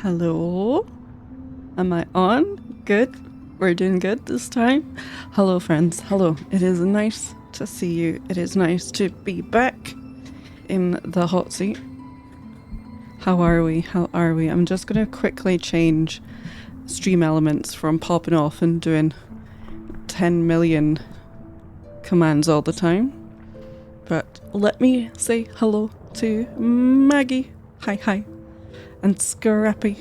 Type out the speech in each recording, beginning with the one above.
Hello? Am I on? Good? We're doing good this time? Hello, friends. Hello. It is nice to see you. It is nice to be back in the hot seat. How are we? How are we? I'm just going to quickly change stream elements from popping off and doing 10 million commands all the time. But let me say hello to Maggie. Hi, hi. And Scrappy.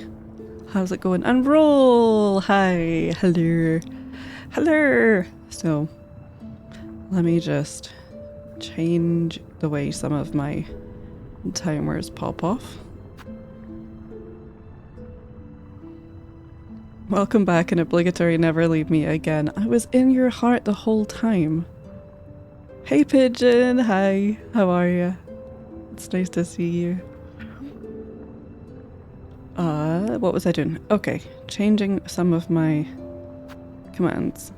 How's it going? And Roll! Hi! Hello! Hello! So, let me just change the way some of my timers pop off. Welcome back and obligatory never leave me again. I was in your heart the whole time. Hey Pigeon! Hi! How are you? It's nice to see you. What was I doing? Okay, changing some of my commands.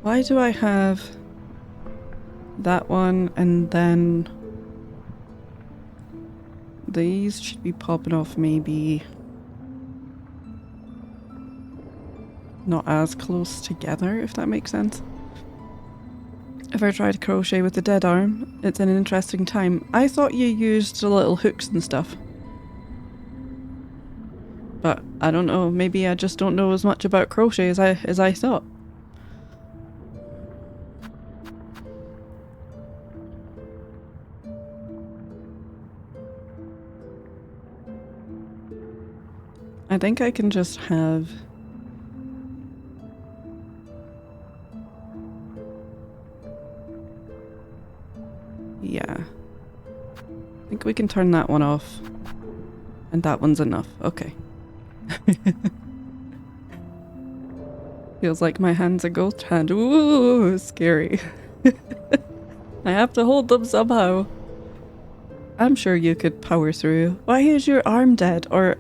Why do I have that one and then these should be popping off maybe not as close together, if that makes sense. If I try to crochet with the dead arm, it's an interesting time. I thought you used the little hooks and stuff. But I don't know, maybe I just don't know as much about crochet as I thought. I think I can just have yeah. I think we can turn that one off. And that one's enough. Okay. Feels like my hand's a ghost hand. Ooh, scary. I have to hold them somehow. I'm sure you could power through. Why is your arm dead? Or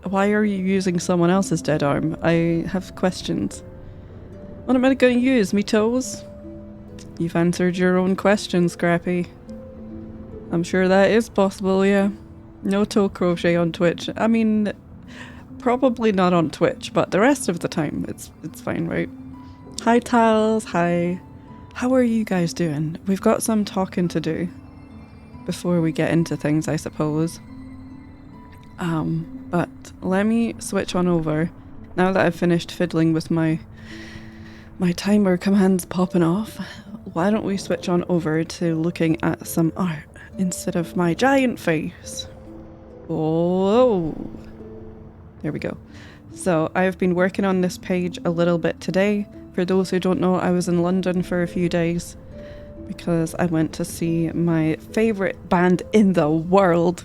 why are you using someone else's dead arm? I have questions. What am I going to use? Me toes? You've answered your own question, Scrappy. I'm sure that is possible, yeah. No toe crochet on Twitch. I mean, probably not on Twitch, but the rest of the time it's fine, right? Hi Tiles, hi. How are you guys doing? We've got some talking to do before we get into things, I suppose. But let me switch on over. Now that I've finished fiddling with my timer commands popping off, why don't we switch on over to looking at some art instead of my giant face? Whoa! There we go. So I've been working on this page a little bit today. For those who don't know, I was in London for a few days because I went to see my favourite band in the world.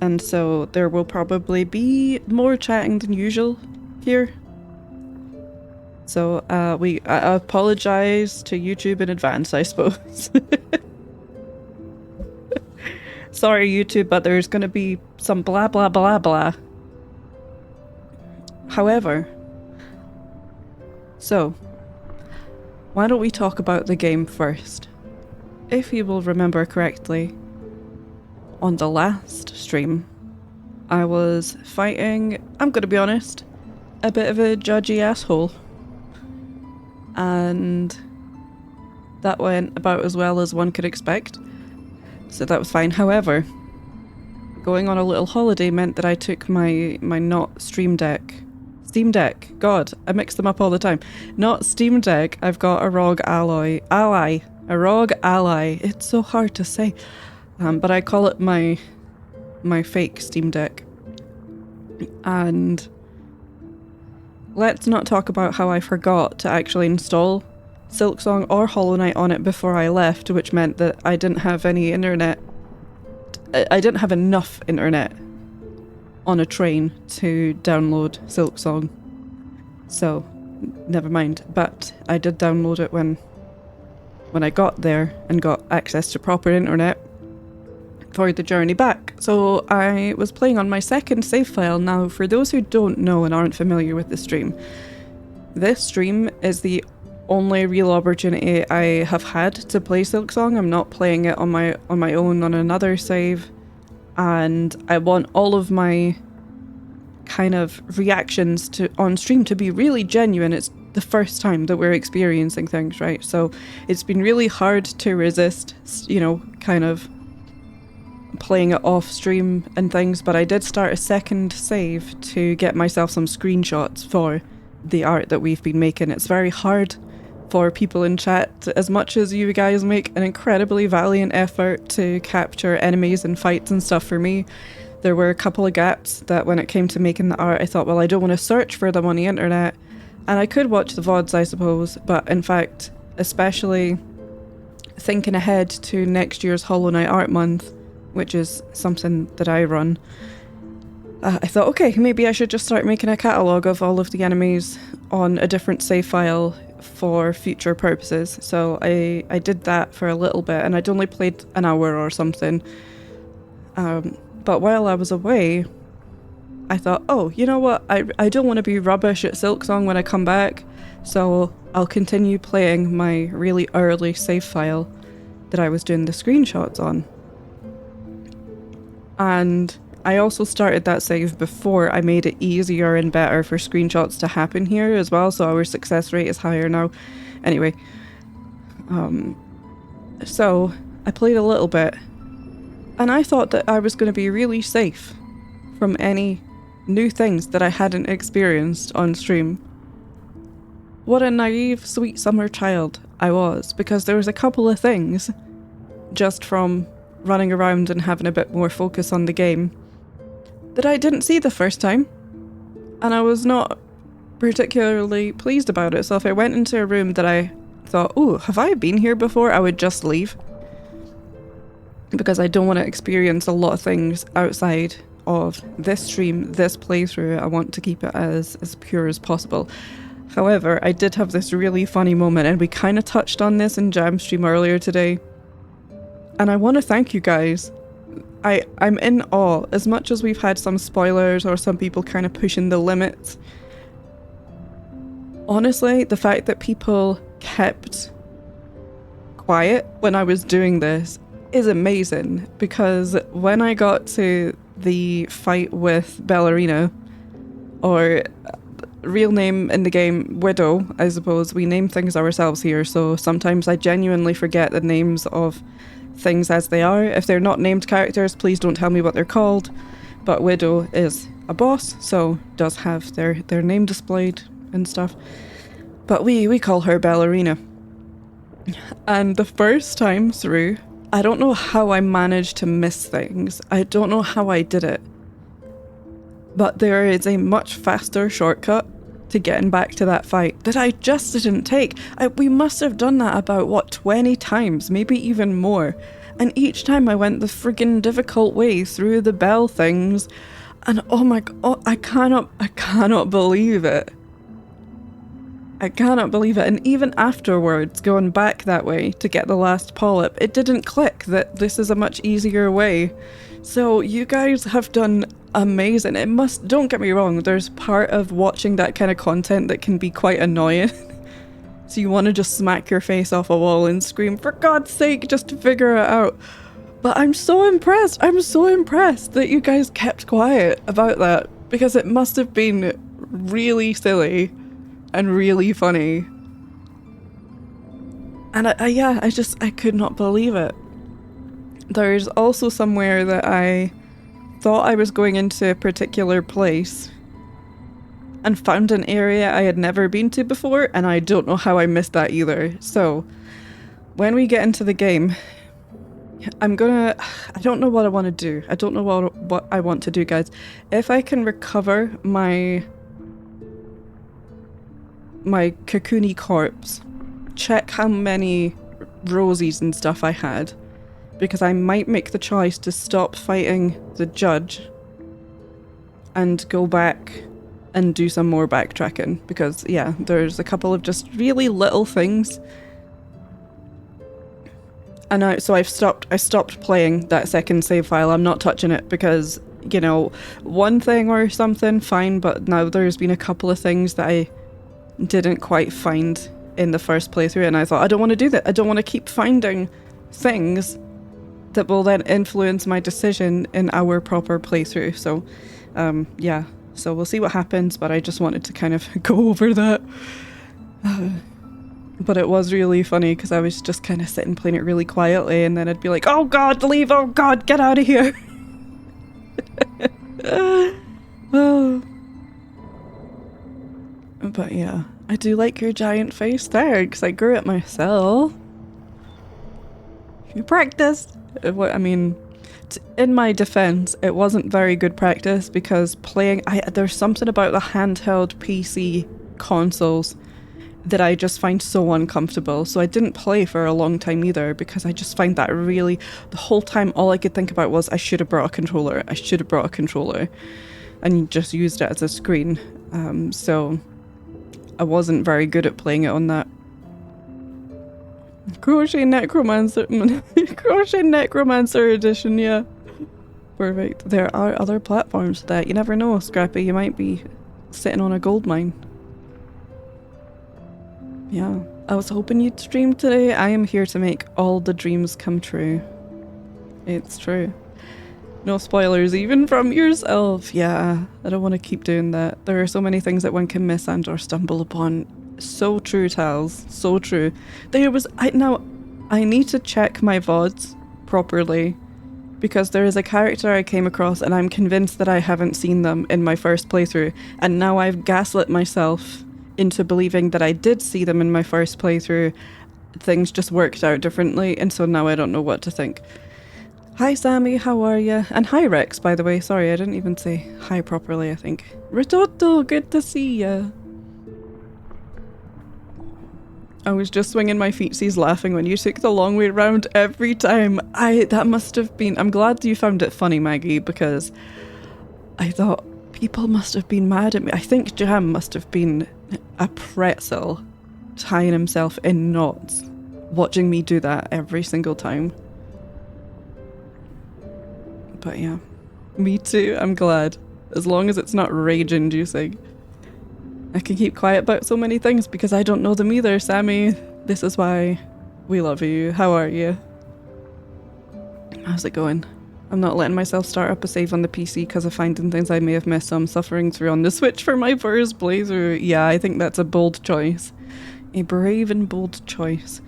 And so there will probably be more chatting than usual here. So I apologise to YouTube in advance, I suppose. Sorry YouTube, but there's going to be some blah blah blah blah. However, so why don't we talk about the game first? If you will remember correctly, on the last stream, I was fighting, I'm going to be honest, a bit of a judgy asshole. And that went about as well as one could expect. So that was fine. However, going on a little holiday meant that I took my not Stream Deck. Steam Deck. God, I mix them up all the time. Not Steam Deck. I've got a ROG Ally. A ROG Ally. It's so hard to say. But I call it my fake Steam Deck. And let's not talk about how I forgot to actually install Silksong or Hollow Knight on it before I left, which meant that I didn't have any internet. I didn't have enough internet on a train to download Silksong. So, never mind. But I did download it when I got there and got access to proper internet for the journey back. So I was playing on my second save file. Now, for those who don't know and aren't familiar with the stream, this stream is the only real opportunity I have had to play Silksong. I'm not playing it on my own on another save. and I want all of my kind of reactions on stream to be really genuine. It's the first time that we're experiencing things, right? So it's been really hard to resist, you know, kind of playing it off stream and things, but I did start a second save to get myself some screenshots for the art that we've been making. It's very hard for people in chat, as much as you guys make an incredibly valiant effort to capture enemies and fights and stuff. For me, there were a couple of gaps that when it came to making the art, I thought, well, I don't want to search for them on the internet. And I could watch the VODs, I suppose, but in fact, especially thinking ahead to next year's Hollow Knight Art Month, which is something that I run, I thought, okay, maybe I should just start making a catalogue of all of the enemies on a different save file for future purposes. So I did that for a little bit, and I'd only played an hour or something. But while I was away, I thought, oh, you know what, I don't want to be rubbish at Silksong when I come back, so I'll continue playing my really early save file that I was doing the screenshots on. And I also started that save before I made it easier and better for screenshots to happen here as well, so our success rate is higher now. Anyway, so I played a little bit, and I thought that I was going to be really safe from any new things that I hadn't experienced on stream. What a naive, sweet summer child I was, because there was a couple of things just from running around and having a bit more focus on the game that I didn't see the first time, and I was not particularly pleased about it. So if I went into a room that I thought, oh, have I been here before, I would just leave, because I don't want to experience a lot of things outside of this stream, this playthrough. I want to keep it as pure as possible. However, I did have this really funny moment, and we kind of touched on this in Jam Stream earlier today, and I want to thank you guys. I'm in awe. As much as we've had some spoilers or some people kind of pushing the limits, honestly, the fact that people kept quiet when I was doing this is amazing, because when I got to the fight with Ballerina, or real name in the game, Widow, I suppose. We name things ourselves here, so sometimes I genuinely forget the names of things as they are. If they're not named characters, please don't tell me what they're called. But Widow is a boss, so does have their name displayed and stuff. But we call her Ballerina. And the first time through, I don't know how I managed to miss things. I don't know how I did it. But there is a much faster shortcut to getting back to that fight that I just didn't take. We must have done that about, what, 20 times, maybe even more. And each time I went the friggin' difficult way through the bell things. And oh my god, I cannot believe it. I cannot believe it. And even afterwards, going back that way to get the last polyp, it didn't click that this is a much easier way. So you guys have done amazing. It must, don't get me wrong, there's part of watching that kind of content that can be quite annoying. So you want to just smack your face off a wall and scream, for God's sake, just to figure it out. But I'm so impressed. I'm so impressed that you guys kept quiet about that, because it must have been really silly and really funny. And I could not believe it. There's also somewhere that I thought I was going into a particular place and found an area I had never been to before, and I don't know how I missed that either. So when we get into the game, I don't know what I want to do. I don't know what I want to do, guys. If I can recover my cocoony corpse, check how many rosies and stuff I had, because I might make the choice to stop fighting the judge and go back and do some more backtracking, because yeah, there's a couple of just really little things. And so I stopped playing that second save file. I'm not touching it because, you know, one thing or something, fine, but now there's been a couple of things that I didn't quite find in the first playthrough, and I thought, I don't want to do that. I don't want to keep finding things that will then influence my decision in our proper playthrough. So, yeah. So we'll see what happens, but I just wanted to kind of go over that. But it was really funny because I was just kind of sitting playing it really quietly, and then I'd be like, oh god, leave, oh god, get out of here. Oh. But yeah, I do like your giant face, thanks. I grew it myself. You practiced. I mean, in my defense, it wasn't very good practice because there's something about the handheld PC consoles that I just find so uncomfortable. So I didn't play for a long time either because I just find that the whole time all I could think about was I should have brought a controller. I should have brought a controller and just used it as a screen. So I wasn't very good at playing it on that. Crochet Necromancer Crochet Necromancer edition, yeah. Perfect. There are other platforms that you never know, Scrappy. You might be sitting on a gold mine. Yeah. I was hoping you'd stream today. I am here to make all the dreams come true. It's true. No spoilers even from yourself. Yeah, I don't want to keep doing that. There are so many things that one can miss and or stumble upon. So true, Tals. So true. I need to check my VODs properly because there is a character I came across and I'm convinced that I haven't seen them in my first playthrough, and now I've gaslit myself into believing that I did see them in my first playthrough. Things just worked out differently, and so now I don't know what to think. Hi Sammy, how are you? And hi Rex, by the way. Sorry, I didn't even say hi properly, I think. Ritotto, good to see ya. I was just swinging my feetsies laughing when you took the long way round every time. That must have been... I'm glad you found it funny, Maggie, because I thought people must have been mad at me. I think Jam must have been a pretzel tying himself in knots, watching me do that every single time. But yeah, me too, I'm glad. As long as it's not rage-inducing. I can keep quiet about so many things because I don't know them either, Sammy. This is why we love you. How are you? How's it going? I'm not letting myself start up a save on the PC because of finding things I may have missed, so I'm suffering through on the Switch for my first playthrough. Yeah, I think that's a bold choice. A brave and bold choice.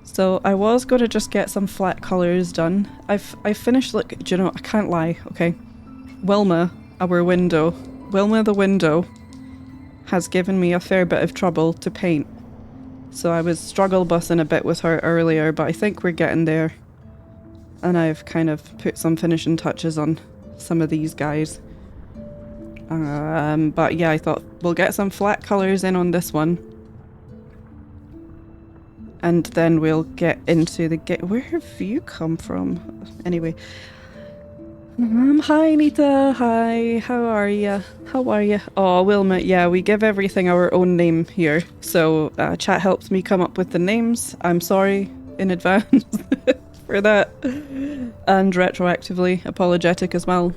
So I was going to just get some flat colours done. I've finished, look, do you know, I can't lie, okay? Wilma, Wilma the window, has given me a fair bit of trouble to paint. So I was struggle bussing a bit with her earlier, but I think we're getting there. And I've kind of put some finishing touches on some of these guys. But yeah, I thought we'll get some flat colours in on this one. And then we'll get into the where have you come from? Anyway. Hi Nita, hi, how are ya? How are ya? Oh, Wilma, yeah, we give everything our own name here. So chat helps me come up with the names. I'm sorry in advance for that. And retroactively apologetic as well.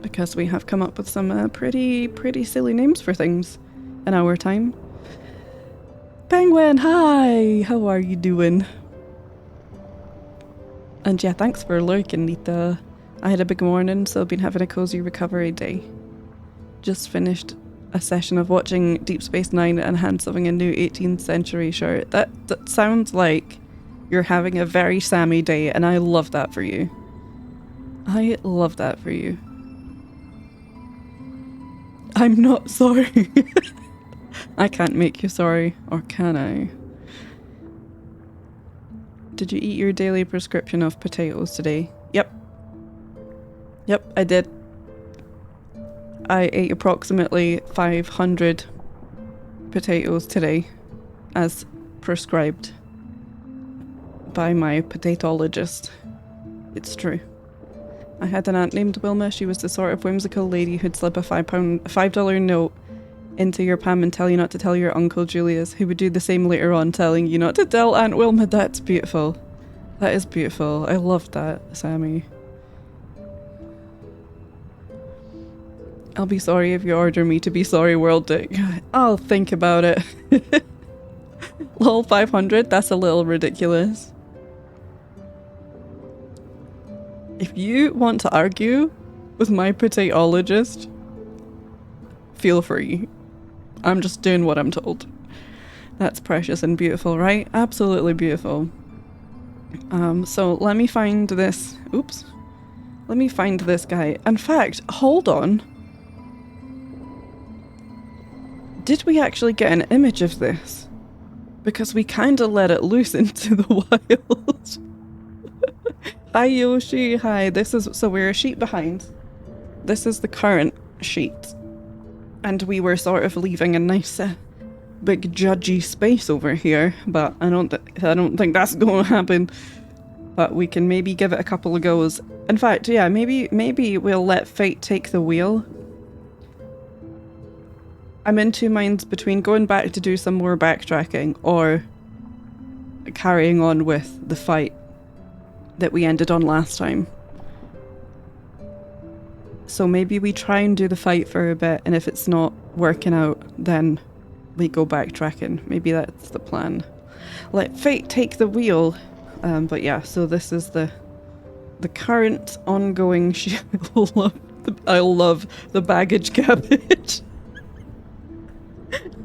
Because we have come up with some pretty silly names for things in our time. Penguin, hi! How are you doing? And yeah, thanks for lurking, Nita. I had a big morning, so I've been having a cozy recovery day. Just finished a session of watching Deep Space Nine and hand-sewing a new 18th century shirt. That sounds like you're having a very Sammy day, and I love that for you. I love that for you. I'm not sorry. I can't make you sorry, or can I? Did you eat your daily prescription of potatoes today? Yep. Yep, I did. I ate approximately 500 potatoes today, as prescribed by my potatologist. It's true. I had an aunt named Wilma. She was the sort of whimsical lady who'd slip a $5 note into your palm and tell you not to tell your Uncle Julius, who would do the same later on, telling you not to tell Aunt Wilma. That's beautiful. That is beautiful. I love that, Sammy. I'll be sorry if you order me to be sorry, World Dick. I'll think about it. Lol, 500? That's a little ridiculous. If you want to argue with my potaologist, feel free. I'm just doing what I'm told. That's precious and beautiful, right? Absolutely beautiful. So let me find this. Oops. Let me find this guy. In fact, hold on. Did we actually get an image of this? Because we kind of let it loose into the wild. Hi Yoshi, hi. So we're a sheet behind. This is the current sheet. And we were sort of leaving a nice big judgy space over here, but I don't think that's going to happen. But we can maybe give it a couple of goes. In fact, yeah, maybe we'll let fate take the wheel. I'm in two minds between going back to do some more backtracking or carrying on with the fight that we ended on last time. So maybe we try and do the fight for a bit, and if it's not working out, then we go backtracking. Maybe that's the plan. Let fate take the wheel. But yeah, so this is the current ongoing I love the baggage cabbage.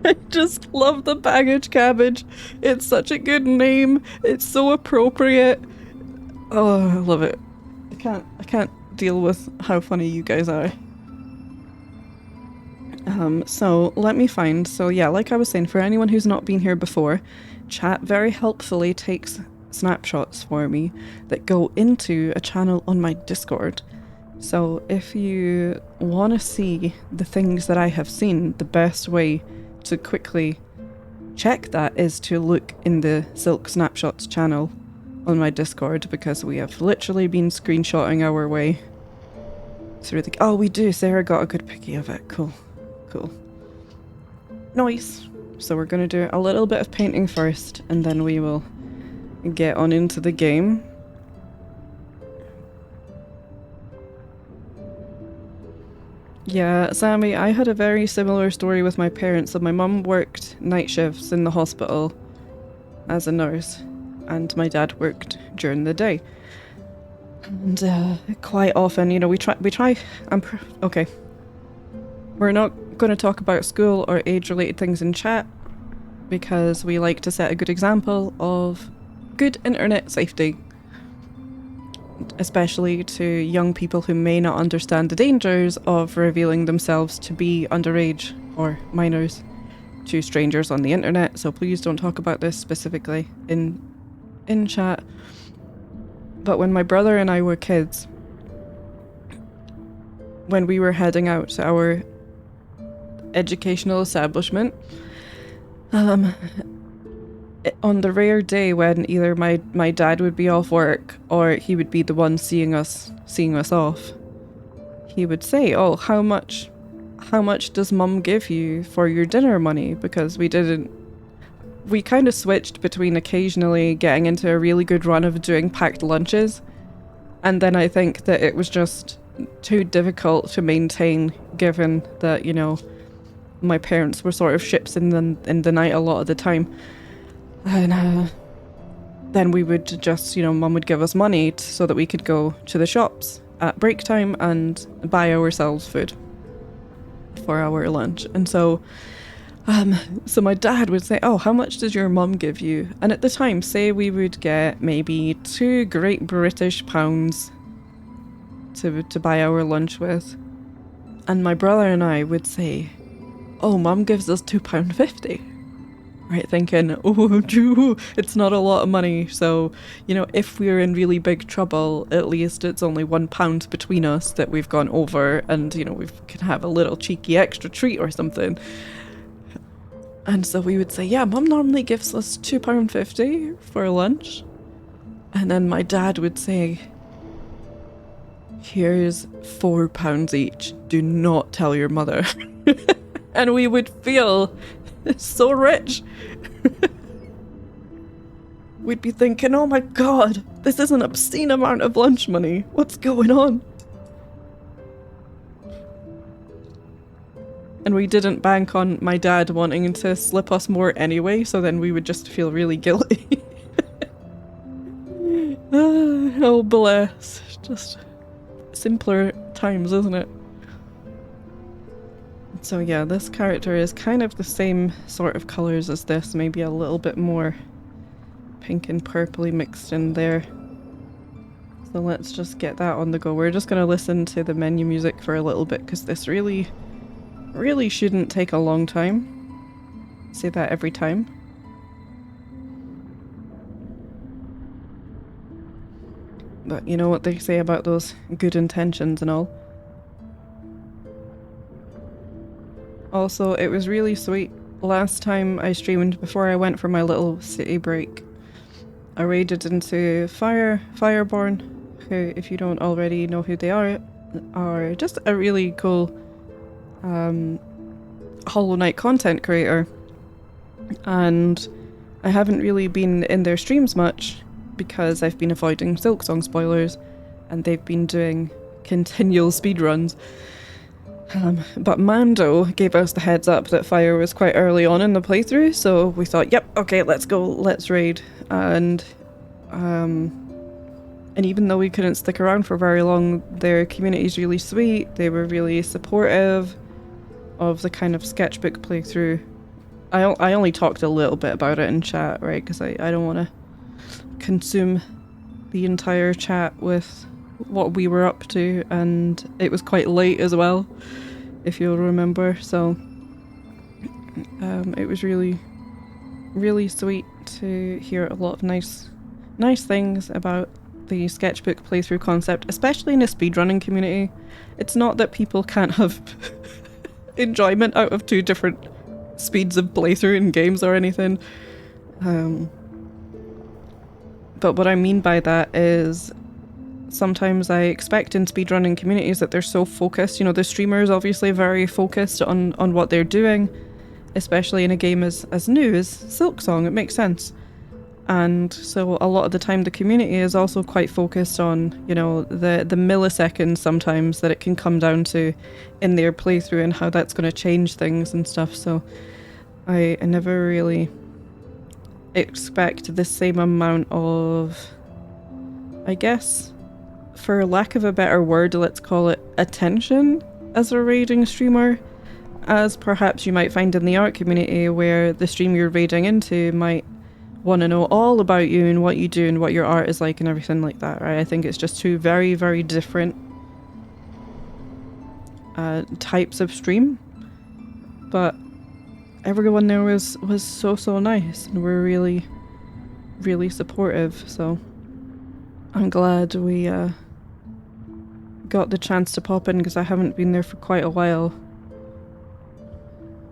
I just love the baggage cabbage. It's such a good name. It's so appropriate. Oh, I love it. I can't deal with how funny you guys are. So let me find. So yeah, like I was saying, for anyone who's not been here before, chat very helpfully takes snapshots for me that go into a channel on my Discord. So if you want to see the things that I have seen, the best way to quickly check that is to look in the Silk Snapshots channel on my Discord, because we have literally been screenshotting our way through the... Oh, we do. Sarah got a good picky of it. Cool. Cool. Nice. So we're going to do a little bit of painting first, and then we will get on into the game. Yeah, Sammy, I had a very similar story with my parents. So my mum worked night shifts in the hospital as a nurse, and my dad worked during the day. And quite often, you know, we try. Okay. We're not going to talk about school or age-related things in chat, because we like to set a good example of good internet safety, especially to young people who may not understand the dangers of revealing themselves to be underage or minors to strangers on the internet. So please don't talk about this specifically in chat. But when my brother and I were kids, when we were heading out to our educational establishment, on the rare day when either my dad would be off work or he would be the one seeing us off, he would say, "Oh, how much does mum give you for your dinner money?" Because we kind of switched between occasionally getting into a really good run of doing packed lunches, and then I think that it was just too difficult to maintain, given that, you know, my parents were sort of ships in the night a lot of the time. And then we would just, you know, mum would give us money so that we could go to the shops at break time and buy ourselves food for our lunch. And so my dad would say, "Oh, how much does your mum give you?" And at the time, say we would get maybe £2 Great British pounds to buy our lunch with. And my brother and I would say, "Oh, mum gives us £2.50. Right, thinking, "Oh, it's not a lot of money, so, you know, if we're in really big trouble, at least it's only £1 between us that we've gone over, and, you know, we can have a little cheeky extra treat or something." And so we would say, "Yeah, mum normally gives us £2.50 for lunch." And then my dad would say, "Here's £4 each. Do not tell your mother." And we would feel so rich. We'd be thinking, "Oh my god, this is an obscene amount of lunch money. What's going on?" And we didn't bank on my dad wanting to slip us more anyway, so then we would just feel really guilty. Oh, bless. Just simpler times, isn't it? So yeah, this character is kind of the same sort of colours as this, maybe a little bit more pink and purpley mixed in there. So let's just get that on the go. We're just going to listen to the menu music for a little bit because this really shouldn't take a long time. I say that every time. But you know what they say about those good intentions and all. Also, it was really sweet. Last time I streamed, before I went for my little city break, I raided into Fireborn, who, if you don't already know who they are just a really cool Hollow Knight content creator. And I haven't really been in their streams much because I've been avoiding Silksong spoilers and they've been doing continual speedruns. But Mando gave us the heads up that Fire was quite early on in the playthrough, so we thought, yep, okay, let's go, let's raid. And even though we couldn't stick around for very long, their community's really sweet. They were really supportive of the kind of sketchbook playthrough. I only talked a little bit about it in chat, right, because I don't want to consume the entire chat with what we were up to, and it was quite late as well, if you'll remember, so it was really sweet to hear a lot of nice things about the sketchbook playthrough concept, especially in a speedrunning community. It's not that people can't have enjoyment out of two different speeds of playthrough in games or anything, but what I mean by that is sometimes I expect in speedrunning communities that they're so focused. You know, the streamer is obviously very focused on what they're doing, especially in a game as new as Silksong. It makes sense. And so a lot of the time the community is also quite focused on, you know, the milliseconds sometimes that it can come down to in their playthrough and how that's going to change things and stuff. So I never really expect the same amount of, I guess, for lack of a better word, let's call it attention as a raiding streamer, as perhaps you might find in the art community, where the stream you're raiding into might want to know all about you and what you do and what your art is like and everything like that, right? I think it's just two very, very different types of stream, but everyone there was so nice and were really supportive, so I'm glad we got the chance to pop in, because I haven't been there for quite a while,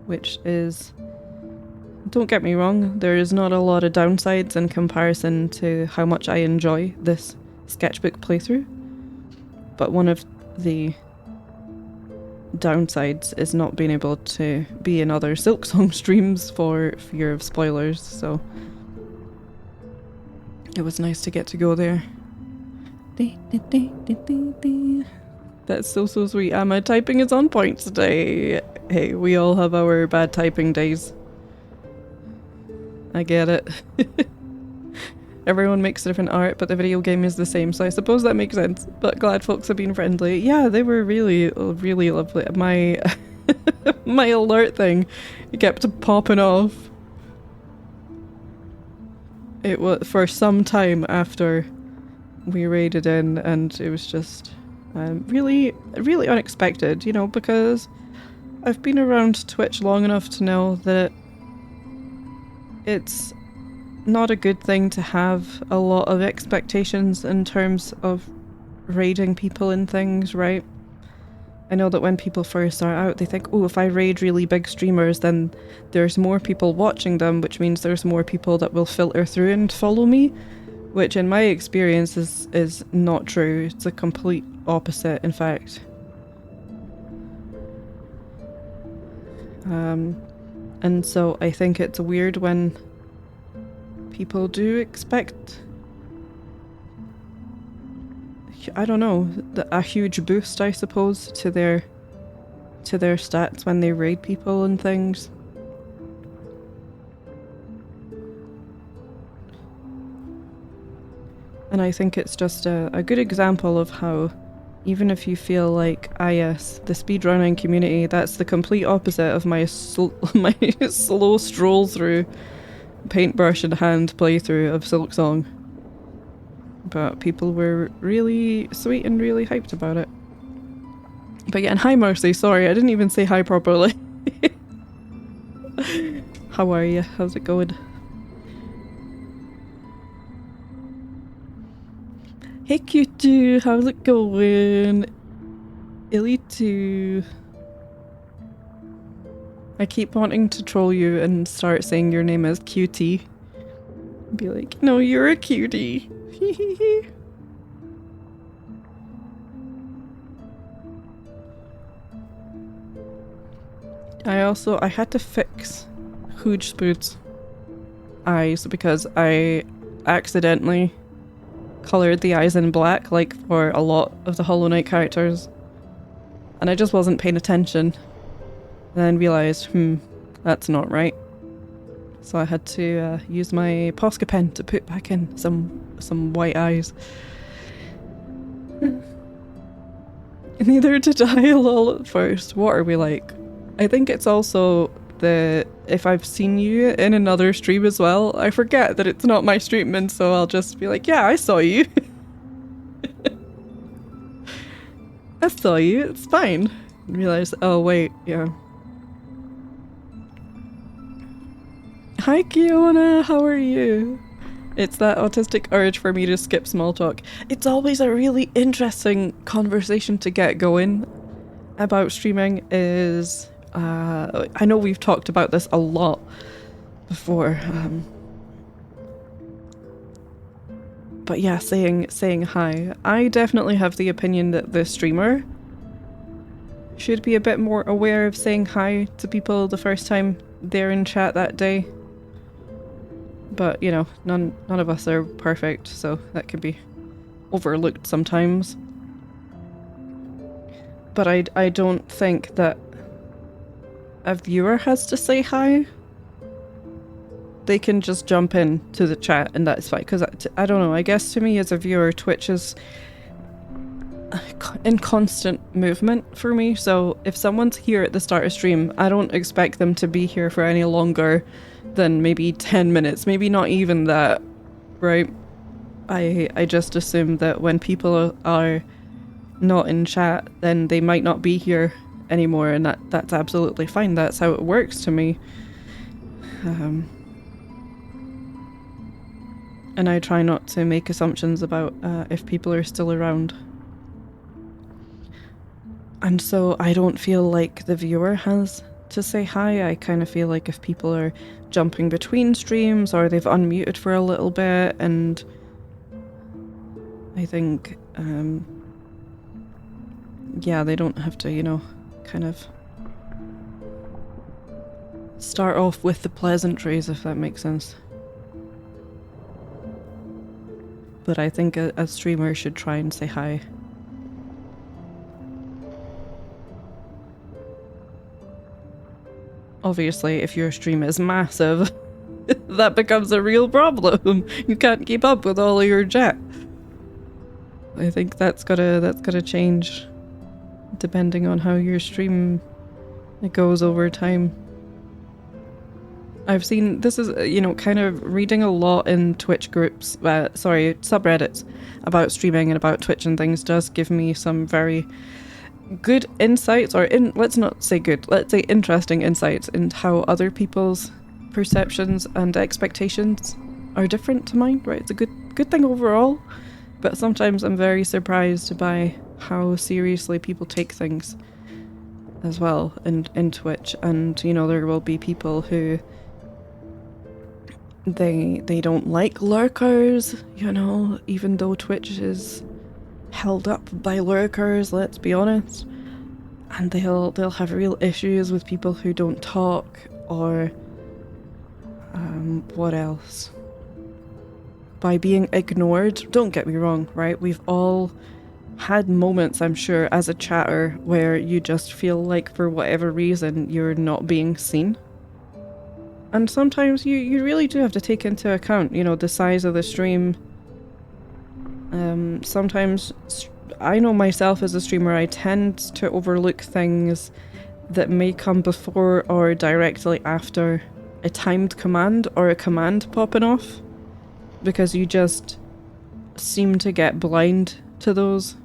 which is, don't get me wrong, there is not a lot of downsides in comparison to how much I enjoy this sketchbook playthrough, but one of the downsides is not being able to be in other Silksong streams for fear of spoilers, so it was nice to get to go there. That's so sweet. My typing is on point today. Hey, we all have our bad typing days. I get it. Everyone makes different art, but the video game is the same, so I suppose that makes sense. But glad folks have been friendly. Yeah, they were really lovely. My my alert thing, it kept popping off. It was for some time after we raided in, and it was just really unexpected, you know, because I've been around Twitch long enough to know that it's not a good thing to have a lot of expectations in terms of raiding people and things, right? I know that when people first start out, they think, oh, if I raid really big streamers, then there's more people watching them, which means there's more people that will filter through and follow me, which in my experience is not true. It's a complete opposite, in fact. And so I think it's weird when people do expect, I don't know, a huge boost, I suppose, to their stats when they raid people and things. And I think it's just a good example of how even if you feel like, ah yes, the speedrunning community, that's the complete opposite of my my slow stroll through paintbrush in hand playthrough of Silksong. But people were really sweet and really hyped about it. But yeah, and hi Mercy, sorry, I didn't even say hi properly. How are you? How's it going? Hey Q2, how's it going? Illy too. I keep wanting to troll you and start saying your name as QT. Be like, no, you're a cutie. I had to fix Hooge Spood's eyes because I accidentally coloured the eyes in black, like for a lot of the Hollow Knight characters. And I just wasn't paying attention. And then realised, that's not right. So I had to use my Posca pen to put back in some white eyes. Neither did I, lol, at first. What are we like? I think it's also if I've seen you in another stream as well, I forget that it's not my stream, and so I'll just be like, yeah, I saw you. I saw you, it's fine. And realize, oh wait, yeah. Hi Kiona, how are you? It's that autistic urge for me to skip small talk. It's always a really interesting conversation to get going about streaming is... I know we've talked about this a lot before, but yeah, saying hi. I definitely have the opinion that the streamer should be a bit more aware of saying hi to people the first time they're in chat that day. But, you know, none of us are perfect, so that can be overlooked sometimes. But I don't think that a viewer has to say hi. They can just jump in to the chat and that's fine. Because I don't know, I guess to me as a viewer, Twitch is in constant movement for me. So if someone's here at the start of stream, I don't expect them to be here for any longer than maybe 10 minutes. Maybe not even that, right? I just assume that when people are not in chat, then they might not be here anymore, and that's absolutely fine. That's how it works to me. And I try not to make assumptions about if people are still around. And so I don't feel like the viewer has to say hi. I kind of feel like if people are jumping between streams or they've unmuted for a little bit, and I think yeah, they don't have to, you know, kind of start off with the pleasantries, if that makes sense. But I think a streamer should try and say hi. Obviously, if your stream is massive, that becomes a real problem. You can't keep up with all of your chat. I think that's gotta change depending on how your stream goes over time. I've seen, this is, you know, kind of reading a lot in Twitch groups, sorry, subreddits about streaming and about Twitch and things does give me some very good insights, or let's not say good, let's say interesting insights into how other people's perceptions and expectations are different to mine, right? It's a good thing overall, but sometimes I'm very surprised by how seriously people take things as well in Twitch. And, you know, there will be people who they don't like lurkers, you know, even though Twitch is held up by lurkers, let's be honest. And they'll have real issues with people who don't talk, or what else? By being ignored. Don't get me wrong, right? We've all had moments, I'm sure, as a chatter where you just feel like for whatever reason you're not being seen. And sometimes you really do have to take into account, you know, the size of the stream, Sometimes I know myself as a streamer, I tend to overlook things that may come before or directly after a timed command or a command popping off, because you just seem to get blind to those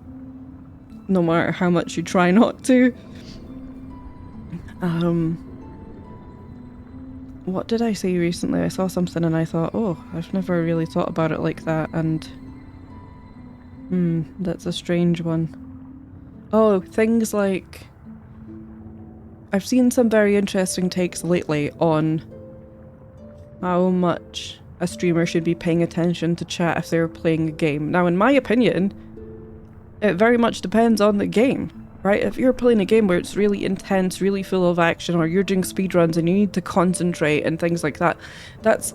no matter how much you try not to. What did I see recently? I saw something and I thought, oh, I've never really thought about it like that, and that's a strange one. Oh, things like, I've seen some very interesting takes lately on how much a streamer should be paying attention to chat if they're playing a game. Now, in my opinion, it very much depends on the game, right? If you're playing a game where it's really intense, really full of action, or you're doing speedruns and you need to concentrate and things like that, that's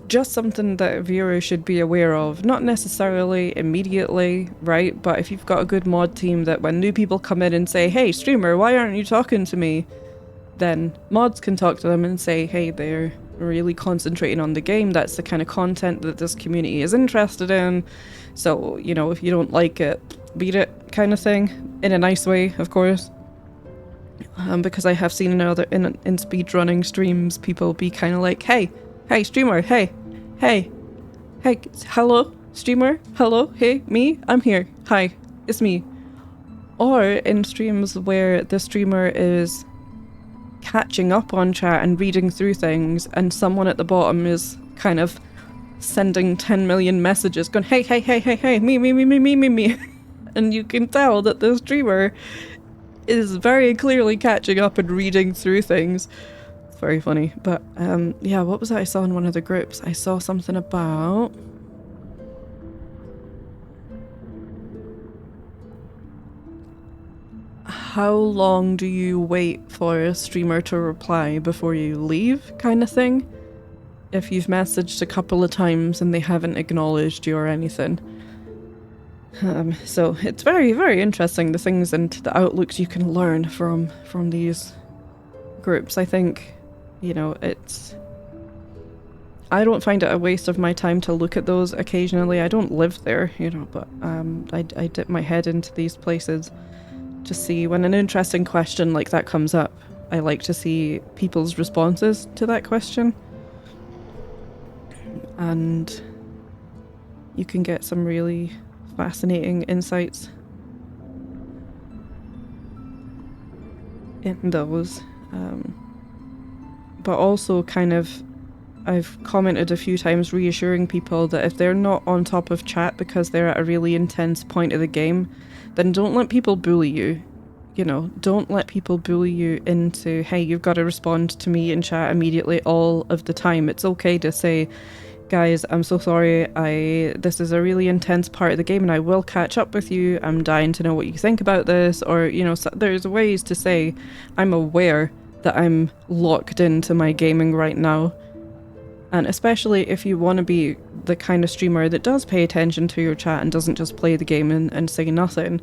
just something that viewers should be aware of. Not necessarily immediately, right? But if you've got a good mod team that when new people come in and say, hey, streamer, why aren't you talking to me? Then mods can talk to them and say, hey, they're really concentrating on the game. That's the kind of content that this community is interested in. So, you know, if you don't like it, beat it, kind of thing. In a nice way, of course. Because I have seen in speedrunning streams, people be kind of like, hey, streamer, hey, hello, streamer, hello, hey, me, I'm here, hi, it's me. Or in streams where the streamer is catching up on chat and reading through things, and someone at the bottom is kind of sending 10 million messages going, hey, me. And you can tell that the streamer is very clearly catching up and reading through things. It's very funny. But yeah, what was that I saw in one of the groups? I saw something about how long do you wait for a streamer to reply before you leave, kind of thing. If you've messaged a couple of times and they haven't acknowledged you or anything. So it's very, very interesting, the things and the outlooks you can learn from these groups. I think, you know, I don't find it a waste of my time to look at those occasionally. I don't live there, you know, but I dip my head into these places to see when an interesting question like that comes up. I like to see people's responses to that question. And you can get some really fascinating insights in those. But also kind of, I've commented a few times reassuring people that if they're not on top of chat because they're at a really intense point of the game, then don't let people bully you. You know, don't let people bully you into, hey, you've got to respond to me in chat immediately all of the time. It's okay to say, guys, I'm so sorry, this is a really intense part of the game and I will catch up with you. I'm dying to know what you think about this. Or, you know, so there's ways to say, I'm aware that I'm locked into my gaming right now. And especially if you want to be the kind of streamer that does pay attention to your chat and doesn't just play the game and say nothing.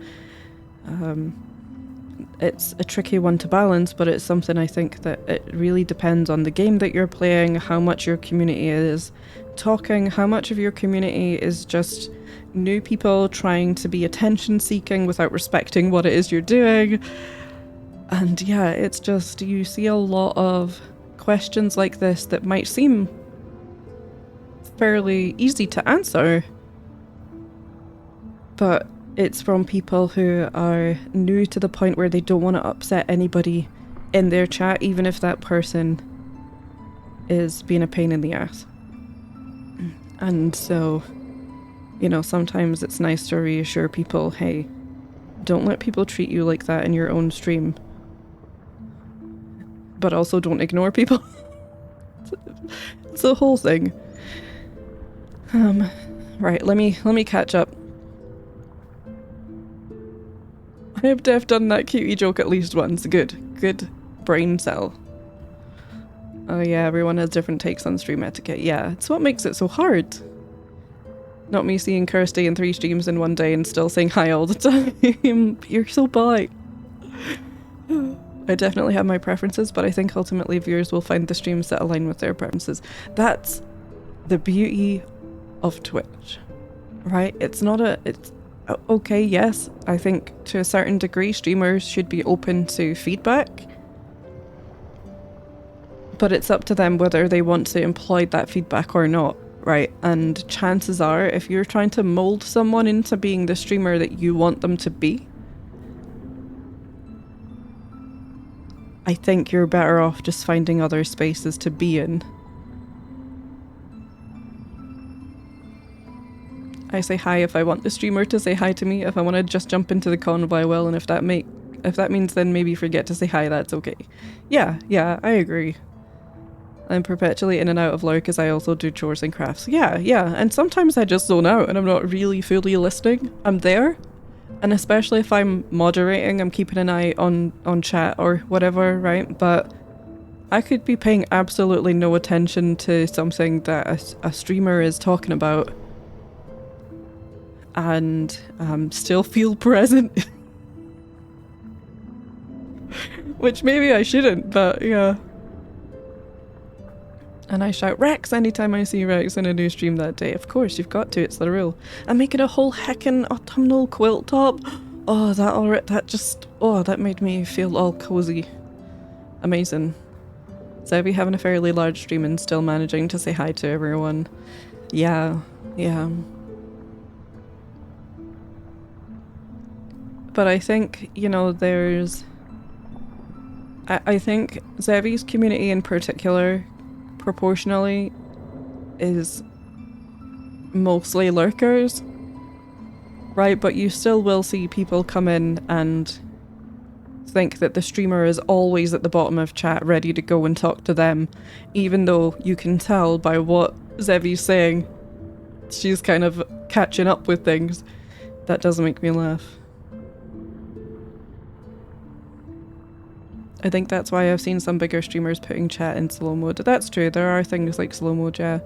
It's a tricky one to balance, but it's something I think that it really depends on the game that you're playing, how much your community is talking, how much of your community is just new people trying to be attention seeking without respecting what it is you're doing. And yeah, it's just, you see a lot of questions like this that might seem fairly easy to answer, but it's from people who are new to the point where they don't want to upset anybody in their chat, even if that person is being a pain in the ass. And so, you know, sometimes it's nice to reassure people, hey, don't let people treat you like that in your own stream. But also don't ignore people. It's a whole thing. Right, let me catch up. I have to have done that cutie joke at least once. Good brain cell. Oh yeah, everyone has different takes on stream etiquette. Yeah, it's what makes it so hard. Not me seeing Kirsty in 3 streams in one day and still saying hi all the time. You're so polite. I definitely have my preferences, but I think ultimately viewers will find the streams that align with their preferences. That's the beauty of Twitch. right? It's not a, it's, okay, yes, I think to a certain degree streamers should be open to feedback, but it's up to them whether they want to employ that feedback or not, right? And chances are, if you're trying to mold someone into being the streamer that you want them to be, I think you're better off just finding other spaces to be in. I say hi if I want the streamer to say hi to me. If I want to just jump into the convo, I will, and if that means then maybe forget to say hi, that's okay. Yeah, I agree. I'm perpetually in and out of lurk as I also do chores and crafts. Yeah, and sometimes I just zone out and I'm not really fully listening. I'm there, and especially if I'm moderating, I'm keeping an eye on chat or whatever, right? But I could be paying absolutely no attention to something that a streamer is talking about and still feel present. Which maybe I shouldn't, but yeah. And I shout Rex anytime I see Rex in a new stream that day. Of course, you've got to, it's the rule. I'm making a whole heckin' autumnal quilt top. Oh, that made me feel all cozy. Amazing. So I'll be having a fairly large stream and still managing to say hi to everyone. Yeah. But I think, you know, I think Zevi's community in particular, proportionally, is mostly lurkers, right? But you still will see people come in and think that the streamer is always at the bottom of chat ready to go and talk to them, even though you can tell by what Zevi's saying she's kind of catching up with things. That does make me laugh. I think that's why I've seen some bigger streamers putting chat in slow mode. That's true, there are things like slow mode, yeah.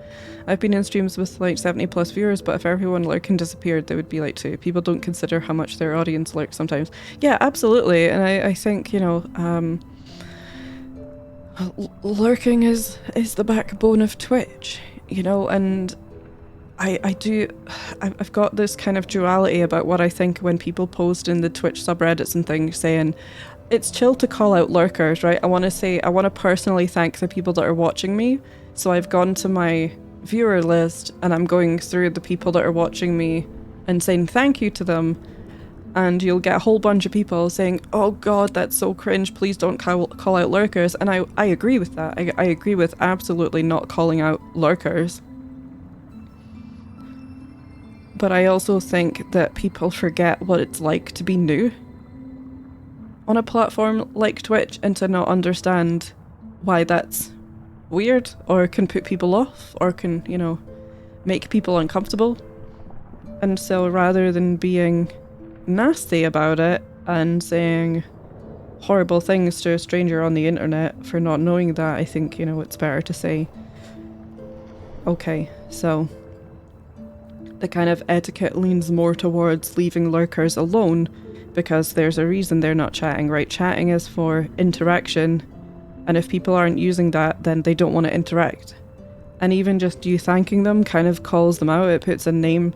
I've been in streams with like 70 plus viewers, but if everyone lurking disappeared, there would be like 2. People don't consider how much their audience lurks sometimes. Yeah, absolutely, and I think, you know, lurking is the backbone of Twitch, you know, and I've got this kind of duality about what I think when people post in the Twitch subreddits and things saying, it's chill to call out lurkers, right? I want to personally thank the people that are watching me. So I've gone to my viewer list and I'm going through the people that are watching me and saying thank you to them. And you'll get a whole bunch of people saying, oh god, that's so cringe, please don't call out lurkers. And I agree with that. I agree with absolutely not calling out lurkers. But I also think that people forget what it's like to be new on a platform like Twitch and to not understand why that's weird or can put people off or can, you know, make people uncomfortable. And so rather than being nasty about it and saying horrible things to a stranger on the internet for not knowing that, I think, you know, it's better to say, okay, so the kind of etiquette leans more towards leaving lurkers alone because there's a reason they're not chatting, right? Chatting is for interaction, and if people aren't using that, then they don't want to interact. And even just you thanking them kind of calls them out, it puts a name,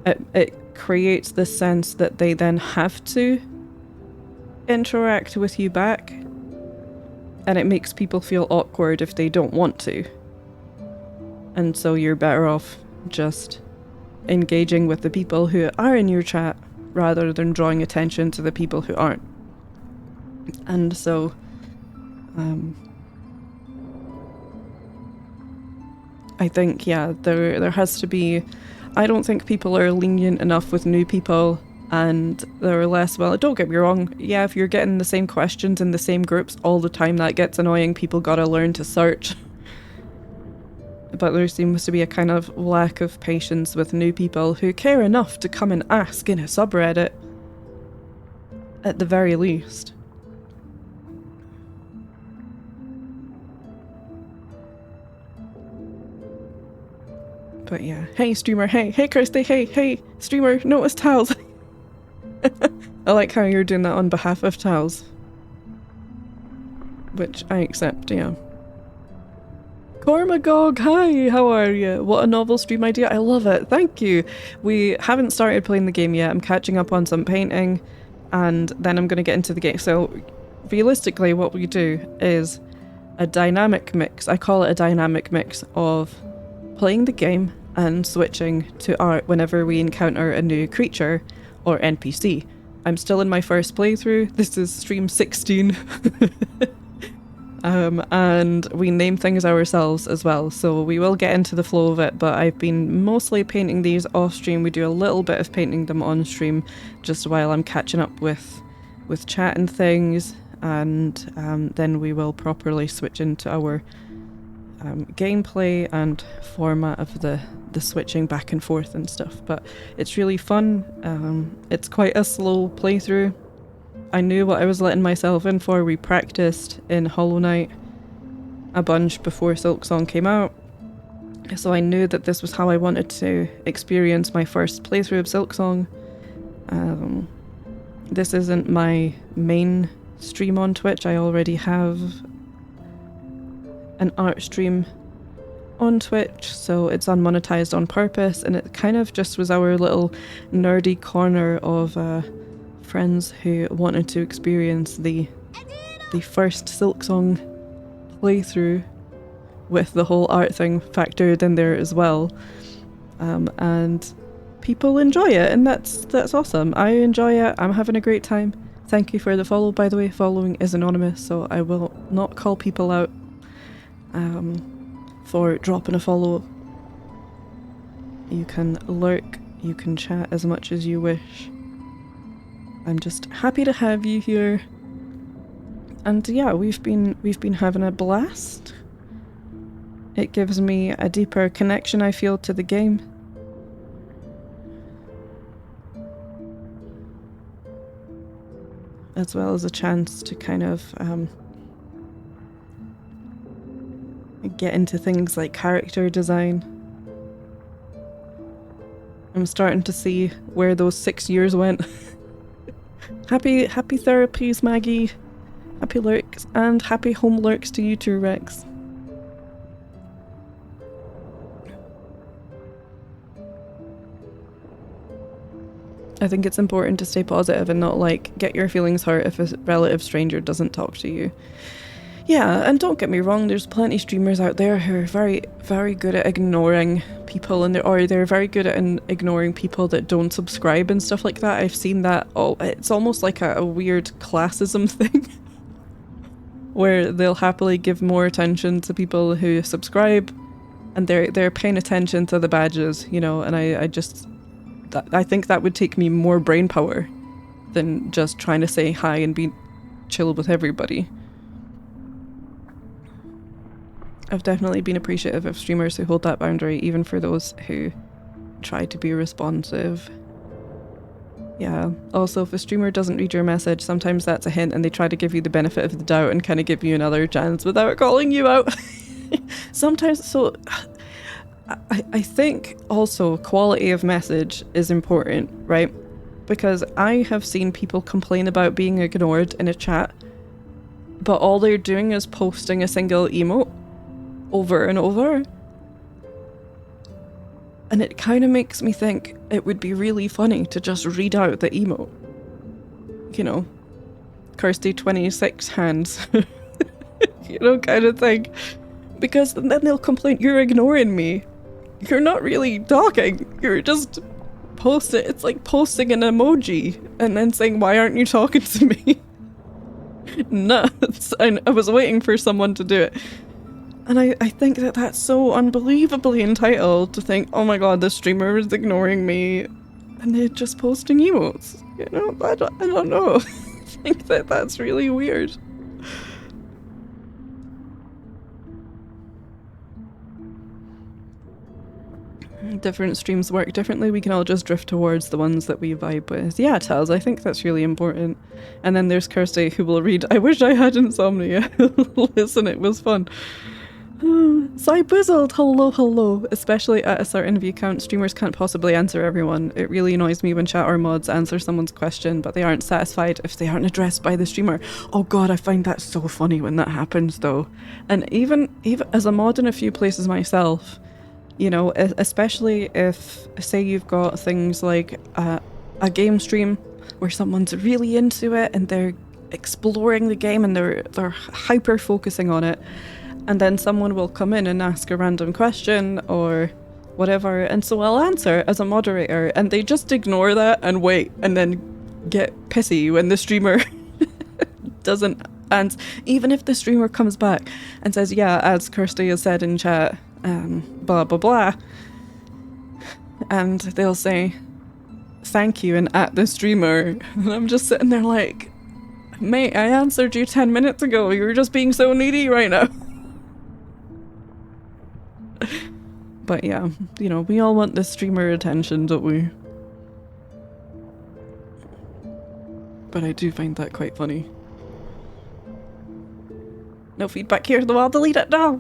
it creates this sense that they then have to interact with you back, and it makes people feel awkward if they don't want to. And so you're better off just engaging with the people who are in your chat rather than drawing attention to the people who aren't. And so I think, yeah, there has to be, I don't think people are lenient enough with new people, and they're less, well, don't get me wrong, yeah, if you're getting the same questions in the same groups all the time, that gets annoying. People gotta learn to search. But there seems to be a kind of lack of patience with new people who care enough to come and ask in a subreddit, at the very least. But yeah, hey streamer, hey Kirsty, hey streamer, notice towels. I like how you're doing that on behalf of towels. Which I accept, yeah. Cormagog, hi, how are you? What a novel stream idea, I love it, thank you. We haven't started playing the game yet, I'm catching up on some painting, and then I'm going to get into the game. So realistically what we do is a dynamic mix, I call it a dynamic mix of playing the game and switching to art whenever we encounter a new creature or NPC. I'm still in my first playthrough, this is stream 16. And we name things ourselves as well, so we will get into the flow of it, but I've been mostly painting these off stream. We do a little bit of painting them on stream just while I'm catching up with chat and things, and then we will properly switch into our gameplay and format of the switching back and forth and stuff. But it's really fun. It's quite a slow playthrough. I knew what I was letting myself in for. We practiced in Hollow Knight a bunch before Silksong came out, so I knew that this was how I wanted to experience my first playthrough of Silksong. This isn't my main stream on Twitch. I already have an art stream on Twitch, so it's unmonetized on purpose, and it kind of just was our little nerdy corner of friends who wanted to experience the first Silksong playthrough with the whole art thing factored in there as well, and people enjoy it, and that's awesome. I enjoy it, I'm having a great time. Thank you for the follow, by the way. Following is anonymous, so I will not call people out for dropping a follow. You can lurk, you can chat as much as you wish. I'm just happy to have you here, and yeah, we've been having a blast. It gives me a deeper connection, I feel, to the game. As well as a chance to kind of get into things like character design. I'm starting to see where those 6 years went. Happy therapies, Maggie. Happy lurks, and happy home lurks to you too, Rex. I think it's important to stay positive and not get your feelings hurt if a relative stranger doesn't talk to you. Yeah, and don't get me wrong, there's plenty of streamers out there who are very, very good at ignoring people, and they're very good at ignoring people that don't subscribe and stuff like that. I've seen that it's almost like a weird classism thing where they'll happily give more attention to people who subscribe, and they're paying attention to the badges, you know, and I think that would take me more brain power than just trying to say hi and be chill with everybody. I've definitely been appreciative of streamers who hold that boundary, even for those who try to be responsive. Yeah, also if a streamer doesn't read your message, sometimes that's a hint and they try to give you the benefit of the doubt and kind of give you another chance without calling you out. Sometimes, so I think also quality of message is important, right? Because I have seen people complain about being ignored in a chat, but all they're doing is posting a single emote over and over. And it kind of makes me think it would be really funny to just read out the emote. You know, Kirsty 26 hands. You know, kind of thing. Because then they'll complain, you're ignoring me. You're not really talking. You're just posting. It's like posting an emoji and then saying, why aren't you talking to me? Nuts. I was waiting for someone to do it. And I think that that's so unbelievably entitled to think, oh my god, this streamer is ignoring me, and they're just posting emotes. You know, I don't know. I think that that's really weird. Different streams work differently. We can all just drift towards the ones that we vibe with. Yeah, Taz, I think that's really important. And then there's Kirsty who will read, I wish I had insomnia. Listen, it was fun. Cyboozled, hello, hello. Especially at a certain view count, streamers can't possibly answer everyone. It really annoys me when chat or mods answer someone's question, but they aren't satisfied if they aren't addressed by the streamer. Oh god, I find that so funny when that happens though. And even as a mod in a few places myself, you know, especially if, say you've got things like a game stream where someone's really into it and they're exploring the game and they're hyper focusing on it, and then someone will come in and ask a random question or whatever, and so I'll answer as a moderator, and they just ignore that and wait, and then get pissy when the streamer doesn't answer. Even if the streamer comes back and says, yeah, as Kirsty has said in chat, blah blah blah, and they'll say thank you and at the streamer, and I'm just sitting there like, mate, I answered you 10 minutes ago, you're just being so needy right now. But yeah, you know, we all want the streamer attention, don't we? But I do find that quite funny. No feedback here though, I'll delete it now!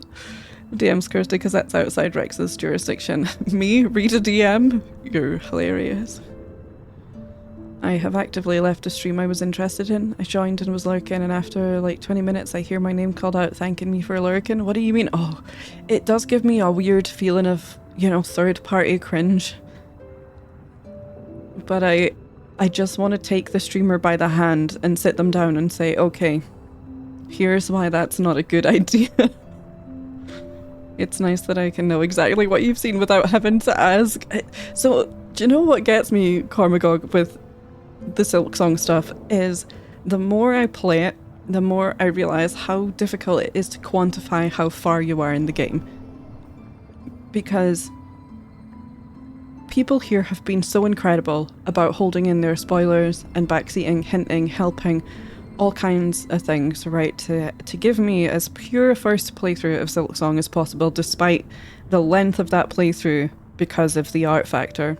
DM's Kirsty because that's outside Rex's jurisdiction. Me? Read a DM? You're hilarious. I have actively left a stream I was interested in. I joined and was lurking, and after like 20 minutes I hear my name called out thanking me for lurking. What do you mean? Oh, it does give me a weird feeling of, you know, third-party cringe. But I just want to take the streamer by the hand and sit them down and say, okay, here's why that's not a good idea. It's nice that I can know exactly what you've seen without having to ask. So, do you know what gets me, Cormagog, with the Silksong stuff is the more I play it, the more I realise how difficult it is to quantify how far you are in the game. Because people here have been so incredible about holding in their spoilers and backseating, hinting, helping, all kinds of things, right, to give me as pure a first playthrough of Silksong as possible, despite the length of that playthrough because of the art factor,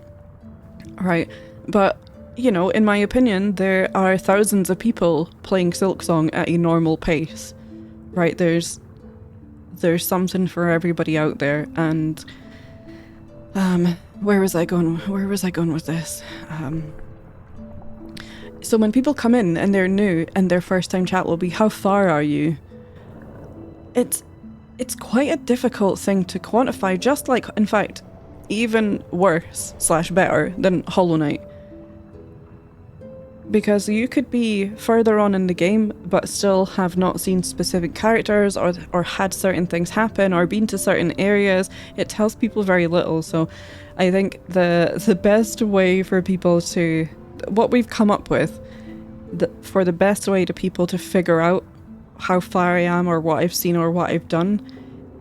right? But you know, in my opinion, there are thousands of people playing Silksong at a normal pace, right? There's something for everybody out there, and where was I going with this? So when people come in and they're new and their first time chat will be, how far are you? It's quite a difficult thing to quantify, just like, in fact, even worse / better than Hollow Knight. Because you could be further on in the game but still have not seen specific characters or had certain things happen or been to certain areas. It tells people very little. So I think the best way for people to, what we've come up with, for the best way to people to figure out how far I am or what I've seen or what I've done,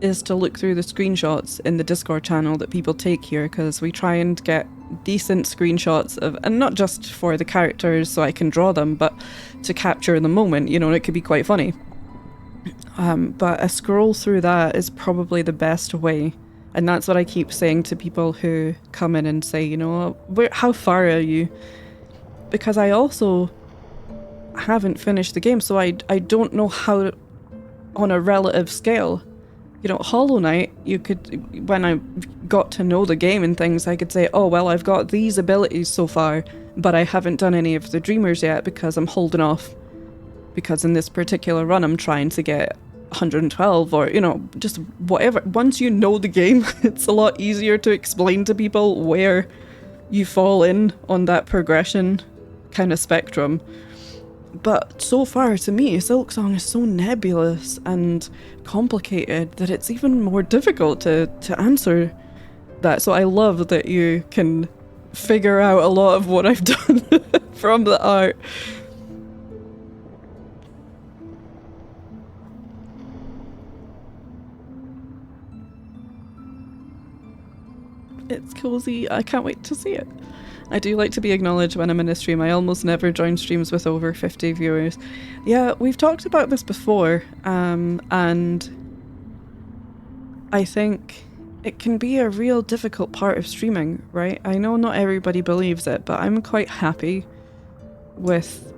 is to look through the screenshots in the Discord channel that people take here, because we try and get decent screenshots of, and not just for the characters so I can draw them, but to capture the moment, you know, and it could be quite funny. But a scroll through that is probably the best way, and that's what I keep saying to people who come in and say, you know, how far are you? Because I also haven't finished the game, so I don't know how, on a relative scale. You know, Hollow Knight, you could, when I got to know the game and things, I could say, oh, well, I've got these abilities so far, but I haven't done any of the Dreamers yet because I'm holding off. Because in this particular run, I'm trying to get 112 or, you know, just whatever. Once you know the game, it's a lot easier to explain to people where you fall in on that progression kind of spectrum. But so far, to me, Silksong is so nebulous and complicated that it's even more difficult to answer that. So I love that you can figure out a lot of what I've done from the art. It's cozy. I can't wait to see it. I do like to be acknowledged when I'm in a stream. I almost never join streams with over 50 viewers. Yeah, we've talked about this before, and I think it can be a real difficult part of streaming, right? I know not everybody believes it, but I'm quite happy with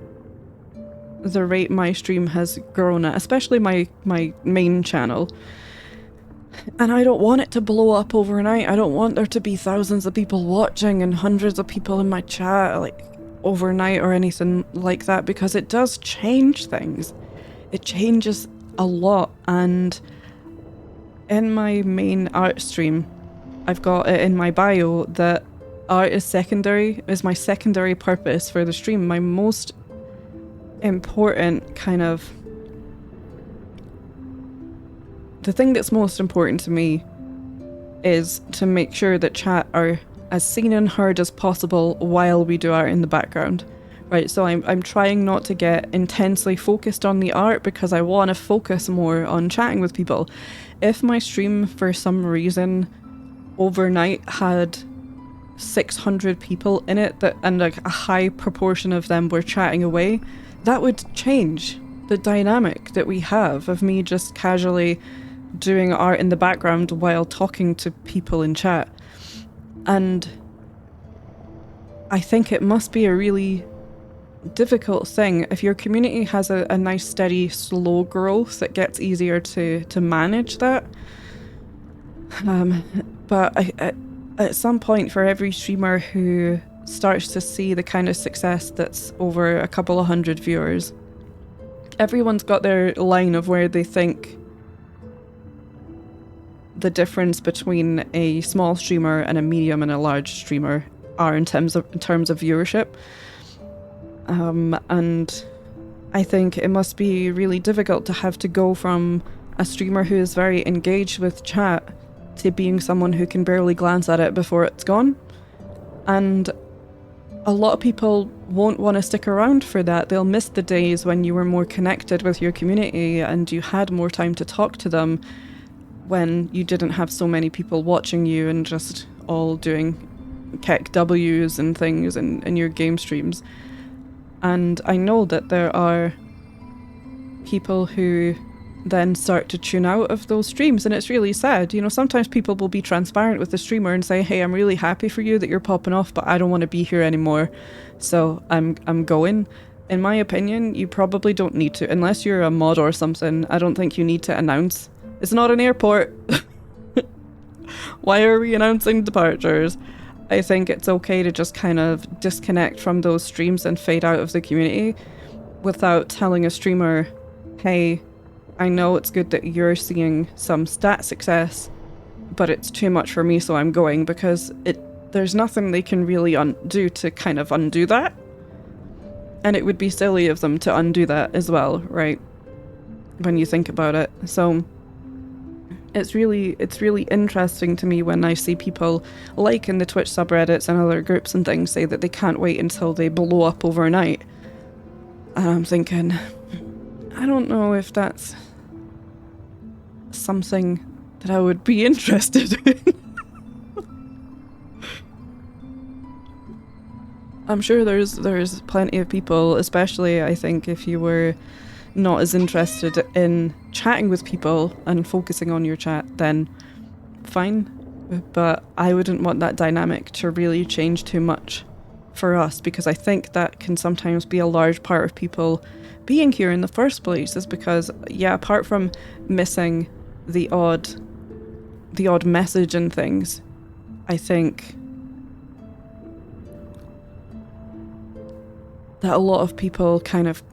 the rate my stream has grown at, especially my main channel. And I don't want it to blow up overnight. I don't want there to be thousands of people watching and hundreds of people in my chat, like, overnight or anything like that, because it does change things. It changes a lot. And in my main art stream, I've got it in my bio that art is my secondary purpose for the stream. My most important the thing that's most important to me is to make sure that chat are as seen and heard as possible while we do art in the background. Right, so I'm trying not to get intensely focused on the art because I want to focus more on chatting with people. If my stream for some reason overnight had 600 people in it and like a high proportion of them were chatting away, that would change the dynamic that we have of me just casually doing art in the background while talking to people in chat. And I think it must be a really difficult thing. If your community has a nice steady slow growth, it gets easier to manage that. But at some point, for every streamer who starts to see the kind of success that's over a couple of hundred viewers, everyone's got their line of where they think the difference between a small streamer and a medium and a large streamer are in terms of viewership. And I think it must be really difficult to have to go from a streamer who is very engaged with chat to being someone who can barely glance at it before it's gone. And a lot of people won't want to stick around for that. They'll miss the days when you were more connected with your community and you had more time to talk to them, when you didn't have so many people watching you and just all doing Keck W's and things in your game streams. And I know that there are people who then start to tune out of those streams, and it's really sad. You know, sometimes people will be transparent with the streamer and say, hey, I'm really happy for you that you're popping off, but I don't want to be here anymore, so I'm going. In my opinion, you probably don't need to, unless you're a mod or something. I don't think you need to announce. It's not an airport. Why are we announcing departures? I think it's okay to just kind of disconnect from those streams and fade out of the community without telling a streamer, hey, I know it's good that you're seeing some stat success, but it's too much for me, so I'm going, because there's nothing they can really do to kind of undo that. And it would be silly of them to undo that as well, right? When you think about it. So it's really interesting to me when I see people like in the Twitch subreddits and other groups and things say that they can't wait until they blow up overnight. And I'm thinking, I don't know if that's something that I would be interested in. I'm sure there's plenty of people, especially I think if you were not as interested in chatting with people and focusing on your chat, then fine. But I wouldn't want that dynamic to really change too much for us, because I think that can sometimes be a large part of people being here in the first place, is because, yeah, apart from missing the odd message and things, I think that a lot of people kind of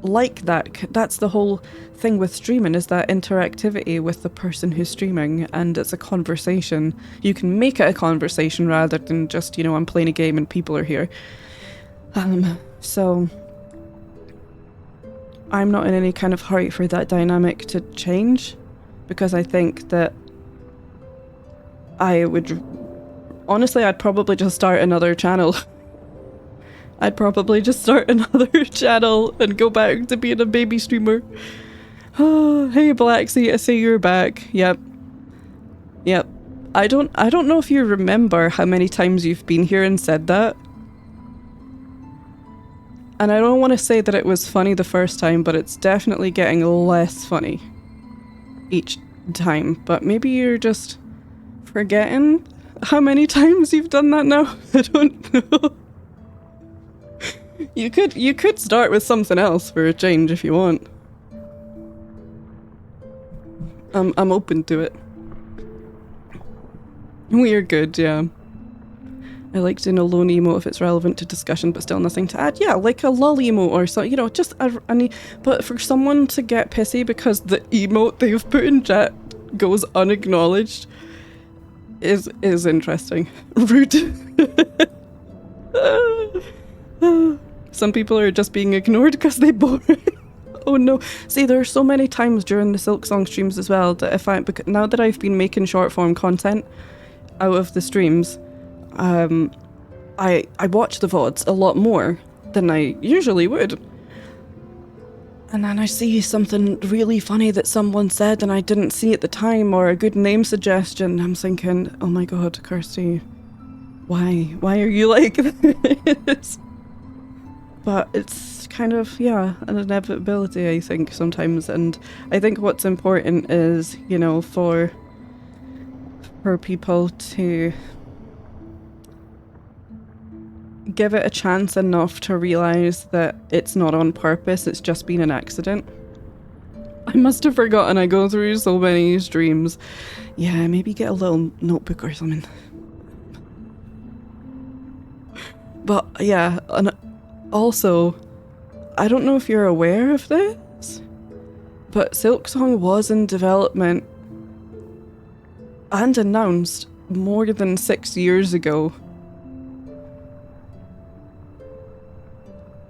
like that. That's the whole thing with streaming, is that interactivity with the person who's streaming, and it's a conversation. You can make it a conversation rather than just, you know, I'm playing a game and people are here. So I'm not in any kind of hurry for that dynamic to change, because I think that honestly, I'd probably just start another channel. I'd probably just start another channel and go back to being a baby streamer. Oh, hey Blacksea, I see you're back. Yep. I don't know if you remember how many times you've been here and said that. And I don't want to say that it was funny the first time, but it's definitely getting less funny each time. But maybe you're just forgetting how many times you've done that now. I don't know. You could start with something else for a change if you want. I'm open to it. We are good, yeah. I like doing a lone emote if it's relevant to discussion but still nothing to add. Yeah, like a lol emote or so, you know, just but for someone to get pissy because the emote they've put in chat goes unacknowledged is interesting. Rude. Some people are just being ignored because they bore. Oh no. See, there are so many times during the Silksong streams as well that now that I've been making short form content out of the streams, I watch the VODs a lot more than I usually would. And then I see something really funny that someone said and I didn't see at the time, or a good name suggestion. I'm thinking, oh my god, Kirsty, why are you like this? But it's kind of, yeah, an inevitability, I think, sometimes. And I think what's important is, you know, for people to give it a chance enough to realise that it's not on purpose, it's just been an accident. I must have forgotten I go through so many streams. Yeah, maybe get a little notebook or something. But yeah, and also, I don't know if you're aware of this, but Silksong was in development and announced more than 6 years ago.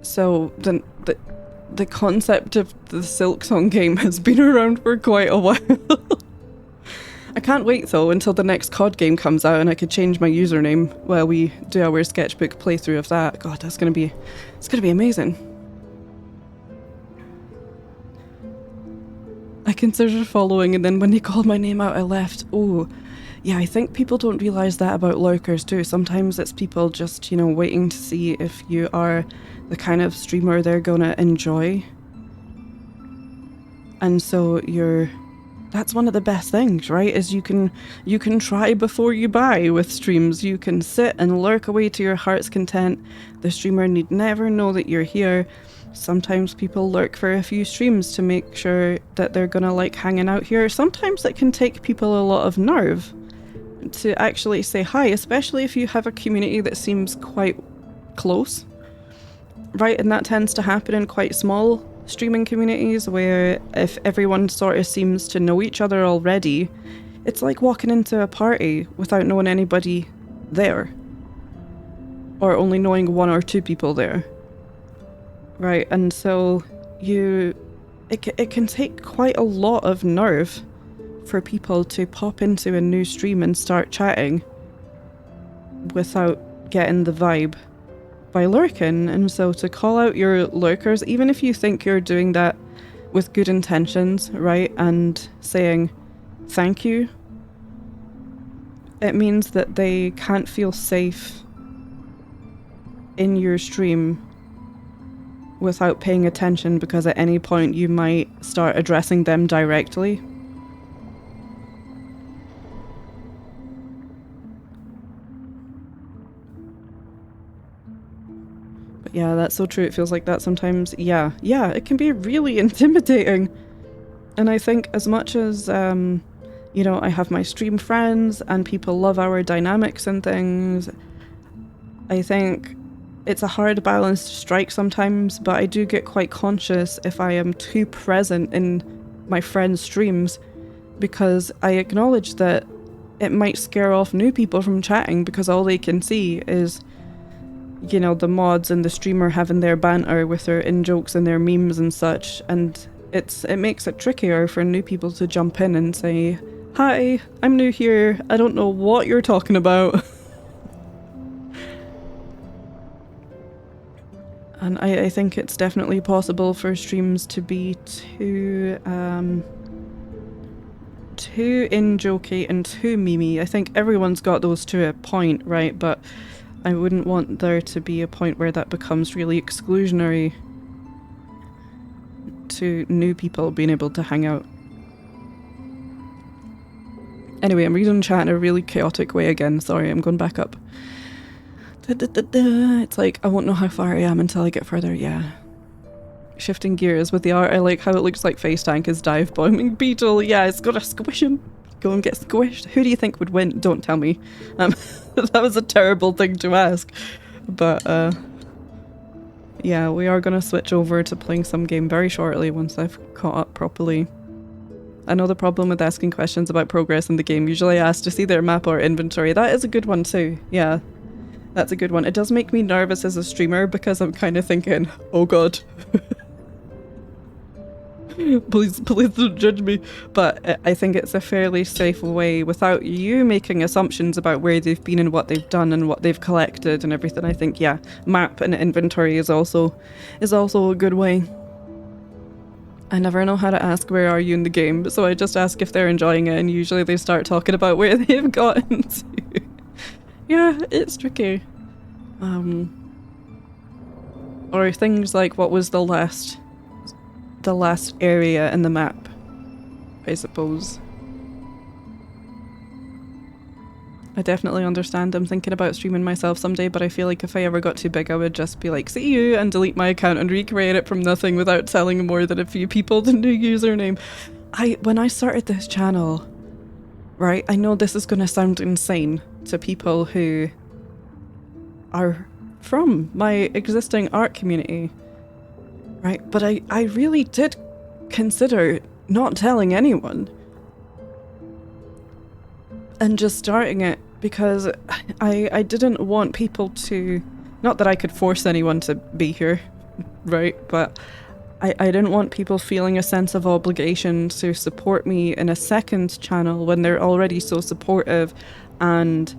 So the concept of the Silksong game has been around for quite a while. I can't wait though until the next COD game comes out and I could change my username while we do our sketchbook playthrough of that. God, it's gonna be amazing. I considered following and then when they called my name out I left. Oh, yeah, I think people don't realise that about lurkers too. Sometimes it's people just, you know, waiting to see if you are the kind of streamer they're gonna enjoy. And so that's one of the best things, right? Is you can try before you buy with streams. You can sit and lurk away to your heart's content. The streamer need never know that you're here. Sometimes people lurk for a few streams to make sure that they're gonna like hanging out here. Sometimes it can take people a lot of nerve to actually say hi, especially if you have a community that seems quite close, right? And that tends to happen in quite small streaming communities where if everyone sort of seems to know each other already, it's like walking into a party without knowing anybody there, or only knowing one or two people there, right? And so it can take quite a lot of nerve for people to pop into a new stream and start chatting without getting the vibe by lurking. And so to call out your lurkers, even if you think you're doing that with good intentions, right, and saying thank you, it means that they can't feel safe in your stream without paying attention, because at any point you might start addressing them directly. Yeah, that's so true. It feels like that sometimes. Yeah, it can be really intimidating. And I think as much as, you know, I have my stream friends and people love our dynamics and things, I think it's a hard balance to strike sometimes, but I do get quite conscious if I am too present in my friends' streams, because I acknowledge that it might scare off new people from chatting because all they can see is, you know, the mods and the streamer having their banter with their in-jokes and their memes and such, and it makes it trickier for new people to jump in and say, hi, I'm new here, I don't know what you're talking about. And I think it's definitely possible for streams to be too in-jokey and too memey. I think everyone's got those to a point, right? But I wouldn't want there to be a point where that becomes really exclusionary to new people being able to hang out. Anyway, I'm reading chat in a really chaotic way again. Sorry, I'm going back up. It's like, I won't know how far I am until I get further, yeah. Shifting gears with the art, I like how it looks like Face Tank is dive bombing Beetle. Yeah, it's gotta squish him. go and get squished. Who do you think would win? Don't tell me. That was a terrible thing to ask. But, yeah, we are going to switch over to playing some game very shortly once I've caught up properly. I know the problem with asking questions about progress in the game. Usually I ask to see their map or inventory. That is a good one too. Yeah, that's a good one. It does make me nervous as a streamer because I'm kind of thinking, oh god. Please don't judge me. But I think it's a fairly safe way without you making assumptions about where they've been and what they've done and what they've collected and everything. I think, yeah, map and inventory is also a good way. I never know how to ask where are you in the game, so I just ask if they're enjoying it, and usually they start talking about where they've gotten to. Yeah, it's tricky. Or things like what was the last area in the map, I suppose. I definitely understand. I'm thinking about streaming myself someday, but I feel like if I ever got too big, I would just be like, see you, and delete my account and recreate it from nothing without telling more than a few people the new username. When I started this channel, right, I know this is going to sound insane to people who are from my existing art community, right, but I really did consider not telling anyone and just starting it because I didn't want people to, not that I could force anyone to be here, right, but I didn't want people feeling a sense of obligation to support me in a second channel when they're already so supportive and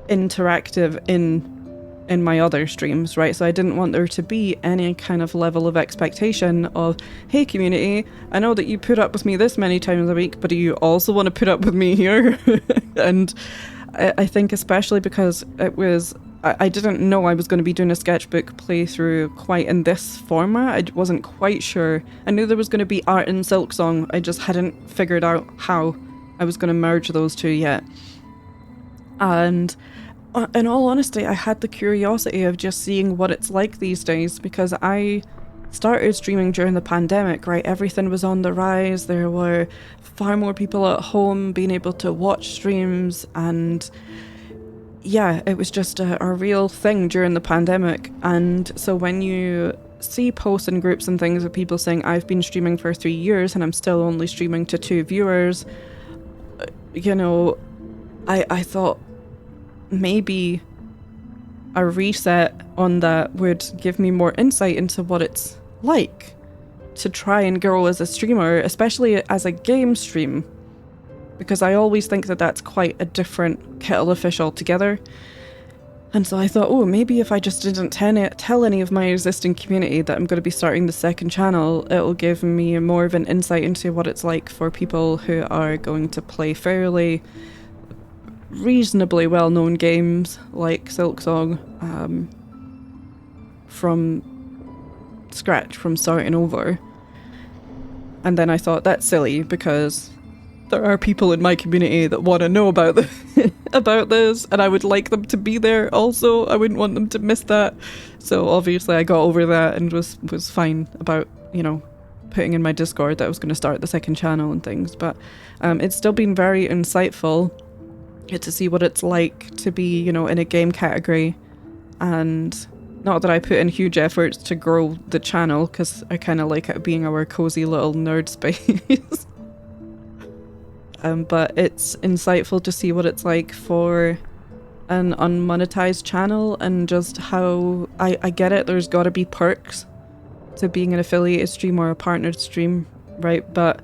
interactive in my other streams, right? So I didn't want there to be any kind of level of expectation of, hey community, I know that you put up with me this many times a week, but do you also want to put up with me here? And I think especially because I didn't know I was going to be doing a sketchbook playthrough quite in this format. I wasn't quite sure. I knew there was going to be art in Silksong, I just hadn't figured out how I was going to merge those two yet. And in all honesty, I had the curiosity of just seeing what it's like these days because I started streaming during the pandemic, right? Everything was on the rise. There were far more people at home being able to watch streams, and yeah, it was just a real thing during the pandemic. And so when you see posts in groups and things of people saying, I've been streaming for 3 years and I'm still only streaming to 2 viewers, you know, I thought, maybe a reset on that would give me more insight into what it's like to try and grow as a streamer, especially as a game stream, because I always think that that's quite a different kettle of fish altogether. And so I thought, oh, maybe if I just didn't tell any of my existing community that I'm going to be starting the second channel, it'll give me more of an insight into what it's like for people who are going to play fairly reasonably well-known games like Silksong from scratch, from starting over. And then I thought, that's silly because there are people in my community that want to know about this, and I would like them to be there also. I wouldn't want them to miss that. So obviously I got over that and was fine about, you know, putting in my Discord that I was going to start the second channel and things. But it's still been very insightful to see what it's like to be, you know, in a game category. And not that I put in huge efforts to grow the channel, because I kind of like it being our cozy little nerd space. But it's insightful to see what it's like for an unmonetized channel, and just how I get it, there's got to be perks to being an affiliated stream or a partnered stream, right? But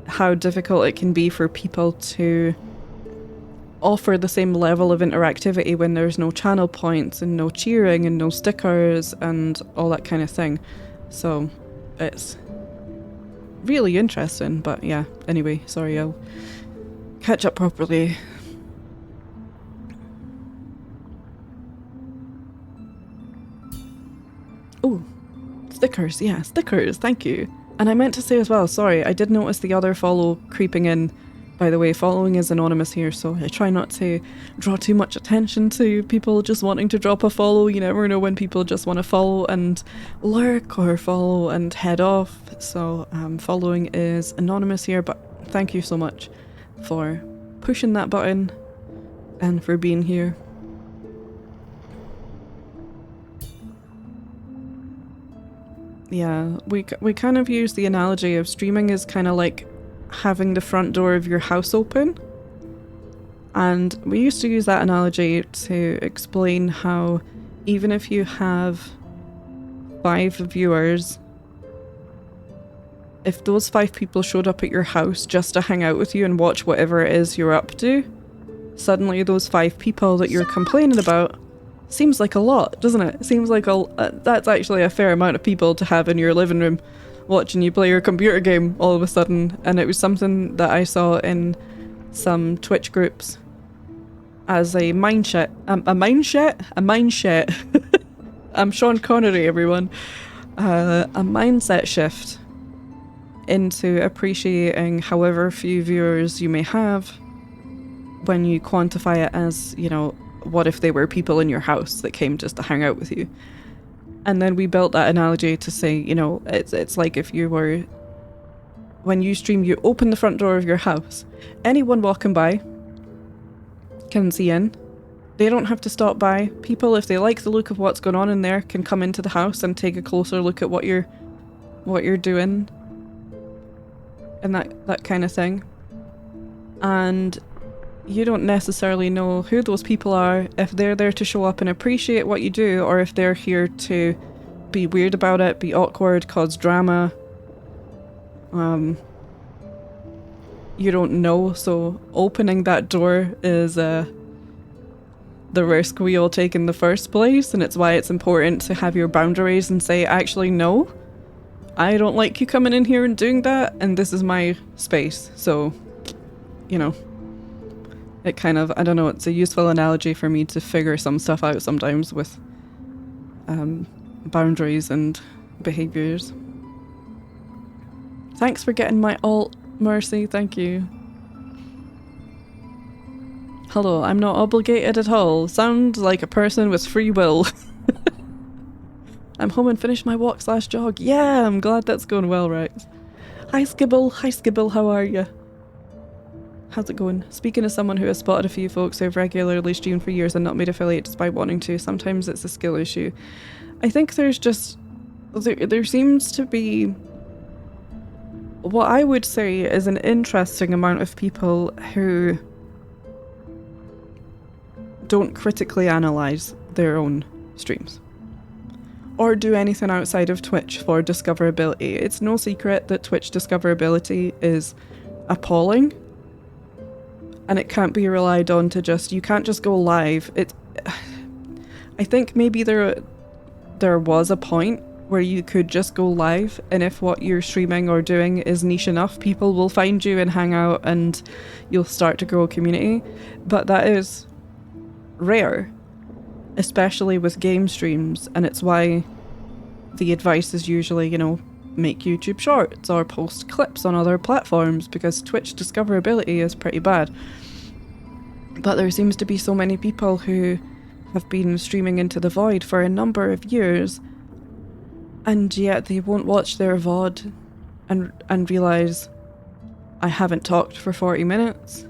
how difficult it can be for people to offer the same level of interactivity when there's no channel points and no cheering and no stickers and all that kind of thing. So it's really interesting. But yeah, anyway, sorry, I'll catch up properly. Oh, stickers, yeah, stickers, thank you. And I meant to say as well, sorry, I did notice the other follow creeping in. By the way, following is anonymous here, so I try not to draw too much attention to people just wanting to drop a follow. You never know when people just want to follow and lurk, or follow and head off. So following is anonymous here, but thank you so much for pushing that button and for being here. Yeah, we kind of use the analogy of streaming is kind of like having the front door of your house open. And we used to use that analogy to explain how even if you have 5 viewers, if those 5 people showed up at your house just to hang out with you and watch whatever it is you're up to, suddenly those 5 people that you're complaining about seems like a lot, doesn't it? Seems like that's actually a fair amount of people to have in your living room watching you play your computer game all of a sudden. And it was something that I saw in some Twitch groups as a mindset. I'm Sean Connery, everyone. A mindset shift into appreciating however few viewers you may have when you quantify it as, you know, what if they were people in your house that came just to hang out with you? And then we built that analogy to say, you know, it's like if you were, when you stream, you open the front door of your house. Anyone walking by can see in. They don't have to stop by. People, if they like the look of what's going on in there, can come into the house and take a closer look at what you're doing. And that kind of thing. And you don't necessarily know who those people are, if they're there to show up and appreciate what you do, or if they're here to be weird about it, be awkward, cause drama. You don't know, so opening that door is the risk we all take in the first place, and it's why it's important to have your boundaries and say, actually, no, I don't like you coming in here and doing that, and this is my space, so, you know. It kind of, I don't know, it's a useful analogy for me to figure some stuff out sometimes with boundaries and behaviours. Thanks for getting my alt, Mercy, thank you. Hello, I'm not obligated at all. Sound like a person with free will. I'm home and finished my walk/jog. Yeah, I'm glad that's going well, Rex. Hi Skibble, how are you? How's it going? Speaking as someone who has spotted a few folks who have regularly streamed for years and not made affiliates despite wanting to, sometimes it's a skill issue. I think there's just... There seems to be... what I would say is an interesting amount of people who don't critically analyse their own streams. Or do anything outside of Twitch for discoverability. It's no secret that Twitch discoverability is appalling. And it can't be relied on to just, you can't just go live. I think maybe there was a point where you could just go live, and if what you're streaming or doing is niche enough, people will find you and hang out and you'll start to grow a community. But that is rare, especially with game streams, and it's why the advice is usually, you know, make YouTube shorts or post clips on other platforms, because Twitch discoverability is pretty bad. But there seems to be so many people who have been streaming into the void for a number of years, and yet they won't watch their VOD and realise, I haven't talked for 40 minutes.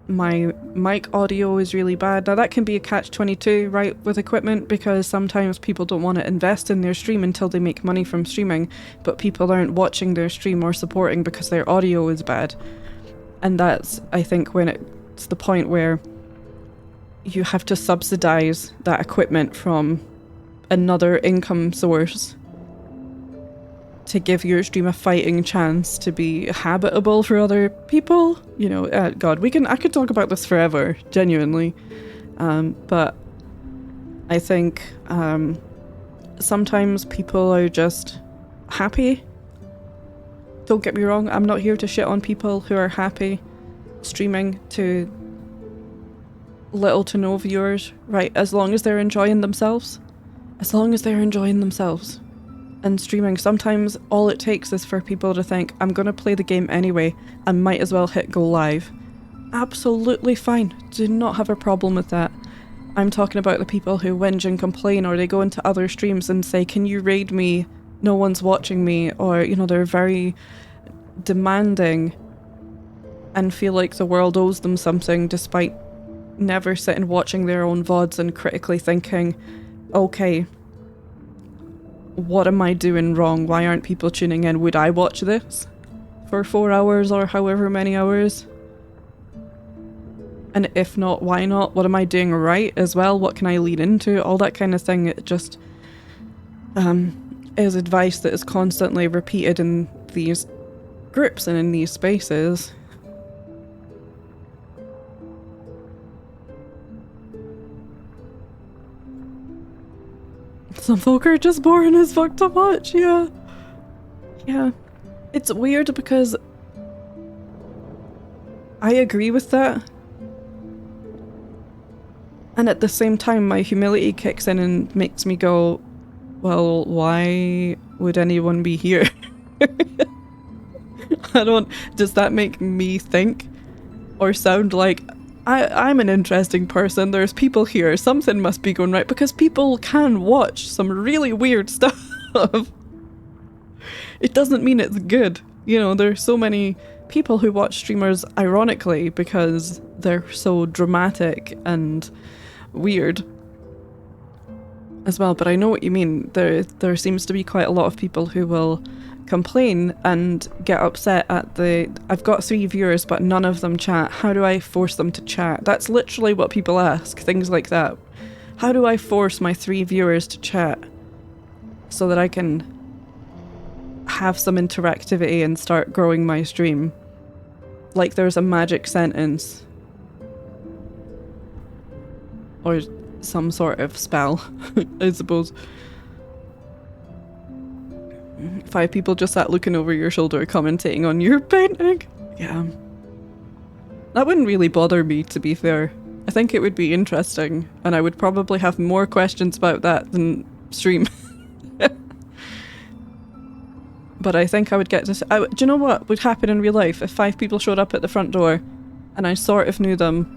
My mic audio is really bad. Now that can be a catch-22, right, with equipment, because sometimes people don't want to invest in their stream until they make money from streaming, but people aren't watching their stream or supporting because their audio is bad. And that's, I think, when it's the point where you have to subsidise that equipment from another income source to give your stream a fighting chance to be habitable for other people. You know, God, I could talk about this forever, genuinely. But I think sometimes people are just happy. Don't get me wrong, I'm not here to shit on people who are happy streaming to little to no viewers, right? As long as they're enjoying themselves. As long as they're enjoying themselves. And streaming, sometimes all it takes is for people to think, I'm gonna play the game anyway, I might as well hit go live. Absolutely fine, do not have a problem with that. I'm talking about the people who whinge and complain, or they go into other streams and say, can you raid me, no one's watching me, or, you know, they're very demanding and feel like the world owes them something despite never sitting watching their own VODs and critically thinking, okay, what am I doing wrong? Why aren't people tuning in? Would I watch this for 4 hours or however many hours? And if not, why not? What am I doing right as well? What can I lean into? All that kind of thing. It just is advice that is constantly repeated in these groups and in these spaces. Some folk are just boring as fuck to watch, yeah. Yeah. It's weird because I agree with that. And at the same time, my humility kicks in and makes me go, well, why would anyone be here? Does that make me think or sound like I'm an interesting person, there's people here, something must be going right, because people can watch some really weird stuff. It doesn't mean it's good. You know, there's so many people who watch streamers ironically because they're so dramatic and weird as well, but I know what you mean. There seems to be quite a lot of people who will complain and get upset at I've got 3 viewers but none of them chat. How do I force them to chat? That's literally what people ask, things like that. How do I force my 3 viewers to chat so that I can have some interactivity and start growing my stream? Like there's a magic sentence or some sort of spell, I suppose. 5 people just sat looking over your shoulder commentating on your painting. Yeah. That wouldn't really bother me, to be fair. I think it would be interesting, and I would probably have more questions about that than stream. But I think I would get to... do you know what would happen in real life if 5 people showed up at the front door and I sort of knew them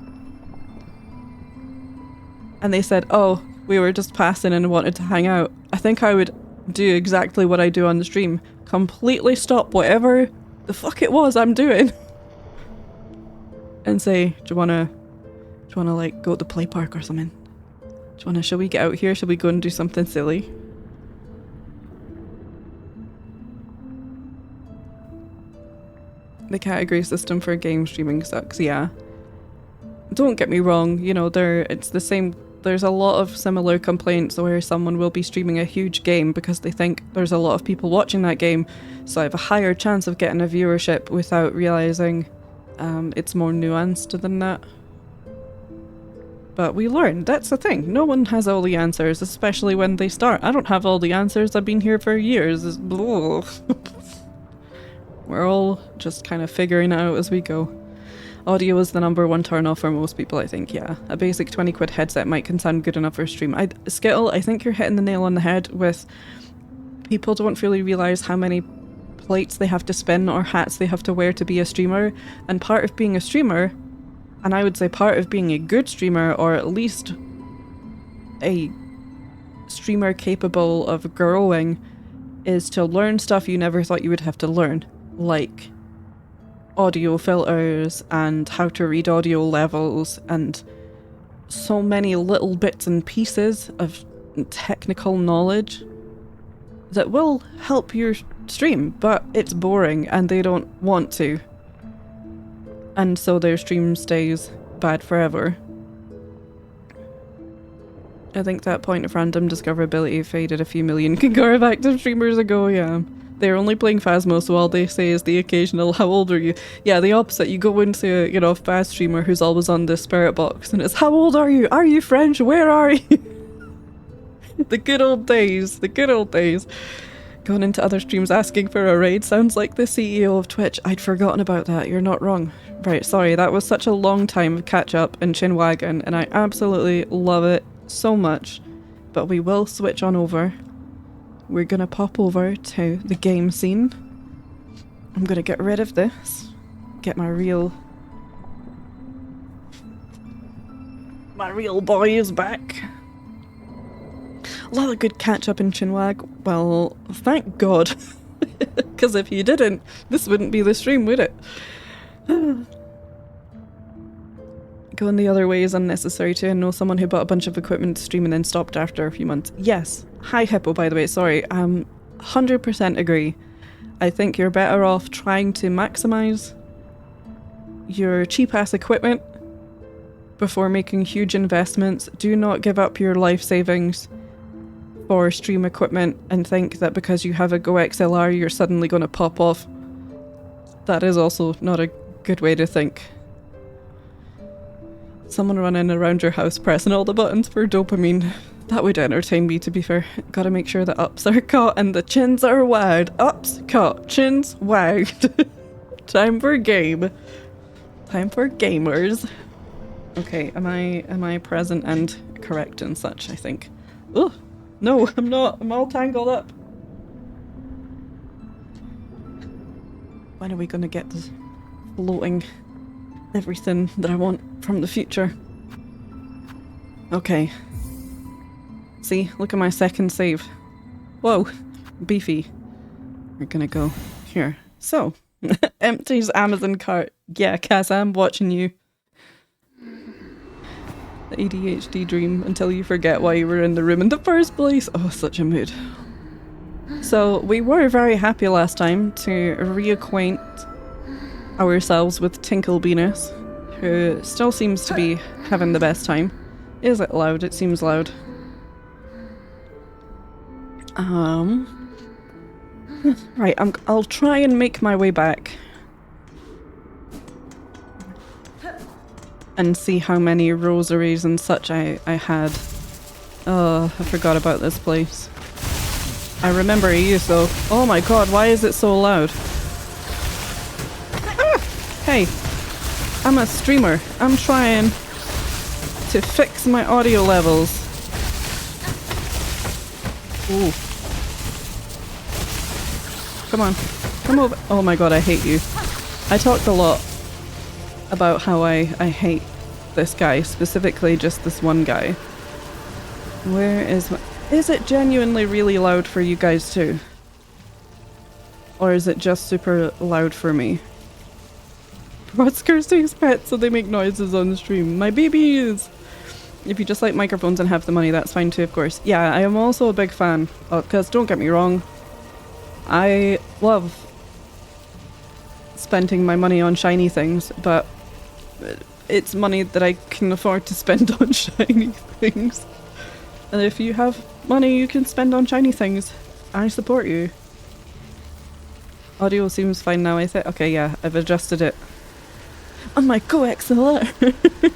and they said, oh, we were just passing and wanted to hang out? I think I would do exactly what I do on the stream. Completely stop whatever the fuck it was I'm doing and say, do you wanna like go to the play park or something? Shall we get out here? Shall we go and do something silly? The category system for game streaming sucks, yeah. Don't get me wrong, you know, it's the same. There's a lot of similar complaints where someone will be streaming a huge game because they think there's a lot of people watching that game, so I have a higher chance of getting a viewership without realising it's more nuanced than that. But we learn, that's the thing. No one has all the answers, especially when they start. I don't have all the answers, I've been here for years. We're all just kind of figuring it out as we go. Audio is the #1 turn off for most people, I think, yeah. A basic 20 quid headset mic can sound good enough for a stream. Skittle, I think you're hitting the nail on the head with people don't really realise how many plates they have to spin or hats they have to wear to be a streamer, and part of being a streamer, and I would say part of being a good streamer, or at least a streamer capable of growing, is to learn stuff you never thought you would have to learn, like audio filters and how to read audio levels and so many little bits and pieces of technical knowledge that will help your stream, but it's boring and they don't want to, and so their stream stays bad forever. I think that point of random discoverability faded a few million concurrent active streamers ago, yeah. They're only playing Phasmo, so all they say is the occasional, how old are you? Yeah, the opposite. You go into, you know, a Phas streamer who's always on the spirit box and it's, how old are you? Are you French? Where are you? The good old days. The good old days. Going into other streams asking for a raid sounds like the CEO of Twitch. I'd forgotten about that. You're not wrong. Right, sorry. That was such a long time of catch up in Chinwagon and I absolutely love it so much. But we will switch on over. We're gonna pop over to the game scene. I'm gonna get rid of this. Get my real boys back. A lot of good catch up in Chinwag. Well, thank God. Because if you didn't, this wouldn't be the stream, would it? Going the other way is unnecessary too. I know someone who bought a bunch of equipment to stream and then stopped after a few months. Yes. Hi Hippo, by the way, sorry. 100% agree. I think you're better off trying to maximize your cheap-ass equipment before making huge investments. Do not give up your life savings for stream equipment and think that because you have a Go XLR you're suddenly going to pop off. That is also not a good way to think. Someone running around your house pressing all the buttons for dopamine. That would entertain me, to be fair. Gotta make sure the ups are caught and the chins are wide. Ups caught, chins wide. Time for game. Time for gamers. Okay, am I present and correct and such, I think. Oh, no, I'm not. I'm all tangled up. When are we gonna get this floating everything that I want from the future? Okay. See, look at my second save. Whoa, beefy. We're gonna go here. So, empties Amazon cart. Yeah, Cass, I'm watching you. The ADHD dream until you forget why you were in the room in the first place. Oh, such a mood. So, we were very happy last time to reacquaint ourselves with Tinkle Venus, who still seems to be having the best time. Is it loud? It seems loud. Right, I'll try and make my way back and see how many rosaries and such I had. Oh, I forgot about this place. I remember you, so... Oh my god, why is it so loud? Ah! Hey, I'm a streamer. I'm trying to fix my audio levels. Ooh. Come on. Come over. Oh my god, I hate you. I talked a lot about how I hate this guy, specifically just this one guy. Where is my... Is it genuinely really loud for you guys too? Or is it just super loud for me? What's Kirsty's pet so they make noises on the stream? My babies! If you just like microphones and have the money, that's fine too, of course. Yeah, I am also a big fan, because don't get me wrong, I love spending my money on shiny things, but it's money that I can afford to spend on shiny things. And if you have money you can spend on shiny things, I support you. Audio seems fine now, I think. Okay, yeah, I've adjusted it. On my Go XLR!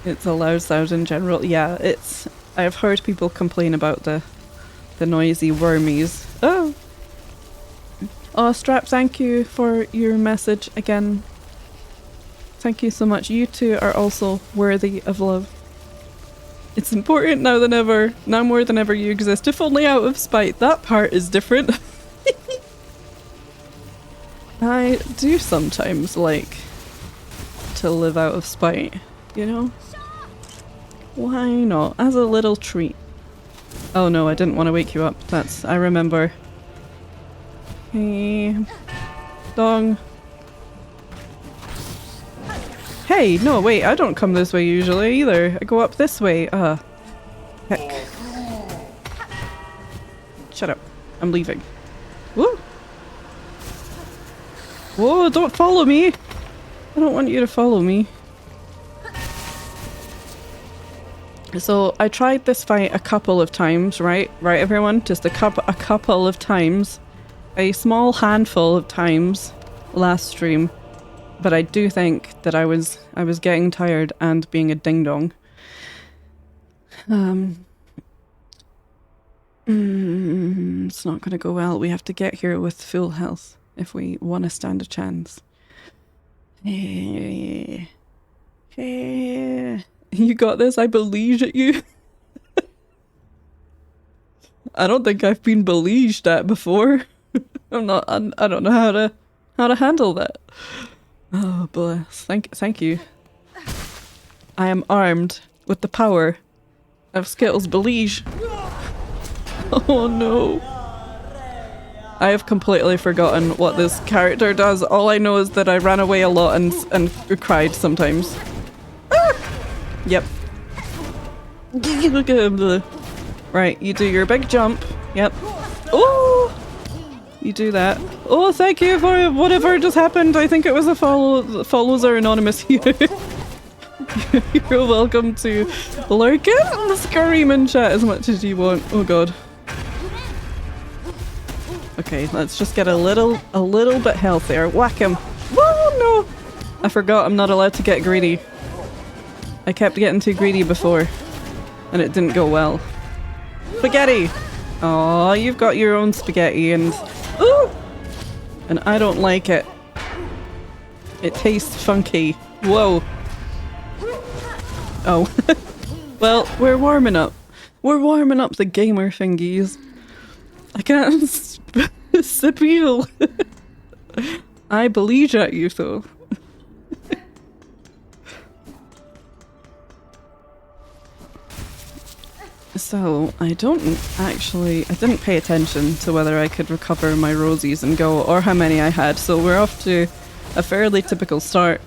It's a loud sound in general. Yeah, it's... I've heard people complain about the noisy wormies. Oh! Oh, Strap, thank you for your message again. Thank you so much. You two are also worthy of love. It's important now than ever. Now more than ever you exist, if only out of spite. That part is different. I do sometimes like to live out of spite, you know? Why not? As a little treat. Oh no, I didn't want to wake you up. That's... I remember. Hey... Dong. Hey, no, wait, I don't come this way usually either. I go up this way. Heck. Shut up. I'm leaving. Woo! Whoa, don't follow me! I don't want you to follow me. So, I tried this fight a couple of times, right? Right, everyone? Just a couple of times. A small handful of times last stream. But I do think that I was getting tired and being a ding-dong. It's not gonna go well. We have to get here with full health if we want to stand a chance. Hey. You got this, I believe at you. I don't think I've been believed at before. I don't know how to handle that. Oh bless. Thank you. I am armed with the power of Skittles Belige. Oh no. I have completely forgotten what this character does. All I know is that I ran away a lot and cried sometimes. Ah! Yep. Right, you do your big jump. Yep. Oh! You do that. Oh, thank you for whatever just happened. I think it was a follow. Follows are anonymous here. You're welcome to lurk in and scream and chat as much as you want. Oh god. Okay, let's just get a little bit healthier. Whack him. Whoa, no! I forgot I'm not allowed to get greedy. I kept getting too greedy before, and it didn't go well. Spaghetti! Aw, you've got your own spaghetti and... Ooh! And I don't like it. It tastes funky. Whoa. Oh. Well, we're warming up. We're warming up the gamer thingies. I can't spiel. I believe at you though. So, I didn't pay attention to whether I could recover my rosies and go, or how many I had, so we're off to a fairly typical start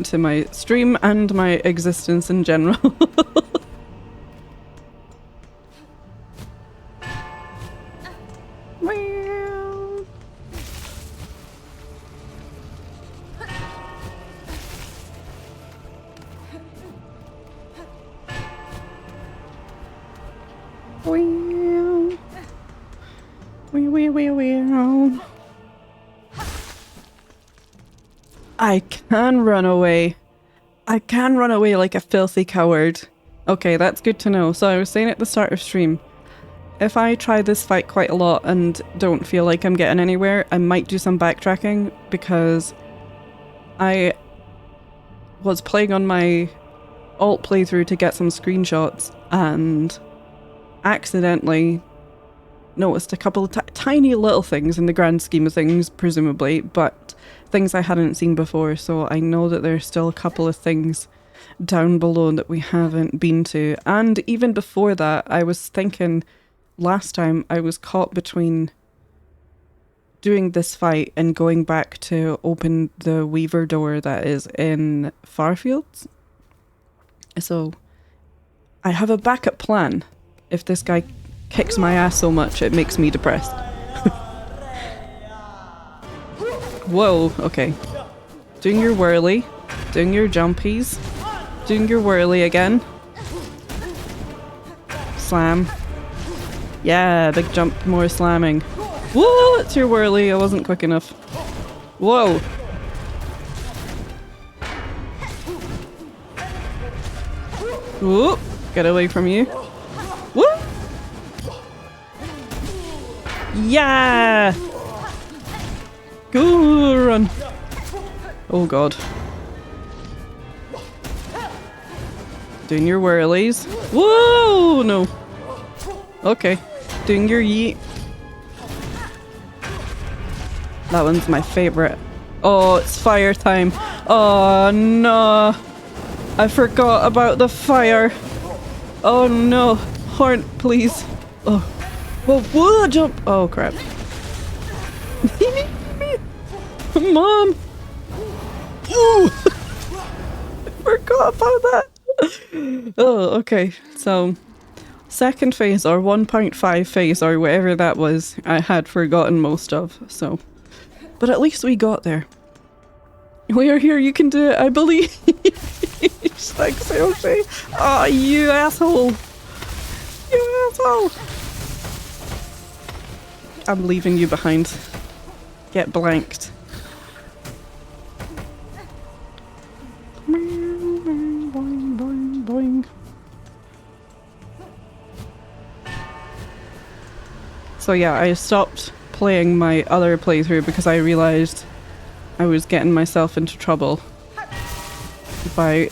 to my stream and my existence in general. I can run away. I can run away like a filthy coward. Okay, that's good to know. So I was saying at the start of stream, if I try this fight quite a lot and don't feel like I'm getting anywhere, I might do some backtracking because I was playing on my alt playthrough to get some screenshots and accidentally noticed a couple of tiny little things in the grand scheme of things, presumably, but things I hadn't seen before, so I know that there's still a couple of things down below that we haven't been to. And even before that, I was thinking last time I was caught between doing this fight and going back to open the Weaver door that is in Farfields. So I have a backup plan if this guy kicks my ass so much it makes me depressed. Whoa, okay. Doing your whirly, doing your jumpies, doing your whirly again. Slam. Yeah, big jump, more slamming. Whoa, it's your whirly, I wasn't quick enough. Whoa. Whoop, get away from you. Whoop. Yeah! Go run! Oh god. Doing your whirlies. Whoa! No. Okay. Doing your yeet. That one's my favourite. Oh, it's fire time. Oh no. I forgot about the fire. Oh no. Horn, please. Oh. Whoa, whoa, jump. Oh crap. Mom! Ooh! I forgot about that! Oh, okay. So, second phase, or 1.5 phase, or whatever that was, I had forgotten most of, so. But at least we got there. We are here, you can do it, I believe! Thanks, Yoshi! Oh, you asshole! You asshole! I'm leaving you behind. Get blanked. Boing, boing, boing. So yeah, I stopped playing my other playthrough because I realised I was getting myself into trouble by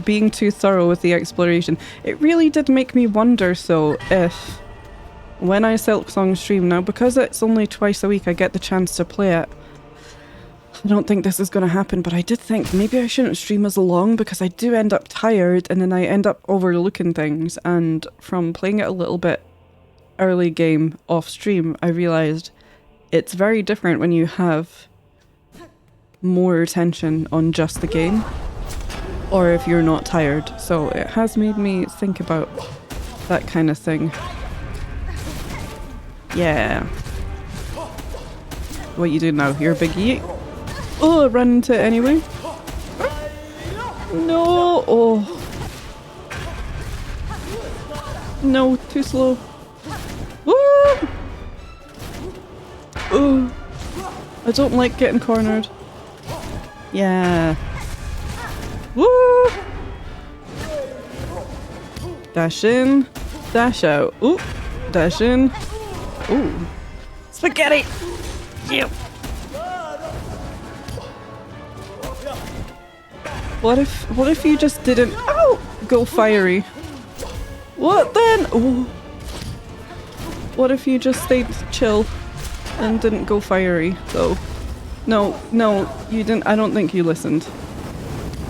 being too thorough with the exploration. It really did make me wonder, so if when I Silksong stream now, because it's only twice a week I get the chance to play it, I don't think this is going to happen, but I did think maybe I shouldn't stream as long because I do end up tired and then I end up overlooking things, and from playing it a little bit early game off stream, I realized it's very different when you have more attention on just the game, or if you're not tired. So it has made me think about that kind of thing. Yeah. What you do now? You're a big yeet. Oh, I ran into it anyway. No. Oh. No, too slow. Woo! Oh. I don't like getting cornered. Yeah. Woo! Dash in, dash out. Ooh, dash in. Ooh. Spaghetti! Yep. What if you just didn't go fiery? What then? Ooh. What if you just stayed chill and didn't go fiery though? No, you didn't. I don't think you listened.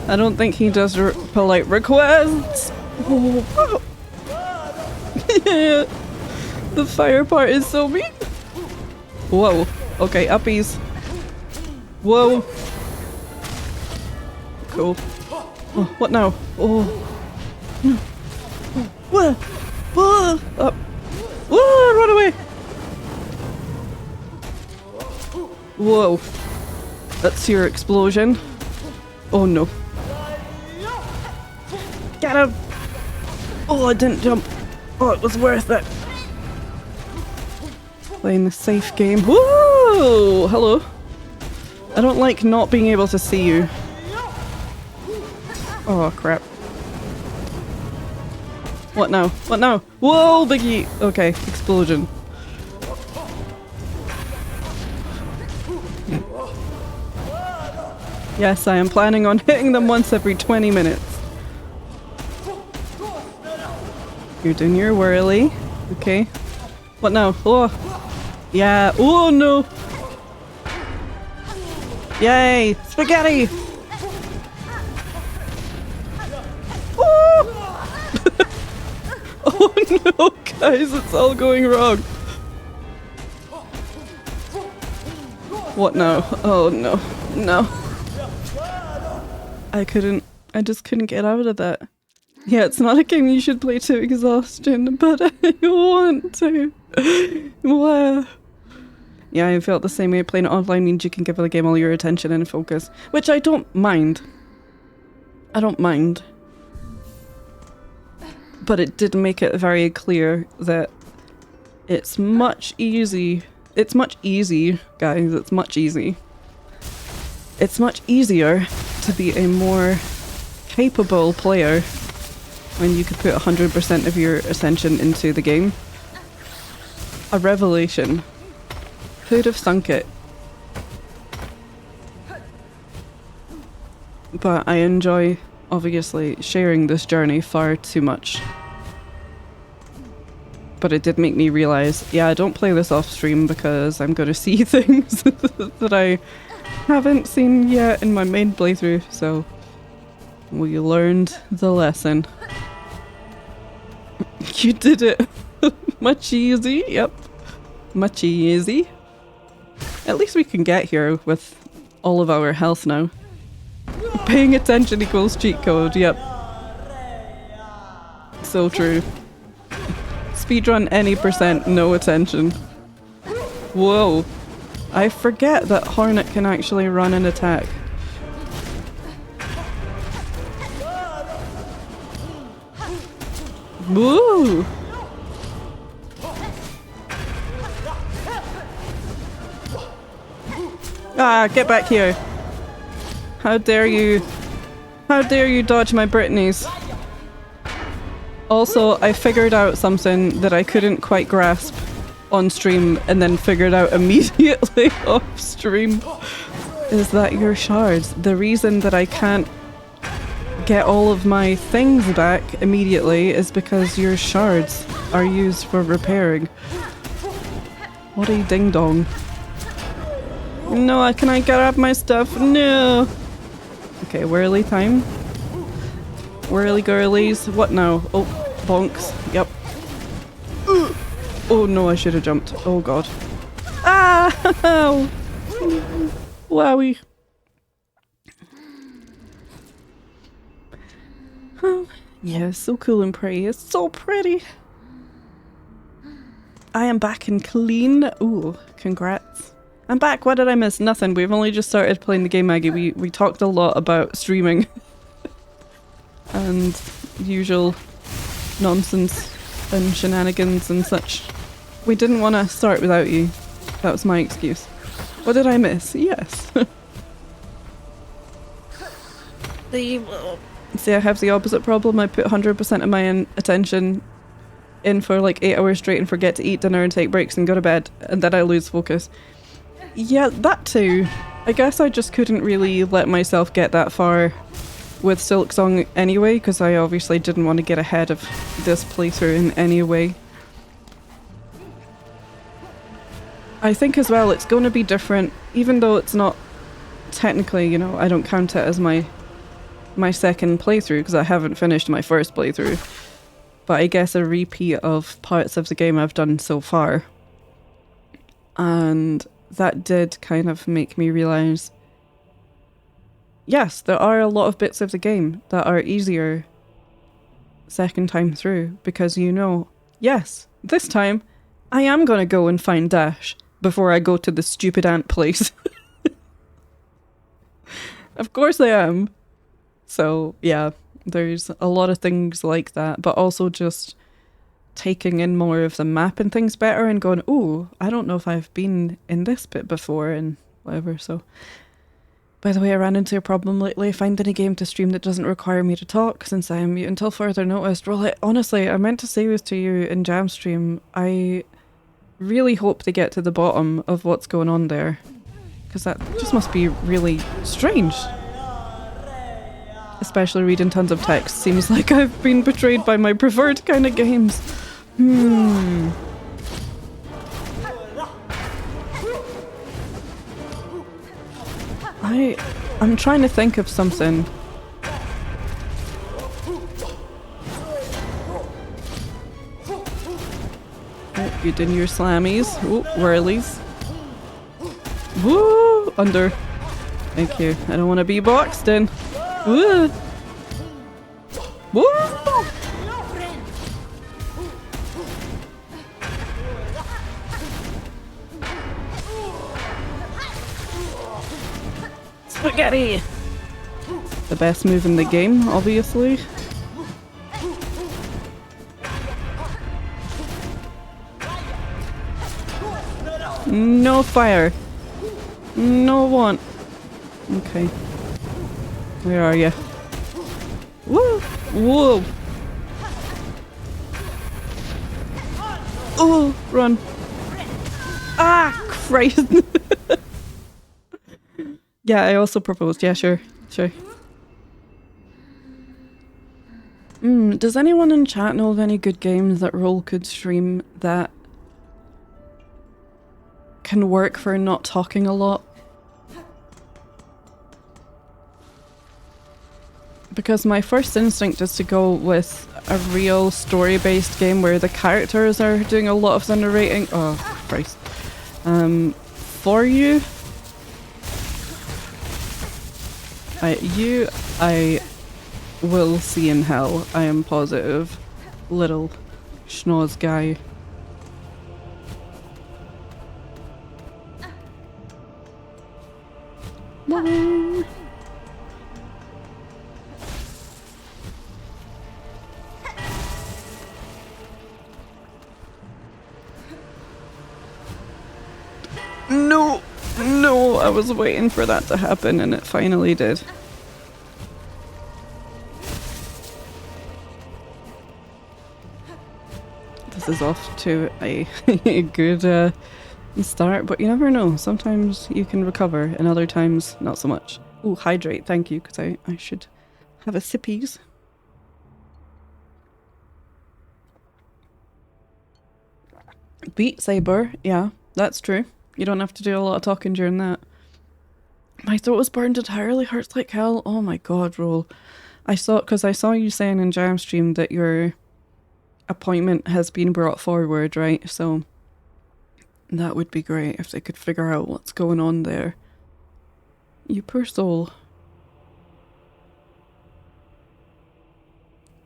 I don't think he does polite requests. Oh. Yeah. The fire part is so mean. Whoa. Okay, uppies. Whoa. Cool. Oh, what now? Oh. Whoa. Whoa. Up. Whoa, run away. Whoa. That's your explosion. Oh no. Get him! Oh, I didn't jump. Oh, it was worth it. Playing the safe game. Whoa! Hello. I don't like not being able to see you. Oh, crap. What now? What now? Whoa, biggie! Okay, explosion. Yes, I am planning on hitting them once every 20 minutes. You're doing your whirly. Okay. What now? Oh! Yeah. Oh no! Yay! Spaghetti! Oh! Oh no, guys, it's all going wrong. What now? Oh no. No. I just couldn't get out of that. Yeah, it's not a game you should play to exhaustion, but I want to. Wow. Yeah, I felt the same way. Playing it offline means you can give the game all your attention and focus, which I don't mind. I don't mind. But it did make it very clear that it's much easy. It's much easy, guys. It's much easy. It's much easier to be a more capable player when you could put 100% of your attention into the game. A revelation. Who'd have thunk it? But I enjoy, obviously, sharing this journey far too much. But it did make me realise, yeah, I don't play this off stream because I'm going to see things that I haven't seen yet in my main playthrough, so we learned the lesson. You did it! Much easy, yep. Much easy. At least we can get here with all of our health now. Paying attention equals cheat code, yep. So true. Speedrun any percent, no attention. Whoa. I forget that Hornet can actually run and attack. Woo! Ah, get back here. How dare you. How dare you dodge my Britneys. Also, I figured out something that I couldn't quite grasp on stream and then figured out immediately off stream. Is that your shards? The reason that I can't get all of my things back immediately is because your shards are used for repairing. What a ding dong. No, can I grab my stuff? No! Okay, whirly time. Whirly girlies. What now? Oh, bonks. Yep. Oh no, I should have jumped. Oh god. Ah! Wowie. Oh, yeah, it's so cool and pretty. It's so pretty. I am back and clean. Ooh, congrats. I'm back. What did I miss? Nothing. We've only just started playing the game, Maggie. We talked a lot about streaming. And usual nonsense and shenanigans and such. We didn't want to start without you. That was my excuse. What did I miss? Yes. See, I have the opposite problem. I put 100% of my attention in for like 8 hours straight and forget to eat dinner and take breaks and go to bed, and then I lose focus. Yeah, that too. I guess I just couldn't really let myself get that far with Silksong anyway, because I obviously didn't want to get ahead of this playthrough in any way. I think as well it's going to be different, even though it's not technically, you know, I don't count it as my second playthrough because I haven't finished my first playthrough. But I guess a repeat of parts of the game I've done so far. And that did kind of make me realise, yes, there are a lot of bits of the game that are easier second time through, because you know, yes, this time I am gonna go and find Dash before I go to the stupid ant place. Of course I am. So yeah, there's a lot of things like that, but also just taking in more of the map and things better and going, ooh, I don't know if I've been in this bit before and whatever. So by the way, I ran into a problem lately finding a game to stream that doesn't require me to talk since I am mute until further notice. Well, honestly, I meant to say this to you in Jam Stream. I really hope they get to the bottom of what's going on there, because that just must be really strange. Especially reading tons of text. Seems like I've been betrayed by my preferred kind of games. I'm trying to think of something. Oh, you did your slammies. Oh, whirlies. Woo! Under. Thank you. I don't want to be boxed in. Woo! Woo! Spaghetti! The best move in the game, obviously. No fire. No one. Okay. Where are you? Woo! Whoa! Oh, run! Ah, Christ! Yeah, I also proposed. Yeah, sure. Does anyone in chat know of any good games that Roll could stream that can work for not talking a lot? Because my first instinct is to go with a real story-based game where the characters are doing a lot of the narrating. Oh, Christ. For you? I will see in hell, I am positive. Little schnoz guy. Woo! No! No! I was waiting for that to happen and it finally did. This is off to a good start, but you never know. Sometimes you can recover and other times not so much. Ooh, hydrate, thank you, because I should have a sippies. Beat Saber, yeah, that's true. You don't have to do a lot of talking during that. My throat was burned entirely, hurts like hell. Oh my god, Roll. Because I saw you saying in Jam Stream that your appointment has been brought forward, right? So that would be great if they could figure out what's going on there. You poor soul.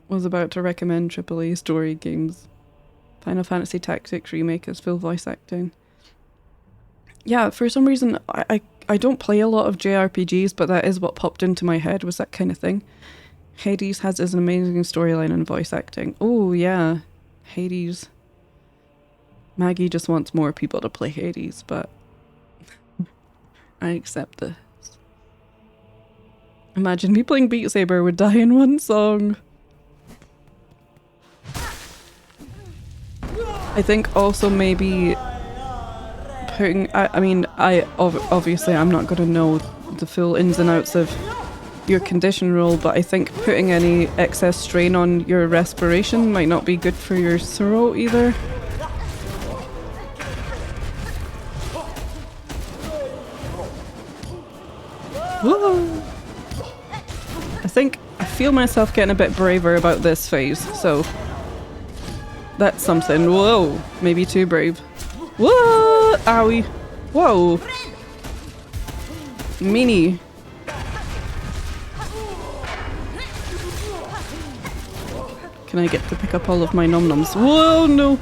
Was about to recommend AAA story games. Final Fantasy Tactics Remake is full voice acting. Yeah, for some reason I don't play a lot of JRPGs, but that is what popped into my head, was that kind of thing. Hades has an amazing storyline and voice acting. Oh yeah, Hades. Maggie just wants more people to play Hades, but I accept this. Imagine me playing Beat Saber would die in one song. I think also maybe putting, obviously I'm not going to know the full ins and outs of your condition roll, but I think putting any excess strain on your respiration might not be good for your throat either. Whoa. I feel myself getting a bit braver about this phase, so that's something. Whoa, maybe too brave. Whoa, owie. Whoa. Meanie. Can I get to pick up all of my nom-noms? Whoa, no.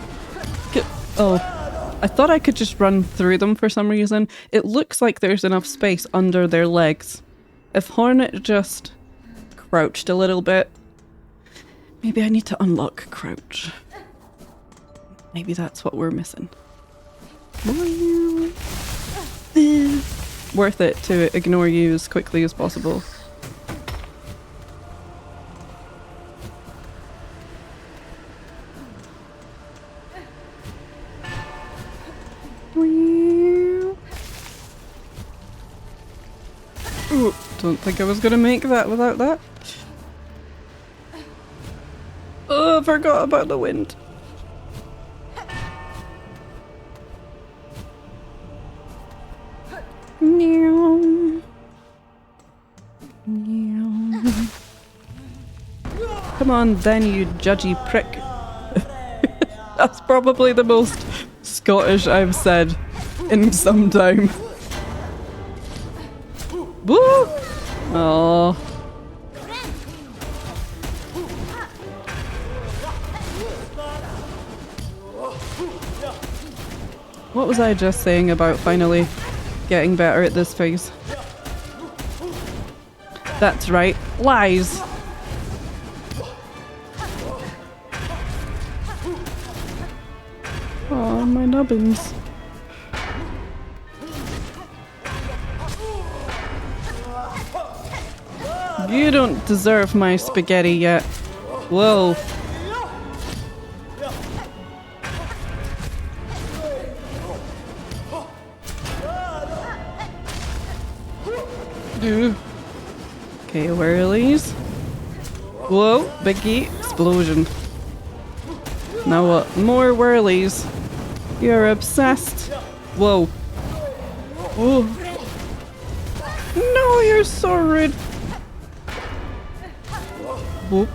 Oh, I thought I could just run through them for some reason. It looks like there's enough space under their legs. If Hornet just crouched a little bit. Maybe I need to unlock crouch. Maybe that's what we're missing. Worth it to ignore you as quickly as possible. Ooh, don't think I was gonna make that without that. Oh, I forgot about the wind. Come on then, you judgy prick. That's probably the most Scottish I've said in some time. Woo! Oh. What was I just saying about finally getting better at this phase? That's right, lies! Oh, my nubbins. You don't deserve my spaghetti yet. Whoa. Okay, whirlies. Whoa, biggie explosion. Now what? More whirlies. You're obsessed. Whoa. Oh. No, you're so rude. Whoop.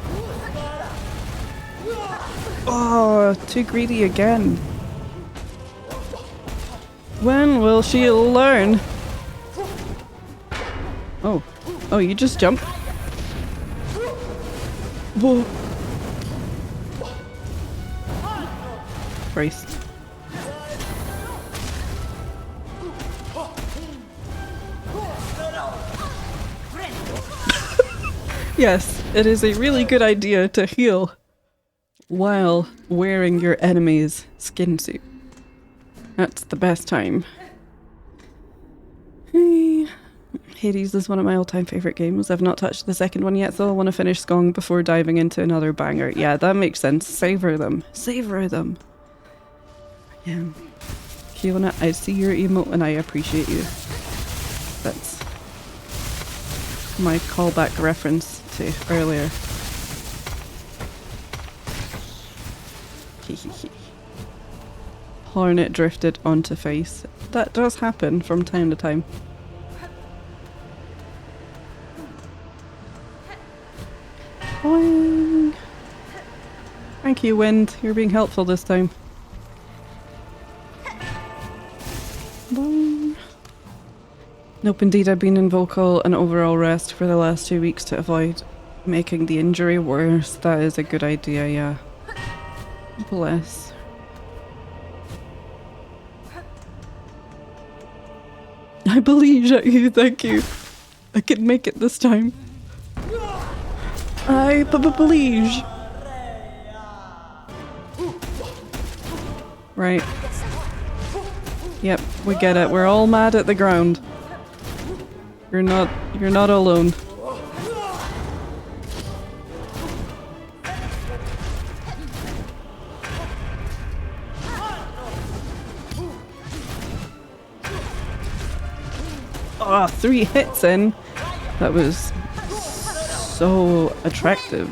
Oh, too greedy again. When will she learn? Oh. Oh, you just jump? Whoa. Christ. Yes, it is a really good idea to heal while wearing your enemy's skin suit. That's the best time. Hades is one of my all-time favourite games. I've not touched the second one yet, so I want to finish Skong before diving into another banger. Yeah, that makes sense. Savour them. Savour them. Yeah. Kiona, I see your emote and I appreciate you. That's my callback reference to earlier. Hornet drifted onto face. That does happen from time to time. Boing. Thank you, Wind. You're being helpful this time. Boom. Nope, indeed, I've been in vocal and overall rest for the last 2 weeks to avoid making the injury worse. That is a good idea, yeah. Bless. I believe you, thank you. I can make it this time. I believe. Right. Yep, we get it. We're all mad at the ground. You're not alone. Ah, 3 hits in. That was so attractive.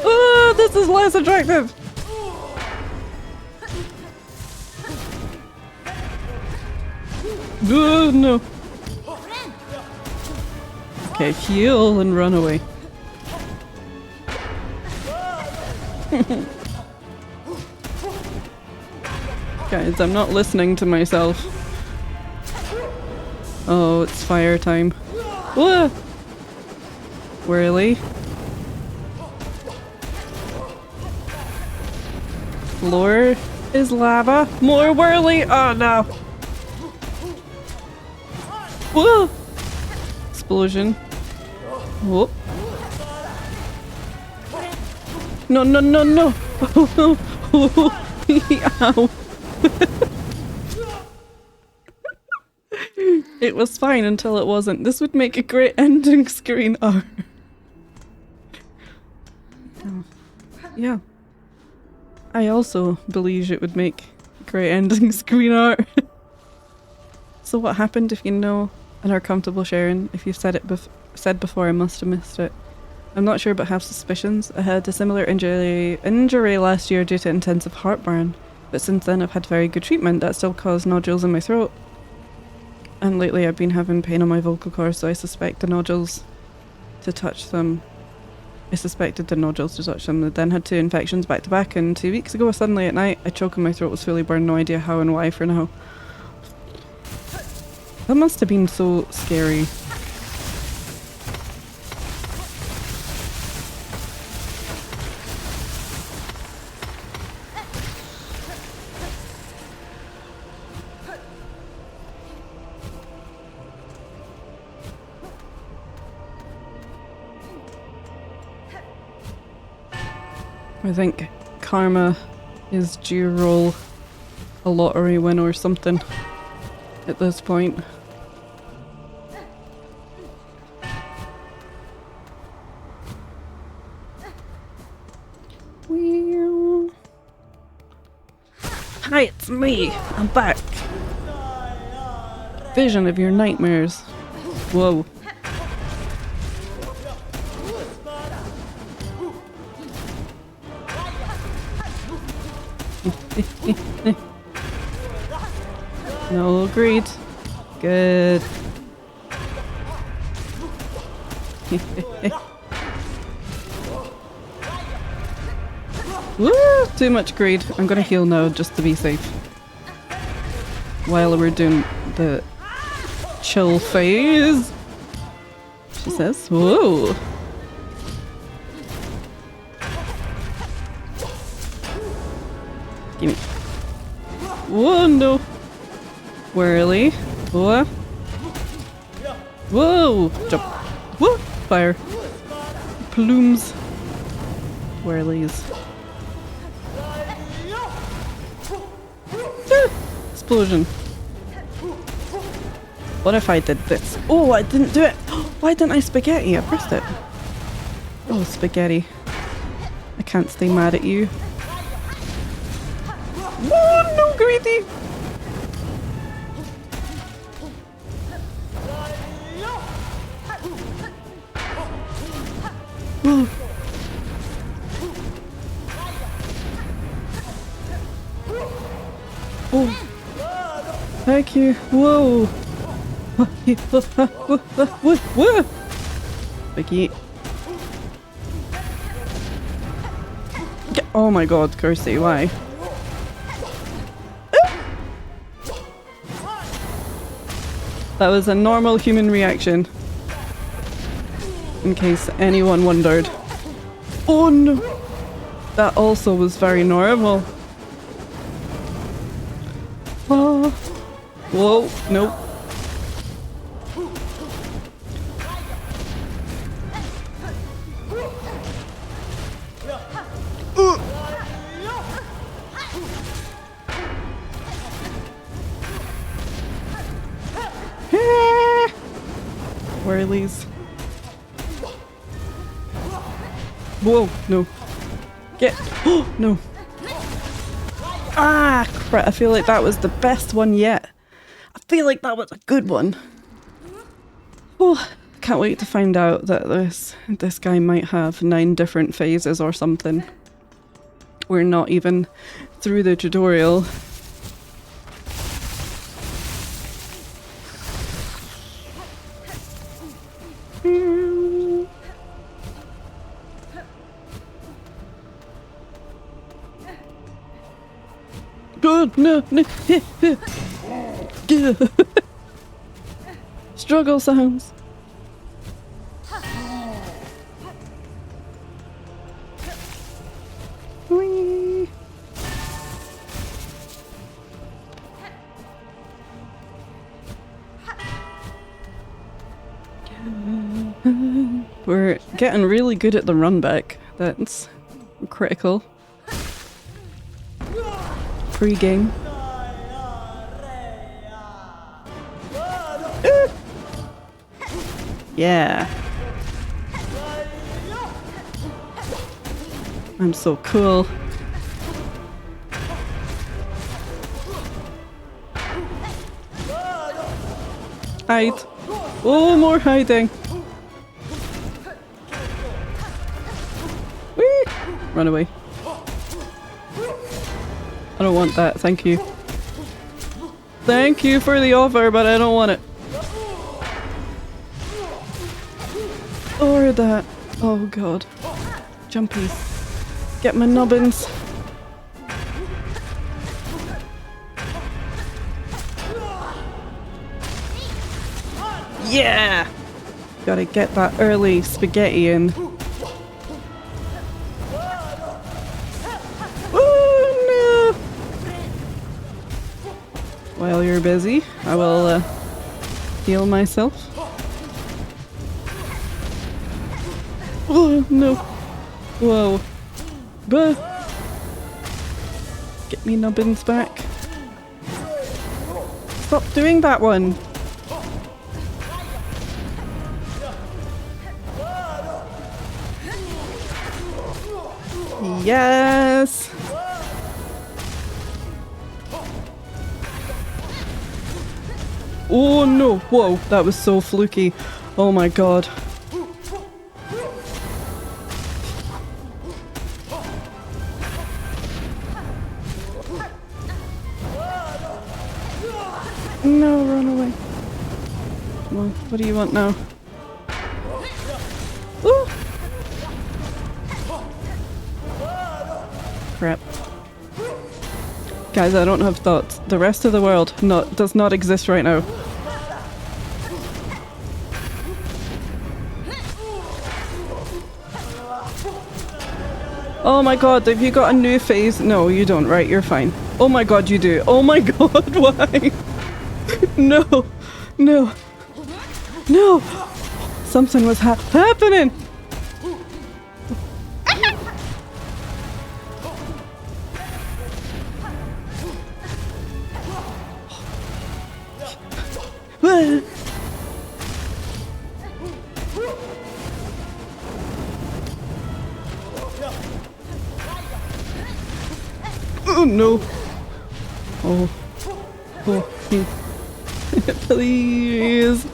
Ah, this is less attractive. Oh, no. Okay, heal and run away. Guys, I'm not listening to myself. Oh, it's fire time. Whoa! Whirly. Floor is lava. More whirly! Oh no! Whoa! Explosion. Whoop. No, no, no, no! Ow! It was fine until it wasn't. This would make a great ending screen art. Oh. Yeah. I also believe it would make great ending screen art. So what happened, if you know and are comfortable sharing? If you've said before, I must have missed it. I'm not sure but have suspicions. I had a similar injury last year due to intensive heartburn, but since then I've had very good treatment that still caused nodules in my throat. And lately I've been having pain on my vocal cords, so I suspect the nodules to touch them. I suspected the nodules to touch them. I then had 2 infections back to back, and 2 weeks ago suddenly at night a choke in my throat was fully burned, no idea how and why for now. That must have been so scary. I think karma is due roll a lottery win or something at this point. Hi, it's me! I'm back! Vision of your nightmares. Whoa. No, agreed. Good. Woo! Too much greed. I'm gonna heal now just to be safe. While we're doing the chill phase. She says, whoa! Gimme. Whoa, no! Whirly. Whoa. Whoa! Jump. Whoa! Fire. Plumes. Whirlies. Explosion. What if I did this? Oh, I didn't do it! Why didn't I spaghetti? I pressed it. Oh, spaghetti. I can't stay mad at you. Oh, no, greedy! Oh. Oh. Thank you. Whoa. Whoa. Biggie. Oh my god, Kirsty, why? That was a normal human reaction. In case anyone wondered. Oh no! That also was very normal. Oh. Whoa, nope. Whirlies. Whoa, no. Get. Oh, no. Ah, crap. I feel like that was the best one yet. I feel like that was a good one. Oh, can't wait to find out that this guy might have 9 different phases or something. We're not even through the tutorial. Oh, no, no. Struggle sounds. Whee. We're getting really good at the run back. That's critical. Pre-game. Yeah. I'm so cool. Hide. Oh, more hiding. Whee! Run away. I don't want that, thank you. Thank you for the offer, but I don't want it. Or that. Oh god. Jumpy. Get my nubbins. Yeah! Gotta get that early spaghetti in. Oh no! While you're busy, I will heal myself. Oh no! Whoa. Bah. Get me nubbins back. Stop doing that one! Yes! Oh no! Whoa, that was so fluky. Oh my god. No, run away. Come on, what do you want now? Ooh. Crap. Guys, I don't have thoughts. The rest of the world does not exist right now. Oh my god, have you got a new phase? No, you don't, right? You're fine. Oh my god, you do. Oh my god, why? No, no, no! Something was happening! Oh no! Oh, oh, please,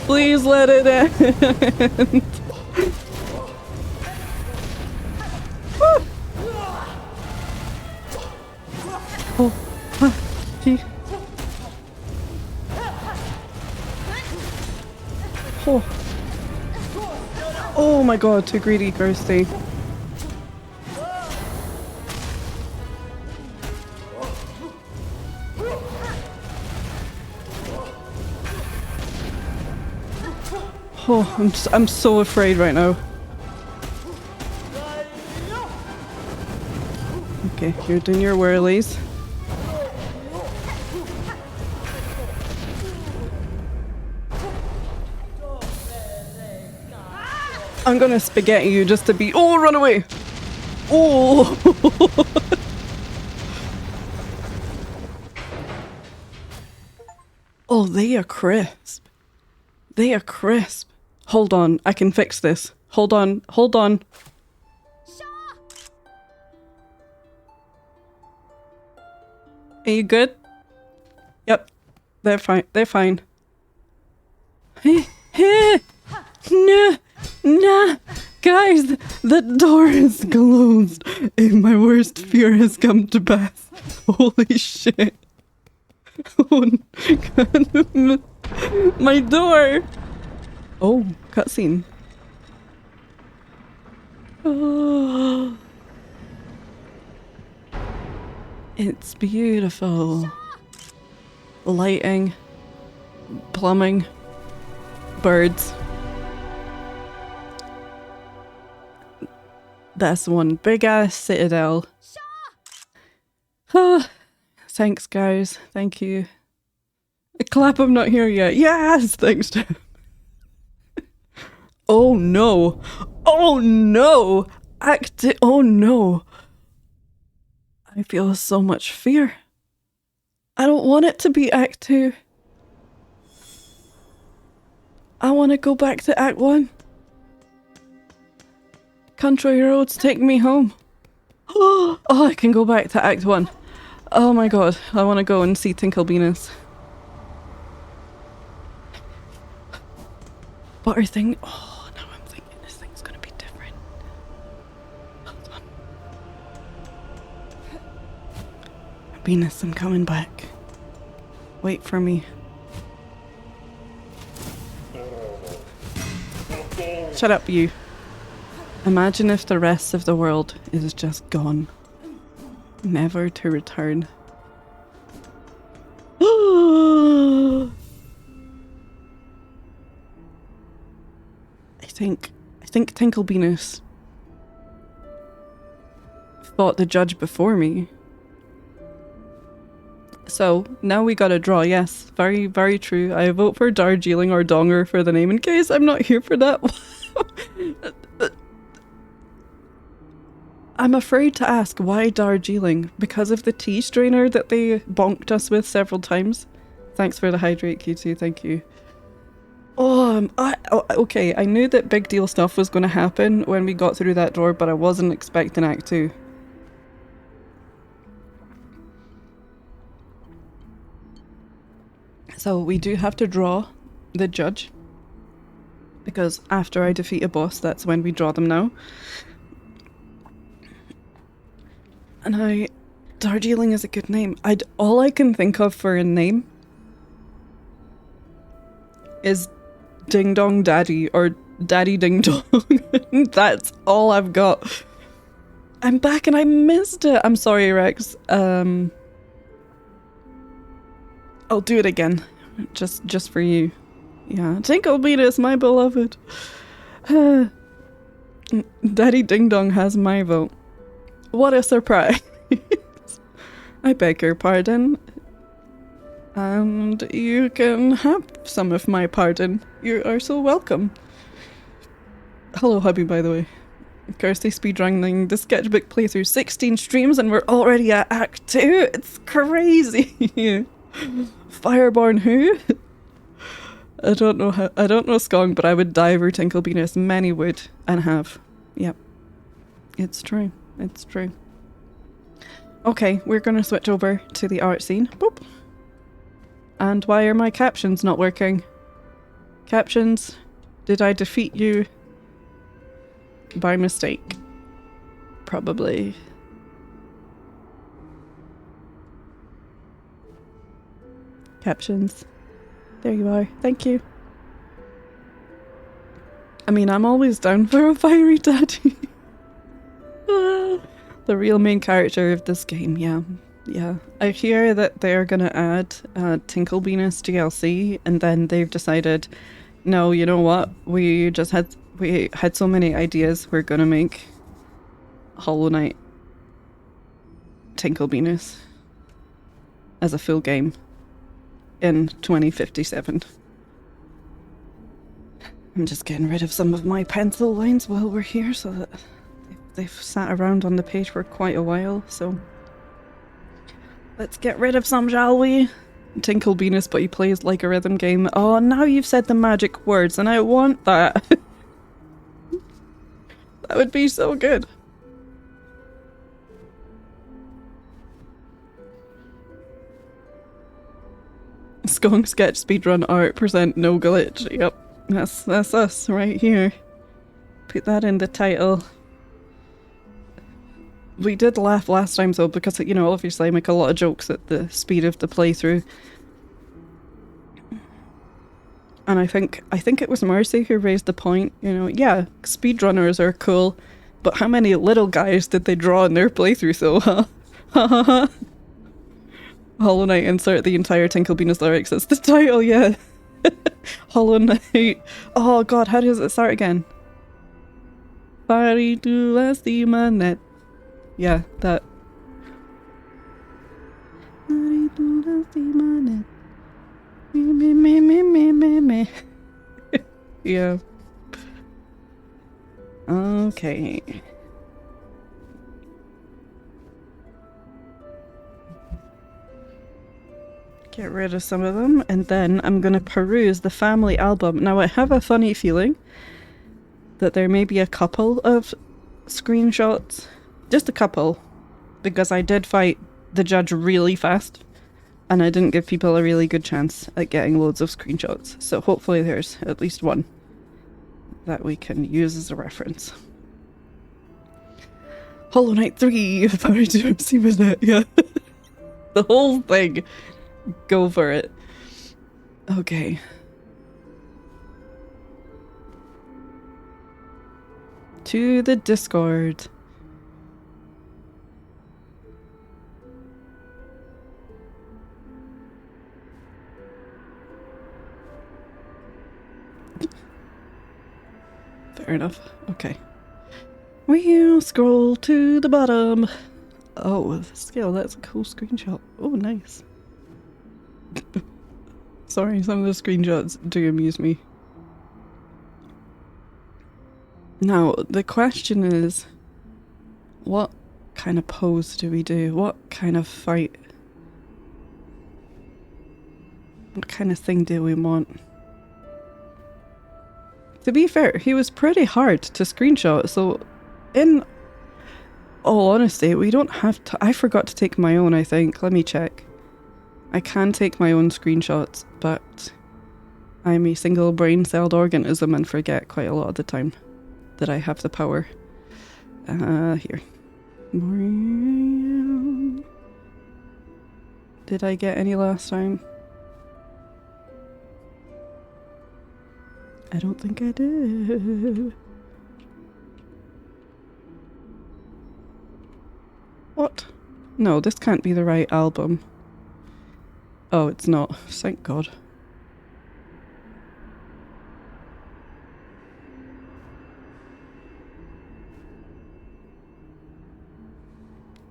please let it end. Oh, gee. Oh. Oh my god, too greedy, Kirsty. Oh, I'm so afraid right now. Okay, you're doing your whirlies. I'm gonna spaghetti you just to be- Oh, run away! Oh! Oh, they are crisp. They are crisp. Hold on, I can fix this. Hold on, hold on. Are you good? Yep. They're fine. They're fine. No, nah. Guys, the door is closed. And my worst fear has come to pass. Holy shit. Oh, God. My door. Oh, cutscene. Oh. It's beautiful. Lighting, plumbing, birds. That's one big ass citadel. Oh, thanks, guys. Thank you. Clap, I'm not here yet. Yes, thanks. Oh no. Oh no. Oh no. I feel so much fear. I don't want it to be Act 2. I want to go back to Act 1. Country roads take me home. Oh, I can go back to Act 1. Oh my god, I want to go and see Tinkle Venus. Butter thing. Oh, now I'm thinking this thing's gonna be different. Hold on. Venus, I'm coming back. Wait for me. Shut up, you. Imagine if the rest of the world is just gone. Never to return. I think Tinkle Venus fought the judge before me. So, now we got a draw, yes. Very, very true. I vote for Darjeeling or Donger for the name in case I'm not here for that. I'm afraid to ask why Darjeeling, because of the tea strainer that they bonked us with several times. Thanks for the hydrate, Q2, thank you. Okay, I knew that big deal stuff was going to happen when we got through that door, but I wasn't expecting Act 2. So we do have to draw the judge, because after I defeat a boss, that's when we draw them now. And Darjeeling is a good name. All I can think of for a name is Ding Dong Daddy or Daddy Ding Dong. That's all I've got. I'm back and I missed it. I'm sorry, Rex. I'll do it again. Just for you. Yeah. Tinkle Venus, my beloved. Daddy Ding Dong has my vote. What a surprise. I beg your pardon. And you can have some of my pardon. You are so welcome. Hello, hubby, by the way. Kirsty speedrunning the sketchbook playthrough 16 streams and we're already at Act 2. It's crazy. Fireborn who? I don't know Skong, but I would die for Tinkle Venus. Many would and have. Yep. It's true. It's true. Okay, we're gonna switch over to the art scene. Boop. And why are my captions not working? Captions, did I defeat you by mistake? Probably. Captions. There you are. Thank you. I mean, I'm always down for a fiery daddy. The real main character of this game, yeah. Yeah. I hear that they're gonna add Tinkle Venus DLC, and then they've decided No, you know what? We had so many ideas. We're gonna make Hollow Knight Tinkle Venus as a full game in 2057. I'm just getting rid of some of my pencil lines while we're here so that they've sat around on the page for quite a while, so let's get rid of some, shall we? Tinkle Venus, but he plays like a rhythm game. Oh, now you've said the magic words and I want that. That would be so good. Silksong Sketch speedrun art % no glitch. Yep, that's us right here. Put that in the title. We did laugh last time though, because, you know, obviously I make a lot of jokes at the speed of the playthrough. And I think it was Mercy who raised the point, you know, yeah, speedrunners are cool, but how many little guys did they draw in their playthrough though, huh? Ha ha ha. Hollow Knight, insert the entire Tinkle Venus lyrics as the title, yeah. Hollow Knight. Oh god, how does it start again? Pari tu lastimanet. Yeah, that. Pari tu lastimanet. Me. Yeah. Okay. Get rid of some of them, and then I'm gonna peruse the family album. Now I have a funny feeling that there may be a couple of screenshots. Just a couple. Because I did fight the judge really fast. And I didn't give people a really good chance at getting loads of screenshots. So hopefully there's at least one that we can use as a reference. Hollow Knight 3! Sorry to see with it, yeah. The whole thing. Go for it. Okay. To the Discord. Fair enough. Okay. We'll scroll to the bottom. Oh, the scale. That's a cool screenshot. Oh, nice. Sorry, some of the screenshots do amuse me. Now, the question is, what kind of pose do we do? What kind of fight? What kind of thing do we want? To be fair, he was pretty hard to screenshot, so in all honesty, we don't have to— I forgot to take my own, I think. Let me check. I can take my own screenshots, but I'm a single brain-celled organism and forget quite a lot of the time that I have the power. Here. Did I get any last time? I don't think I did. What? No, this can't be the right album. Oh, it's not. Thank God.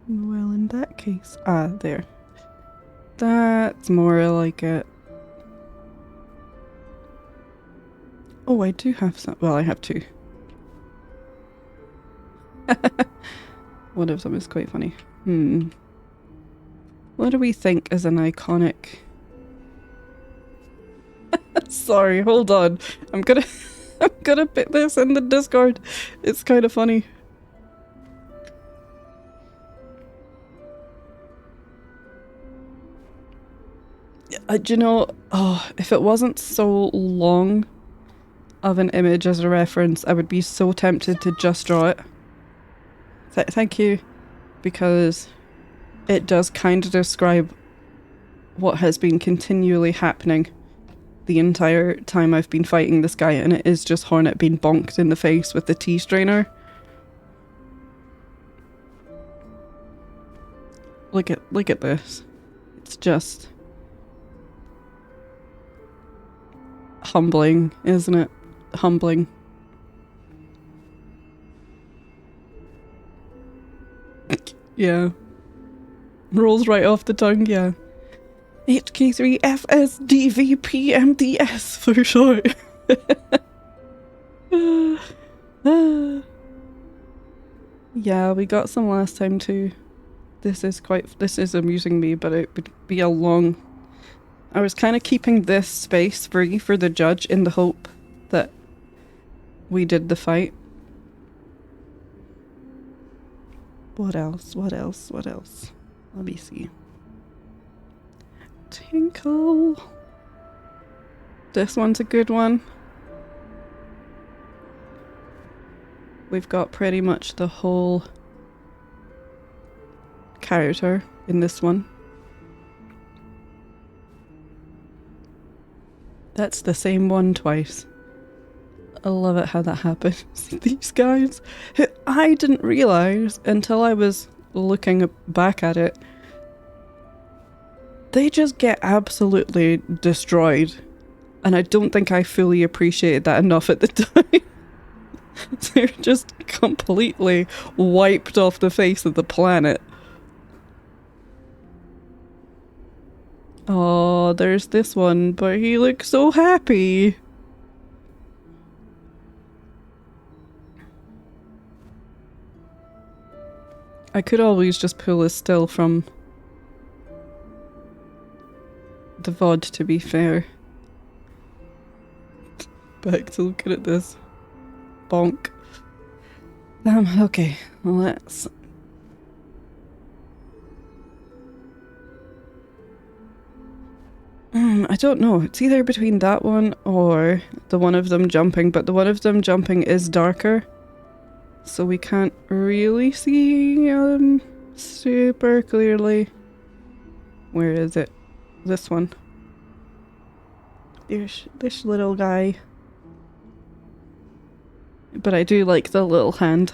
Well, in that case... Ah, there. That's more like it. Oh, I do have some. Well, I have two. One of them is quite funny. What do we think is an iconic... Sorry, hold on. I'm gonna put this in the Discord. It's kind of funny. Do you know, if it wasn't so long of an image as a reference, I would be so tempted to just draw it. Thank you, because it does kind of describe what has been continually happening the entire time I've been fighting this guy, and it is just Hornet being bonked in the face with the tea strainer. Look at this. It's just... humbling, isn't it? Humbling. Yeah. Rolls right off the tongue, yeah. HK3FSDVPMDS for short. Yeah, we got some last time too. This is amusing me, but it would be a long... I was kind of keeping this space free for the judge in the hope that we did the fight. What else? What else? What else? Let me see. Tinkle. This one's a good one. We've got pretty much the whole character in this one. That's the same one twice. I love it how that happens. These guys, who I didn't realise until I was looking back at it, they just get absolutely destroyed. And I don't think I fully appreciated that enough at the time. They're just completely wiped off the face of the planet. Oh, there's this one, but he looks so happy. I could always just pull a still from the VOD, to be fair. Back to looking at this. Bonk. Okay, let's... I don't know. It's either between that one or the one of them jumping, but the one of them jumping is darker. So we can't really see super clearly. Where is it? This one. There's this little guy. But I do like the little hand.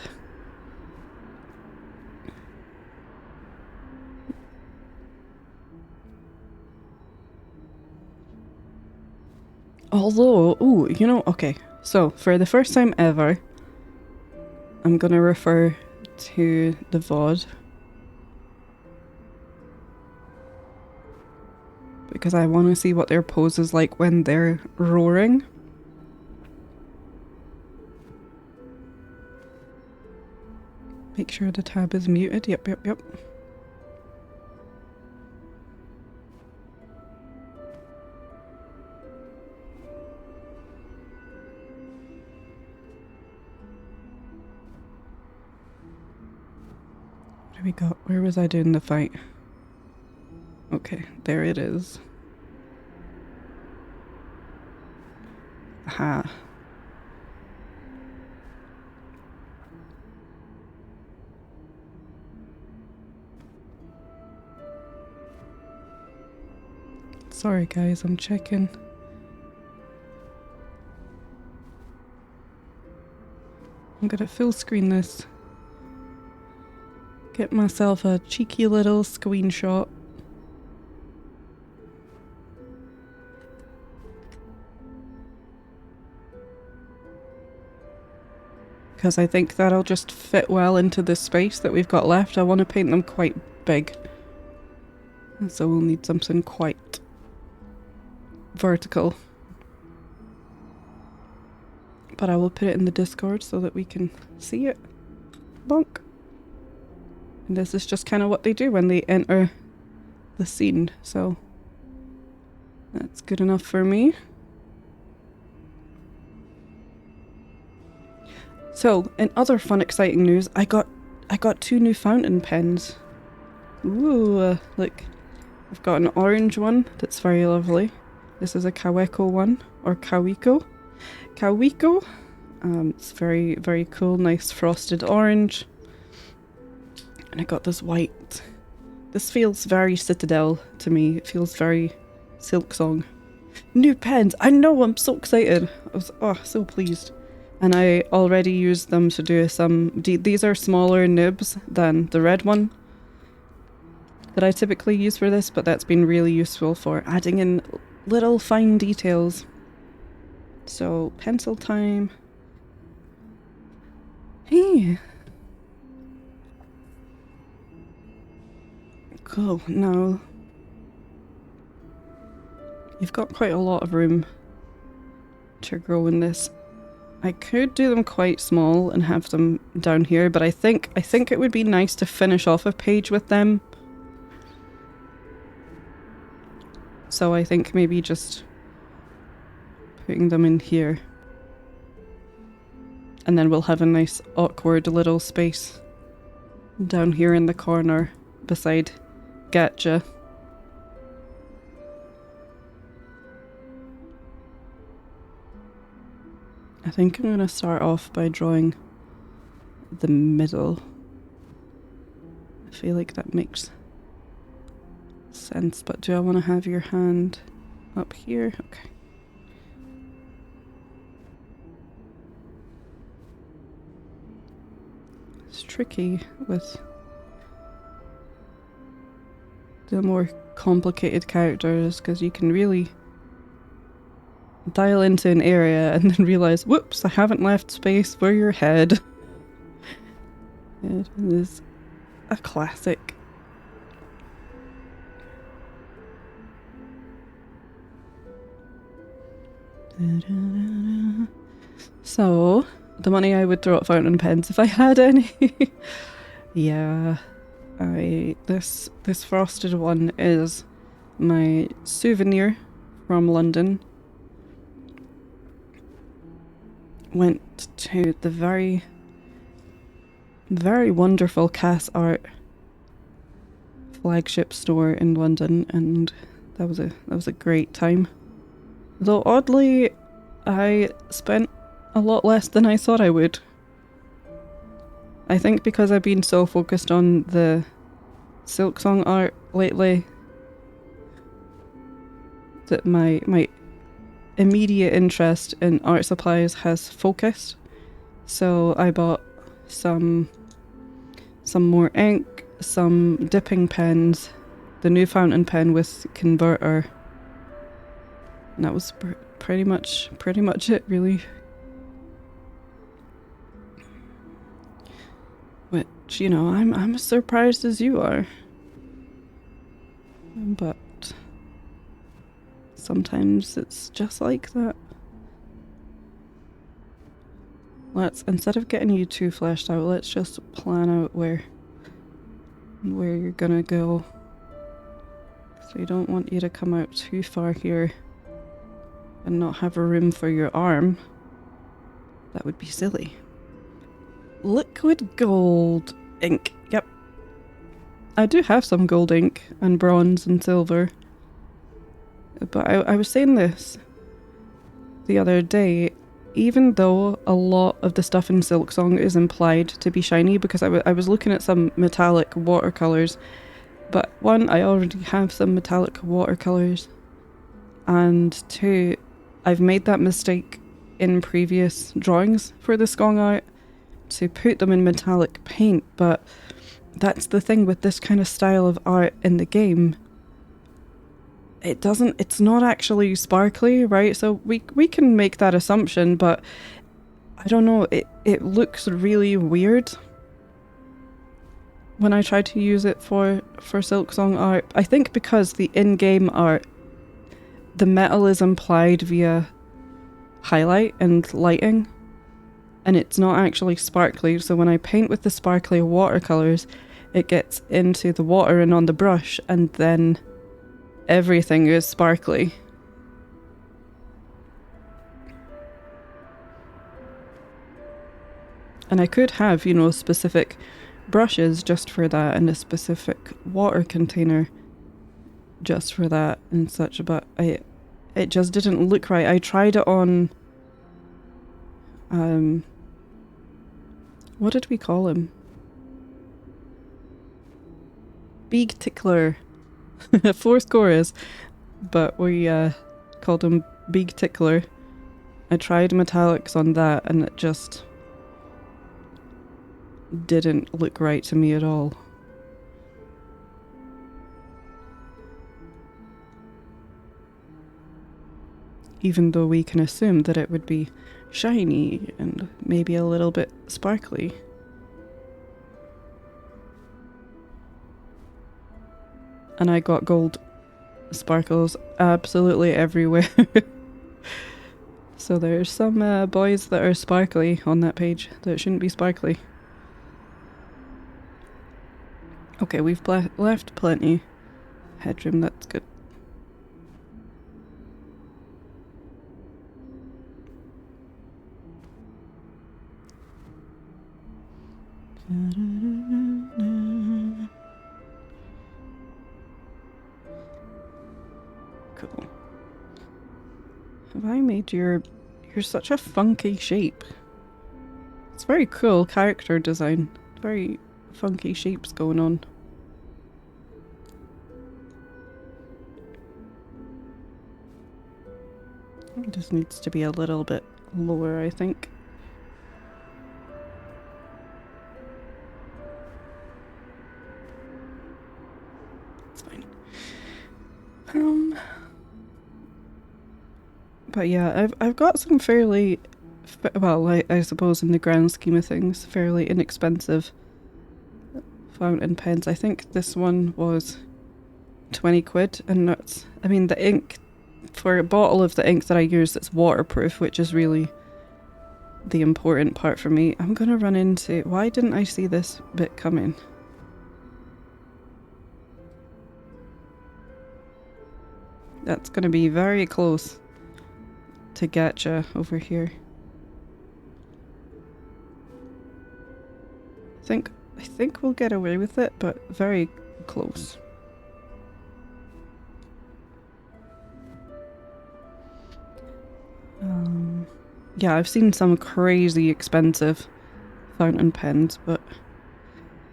Although, ooh, you know, okay. So, for the first time ever, I'm gonna refer to the VOD. Because I want to see what their pose is like when they're roaring. Make sure the tab is muted. Yep. What do we got? Where was I doing the fight? Okay, there it is. Aha. Sorry guys, I'm checking. I'm gonna full screen this. Get myself a cheeky little screenshot. Because I think that'll just fit well into the space that we've got left. I want to paint them quite big. And so we'll need something quite vertical. But I will put it in the Discord so that we can see it. Bonk. And this is just kind of what they do when they enter the scene, so that's good enough for me. So, in other fun, exciting news, I got 2 new fountain pens. Ooh, look. I've got an orange one that's very lovely. This is a Kaweko one, or Kawiko. Kawiko. It's very, very cool, nice frosted orange. And I got this white. This feels very Citadel to me. It feels very Silksong. New pens! I know, I'm so excited. I was so pleased. And I already used them to do some... These are smaller nibs than the red one that I typically use for this, but that's been really useful for adding in little fine details. So, pencil time. Hey! Cool, now you've got quite a lot of room to grow in this. I could do them quite small and have them down here, but I think it would be nice to finish off a page with them. So I think maybe just putting them in here. And then we'll have a nice awkward little space down here in the corner beside Gacha. I think I'm going to start off by drawing the middle. I feel like that makes sense, but do I want to have your hand up here? Okay. It's tricky with the more complicated characters because you can really dial into an area and then realize, whoops, I haven't left space for your head. It is a classic. So, the money I would throw at fountain pens if I had any. Yeah, this frosted one is my souvenir from London. Went to the very wonderful Cass Art flagship store in London, and that was a great time. Though oddly, I spent a lot less than I thought I would. I think because I've been so focused on the Silksong art lately that my immediate interest in art supplies has focused. So I bought some more ink, some dipping pens, the new fountain pen with converter. And that was pretty much it, really. Which, you know, I'm as surprised as you are. But sometimes it's just like that. Instead of getting you too fleshed out, let's just plan out where you're gonna go. So I don't want you to come out too far here and not have a room for your arm. That would be silly. Liquid gold ink. Yep. I do have some gold ink and bronze and silver. But I was saying this the other day, even though a lot of the stuff in Silksong is implied to be shiny, because I was looking at some metallic watercolours, but one, I already have some metallic watercolours, and two, I've made that mistake in previous drawings for the Skong art to put them in metallic paint, but that's the thing with this kind of style of art in the game. It's not actually sparkly, right? So we can make that assumption, but I don't know, it looks really weird when I try to use it for Silksong art. I think because the in-game art, the metal is implied via highlight and lighting, and it's not actually sparkly, so when I paint with the sparkly watercolours, it gets into the water and on the brush, and then everything is sparkly. And I could have, you know, specific brushes just for that and a specific water container just for that and such, but it just didn't look right. I tried it on what did we call him? Big Tickler. 4 scores, but we called him Big Tickler. I tried metallics on that and it just didn't look right to me at all. even though we can assume that it would be shiny and maybe a little bit sparkly. And I got gold sparkles absolutely everywhere. So there's some boys that are sparkly on that page that shouldn't be sparkly. Okay, we've left plenty headroom, that's good. Cool. Have I made you're such a funky shape. It's very cool character design. Very funky shapes going on. It just needs to be a little bit lower, I think. It's fine. But yeah, I've got some fairly, well, I suppose in the grand scheme of things, fairly inexpensive fountain pens. I think this one was 20 quid, and that's, I mean, the ink, for a bottle of the ink that I use, it's waterproof, which is really the important part for me. I'm gonna run into, why didn't I see this bit coming? That's gonna be very close to getcha over here. I think we'll get away with it, but very close. Yeah, I've seen some crazy expensive fountain pens, but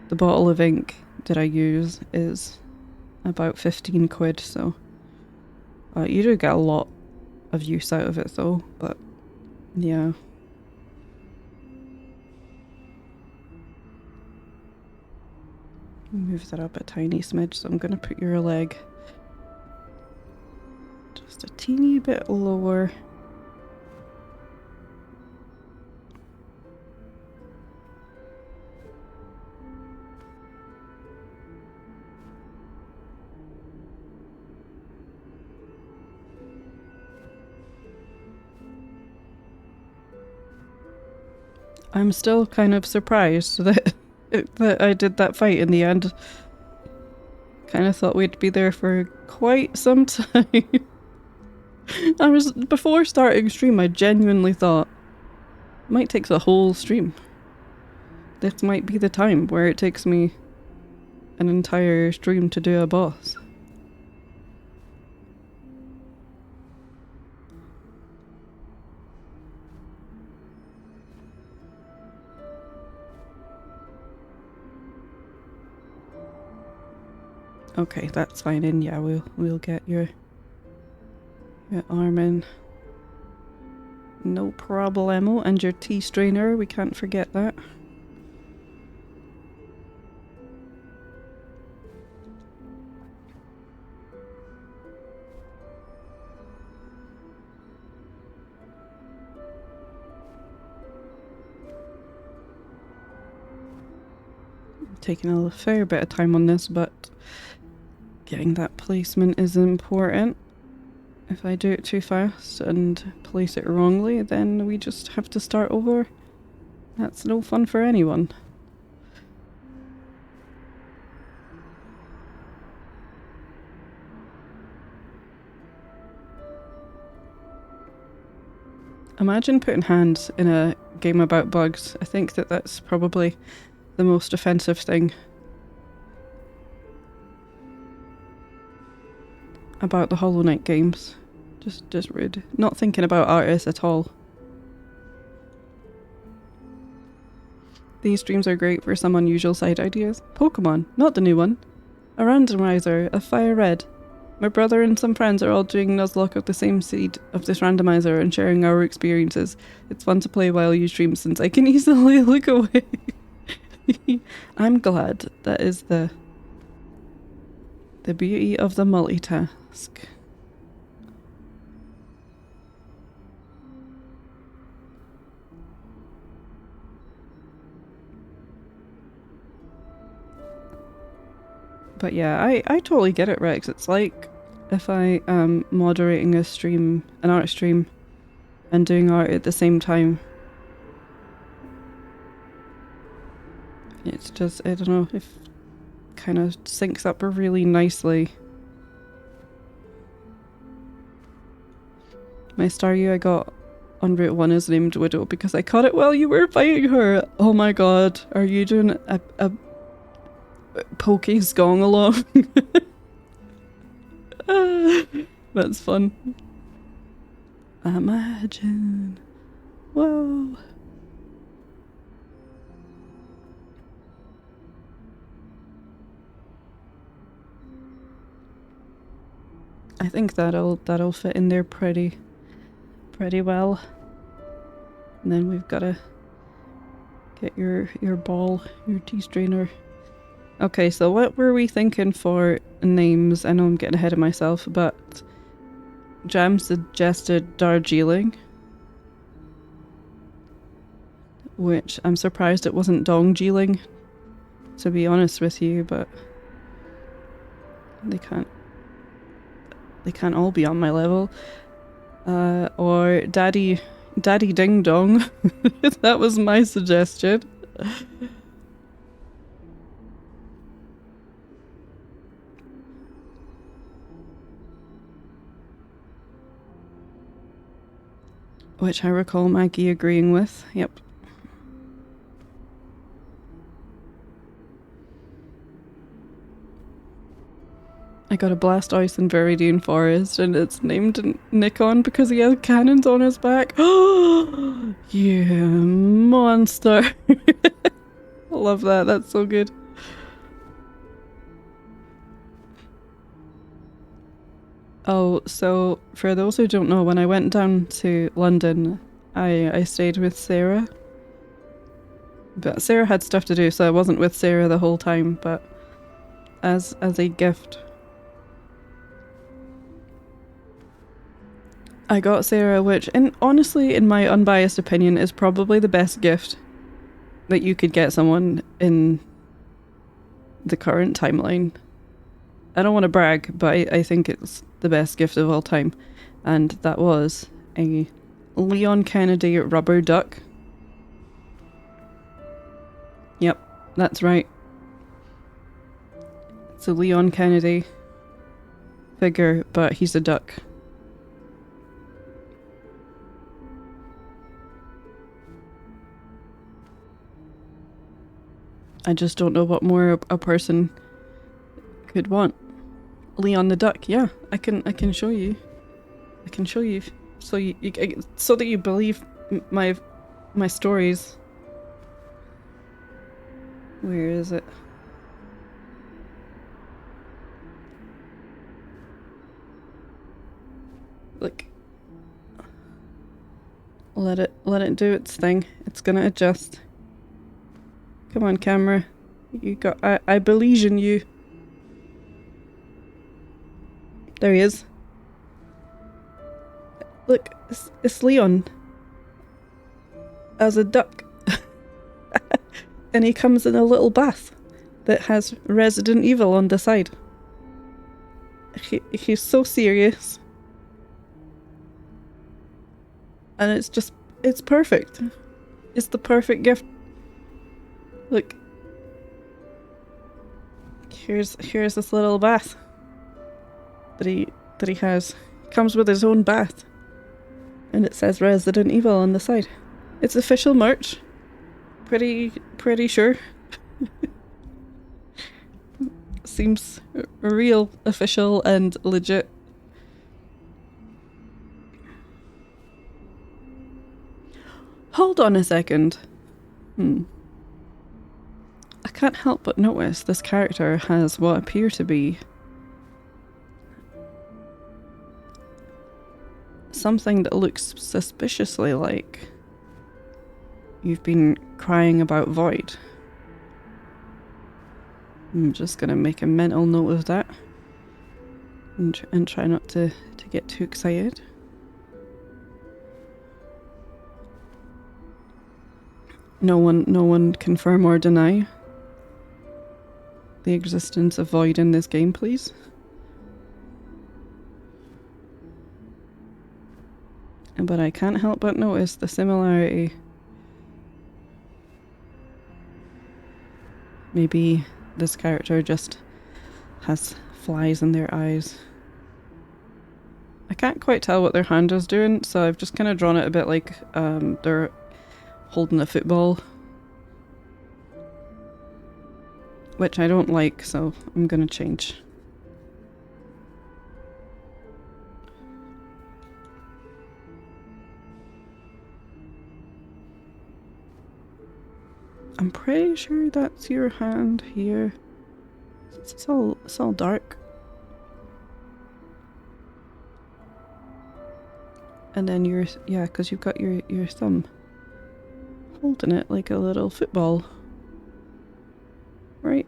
the bottle of ink that I use is about 15 quid, so you do get a lot of use out of it though, but yeah. Move that up a tiny smidge, so I'm gonna put your leg just a teeny bit lower. I'm still kind of surprised that that I did that fight in the end. Kind of thought we'd be there for quite some time. Before starting stream, I genuinely thought it might take the whole stream. This might be the time where it takes me an entire stream to do a boss. Okay, that's fine, and yeah, we'll get your arm in. No problemo, and your tea strainer, we can't forget that. Taking a fair bit of time on this, but getting that placement is important. If I do it too fast and place it wrongly, then we just have to start over. That's no fun for anyone. Imagine putting hands in a game about bugs. I think that that's probably the most offensive thing about the Hollow Knight games. Just rude. Not thinking about artists at all. These streams are great for some unusual side ideas. Pokemon, not the new one. A randomizer, a fire red. My brother and some friends are all doing Nuzlocke of the same seed of this randomizer and sharing our experiences. It's fun to play while you stream since I can easily look away. I'm glad. That is the beauty of the multitask. But yeah, I totally get it, Rex. It's like if I am moderating a stream, an art stream, and doing art at the same time. It's just, I don't know, it kind of syncs up really nicely. My Staryu I got on Route 1 is named Widow because I caught it while you were fighting her. Oh my god, are you doing a Poke's gong along? That's fun. Imagine. Whoa. I think that'll fit in there pretty well. And then we've got to get your ball, your tea strainer. Okay, so what were we thinking for names? I know I'm getting ahead of myself, but Jam suggested Darjeeling, which I'm surprised it wasn't Dongjeeling, to be honest with you, but they can't all be on my level. Or Daddy Ding Dong. That was my suggestion. Which I recall Maggie agreeing with. Yep. I got a Blastoise in Viridian Forest and it's named Nikon because he has cannons on his back. Oh, you monster. I love that. That's so good. Oh, so for those who don't know, when I went down to London, I stayed with Sarah. But Sarah had stuff to do, so I wasn't with Sarah the whole time, but as a gift, I got Sarah, which, honestly, in my unbiased opinion, is probably the best gift that you could get someone in the current timeline. I don't want to brag, but I think it's the best gift of all time. And that was a Leon Kennedy rubber duck. Yep, that's right. It's a Leon Kennedy figure, but he's a duck. I just don't know what more a person could want. Leon the duck, yeah, I can show you. I can show you so so that you believe my stories. Where is it? Look. Let it do its thing. It's gonna adjust. Come on, camera. You got. I believe in you. There he is. Look, it's Leon. As a duck. And he comes in a little bath that has Resident Evil on the side. He's so serious. And it's perfect. It's the perfect gift. Look. Here's this little bath that he has. Comes with his own bath. And it says Resident Evil on the side. It's official merch. Pretty sure. Seems real, official, and legit. Hold on a second. I can't help but notice this character has what appear to be something that looks suspiciously like you've been crying about Void. I'm just gonna make a mental note of that and try not to get too excited. No one confirm or deny. the existence of void in this game, please. But I can't help but notice the similarity. Maybe this character just has flies in their eyes. I can't quite tell what their hand is doing, so I've just kind of drawn it a bit like they're holding a football. Which I don't like, so I'm gonna change. I'm pretty sure that's your hand here. It's all dark. And then yeah, because you've got your thumb holding it like a little football. Right?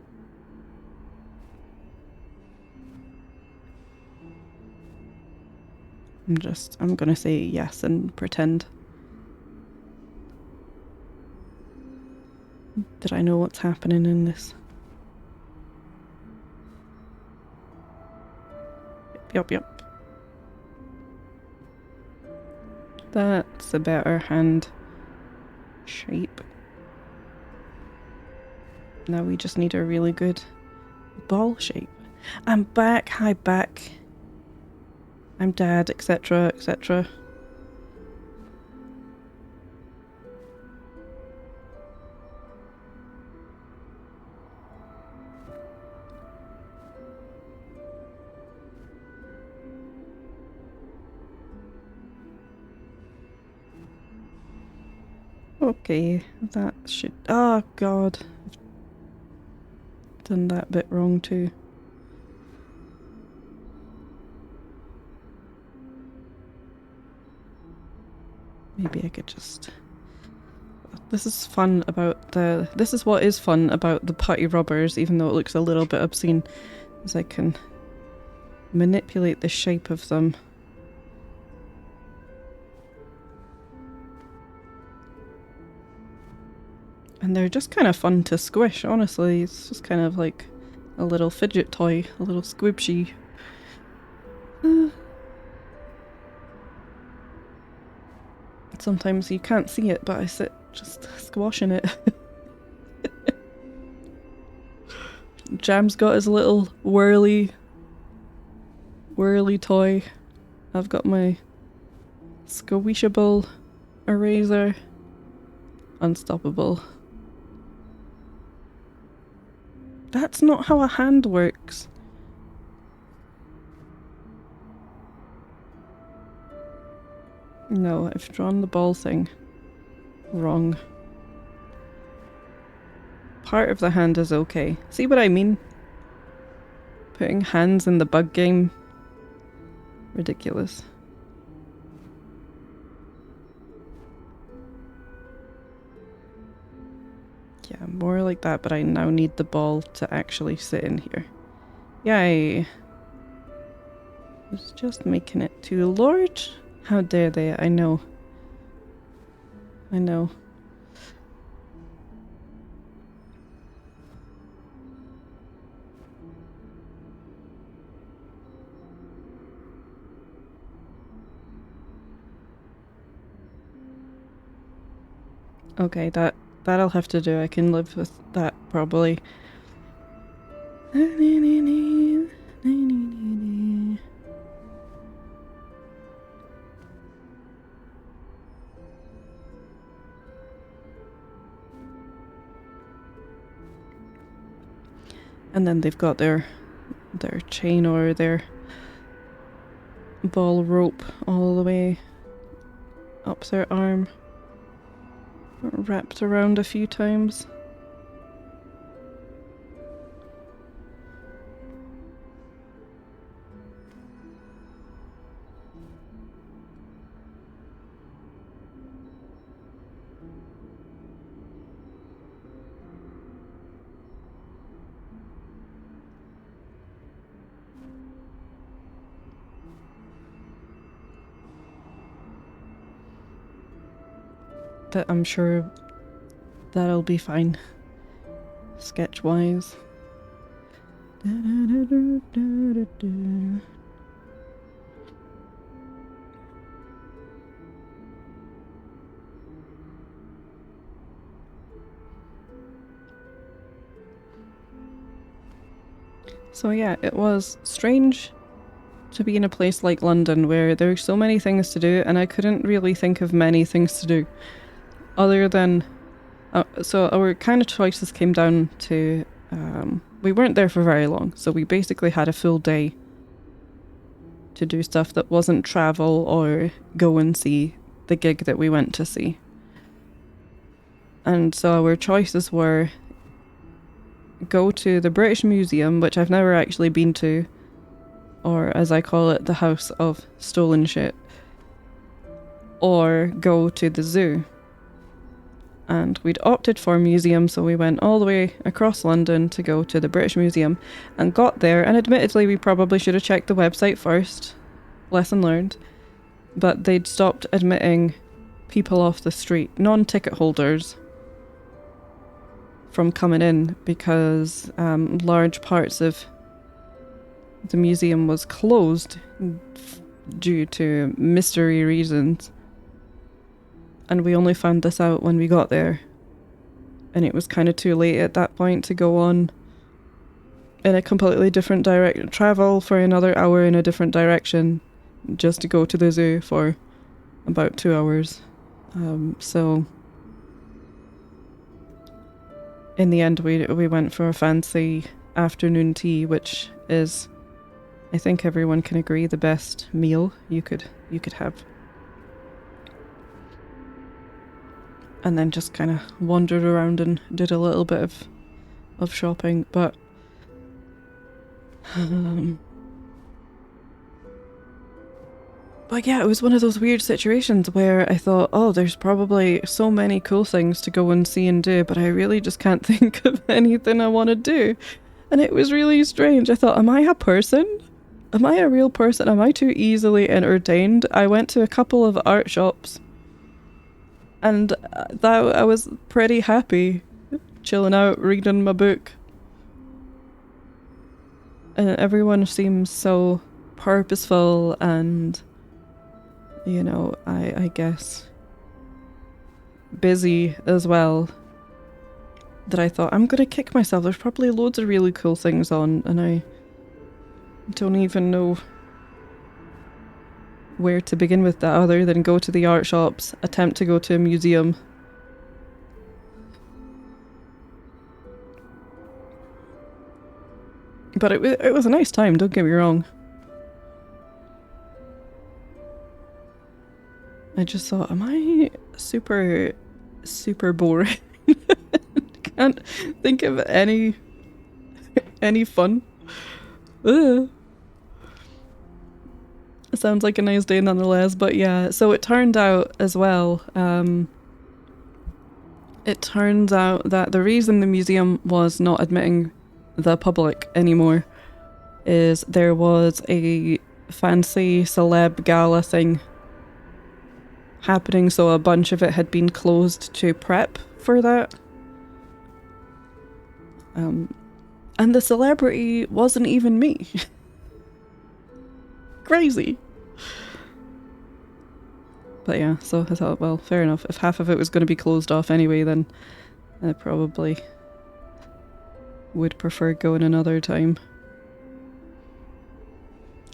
I'm gonna say yes and pretend. Did I know what's happening in this? Yup. That's a better hand shape. Now we just need a really good ball shape. I'm back, hi back. I'm dad, etc, etc. Okay, that should... Oh god. I've done that bit wrong too. Maybe I could just... This is fun about the... This is what is fun about the putty rubbers, even though it looks a little bit obscene, is I can manipulate the shape of them. And they're just kind of fun to squish, honestly. It's just kind of like a little fidget toy, a little squibshy. Sometimes you can't see it, but I sit just squashing it. Jam's got his little whirly toy. I've got my squishable eraser. Unstoppable. That's not how a hand works. No, I've drawn the ball thing wrong. Part of the hand is okay. See what I mean? Putting hands in the bug game. Ridiculous. Yeah, more like that, but I now need the ball to actually sit in here. Yay! I was just making it too large. How dare they? I know. I know. Okay, that'll have to do. I can live with that probably. And then they've got their chain or their ball rope all the way up their arm, wrapped around a few times. That I'm sure that'll be fine, sketch-wise. So yeah, it was strange to be in a place like London where there are so many things to do, and I couldn't really think of many things to do other than so our kind of choices came down to we weren't there for very long, so we basically had a full day to do stuff that wasn't travel or go and see the gig that we went to see. And so our choices were go to the British Museum, which I've never actually been to, or as I call it, the House of Stolen Shit, or go to the zoo. And we'd opted for a museum, so we went all the way across London to go to the British Museum and got there, and admittedly we probably should have checked the website first, lesson learned, but they'd stopped admitting people off the street, non-ticket holders, from coming in because large parts of the museum was closed due to mystery reasons. And we only found this out when we got there. And it was kind of too late at that point to go on in a completely different travel for another hour in a different direction just to go to the zoo for about 2 hours. So in the end we went for a fancy afternoon tea, which is, I think everyone can agree, the best meal you could have. And then just kind of wandered around and did a little bit of shopping, but yeah, it was one of those weird situations where I thought, oh, there's probably so many cool things to go and see and do, but I really just can't think of anything I want to do. And it was really strange. I thought, am I a person? Am I a real person? Am I too easily entertained? I went to a couple of art shops and that I was pretty happy, chilling out, reading my book. And everyone seems so purposeful and, you know, I guess busy as well, that I thought, I'm gonna kick myself. There's probably loads of really cool things on and I don't even know where to begin with that other than go to the art shops, attempt to go to a museum. But it was a nice time, don't get me wrong. I just thought, am I super boring? Can't think of any fun. Ugh. Sounds like a nice day nonetheless, but yeah, so it turned out as well, it turns out that the reason the museum was not admitting the public anymore is there was a fancy celeb gala thing happening, so a bunch of it had been closed to prep for that. And the celebrity wasn't even me. Crazy. But yeah, so I thought, well, fair enough. If half of it was going to be closed off anyway, then I probably would prefer going another time.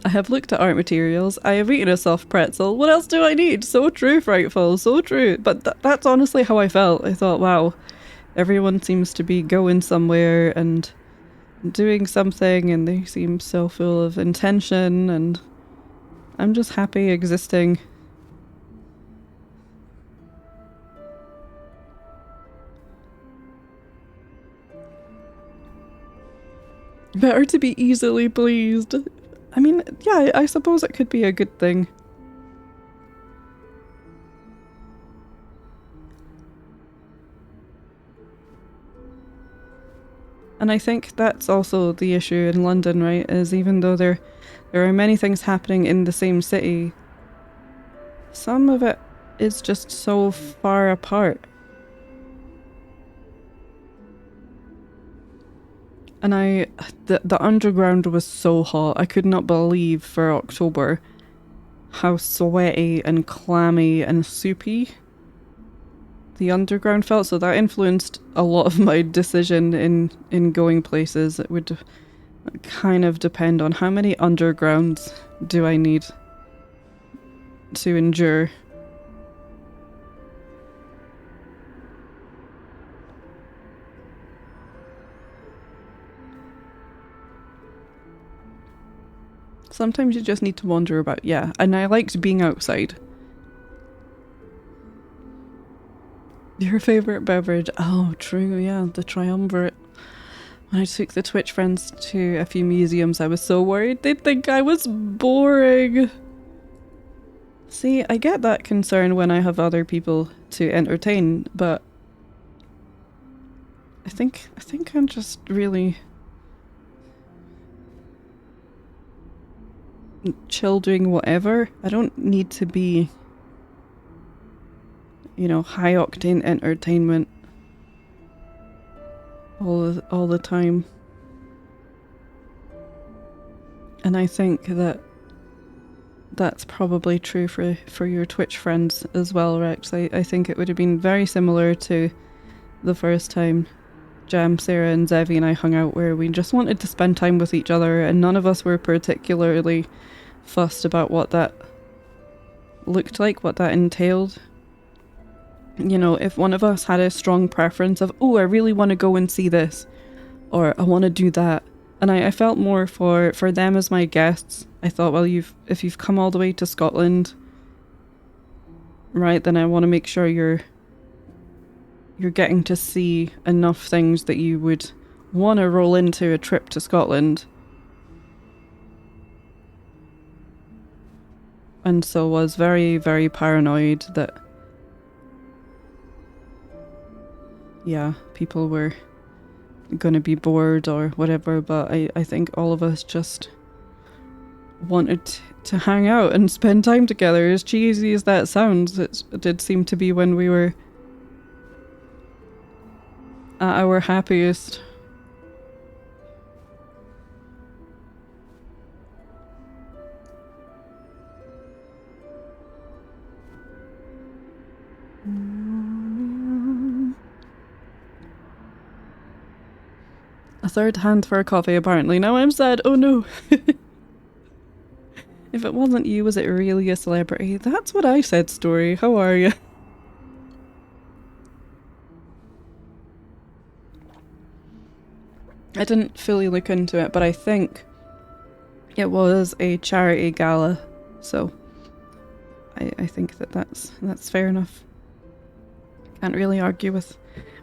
I have looked at art materials. I have eaten a soft pretzel. What else do I need? So true, Frightful. So true. But that's honestly how I felt. I thought, wow, everyone seems to be going somewhere and doing something, and they seem so full of intention, and I'm just happy existing. Better to be easily pleased. I mean, yeah, I suppose it could be a good thing. And I think that's also the issue in London, right? Is even though there are many things happening in the same city, some of it is just so far apart. And the underground was so hot. I could not believe for October how sweaty and clammy and soupy the underground felt. So that influenced a lot of my decision in going places. It would kind of depend on how many undergrounds do I need to endure. Sometimes you just need to wander about, yeah. And I liked being outside. Your favourite beverage? Oh, true, yeah, the triumvirate. When I took the Twitch friends to a few museums, I was so worried they'd think I was boring. See, I get that concern when I have other people to entertain, but I think I'm just really chill doing whatever. I don't need to be, you know, high octane entertainment all the time. And I think that's probably true for your Twitch friends as well, Rex. I think it would have been very similar to the first time Jam, Sarah and Zevi and I hung out, where we just wanted to spend time with each other and none of us were particularly fussed about what that looked like, what that entailed. You know, if one of us had a strong preference of, oh, I really want to go and see this, or I want to do that, and I felt more for them as my guests. I thought, well, if you've come all the way to Scotland, right, then I want to make sure you're getting to see enough things that you would want to roll into a trip to Scotland. And so was very, very paranoid that, yeah, people were going to be bored or whatever, but I think all of us just wanted to hang out and spend time together. As cheesy as that sounds, it did seem to be when we were at our happiest. A third hand for a coffee, apparently. Now I'm sad. Oh no. If it wasn't you, was it really a celebrity? That's what I said, Story. How are you? I didn't fully look into it, but I think it was a charity gala, so I think that's fair enough. Can't really argue with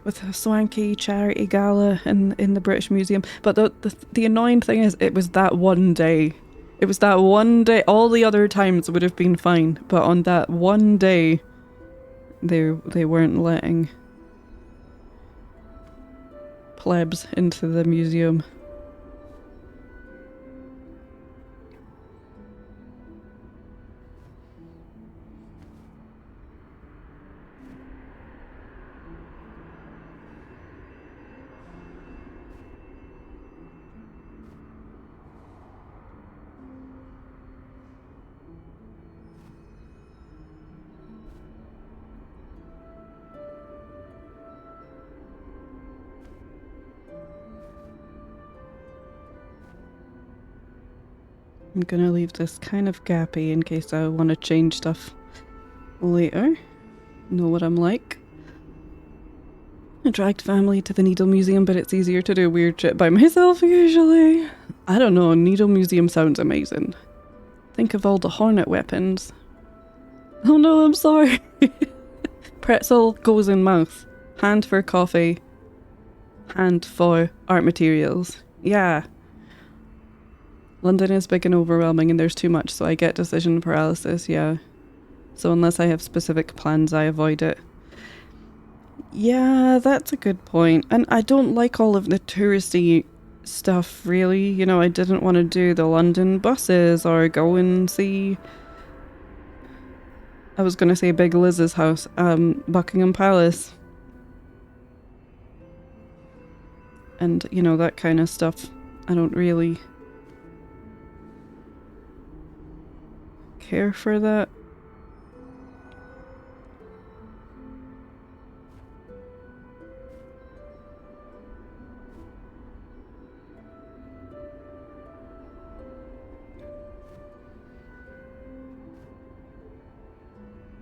a swanky charity gala in the British Museum. But the annoying thing is, it was that one day. It was that one day. All the other times would have been fine, but on that one day, they weren't letting plebs into the museum. I'm gonna leave this kind of gappy in case I want to change stuff later. Know what I'm like. I dragged family to the Needle Museum, but it's easier to do weird shit by myself usually. I don't know, Needle Museum sounds amazing. Think of all the hornet weapons. Oh no, I'm sorry. Pretzel goes in mouth. Hand for coffee. Hand for art materials. Yeah. London is big and overwhelming and there's too much, so I get decision paralysis, yeah. So unless I have specific plans, I avoid it. Yeah, that's a good point. And I don't like all of the touristy stuff, really. You know, I didn't want to do the London buses or go and see... I was going to say Big Liz's house, Buckingham Palace. and, you know, that kind of stuff. I don't really care for that.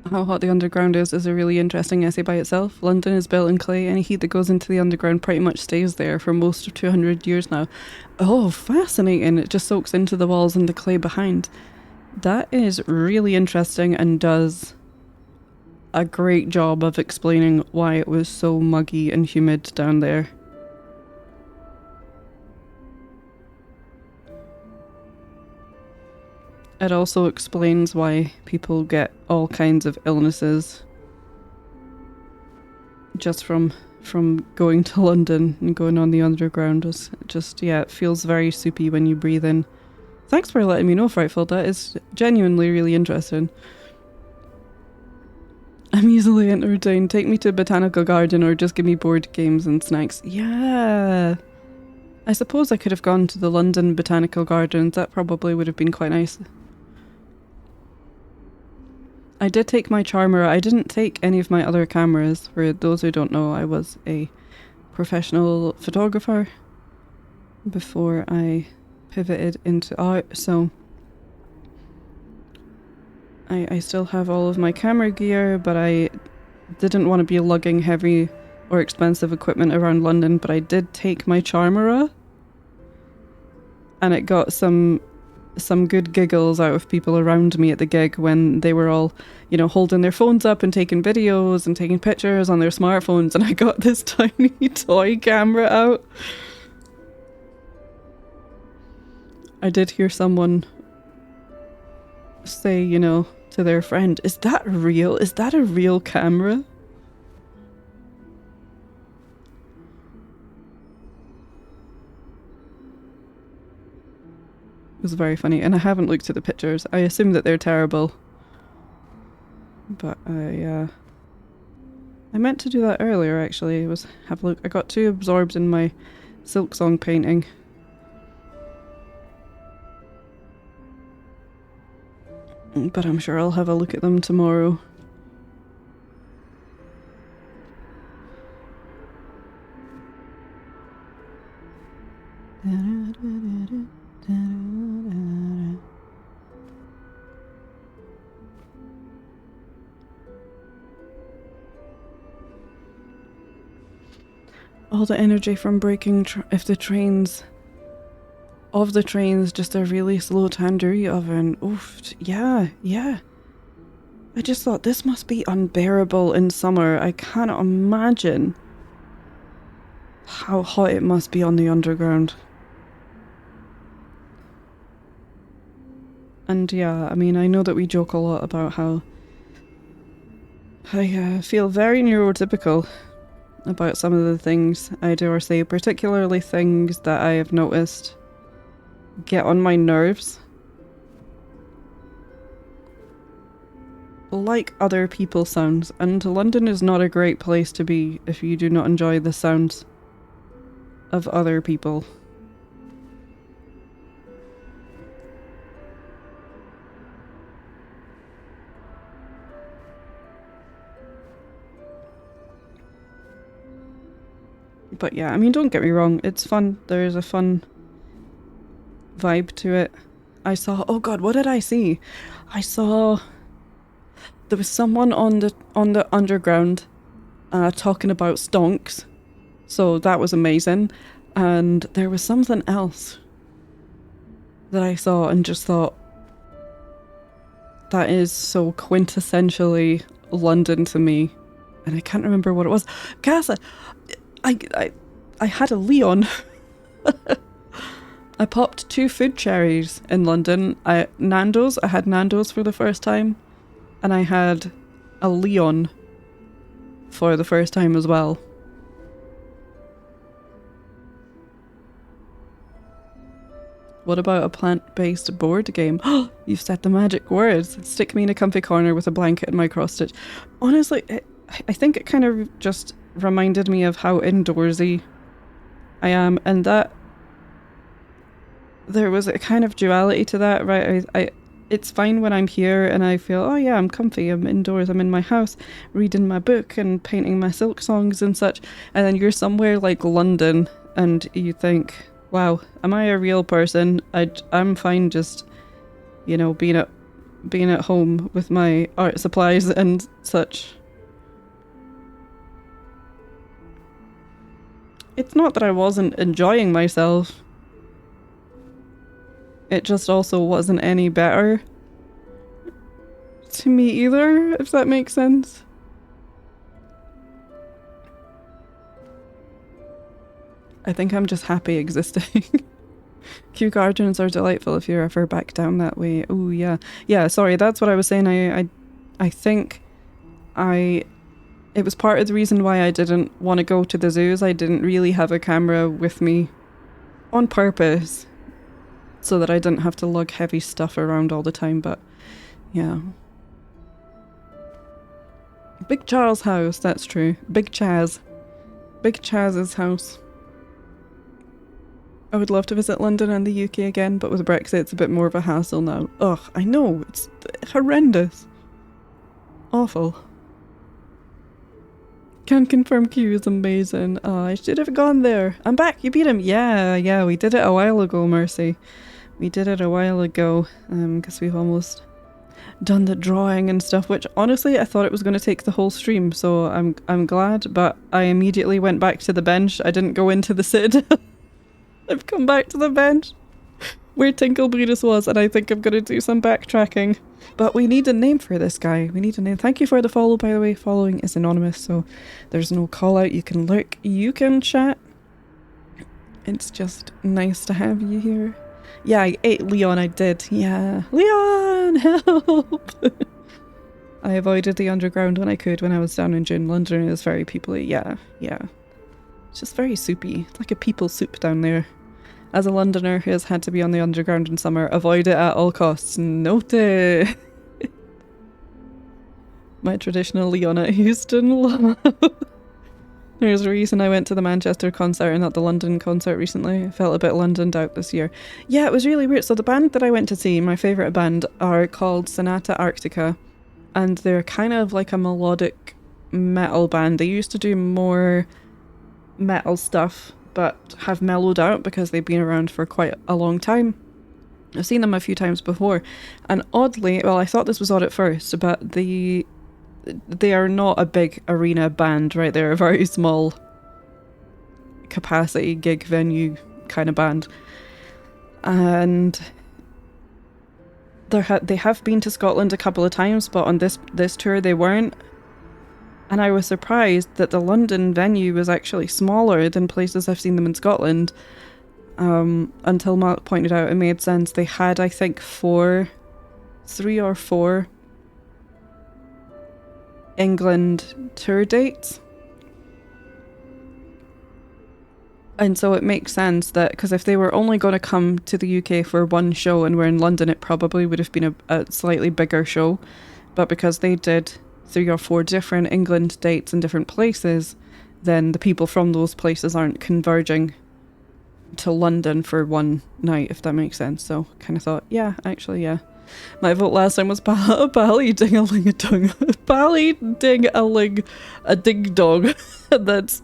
How hot the underground is a really interesting essay by itself. London is built in clay. Any heat that goes into the underground pretty much stays there for most of 200 years now. Oh, fascinating. It just soaks into the walls and the clay behind. That is really interesting and does a great job of explaining why it was so muggy and humid down there. It also explains why people get all kinds of illnesses just from going to London and going on the underground. It's just, yeah, it feels very soupy when you breathe in. Thanks for letting me know, Frightful. That is genuinely really interesting. I'm easily entertained. Take me to a botanical garden or just give me board games and snacks. Yeah. I suppose I could have gone to the London Botanical Gardens. That probably would have been quite nice. I did take my Charmer. I didn't take any of my other cameras. For those who don't know, I was a professional photographer before I pivoted into art, so I still have all of my camera gear, but I didn't want to be lugging heavy or expensive equipment around London, but I did take my Charmera, and it got some good giggles out of people around me at the gig when they were all, you know, holding their phones up and taking videos and taking pictures on their smartphones, and I got this tiny toy camera out. I did hear someone say, you know, to their friend, "Is that real? Is that a real camera?" It was very funny, and I haven't looked at the pictures. I assume that they're terrible. But I meant to do that earlier, actually. Have a look. I got too absorbed in my Silksong painting. But I'm sure I'll have a look at them tomorrow. All the energy from braking if the trains just a really slow tandoori oven. Oof, yeah. I just thought this must be unbearable in summer. I cannot imagine how hot it must be on the underground. And yeah, I mean, I know that we joke a lot about how I feel very neurotypical about some of the things I do or say, particularly things that I have noticed get on my nerves. Like other people's sounds, and London is not a great place to be if you do not enjoy the sounds of other people. But yeah, I mean, don't get me wrong, it's fun. There's a fun vibe to it. I saw, oh god, what did I see? I saw there was someone on the underground talking about stonks, so that was amazing. And there was something else that I saw and just thought, that is so quintessentially London to me, and I can't remember what it was. Casa, I had a Leon. I popped 2 food cherries in London. I had Nando's for the first time, and I had a Leon for the first time as well. What about a plant-based board game? You've said the magic words. Stick me in a comfy corner with a blanket and my cross-stitch. Honestly, I think it kind of just reminded me of how indoorsy I am, and that there was a kind of duality to that, right? It's fine when I'm here and I feel, oh yeah, I'm comfy, I'm indoors, I'm in my house, reading my book and painting my silk songs and such, and then you're somewhere like London and you think, wow, am I a real person? I'm fine just, you know, being at home with my art supplies and such. It's not that I wasn't enjoying myself. It just also wasn't any better to me either, if that makes sense. I think I'm just happy existing. Kew Gardens are delightful if you're ever back down that way. Oh yeah. Yeah, sorry, that's what I was saying. I think it was part of the reason why I didn't want to go to the zoos. I didn't really have a camera with me on purpose so that I didn't have to lug heavy stuff around all the time, but yeah. Big Charles' house, that's true. Big Chaz. Big Chaz's house. I would love to visit London and the UK again, but with Brexit it's a bit more of a hassle now. Ugh, I know, it's horrendous. Awful. Can confirm Q is amazing. I should have gone there. I'm back, you beat him. Yeah, we did it a while ago, Mercy. We did it a while ago, because we've almost done the drawing and stuff, which honestly I thought it was going to take the whole stream, so I'm glad, but I immediately went back to the bench. I didn't go into the Citadel. I've come back to the bench where Tinklebreedus was, and I think I'm going to do some backtracking. But we need a name for this guy. We need a name. Thank you for the follow, by the way. Following is anonymous, so there's no call out. You can lurk, you can chat. It's just nice to have you here. Yeah, I ate Leon, I did. Yeah. Leon, help! I avoided the underground when I could when I was down in June. London is very peoply. Yeah. It's just very soupy. It's like a people soup down there. As a Londoner who has had to be on the underground in summer, avoid it at all costs. Noted. My traditional Leon at Houston. There's a reason I went to the Manchester concert and not the London concert recently. I felt a bit Londoned out this year. Yeah, it was really weird. So the band that I went to see, my favourite band, are called Sonata Arctica. And they're kind of like a melodic metal band. They used to do more metal stuff, but have mellowed out because they've been around for quite a long time. I've seen them a few times before. And oddly, well, I thought this was odd at first, but they are not a big arena band, right? They're a very small capacity gig venue kind of band. And they have been to Scotland a couple of times, but on this tour they weren't. And I was surprised that the London venue was actually smaller than places I've seen them in Scotland. Until Mark pointed out it made sense. They had, I think, 3 or 4 England tour dates. And so it makes sense that, because if they were only going to come to the UK for one show and we're in London, it probably would have been a slightly bigger show. But because they did 3 or 4 different England dates in different places, then the people from those places aren't converging to London for one night, if that makes sense. So kind of thought, yeah, actually, yeah. My vote last time was Bally-ding-a-ling-a-dung. Bally-ding-a-ling-a-ding-dong. That's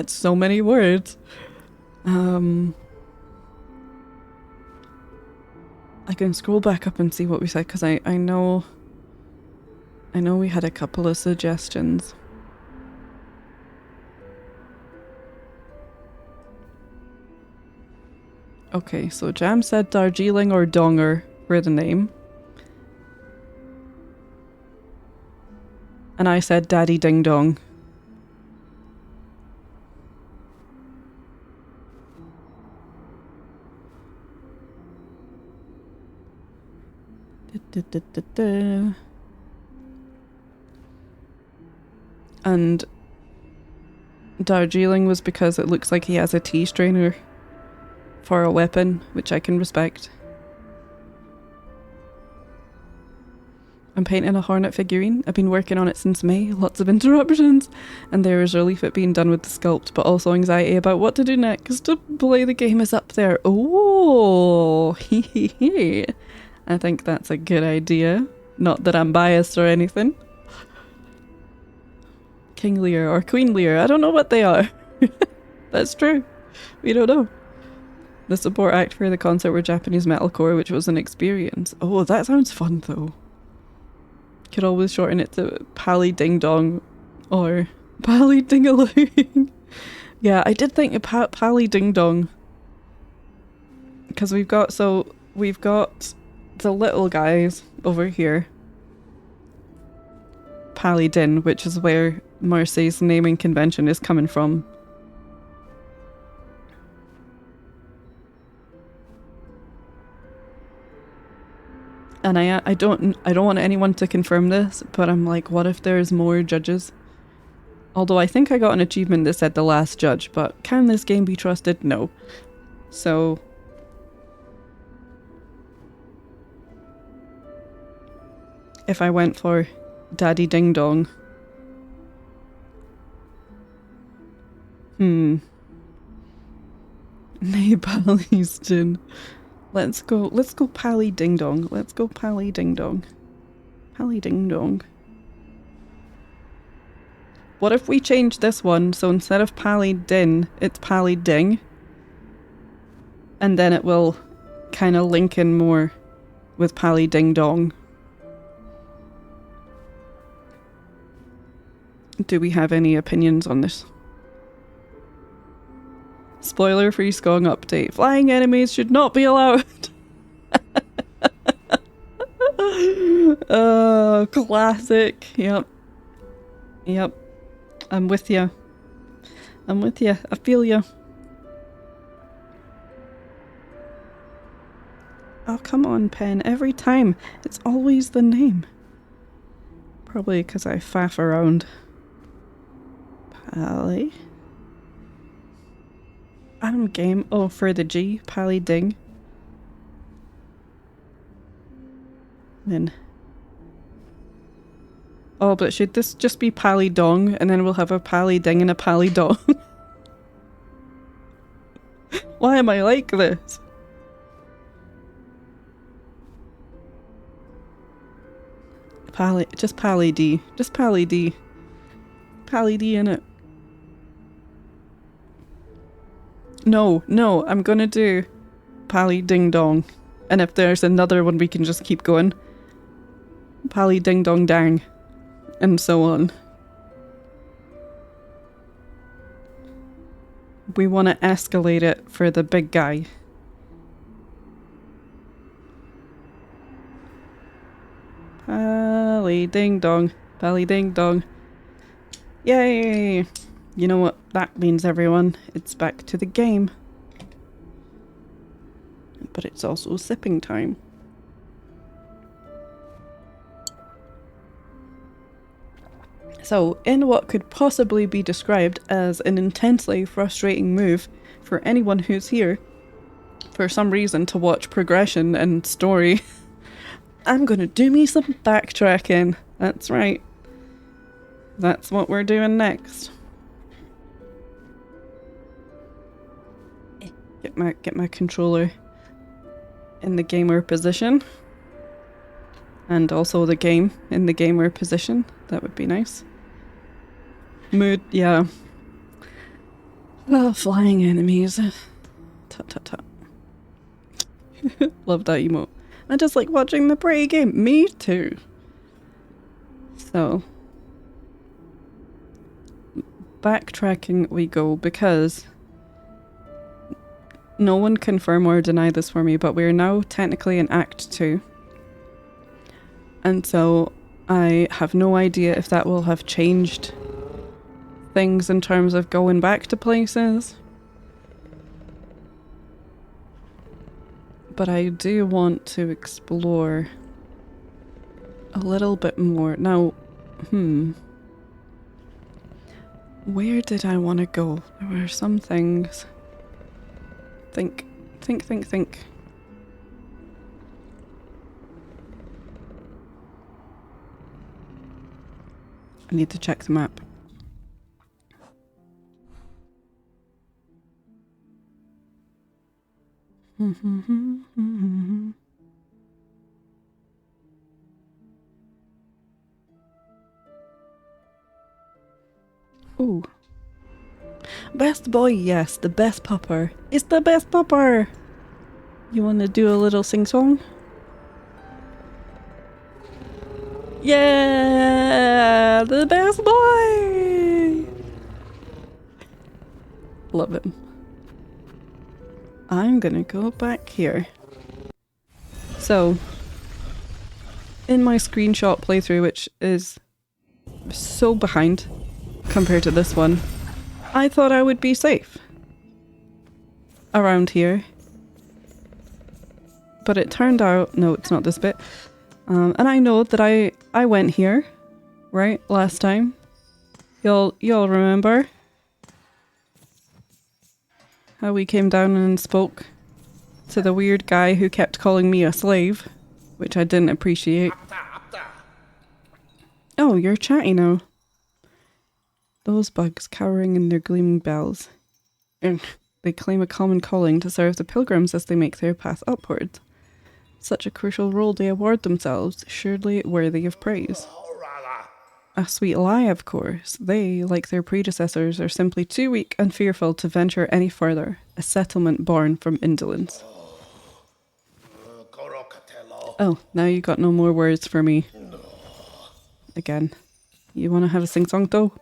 so many words. I can scroll back up and see what we said, because I know we had a couple of suggestions. Okay, so Jam said Darjeeling or Donger for the name. And I said Daddy Ding Dong. And Darjeeling was because it looks like he has a tea strainer for a weapon, which I can respect. I'm painting a hornet figurine. I've been working on it since May. Lots of interruptions. And there is relief at being done with the sculpt, but also anxiety about what to do next. To play the game is up there. Oh, I think that's a good idea. Not that I'm biased or anything. King Lear or Queen Lear. I don't know what they are. That's true. We don't know. The support act for the concert were Japanese metalcore, which was an experience. Oh, that sounds fun though. Could always shorten it to Pally Ding Dong or Pally Ding-a-ling. Yeah, I did think of Pally Ding Dong. Because we've got the little guys over here. Pally Din, which is where Marseille's naming convention is coming from. And I don't want anyone to confirm this, but I'm like, what if there's more judges? Although I think I got an achievement that said the last judge, but can this game be trusted? No. So if I went for Daddy Ding Dong. Nay Pallieston. Let's go Pally Ding Dong. Let's go Pally Ding Dong. Pally Ding Dong. What if we change this one so instead of Pally Din, it's Pally Ding? And then it will kind of link in more with Pally Ding Dong. Do we have any opinions on this? Spoiler-free Skong update. Flying enemies should not be allowed. Oh, classic. Yep. Yep. I'm with you. I'm with you. I feel you. Oh, come on, Pen. Every time. It's always the name. Probably because I faff around. Pally. I'm game. Oh, for the G. Pally Ding. Then. Oh, but should this just be Pally Dong and then we'll have a Pally Ding and a Pally Dong? Why am I like this? Just Pally D. Just Pally D. Pally D in it. No, I'm gonna do Pally Ding Dong. And if there's another one we can just keep going. Pally Ding Dong Dang. And so on. We want to escalate it for the big guy. Pally Ding Dong. Pally Ding Dong. Yay! You know what that means, everyone. It's back to the game. But it's also sipping time. So, in what could possibly be described as an intensely frustrating move for anyone who's here, for some reason, to watch progression and story, I'm gonna do me some backtracking. That's right. That's what we're doing next. Get my controller in the gamer position. And also the game in the gamer position. That would be nice. Mood, yeah. Oh, flying enemies. Tut tut tut. Love that emote. I just like watching the prey game. Me too. So. Backtracking we go because no one confirm or deny this for me, but we're now technically in Act 2. And so I have no idea if that will have changed things in terms of going back to places. But I do want to explore a little bit more. Now, where did I want to go? There were some things. Think. I need to check the map. Ooh. Best boy, yes, the best pupper. It's the best pupper! You want to do a little sing-song? Yeah! The best boy! Love him. I'm gonna go back here. So, in my screenshot playthrough, which is so behind compared to this one, I thought I would be safe around here. But it turned out, no, it's not this bit. And I know that I went here, right, last time. Y'all remember how we came down and spoke to the weird guy who kept calling me a slave, which I didn't appreciate. Oh, you're chatty now. Those bugs cowering in their gleaming bells. They claim a common calling to serve the pilgrims as they make their path upward. Such a crucial role they award themselves, surely worthy of praise. A sweet lie, of course. They, like their predecessors, are simply too weak and fearful to venture any further. A settlement born from indolence. Oh, now you got no more words for me. Again. You want to have a sing-song though?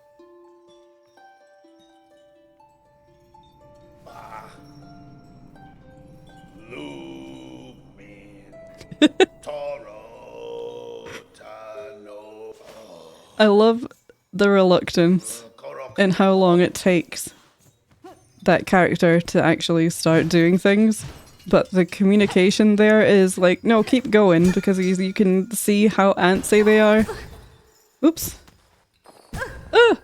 I love the reluctance in how long it takes that character to actually start doing things, but the communication there is like, no, keep going, because you can see how antsy they are. Oops. Ah!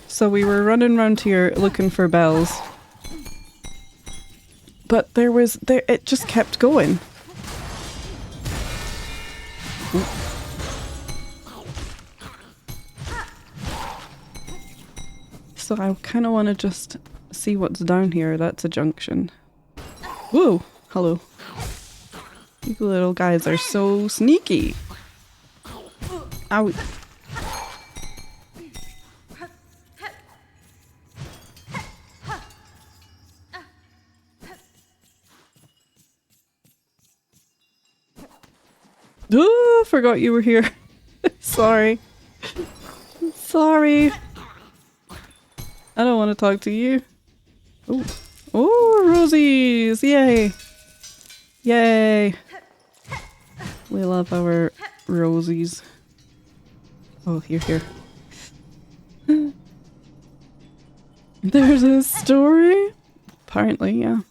So we were running around here looking for bells, but it just kept going. So I kind of want to just see what's down here. That's a junction. Whoa! Hello. You little guys are so sneaky. Ow. Oh, forgot you were here. Sorry. Sorry. I don't want to talk to you. Oh, oh, rosies! Yay! Yay! We love our rosies. Oh, here. There's a story? Apparently, yeah.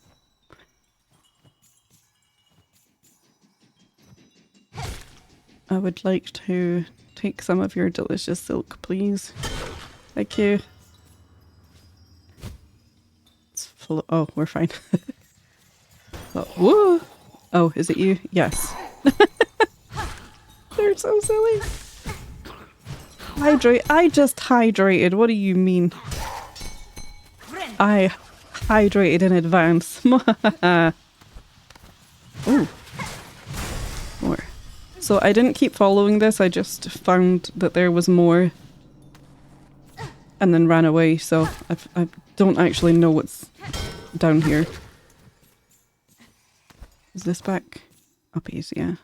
I would like to take some of your delicious silk, please. Thank you. Oh, we're fine. Oh, whoa! Oh, is it you? Yes. They're so silly. I just hydrated. What do you mean? I hydrated in advance. Oh. More. So I didn't keep following this. I just found that there was more and then ran away. So I don't actually know what's down here. Is this back? Uppies, yeah.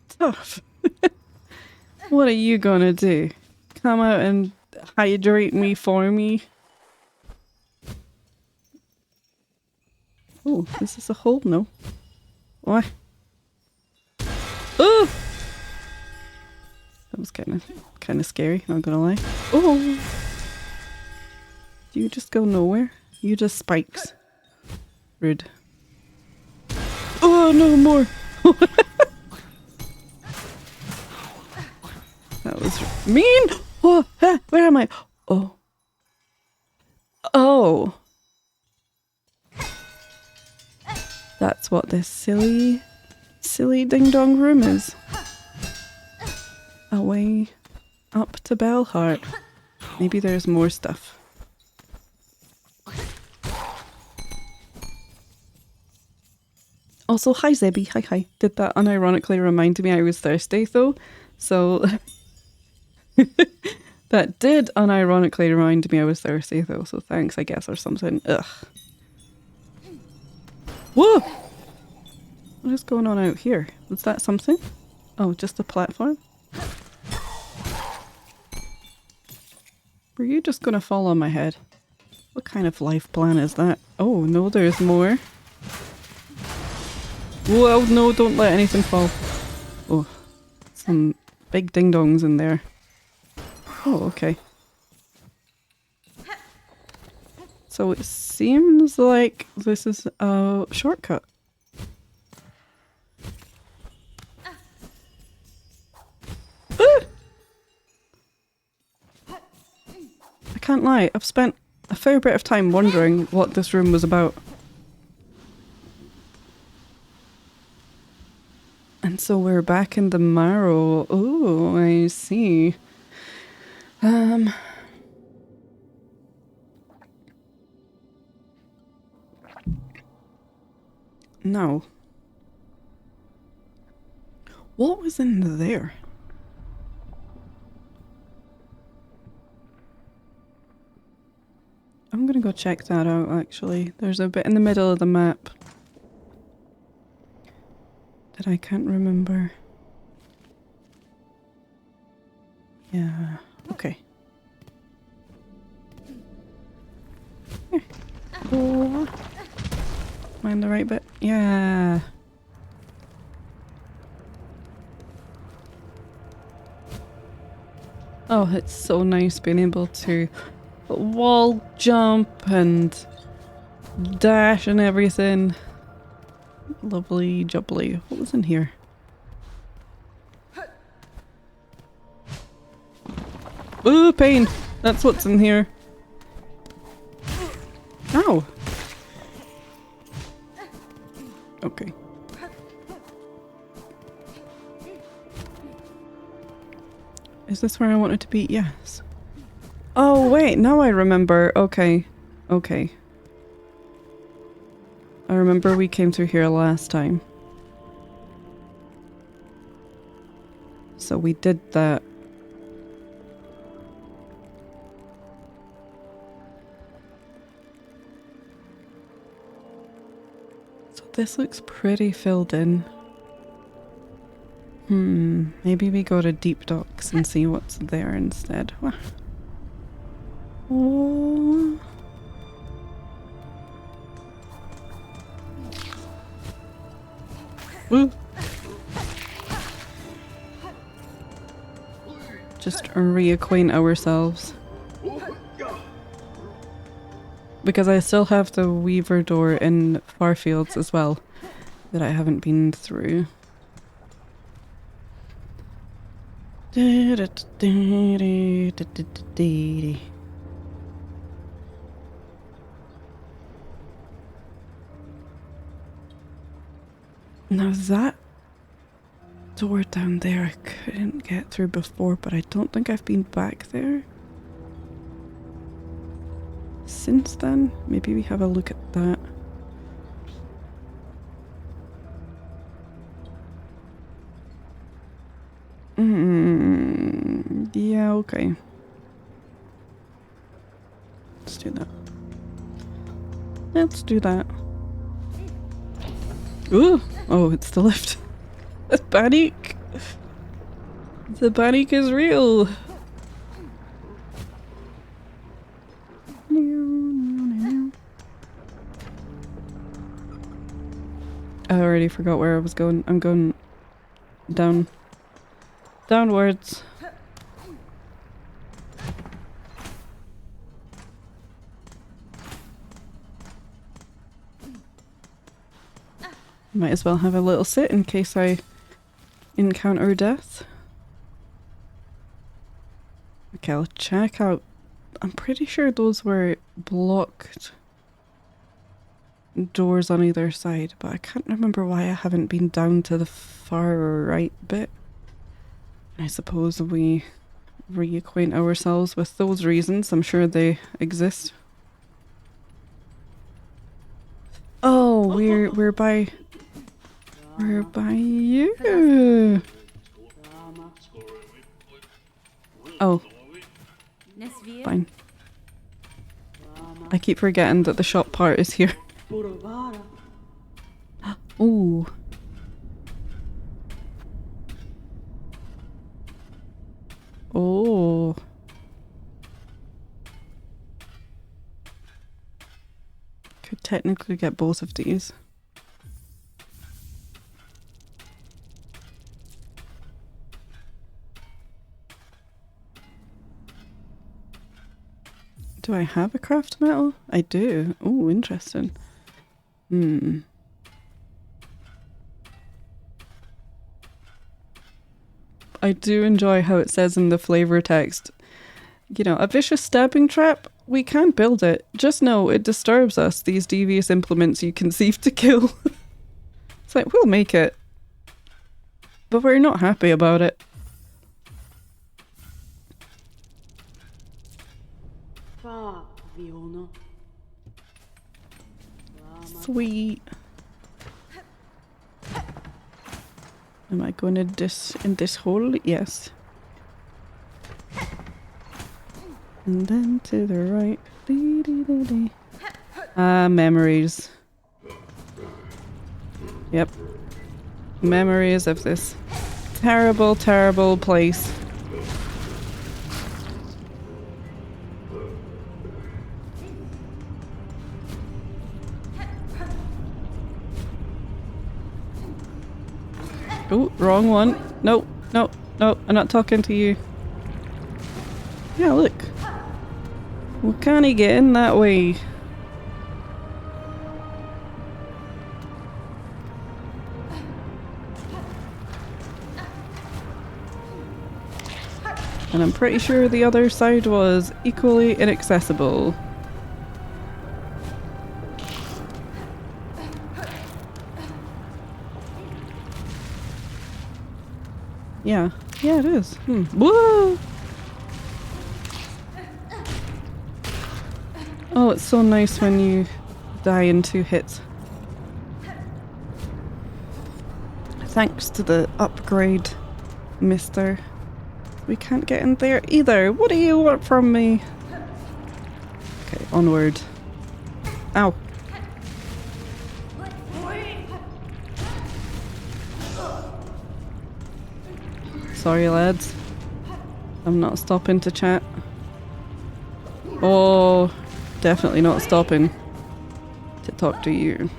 Tough. What are you gonna do? Come out and hydrate me for me? Oh, is this a hole? No. What? Oh! That was kind of scary, not gonna lie. Oh! Do you just go nowhere? You just spikes. Rude. Oh, no more! That was mean! Oh, where am I? Oh. Oh. That's what this silly silly ding dong room is. Away up to Bellheart. Maybe there's more stuff. Also, hi Zebby, hi. Did that unironically remind me I was thirsty though? So that did unironically remind me I was thirsty though, so thanks I guess or something. Ugh. Whoa! What is going on out here? Was that something? Oh, just a platform? Were you just gonna fall on my head? What kind of life plan is that? Oh no, there's more. Whoa, no, don't let anything fall. Oh, some big ding-dongs in there. Oh, okay. So it seems like this is a shortcut. Ah! I can't lie, I've spent a fair bit of time wondering what this room was about. And so we're back in the marrow. Oh, I see. No. What was in there? I'm gonna go check that out actually. There's a bit in the middle of the map that I can't remember. Yeah, okay. Here. Oh. Am I in the right bit? Yeah. Oh, it's so nice being able to wall jump and dash and everything. Lovely jubbly. What was in here? Ooh, pain! That's what's in here. Ow! Okay. Is this where I wanted to be? Yes. Oh wait, now I remember. Okay. Okay. I remember we came through here last time. So we did that. So this looks pretty filled in. Maybe we go to Deep Docks and see what's there instead. Oh. Ooh. Just reacquaint ourselves. Because I still have the Weaver door in Farfields as well that I haven't been through. Now that door down there I couldn't get through before, but I don't think I've been back there since then. Maybe we have a look at that. Yeah, okay. Let's do that. Let's do that. Ooh! Oh, it's the lift. The panic! The panic is real! I already forgot where I was going. I'm going down. Downwards. Might as well have a little sit in case I encounter death. Okay, I'll check out. I'm pretty sure those were blocked doors on either side, but I can't remember why I haven't been down to the far right bit. I suppose we reacquaint ourselves with those reasons. I'm sure they exist. Oh, we're by you. Oh, fine. I keep forgetting that the shop part is here. Ooh. Oh. Could technically get both of these. Do I have a craft metal? I do. Oh, interesting. Hmm. I do enjoy how it says in the flavor text, you know, a vicious stabbing trap? We can't build it. Just know it disturbs us, these devious implements you conceive to kill. It's like, we'll make it. But we're not happy about it. Sweet. Am I going in this hole? Yes. And then to the right. Dee, dee, dee, dee. Ah, memories. Yep. Memories of this terrible, terrible place. Oh, wrong one. No, no, no, I'm not talking to you. Yeah, look. Well, can he get in that way? And I'm pretty sure the other side was equally inaccessible. Yeah. Yeah, it is. Whoa! Oh, it's so nice when you die in 2 hits. Thanks to the upgrade, mister. We can't get in there either. What do you want from me? Okay, onward. Ow. Sorry, lads. I'm not stopping to chat. Oh, definitely not stopping to talk to you.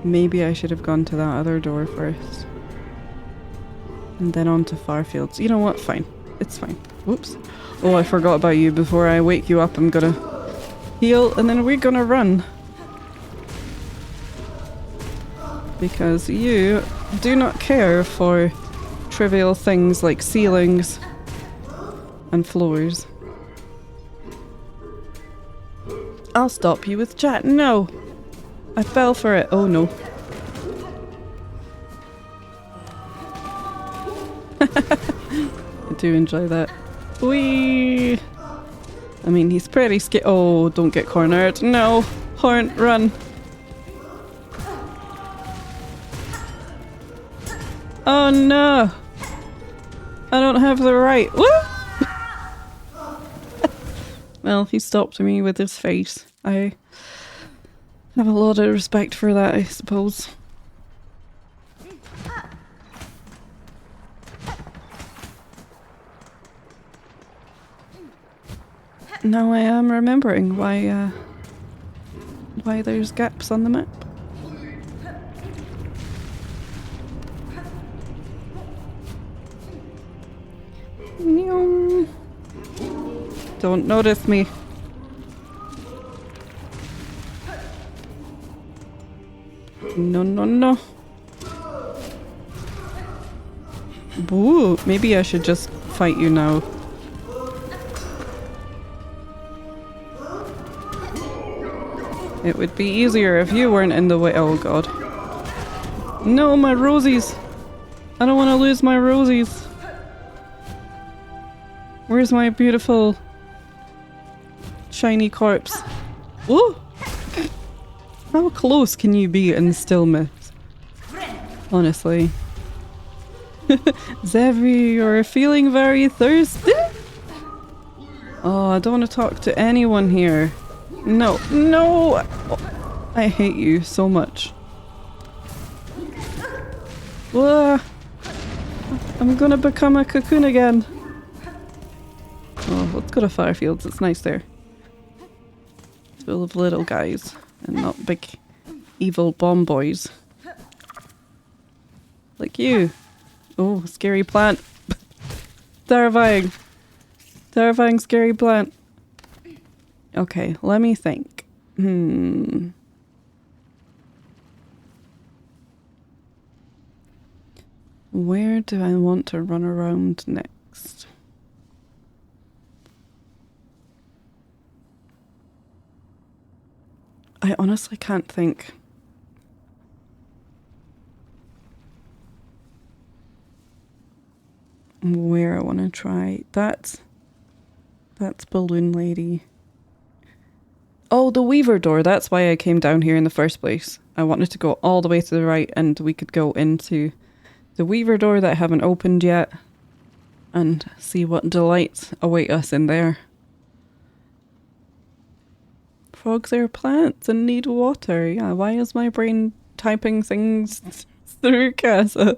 Maybe I should have gone to that other door first. And then on to Farfields. You know what? Fine. It's fine. Whoops. Oh, I forgot about you. Before I wake you up, I'm gonna heal and then we're gonna run. Because you do not care for trivial things like ceilings and floors. I'll stop you with chat. No! I fell for it. Oh no. I do enjoy that. Whee! I mean, he's pretty scared. Oh, don't get cornered. No! Horn, run! Oh no! I don't have the right. Woo! Well, he stopped me with his face. I have a lot of respect for that, I suppose. Now I am remembering why there's gaps on the map. Don't notice me. No, no, no. Ooh, maybe I should just fight you now. It would be easier if you weren't in the way. Oh god. No, my rosies! I don't want to lose my rosies. Where's my beautiful shiny corpse? Ooh! How close can you be and still miss? Honestly. Zevi, you're feeling very thirsty? Oh, I don't want to talk to anyone here. No, no! Oh, I hate you so much. I'm gonna become a cocoon again. Oh, let's go to Firefields, it's nice there. Full of little guys and not big evil bomb boys. Like you. Oh, scary plant. Terrifying. Terrifying scary plant. Okay, let me think. Where do I want to run around next? I honestly can't think. Where I want to try. That's Balloon Lady. Oh, the Weaver door. That's why I came down here in the first place. I wanted to go all the way to the right and we could go into the Weaver door that I haven't opened yet and see what delights await us in there. Frogs are plants and need water. Yeah, why is my brain typing things through Casa?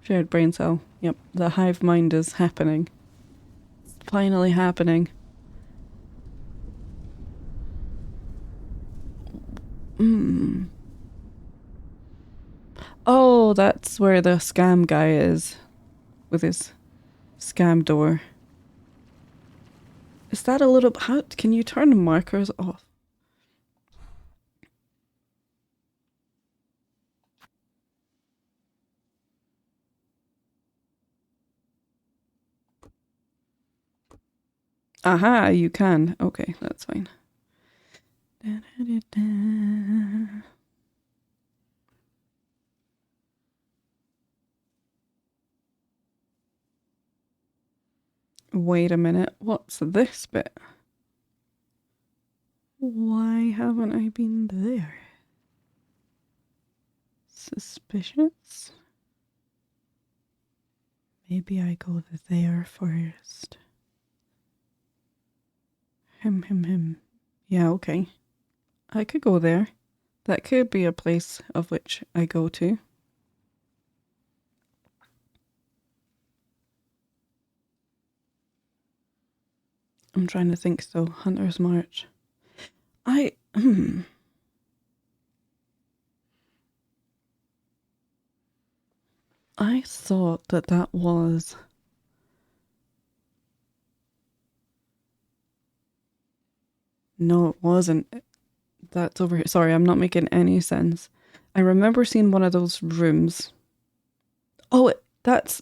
Shared brain cell. Yep, the hive mind is happening. It's finally happening. Oh, that's where the scam guy is. With his scam door. Is that a little... How can you turn the markers off? Aha, you can. Okay, that's fine. Da, da, da, da. Wait a minute, what's this bit? Why haven't I been there? Suspicious? Maybe I go there first. Yeah, okay. I could go there. That could be a place of which I go to. I'm trying to think though. Hunter's March. I thought that was... No, it wasn't. That's over here. Sorry, I'm not making any sense. I remember seeing one of those rooms. Oh, that's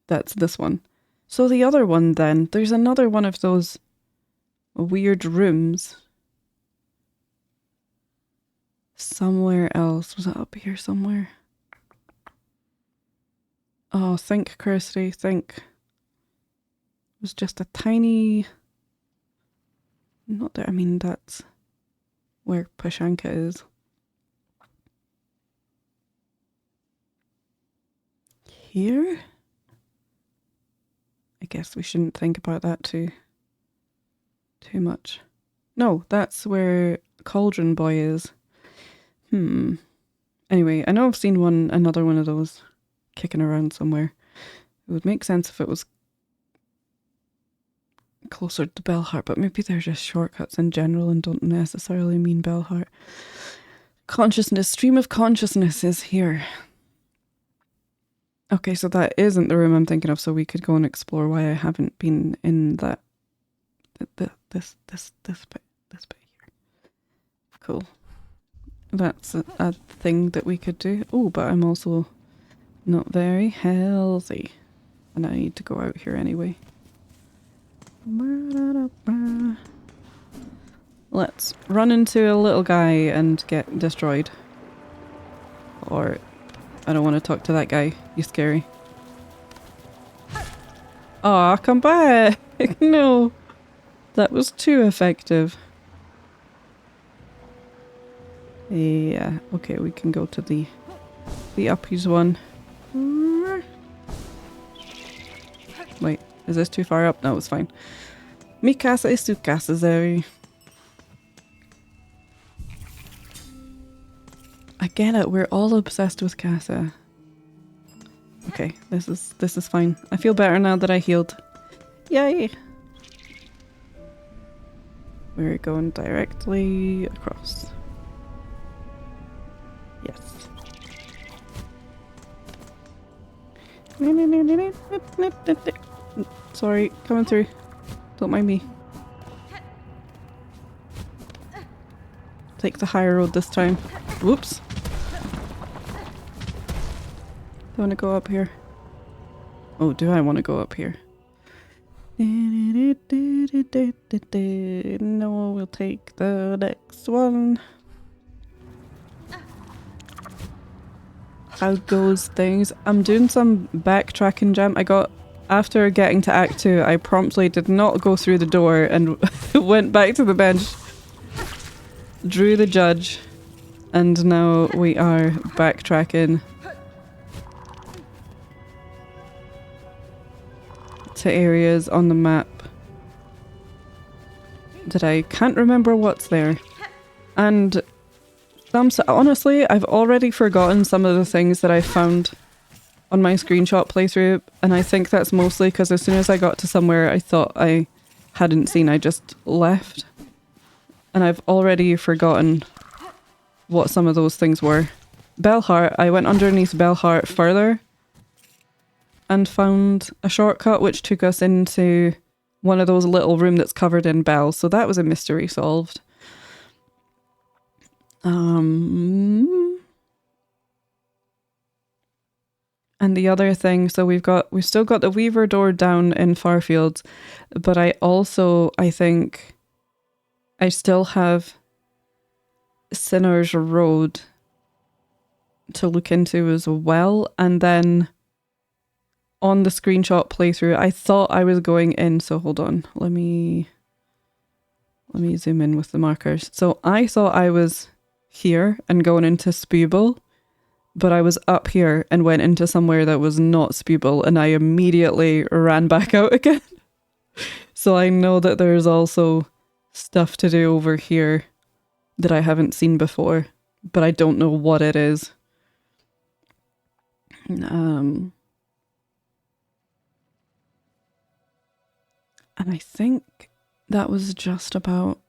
this one. So the other one then, there's another one of those weird rooms. Somewhere else. Was it up here somewhere? Oh, think, Kirsty, think. It was just a tiny... Not there, I mean, that's where Pashanka is. Here? I guess we shouldn't think about that too much. No, that's where Cauldron Boy is. Anyway, I know I've seen another one of those kicking around somewhere. It would make sense if it was closer to Bellheart, but maybe they're just shortcuts in general and don't necessarily mean Bellheart. Consciousness, stream of consciousness is here. Okay, so that isn't the room I'm thinking of, so we could go and explore why I haven't been in that this bit here. Cool. That's a thing that we could do. Oh, but I'm also not very healthy. And I need to go out here anyway. Let's run into a little guy and get destroyed. Or, I don't want to talk to that guy. He's scary. Aw, come back! No! That was too effective. Yeah, okay, we can go to the uppies one. Wait, is this too far up? No, it's fine. Mi casa es tu casa, Zoe. I get it, we're all obsessed with casa. Okay, this is fine. I feel better now that I healed. Yay! We're going directly across. Yes. Sorry, coming through. Don't mind me. Take the higher road this time. Whoops. Do I want to go up here? Oh, do I want to go up here? No, we'll take the next one. How goes things? I'm doing some backtracking jam. After getting to Act 2, I promptly did not go through the door and went back to the bench, drew the judge, and now we are backtracking to areas on the map that I can't remember what's there. And honestly, I've already forgotten some of the things that I found on my screenshot playthrough, and I think that's mostly because as soon as I got to somewhere I thought I hadn't seen, I just left. And I've already forgotten what some of those things were. Bellheart, I went underneath Bellheart further and found a shortcut which took us into one of those little room that's covered in bells, so that was a mystery solved. And the other thing, so we've still got the Weaver door down in Farfields, but I think I still have Sinner's Road to look into as well. And then on the screenshot playthrough, I thought I was going in, so hold on, let me zoom in with the markers. So I thought I was here and going into Spooble, but I was up here and went into somewhere that was not Spooble, and I immediately ran back out again. So I know that there's also stuff to do over here that I haven't seen before, but I don't know what it is. And I think that was just about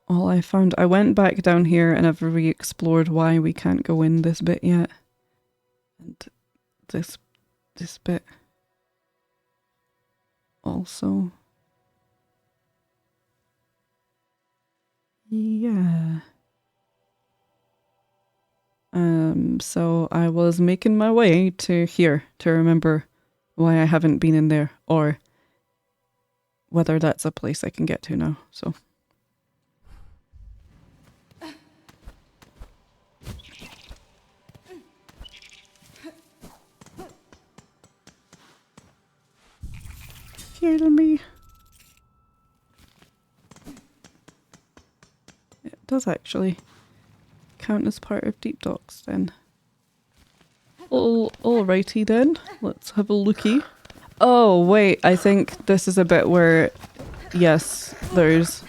all I found. I went back down here and I've re-explored why we can't go in this bit yet. And this bit also. Yeah. So I was making my way to here to remember why I haven't been in there, or whether that's a place I can get to now, so. Hear me. It does actually count as part of Deep Docks then. Alrighty then, let's have a looky. Oh wait, I think this is a bit where, yes, there's,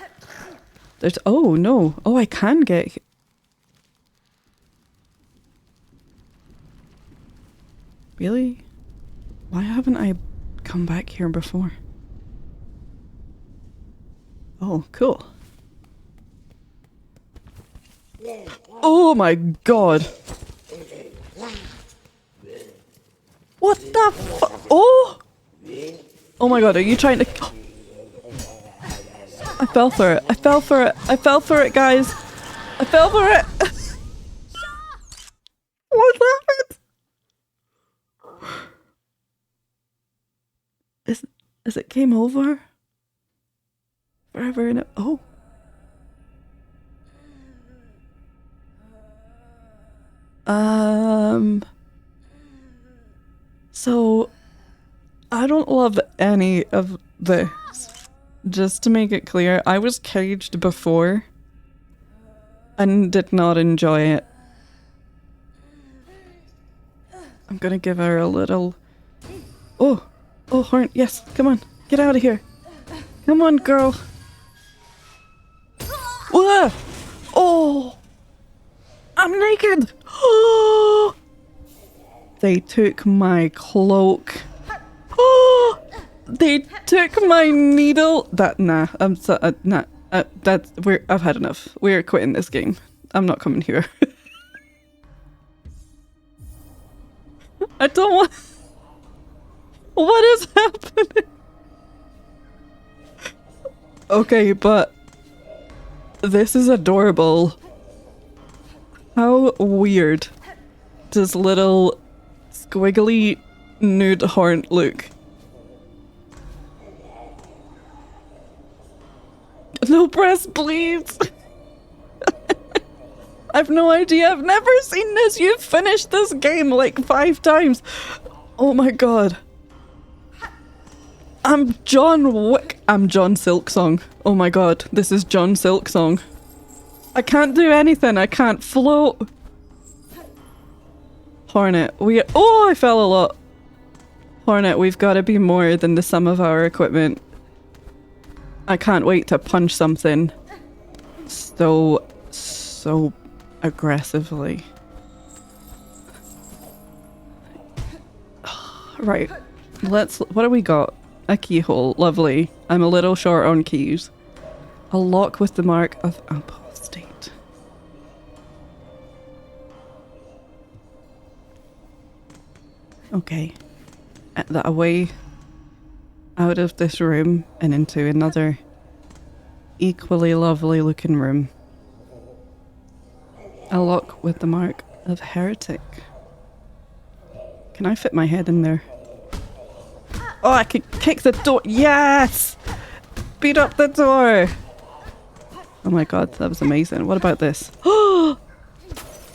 oh no, oh I can get, really? Why haven't I come back here before? Oh, cool. Oh my god! What the fu- Oh! Oh my god, are you trying to- I fell for it, I fell for it, I fell for it, guys! I fell for it! Is it game over? Forever in it. Oh. So I don't love any of this. Just to make it clear, I was caged before and did not enjoy it. I'm gonna give her a little... Oh! Oh, Horn, yes, come on, get out of here. Come on, girl. Whoa! Oh! I'm naked! Oh! They took my cloak. Oh! They took my needle. Nah, I'm so, nah. I've had enough. We're quitting this game. I'm not coming here. I don't want... What is happening? Okay, but this is adorable. How weird does little squiggly nude Horn look? No breast, please. I've no idea. I've never seen this. You've finished this game like 5 times. Oh my god. I'm John Wick. I'm John Silksong. Oh my god. This is John Silksong. I can't do anything. I can't float. Hornet. Oh, I fell a lot. Hornet, we've got to be more than the sum of our equipment. I can't wait to punch something so aggressively. Right. What do we got? A keyhole. Lovely. I'm a little short on keys. A lock with the mark of apostate. Okay. That away out of this room and into another equally lovely looking room. A lock with the mark of heretic. Can I fit my head in there? Oh, I can kick the door. Yes! Beat up the door. Oh my god, that was amazing. What about this? Oh!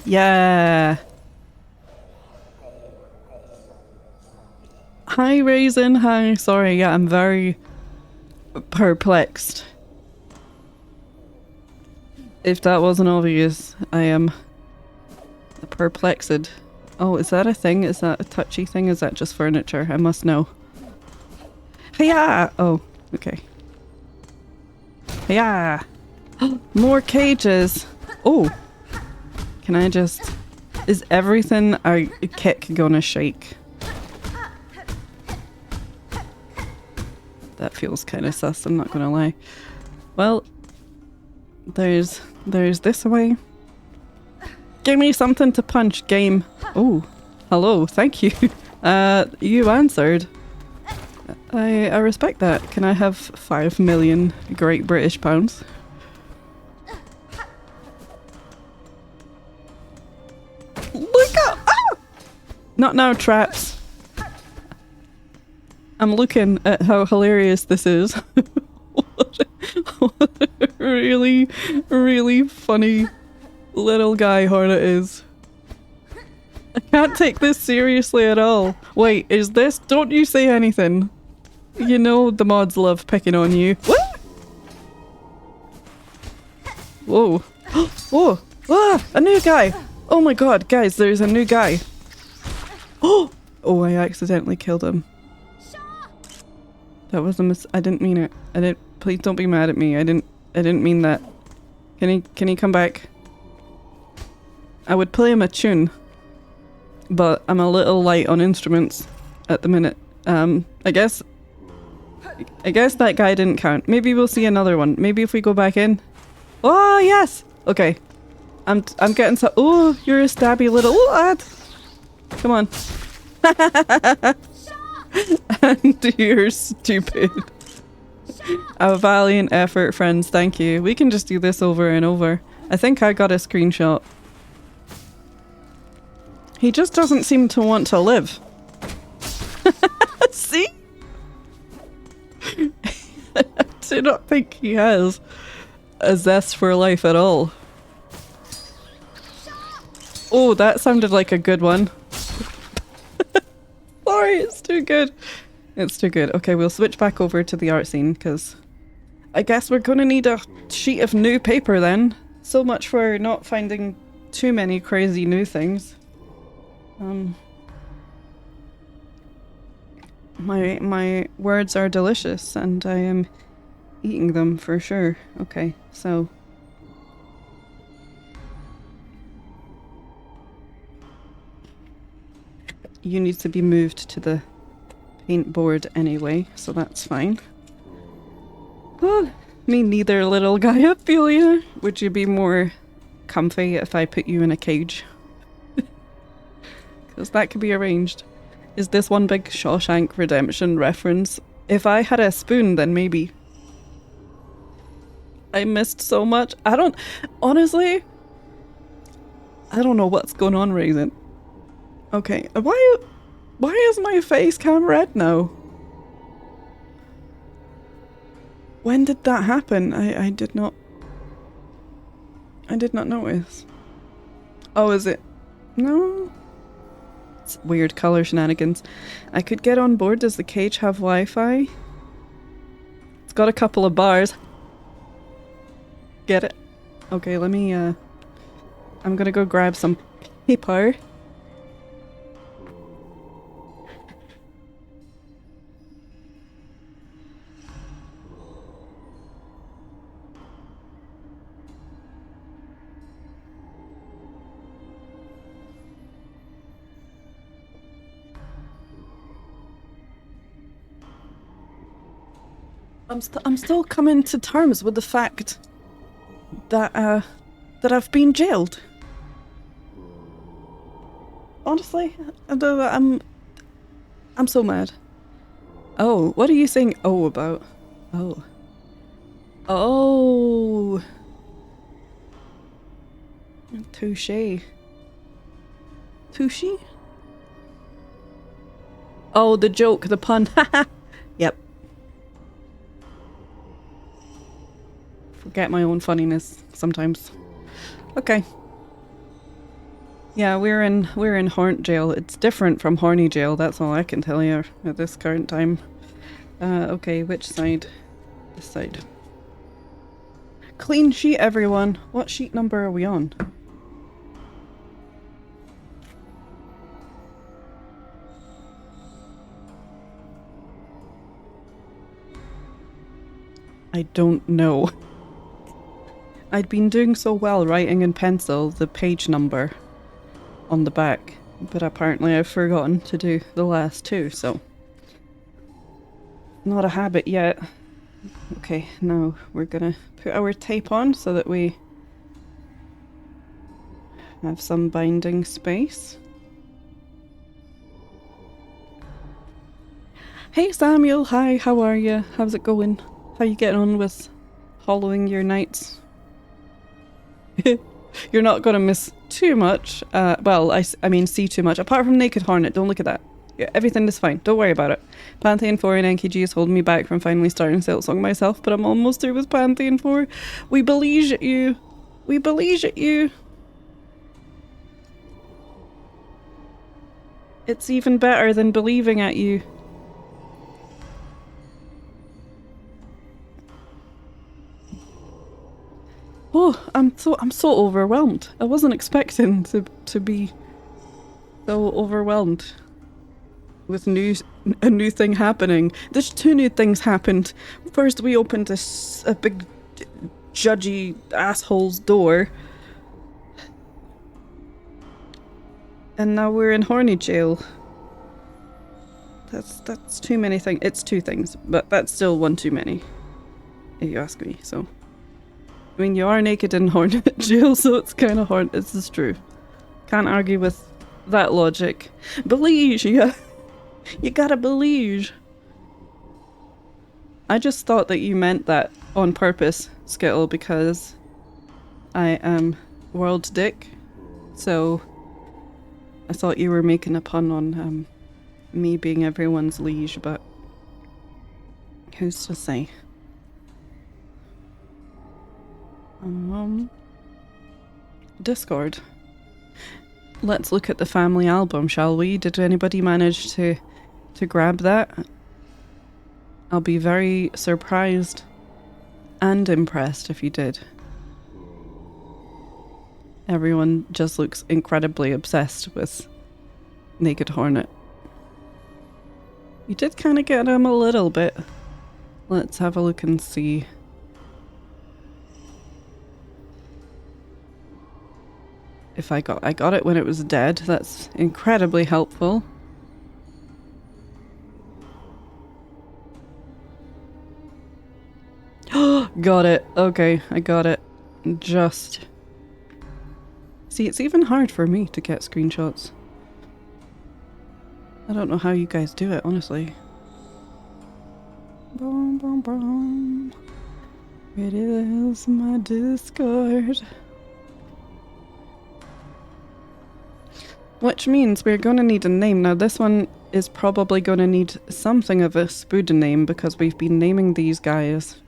Yeah! Hi, Raisin. Hi. Sorry, yeah, I'm very perplexed. If that wasn't obvious, I am perplexed. Oh, is that a thing? Is that a touchy thing? Is that just furniture? I must know. Hiya! Oh, okay. Hiya! More cages! Oh! Can I just... Is everything I kick gonna shake? That feels kind of sus, I'm not gonna lie. Well, there's this way. Give me something to punch, game. Oh, hello, thank you. You answered. I respect that. Can I have 5 million Great British pounds? Look out! Ah! Not now, traps. I'm looking at how hilarious this is. what a really, really funny little guy Hornet is. I can't take this seriously at all. Wait, is this? Don't you say anything. You know the mods love picking on you. What? Whoa. Whoa. Ah, a new guy. Oh my god, guys, there's a new guy. Oh, I accidentally killed him. That was a I didn't mean it. Please don't be mad at me. I didn't mean that. Can he come back? I would play him a tune, but I'm a little light on instruments at the minute. I guess that guy didn't count. Maybe we'll see another one. Maybe if we go back in. Oh yes. Okay. I'm getting so. Oh, you're a stabby little lad. Come on. And you're stupid. A valiant effort, friends. Thank you. We can just do this over and over. I think I got a screenshot. He just doesn't seem to want to live. See? do not think he has a zest for life at all. Oh, that sounded like a good one. Sorry, it's too good. It's too good. Okay, we'll switch back over to the art scene, because I guess we're gonna need a sheet of new paper then. So much for not finding too many crazy new things. My words are delicious, and I am eating them for sure. Okay, so... You need to be moved to the paint board anyway, so that's fine. Oh, me neither, little guy. I feel ya. Would you be more comfy if I put you in a cage? Because that could be arranged. Is this one big Shawshank Redemption reference? If I had a spoon, then maybe. I missed so much. Honestly, I don't know what's going on, Raisin. Okay, why is my face cam red now? When did that happen? I did not notice. Oh, is it? No. It's weird color shenanigans. I could get on board. Does the cage have Wi-Fi? It's got a couple of bars. Get it? Okay, let me, I'm gonna go grab some paper. I'm still coming to terms with the fact that that I've been jailed. Honestly, I'm so mad. Oh, what are you saying oh about? Oh. Oh. Touché. Touché? Oh, the joke, the pun. Yep. Forget my own funniness sometimes. Okay. Yeah, we're in Horn jail. It's different from Horny jail, that's all I can tell you at this current time. Okay, which side? This side. Clean sheet, everyone. What sheet number are we on? I don't know. I'd been doing so well writing in pencil the page number on the back, but apparently I've forgotten to do the last two, so not a habit yet. Okay, now we're gonna put our tape on so that we have some binding space. Hey Samuel, hi, how are you? How's it going? How you getting on with hollowing your nights? You're not gonna miss too much. Well, I mean see too much. Apart from Naked Hornet, don't look at that. Yeah, everything is fine. Don't worry about it. Pantheon 4 and NKG is holding me back from finally starting Silksong myself, but I'm almost through with Pantheon 4. We believe at you. We believe at you. It's even better than believing at you. Oh, I'm so overwhelmed. I wasn't expecting to be so overwhelmed with a new thing happening. There's two new things happened. First, we opened a big judgy asshole's door, and now we're in Horny jail. That's too many things. It's two things, but that's still one too many, if you ask me. So. I mean, you are naked in Hornet jail, so it's kind of hard. This is true. Can't argue with that logic. Believe, yeah. You gotta believe. I just thought that you meant that on purpose, Skittle, because I am World Dick. So I thought you were making a pun on me being everyone's liege, but who's to say? Discord. Let's look at the family album, shall we? Did anybody manage to grab that? I'll be very surprised and impressed if you did. Everyone just looks incredibly obsessed with Naked Hornet. You did kind of get him a little bit. Let's have a look and see. If I got it when it was dead. That's incredibly helpful. Got it. Okay, I got it. Just. See, it's even hard for me to get screenshots. I don't know how you guys do it, honestly. Boom, boom, boom. It is my Discord. Which means we're going to need a name. Now this one is probably going to need something of a Spood name because we've been naming these guys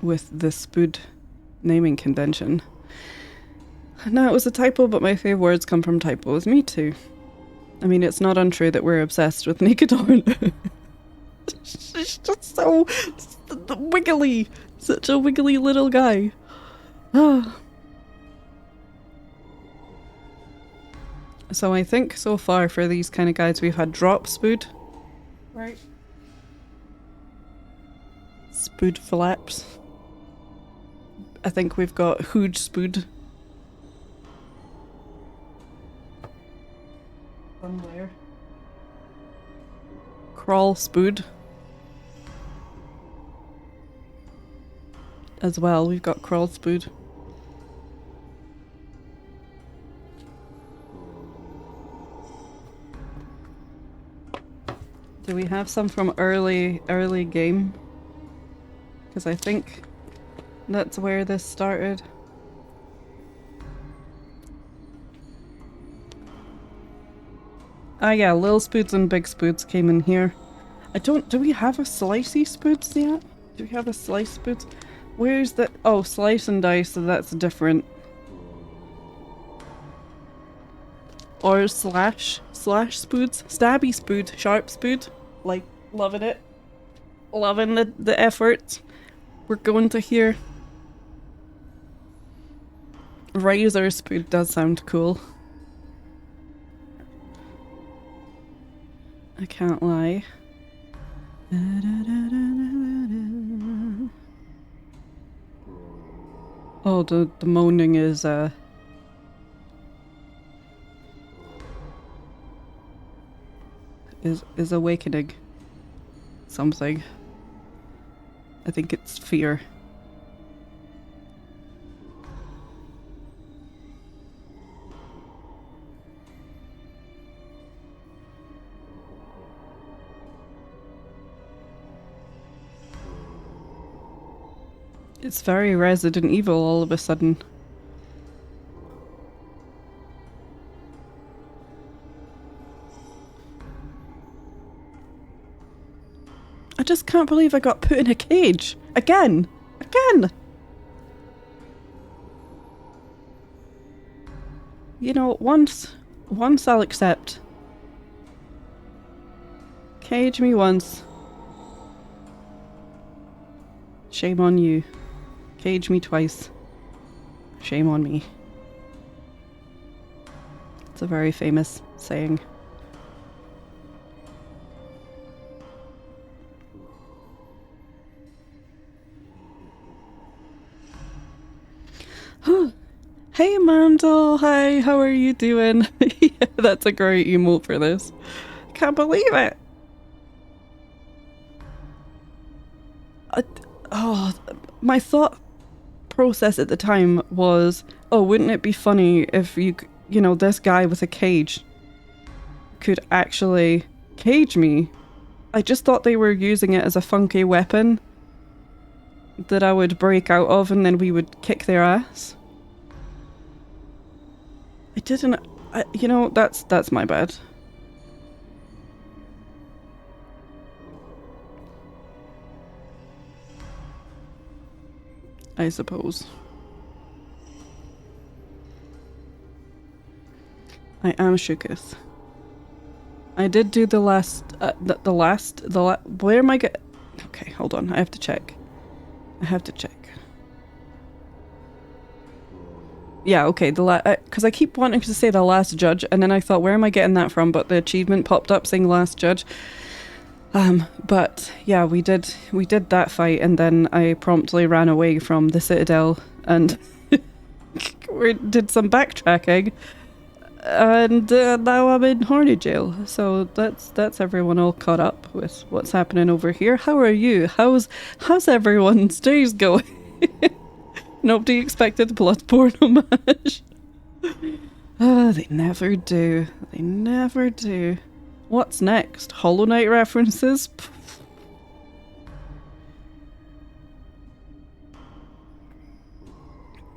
with the Spood naming convention. Now it was a typo, but my fave words come from typos. Me too. I mean, it's not untrue that we're obsessed with Naked Hornet. She's just so wiggly. Such a wiggly little guy. So I think so far for these kind of guys we've had drop Spood. Right. Spood flaps. I think we've got huge Spood. Somewhere. Crawl Spood. As well, we've got Crawl Spood. Do we have some from early game? Because I think that's where this started. Ah yeah, Lil Spoods and Big Spoods came in here. Do we have a Slicey Spoods yet? Do we have a Slice Spoods? Where's the... Oh, Slice and Dice, so that's different. Or Slash Spoods. Stabby Spood. Sharp Spood. Like, loving it. Loving the effort. We're going to hear. Razor Spood does sound cool. I can't lie. Oh, the moaning is awakening something. I think it's fear. It's very Resident Evil all of a sudden. I just can't believe I got put in a cage. Again! Again! You know, once I'll accept. Cage me once. Shame on you. Cage me twice. Shame on me. It's a very famous saying. Hey Mandel, hi, how are you doing? Yeah, that's a great emote for this. Can't believe it. My thought process at the time was, oh, wouldn't it be funny if you know, this guy with a cage could actually cage me? I just thought they were using it as a funky weapon that I would break out of and then we would kick their ass. I didn't... you know, that's my bad. I suppose. I am shooketh. I did do the last, where am I okay, hold on, I have to check. Yeah, okay, because I keep wanting to say the last judge, and then I thought, where am I getting that from? But the achievement popped up saying last judge. But yeah, we did that fight, and then I promptly ran away from the Citadel, and we did some backtracking. And now I'm in Horny Jail, so that's everyone all caught up with what's happening over here. How are you? How's everyone's days going? Nobody expected Bloodborne homage. They never do. They never do. What's next? Hollow Knight references?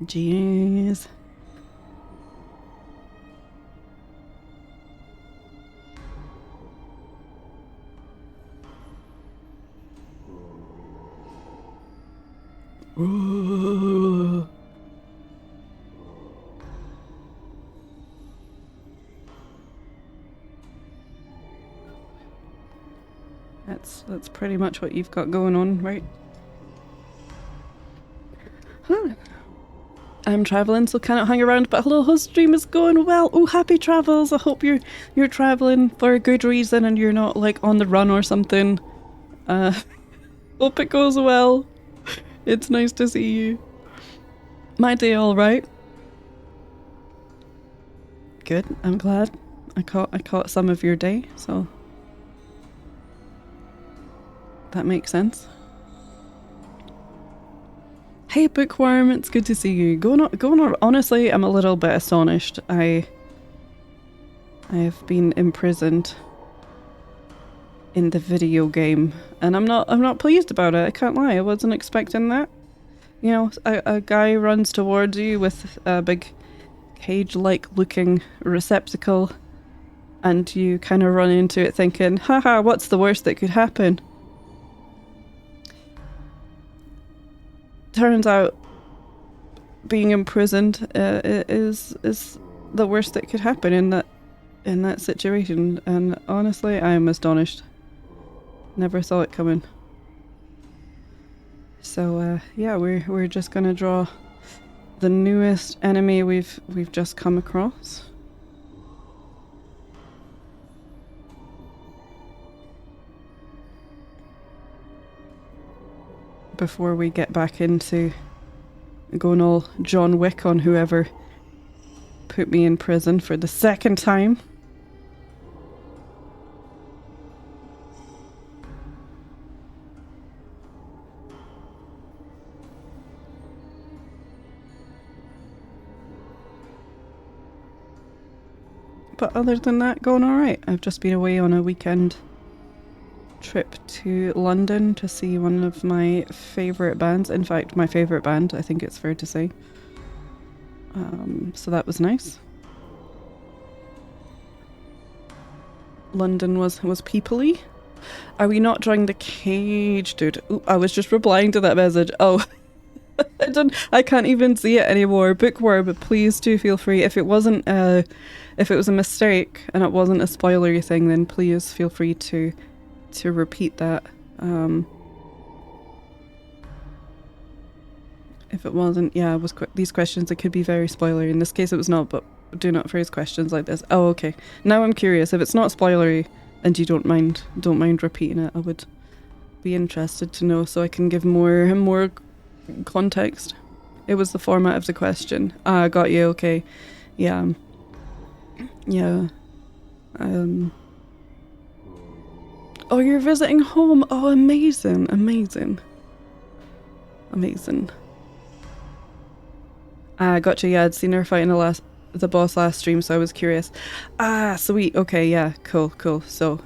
Jeez. Ooh. That's pretty much what you've got going on, right? Huh. I'm traveling, so cannot hang around, but hello, host stream is going well. Oh, happy travels. I hope you're traveling for a good reason and you're not like on the run or something. Hope it goes well. It's nice to see you. My day all right? Good, I'm glad. I caught some of your day, so that makes sense. Hey Bookworm, it's good to see you. Going on. Honestly, I'm a little bit astonished. I have been imprisoned in the video game, and I'm not pleased about it. I can't lie. I wasn't expecting that. You know, a guy runs towards you with a big cage-like looking receptacle, and you kind of run into it thinking, haha, what's the worst that could happen? Turns out being imprisoned is the worst that could happen in that situation, and honestly I am astonished. Never saw it coming. So yeah, we're just gonna draw the newest enemy we've just come across. Before we get back into going all John Wick on whoever put me in prison for the second time. But other than that, going alright. I've just been away on a weekend trip to London to see one of my favourite bands. In fact, my favourite band, I think it's fair to say. So that was nice. London was peoply. Are we not drawing the cage, dude? Ooh, I was just replying to that message. Oh, I can't even see it anymore. Bookworm, please do feel free. If it wasn't, if it was a mistake and it wasn't a spoilery thing, then please feel free to repeat that. If it wasn't, yeah, it was these questions, it could be very spoilery. In this case it was not, but do not phrase questions like this. Oh, okay. Now I'm curious. If it's not spoilery and you don't mind repeating it, I would be interested to know so I can give more context. It was the format of the question. Ah, got you, okay. Yeah. Yeah. Oh, you're visiting home. Oh, amazing, amazing. Amazing. Gotcha, yeah, I'd seen her fighting the boss last stream, so I was curious. Ah, sweet, okay, yeah, cool. So,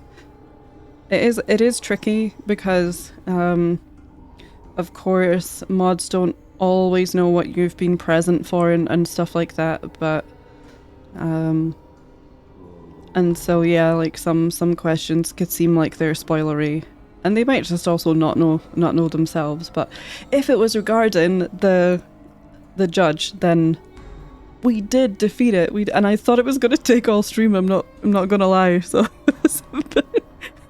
it is tricky because, of course, mods don't always know what you've been present for and stuff like that, but, and so, yeah, like, some questions could seem like they're spoilery, And they might just also not know themselves, but if it was regarding the judge, then we did defeat it. And I thought it was going to take all stream. I'm not gonna lie. So I was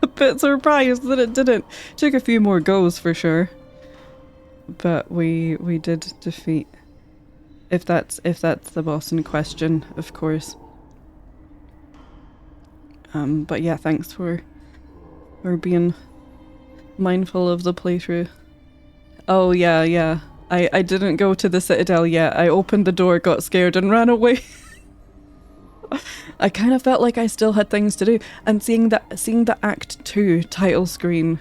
a bit surprised that it didn't. Took a few more goes for sure, but we did defeat. If that's the boss in question, of course. But yeah, thanks for being mindful of the playthrough. Oh yeah. I didn't go to the Citadel yet. I opened the door, got scared, and ran away. I kind of felt like I still had things to do, and seeing the Act 2 title screen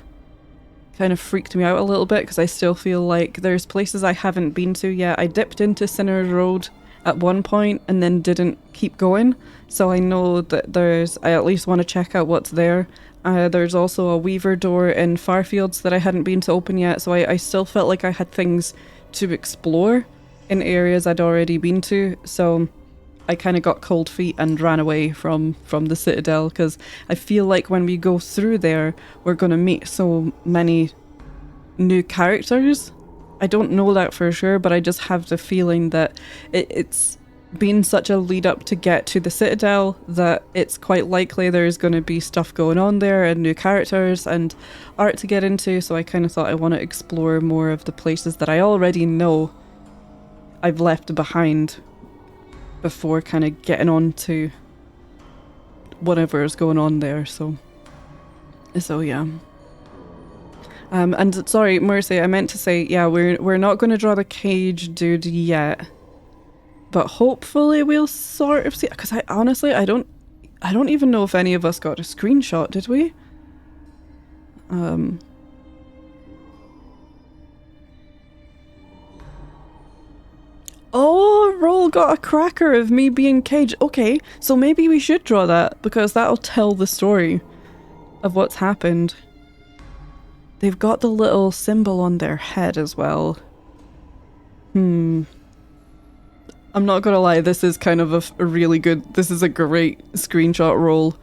kind of freaked me out a little bit, because I still feel like there's places I haven't been to yet. I dipped into Sinner's Road at one point and then didn't keep going, so I know that I at least want to check out what's there. There's also a Weaver door in Farfields that I hadn't been to open yet, so I still felt like I had things to explore in areas I'd already been to, so I kind of got cold feet and ran away from the Citadel, because I feel like when we go through there, we're going to meet so many new characters. I don't know that for sure, but I just have the feeling that it's been such a lead up to get to the Citadel that it's quite likely there's going to be stuff going on there and new characters and art to get into, so I kind of thought I want to explore more of the places that I already know I've left behind before kind of getting on to whatever is going on there, so yeah. And sorry, Mercy, I meant to say, yeah, we're not going to draw the cage dude yet, but hopefully we'll sort of see, because I honestly, I don't even know if any of us got a screenshot, did we? Oh, Roll got a cracker of me being caged. Okay, so maybe we should draw that, because that'll tell the story of what's happened. They've got the little symbol on their head as well. I'm not gonna lie, this is kind of a really good, this is a great screenshot roll.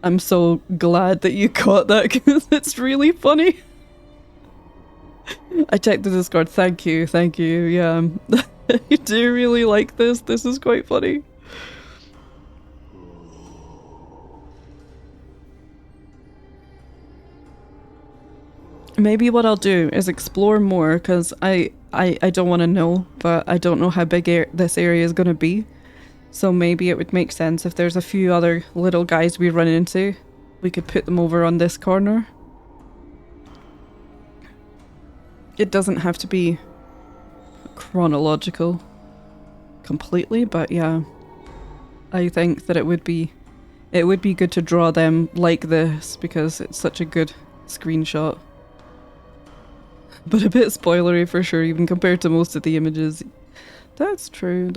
I'm so glad that you caught that, because it's really funny. I checked the Discord, thank you, yeah. I do really like this is quite funny. Maybe what I'll do is explore more, because I don't want to know, but I don't know how big this area is going to be. So maybe it would make sense if there's a few other little guys we run into, we could put them over on this corner. It doesn't have to be chronological completely, but yeah, I think that it would be good to draw them like this, because it's such a good screenshot. But a bit spoilery for sure, even compared to most of the images. That's true.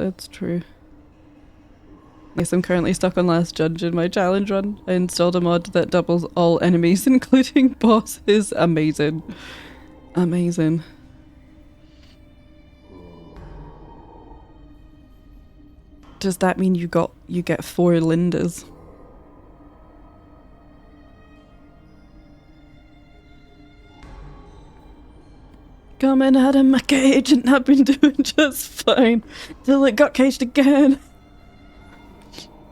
Yes, I'm currently stuck on last judge in my challenge run. I installed a mod that doubles all enemies, including bosses. Amazing. Amazing. Does that mean you get 4 Lindas? Coming out of my cage, and I've been doing just fine till it got caged again.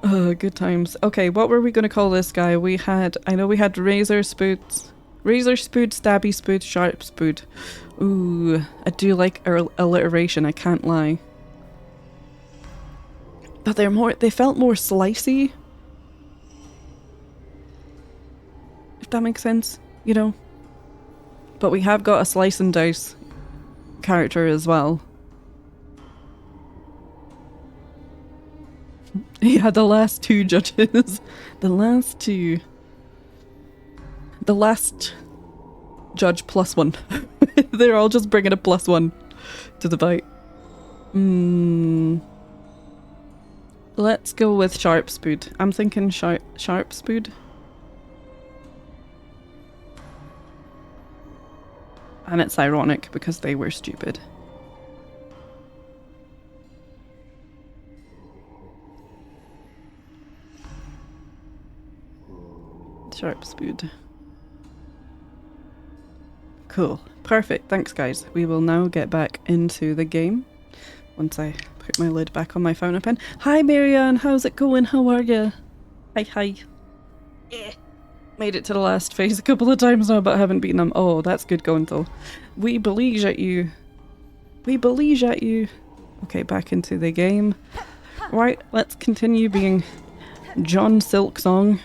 Good times. Okay, what were we gonna call this guy? I know we had Razor Spood, Stabby Spood, Sharp Spood. Ooh, I do like alliteration, I can't lie. But they felt more slicey. If that makes sense, you know? But we have got a slice and dice character as well. Yeah, the last 2 judges. The last judge +1. They're all just bringing a +1 to the fight. Let's go with Sharp Spood. I'm thinking Sharp Spood. And it's ironic because they were stupid. Sharp Spood. Cool. Perfect. Thanks, guys. We will now get back into the game once I put my lid back on my fountain pen. Hi, Marianne. How's it going? How are you? Hi, hi. Made it to the last phase a couple of times now, but I haven't beaten them. Oh, that's good going, though. We believe at you. We believe at you. Okay, back into the game. Right, let's continue being John Silksong.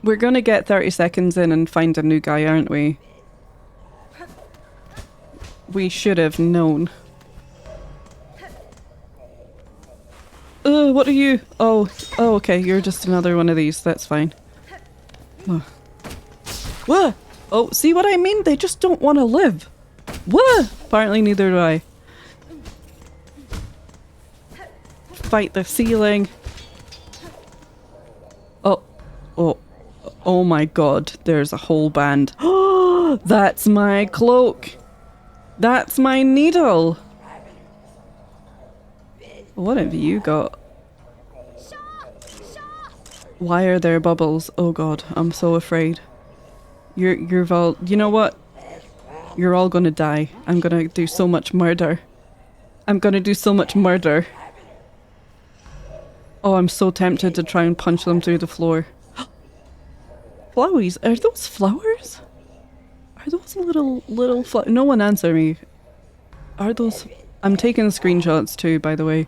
We're gonna get 30 seconds in and find a new guy, aren't we? We should have known. What are you? Oh, okay, you're just another one of these, that's fine. Oh. Whoa! Oh, see what I mean? They just don't want to live. Whoa! Apparently neither do I. Fight the ceiling. Oh my god, there's a whole band. Oh, that's my cloak. That's my needle. What have you got? Why are there bubbles? Oh god, I'm so afraid. You're all, you know what? You're all gonna die. I'm gonna do so much murder. I'm gonna do so much murder. Oh, I'm so tempted to try and punch them through the floor. Flowies? Are those flowers? Are those little flowers? No one answer me. Are those... I'm taking screenshots too, by the way.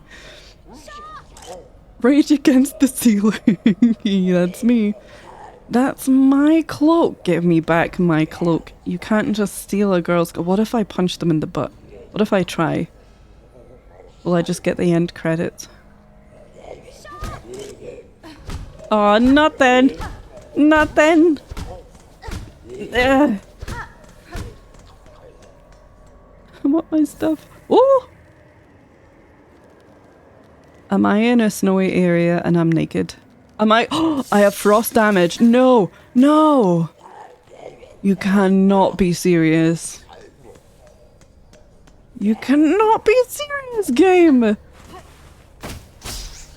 Rage against the ceiling. That's me. That's my cloak. Give me back my cloak. You can't just steal a girl's... What if I punch them in the butt? What if I try? Will I just get the end credits? Oh, not then. Not then. I want my stuff. Oh! Am I in a snowy area and I'm naked? Am I? Oh, I have frost damage. No, no. You cannot be serious. You cannot be serious, game.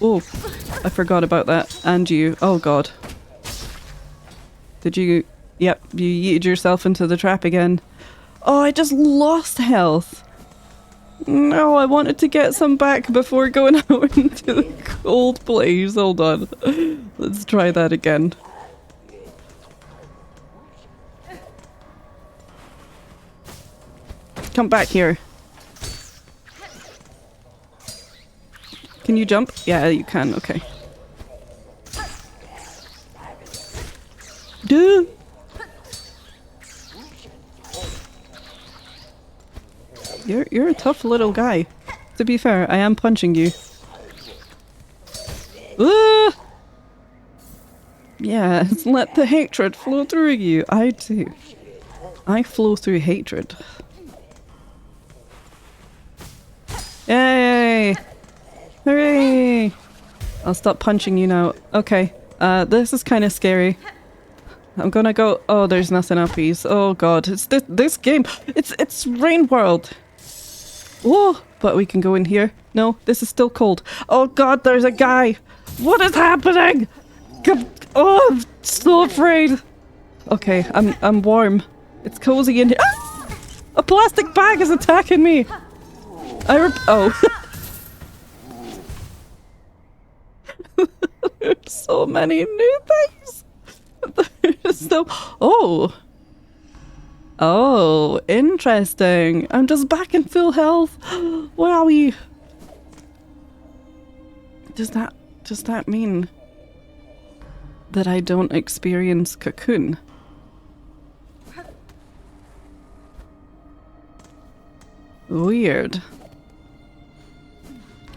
Oh, I forgot about that. And you. Oh god. Did you... Yep, you yeeted yourself into the trap again. Oh, I just lost health. No, I wanted to get some back before going out into the cold place. Hold on. Let's try that again. Come back here. Can you jump? Yeah, you can. Okay. Duh. You're a tough little guy. To be fair, I am punching you. Ah! Yes, let the hatred flow through you. I do. I flow through hatred. Yay! Hooray! I'll stop punching you now. Okay. This is kind of scary. I'm gonna go... Oh, there's nothing uppies. Oh god, it's this game. It's Rain World. Oh, but we can go in here. No, this is still cold. Oh god, there's a guy. What is happening? Oh, I'm so afraid. Okay, I'm warm. It's cozy in here. Ah! A plastic bag is attacking me. Oh. There's so many new things. There's so... Oh. Oh, interesting. I'm just back in full health. Wowie. Does that mean that I don't experience cocoon? Weird.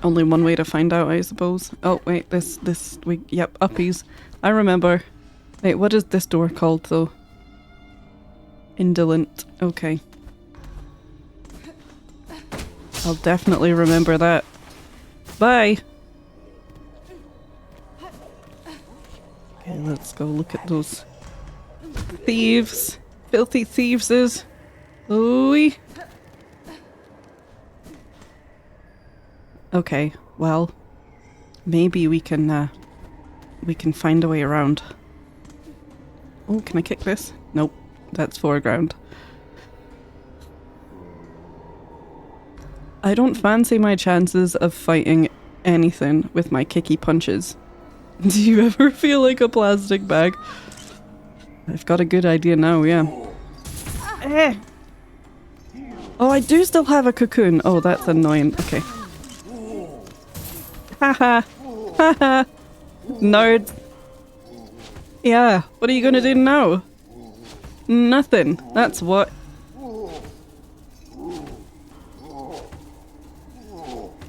Only one way to find out, I suppose. Oh, wait, yep, uppies. I remember. Wait, what is this door called, though? Indolent. Okay. I'll definitely remember that. Bye! Okay, let's go look at those thieves. Filthy thieveses. Ooh. Okay, well, maybe we can find a way around. Oh, can I kick this? Nope. That's foreground. I don't fancy my chances of fighting anything with my kicky punches. Do you ever feel like a plastic bag? I've got a good idea now, yeah. Eh. Oh, I do still have a cocoon. Oh, that's annoying. Okay. Haha. Haha. Nerd. Yeah, what are you gonna do now? Nothing. That's what.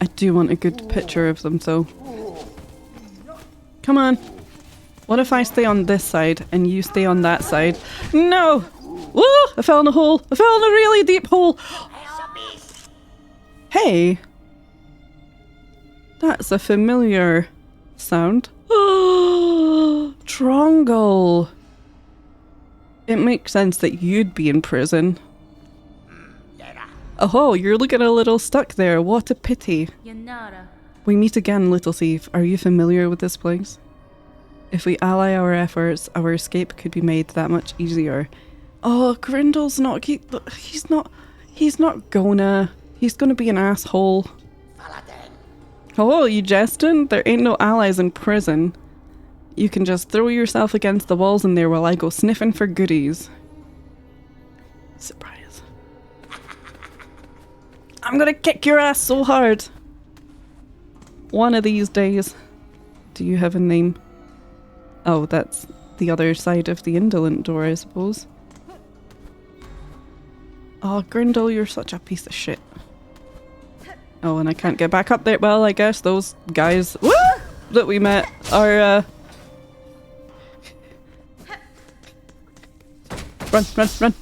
I do want a good picture of them, though. Come on. What if I stay on this side and you stay on that side? No! Woo! I fell in a hole! I fell in a really deep hole! Hey! That's a familiar sound. Trongle! It makes sense that you'd be in prison. Oh, you're looking a little stuck there. What a pity. We meet again, little thief. Are you familiar with this place? If we ally our efforts, our escape could be made that much easier. Oh, Grindel's not. He's gonna be an asshole. Oh, you jesting? There ain't no allies in prison. You can just throw yourself against the walls in there while I go sniffing for goodies. Surprise. I'm gonna kick your ass so hard. One of these days. Do you have a name? Oh, that's the other side of the indolent door, I suppose. Oh, Grindel, you're such a piece of shit. Oh, and I can't get back up there. Well, I guess those guys that we met are, Run, run, run!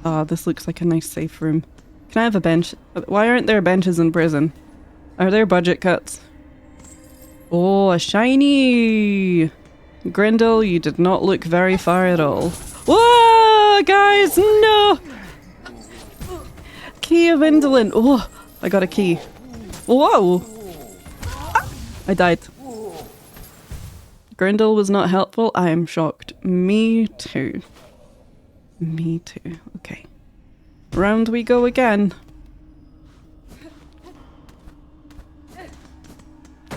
Ah, this looks like a nice safe room. Can I have a bench? Why aren't there benches in prison? Are there budget cuts? Oh, a shiny! Grindel, you did not look very far at all. Whoa, guys, no! Key of Indolent. Oh, I got a key. Whoa! Ah, I died. Grindel was not helpful. I am shocked. Me too. Me too. Okay. Round we go again.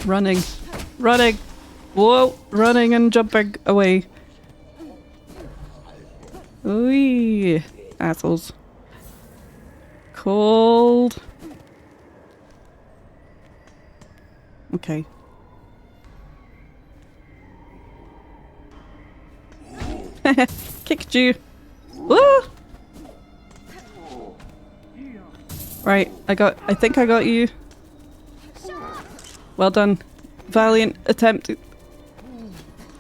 Running. Running! Whoa! Running and jumping away. Ooh, assholes. Cold. Okay. Kicked you. Woo! Right, I think I got you. Well done. Valiant attempt.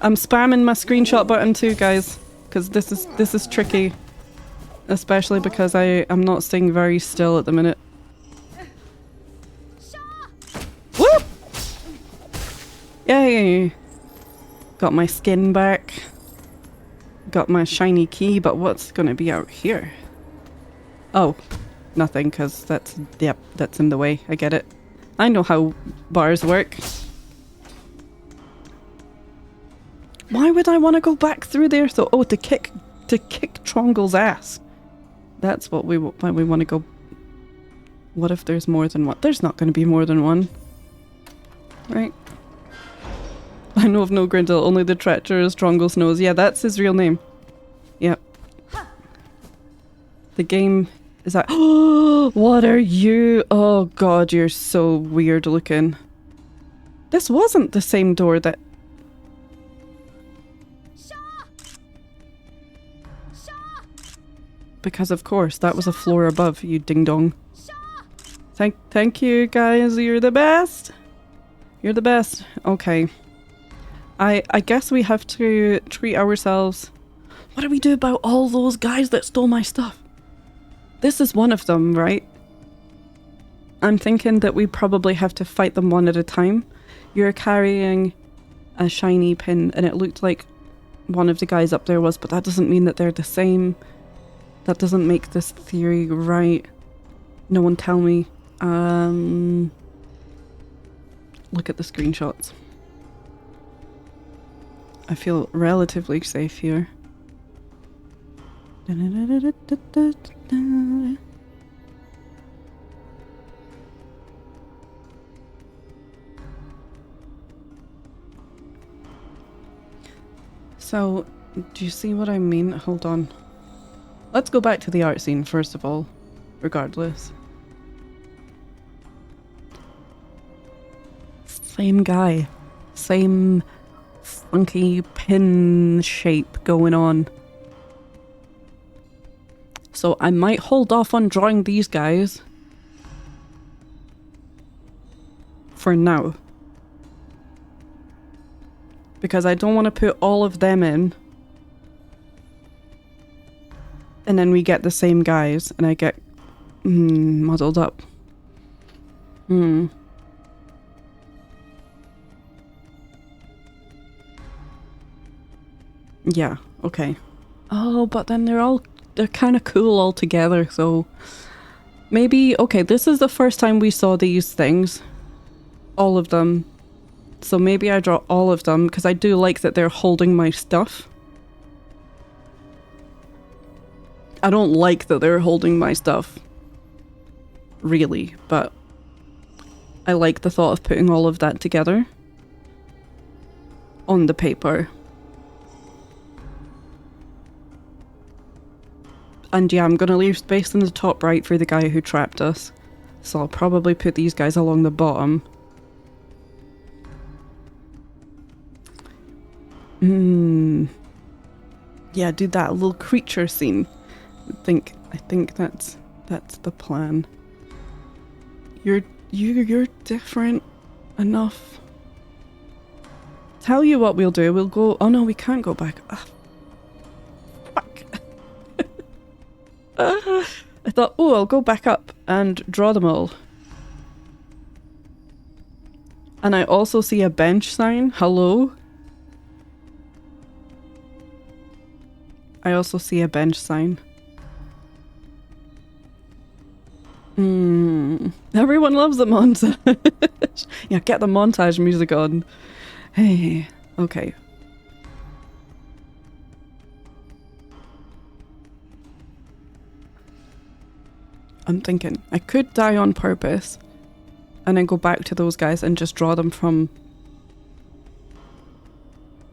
I'm spamming my screenshot button too, guys, because this is tricky. Especially because I'm not staying very still at the minute. Woo! Yay! Got my skin back. Got my shiny key, but what's gonna be out here? Oh, nothing, because that's in the way. I get it. I know how bars work. Why would I want to go back through there? So, oh, to kick Trongle's ass. That's why we want to go. What if there's more than one? There's not going to be more than one. Right? I know of no Grindel, only the treacherous Trongle knows. Yeah, that's his real name. Yep. The game is that. Oh, what are you? Oh god, you're so weird looking. This wasn't the same door that. Because of course, that was a floor above, you ding dong. Thank you guys, you're the best. You're the best. Okay. I guess we have to treat ourselves. What do we do about all those guys that stole my stuff? This is one of them, right? I'm thinking that we probably have to fight them one at a time. You're carrying a shiny pin and it looked like one of the guys up there was, but that doesn't mean that they're the same. That doesn't make this theory right. No one tell me. Look at the screenshots. I feel relatively safe here. So, do you see what I mean? Hold on. Let's go back to the art scene first of all, regardless. Same guy. Same funky pin shape going on. So I might hold off on drawing these guys for now. Because I don't want to put all of them in. And then we get the same guys and I get muddled up. Yeah, okay. Oh, but then they're kind of cool all together, so maybe, okay, this is the first time we saw these things. All of them. So maybe I draw all of them, because I do like that they're holding my stuff. I don't like that they're holding my stuff, really, but I like the thought of putting all of that together on the paper. And yeah, I'm gonna leave space in the top right for the guy who trapped us. So I'll probably put these guys along the bottom. Yeah, do that little creature scene. I think that's the plan. You're different enough. Tell you what we'll do. We'll go. Oh no, we can't go back. Fuck. I thought, oh, I'll go back up and draw them all. And I also see a bench sign. Hello? I also see a bench sign. Everyone loves the montage. Yeah, get the montage music on. Hey, okay. I'm thinking I could die on purpose and then go back to those guys and just draw them from...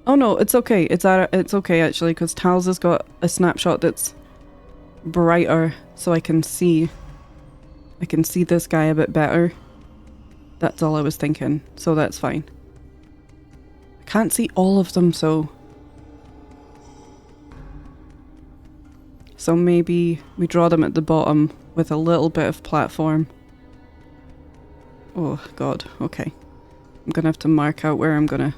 Oh no, it's okay. It's okay actually, because Tals has got a snapshot that's brighter, so I can see this guy a bit better. That's all I was thinking, so that's fine. I can't see all of them, so maybe we draw them at the bottom with a little bit of platform. Oh god, okay. I'm gonna have to mark out where I'm gonna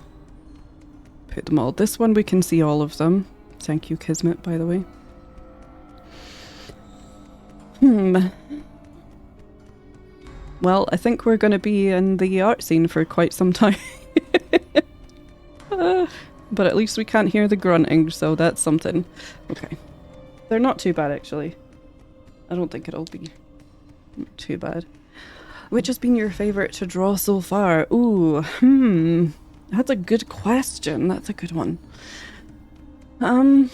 put them all. This one we can see all of them. Thank you, Kismet, by the way. Well, I think we're gonna be in the art scene for quite some time. But at least we can't hear the grunting, so that's something. Okay. They're not too bad, actually. I don't think it'll be too bad. Which has been your favourite to draw so far? Ooh, that's a good question. That's a good one. I'm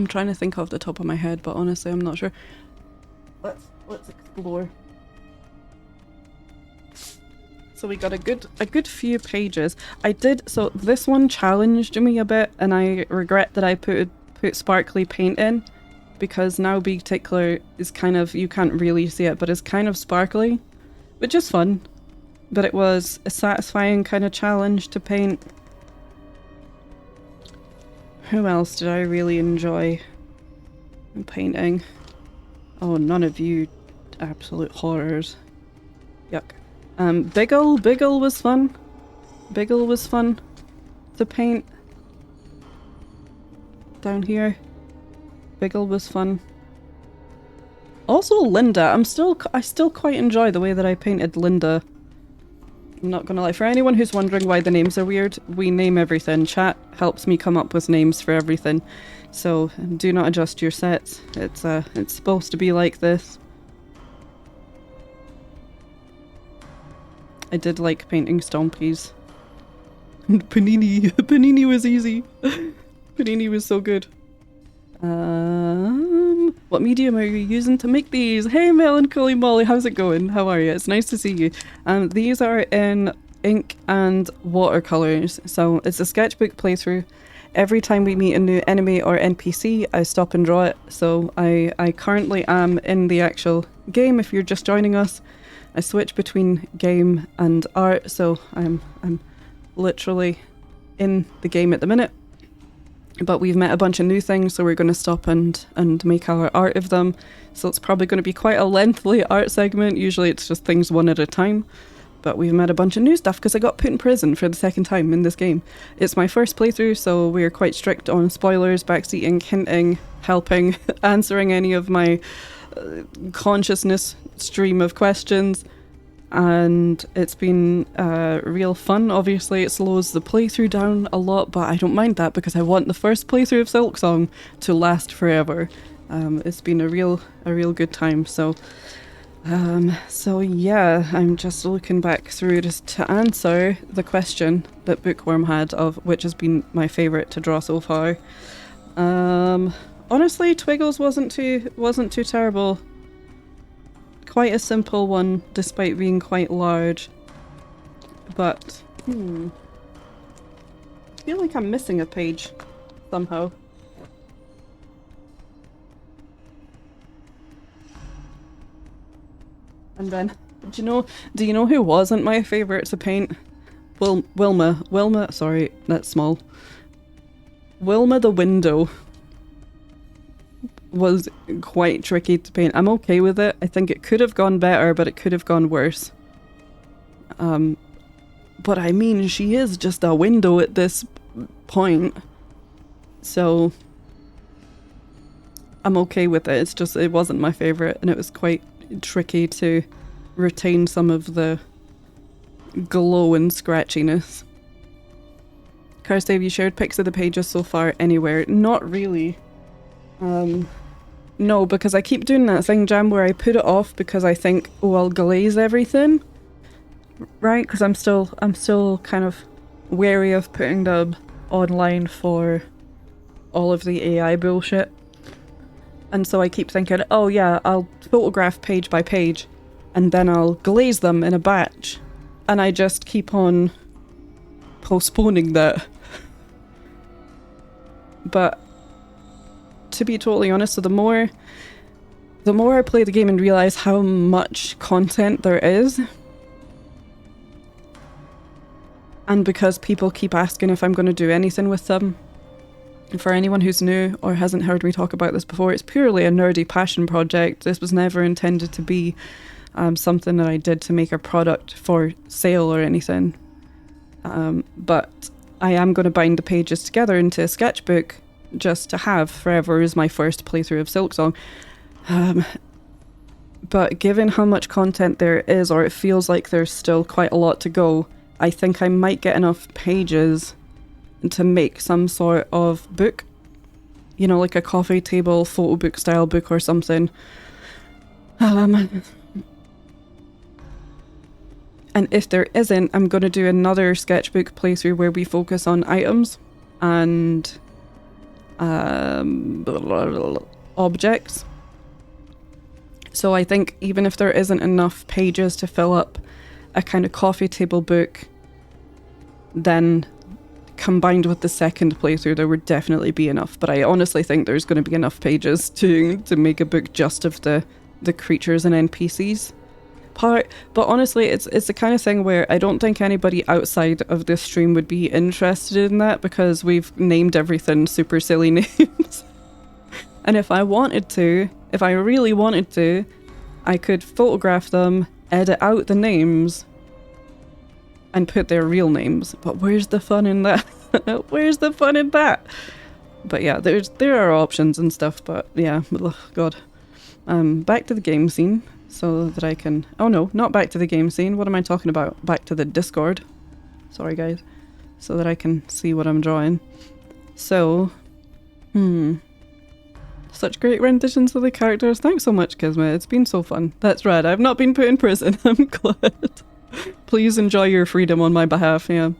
trying to think off the top of my head, but honestly, I'm not sure. Let's explore. So we got a good few pages. So this one challenged me a bit, and I regret that I put sparkly paint in, because now Big Tickler is kind of, you can't really see it, but it's kind of sparkly, which is fun. But it was a satisfying kind of challenge to paint. Who else did I really enjoy painting? Oh, none of you absolute horrors. Yuck. Biggle was fun. Biggle was fun to paint. Down here. Biggle was fun. Also Linda. I still quite enjoy the way that I painted Linda. I'm not gonna lie. For anyone who's wondering why the names are weird, we name everything. Chat helps me come up with names for everything. So do not adjust your sets. It's supposed to be like this. I did like painting Stompies. And Panini. Panini was easy. Panini was so good. What medium are you using to make these? Hey Melancholy Molly, how's it going? How are you? It's nice to see you. These are in ink and watercolors, so it's a sketchbook playthrough. Every time we meet a new enemy or NPC, I stop and draw it. So I currently am in the actual game. If you're just joining us, I switch between game and art, so I'm literally in the game at the minute. But we've met a bunch of new things, so we're going to stop and make our art of them. So it's probably going to be quite a lengthy art segment. Usually it's just things one at a time. But we've met a bunch of new stuff because I got put in prison for the second time in this game. It's my first playthrough, so we're quite strict on spoilers, backseating, hinting, helping, answering any of my consciousness stream of questions. And it's been real fun. Obviously it slows the playthrough down a lot, but I don't mind that because I want the first playthrough of Silksong to last forever. It's been a real good time. So yeah, I'm just looking back through just to answer the question that Bookworm had of which has been my favourite to draw so far. Honestly, Twiggles wasn't too terrible. Quite a simple one, despite being quite large. But, I feel like I'm missing a page somehow. And then, do you know who wasn't my favourite to paint? Wilma, sorry, that's small. Wilma the window was quite tricky to paint. I'm okay with it. I think it could have gone better, but it could have gone worse. But I mean, she is just a window at this point. So I'm okay with it. It's just, it wasn't my favourite, and it was quite tricky to retain some of the glow and scratchiness. Kirsty, have you shared pics of the pages so far anywhere? Not really. No, because I keep doing that thing, Jam, where I put it off because I think, oh, I'll glaze everything, right? Because I'm still kind of wary of putting them online for all of the AI bullshit. And so I keep thinking, oh yeah, I'll photograph page by page and then I'll glaze them in a batch. And I just keep on postponing that. But to be totally honest, so the more I play the game and realise how much content there is, and because people keep asking if I'm going to do anything with them, for anyone who's new or hasn't heard me talk about this before, it's purely a nerdy passion project. This was never intended to be something that I did to make a product for sale or anything. But I am going to bind the pages together into a sketchbook just to have forever as my first playthrough of Silksong. But given how much content there is, or it feels like there's still quite a lot to go, I think I might get enough pages to make some sort of book. You know, like a coffee table photo book style book or something. And if there isn't, I'm going to do another sketchbook playthrough where we focus on items and objects. So I think even if there isn't enough pages to fill up a kind of coffee table book, then combined with the second playthrough there would definitely be enough. But I honestly think there's going to be enough pages to make a book just of the creatures and NPCs part. But honestly, it's the kind of thing where I don't think anybody outside of this stream would be interested in that, because we've named everything super silly names. And if I really wanted to, I could photograph them, edit out the names, and put their real names. But where's the fun in that? Where's the fun in that? But yeah, there are options and stuff, but yeah, ugh, God. Back to the game scene. So that I can... Oh no, not back to the game scene. What am I talking about? Back to the Discord. Sorry guys. So that I can see what I'm drawing. So... Such great renditions of the characters. Thanks so much, Kismet. It's been so fun. That's rad. I've not been put in prison. I'm glad. Please enjoy your freedom on my behalf, yeah.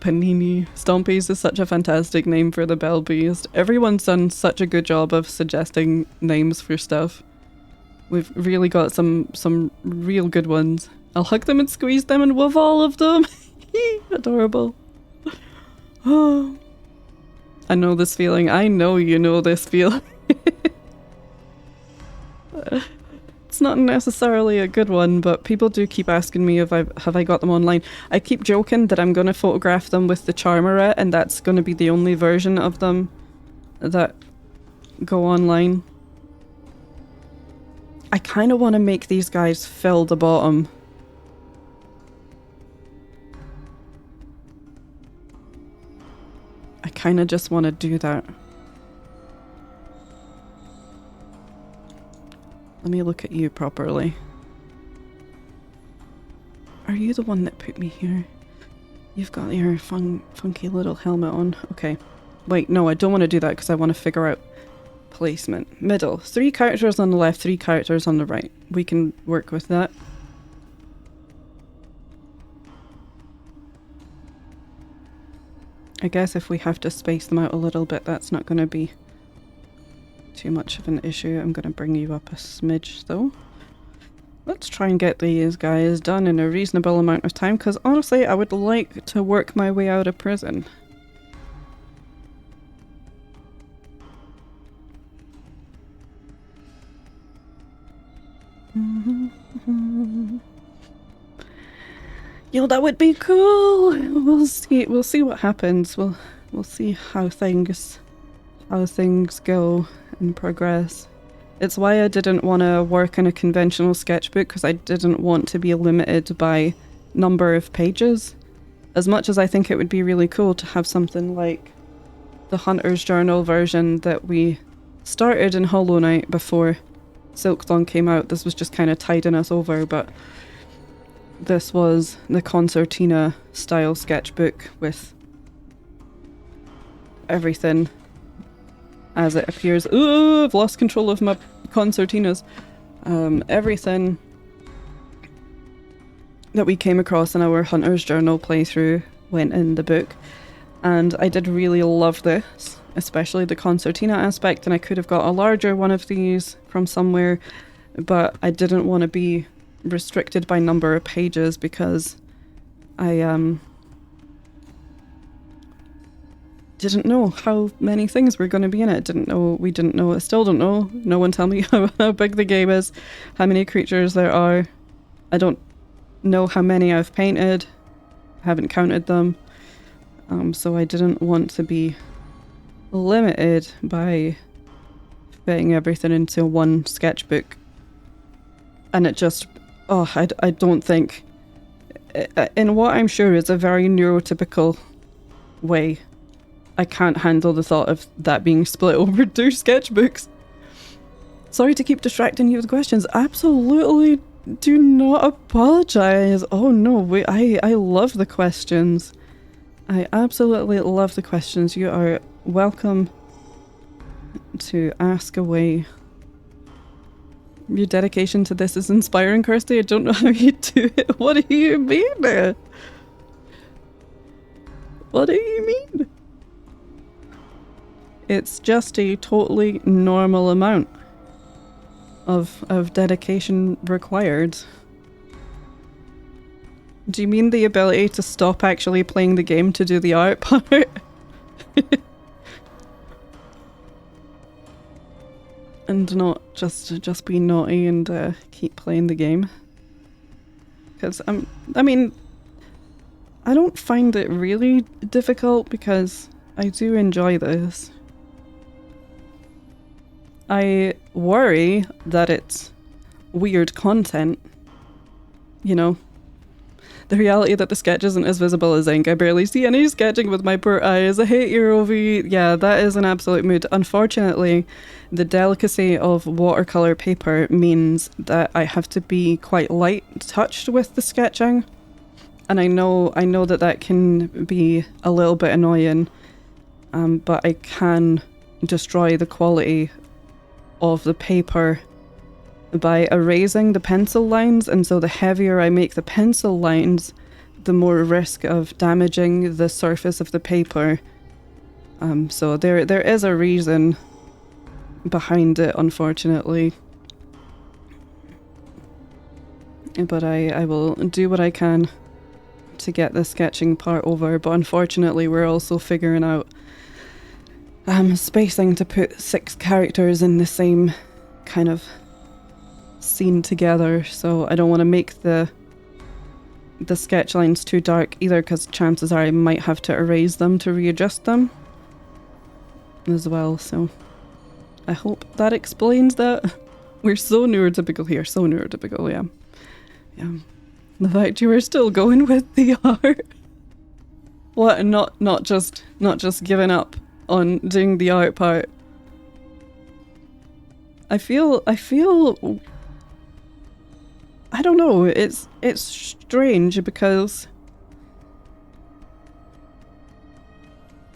Panini. Stompies is such a fantastic name for the Bell Beast. Everyone's done such a good job of suggesting names for stuff. We've really got some real good ones. I'll hug them and squeeze them and love all of them. Adorable. Oh, I know this feeling. I know you know this feeling. It's not necessarily a good one, but people do keep asking me if have I got them online. I keep joking that I'm going to photograph them with the Charmeret, and that's going to be the only version of them that go online. I kind of want to make these guys fill the bottom. I kind of just want to do that. Let me look at you properly. Are you the one that put me here? You've got your funky little helmet on. Okay. Wait, no, I don't want to do that because I want to figure out placement. Middle. 3 characters on the left, 3 characters on the right. We can work with that. I guess if we have to space them out a little bit, that's not going to be too much of an issue. I'm going to bring you up a smidge though. Let's try and get these guys done in a reasonable amount of time, because honestly I would like to work my way out of prison. Yo, that would be cool. We'll see what happens. We'll see how things go and progress. It's why I didn't want to work in a conventional sketchbook, because I didn't want to be limited by number of pages. As much as I think it would be really cool to have something like the Hunter's Journal version that we started in Hollow Knight before Silksong came out. This was just kind of tiding us over, but this was the concertina style sketchbook with everything as it appears. Ooh, I've lost control of my concertinas. Everything that we came across in our Hunter's Journal playthrough went in the book, and I did really love this, especially the concertina aspect, and I could have got a larger one of these from somewhere, but I didn't want to be restricted by number of pages because I didn't know how many things were going to be in it. We didn't know, I still don't know. No one tell me how big the game is, how many creatures there are. I don't know how many I've painted, haven't counted them, so I didn't want to be limited by fitting everything into one sketchbook. And it just, I don't think, in what I'm sure is a very neurotypical way, I can't handle the thought of that being split over 2 sketchbooks. Sorry to keep distracting you with questions. Absolutely do not apologize. Oh no, I love the questions. I absolutely love the questions. You are welcome to ask away. Your dedication to this is inspiring, Kirsty. I don't know how you do it. What do you mean? What do you mean? It's just a totally normal amount of dedication required. Do you mean the ability to stop actually playing the game to do the art part? And not just be naughty and keep playing the game? Because I mean, I don't find it really difficult because I do enjoy this. I worry that it's weird content, you know. The reality that the sketch isn't as visible as ink. I barely see any sketching with my poor eyes. I hate your OV. Yeah, that is an absolute mood. Unfortunately, the delicacy of watercolor paper means that I have to be quite light touched with the sketching. And I know that can be a little bit annoying, but I can destroy the quality of the paper by erasing the pencil lines, and so the heavier I make the pencil lines, the more risk of damaging the surface of the paper. So there is a reason behind it, unfortunately. But I will do what I can to get the sketching part over, but unfortunately we're also figuring out spacing to put 6 characters in the same kind of scene together, so I don't want to make the sketch lines too dark either, because chances are I might have to erase them to readjust them as well, so I hope that explains that. We're so neurotypical here, so neurotypical, yeah. Yeah. The fact you were still going with the art. What, and not just giving up on doing the art part. I feel I don't know, it's strange because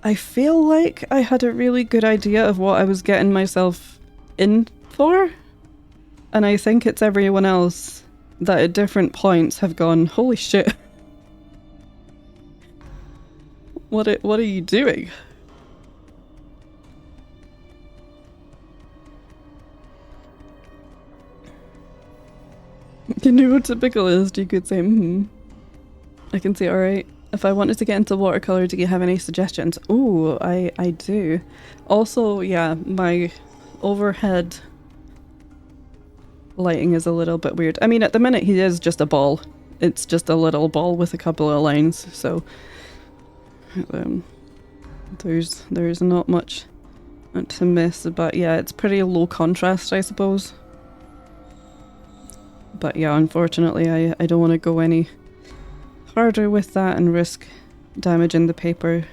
I feel like I had a really good idea of what I was getting myself in for, and I think it's everyone else that at different points have gone, holy shit, what are you doing? You know what typical is, you could say, I can say, alright. If I wanted to get into watercolor, do you have any suggestions? Ooh, I do. Also, yeah, my overhead lighting is a little bit weird. I mean, at the minute he is just a ball. It's just a little ball with a couple of lines, so there's not much to miss, but yeah, it's pretty low contrast, I suppose. But yeah, unfortunately I don't want to go any harder with that and risk damaging the paper,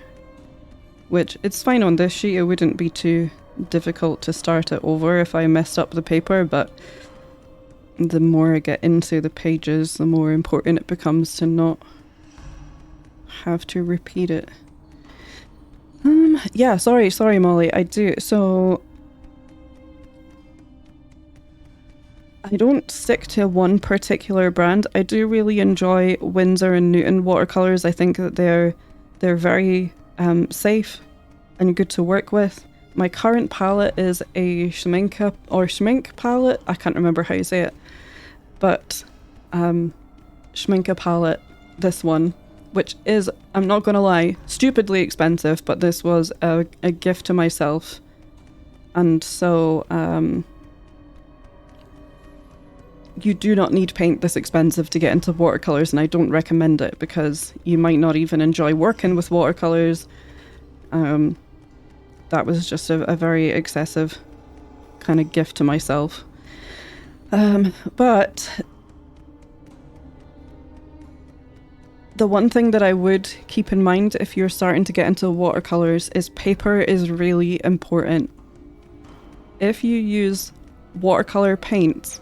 which it's fine on this sheet. It wouldn't be too difficult to start it over if I messed up the paper, but the more I get into the pages, the more important it becomes to not have to repeat it. Yeah, sorry Molly, I do. So I don't stick to one particular brand. I do really enjoy Winsor and Newton watercolors. I think that they're very safe and good to work with. My current palette is a Schminke palette. I can't remember how you say it, but Schminke palette, this one, which is, I'm not gonna lie, stupidly expensive, but this was a gift to myself, and so you do not need paint this expensive to get into watercolors, and I don't recommend it because you might not even enjoy working with watercolors. That was just a very excessive kind of gift to myself. But the one thing that I would keep in mind if you're starting to get into watercolors is paper is really important. If you use watercolor paint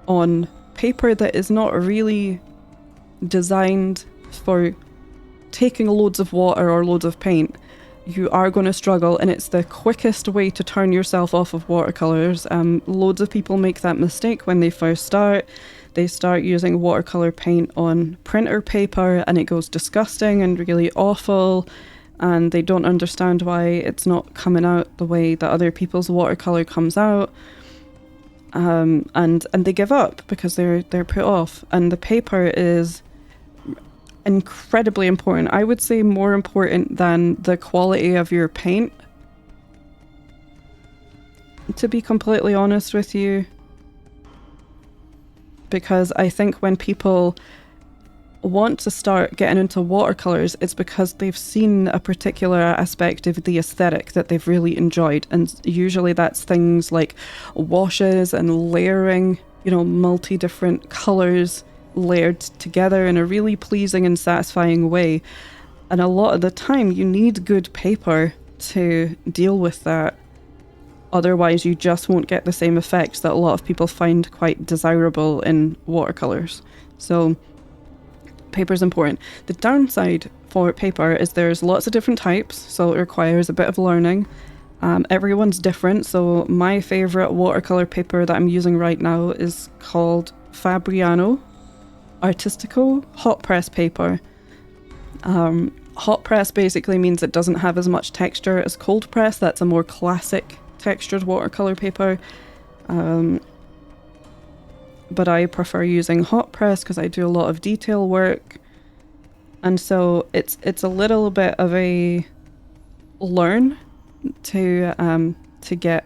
on paper that is not really designed for taking loads of water or loads of paint, you are going to struggle, and it's the quickest way to turn yourself off of watercolors. Loads of people make that mistake when they first start. They start using watercolor paint on printer paper and it goes disgusting and really awful, and they don't understand why it's not coming out the way that other people's watercolor comes out. And they give up because they're put off, and the paper is incredibly important. I would say more important than the quality of your paint, to be completely honest with you, because I think when people want to start getting into watercolors, it's because they've seen a particular aspect of the aesthetic that they've really enjoyed, and usually that's things like washes and layering, you know, multi-different colors layered together in a really pleasing and satisfying way. And a lot of the time you need good paper to deal with that. Otherwise you just won't get the same effects that a lot of people find quite desirable in watercolors. So paper is important. The downside for paper is there's lots of different types, so it requires a bit of learning. Everyone's different, so my favourite watercolour paper that I'm using right now is called Fabriano Artistico Hot Press paper. Hot press basically means it doesn't have as much texture as cold press. That's a more classic textured watercolour paper. But I prefer using hot press because I do a lot of detail work. And so it's a little bit of a learn to get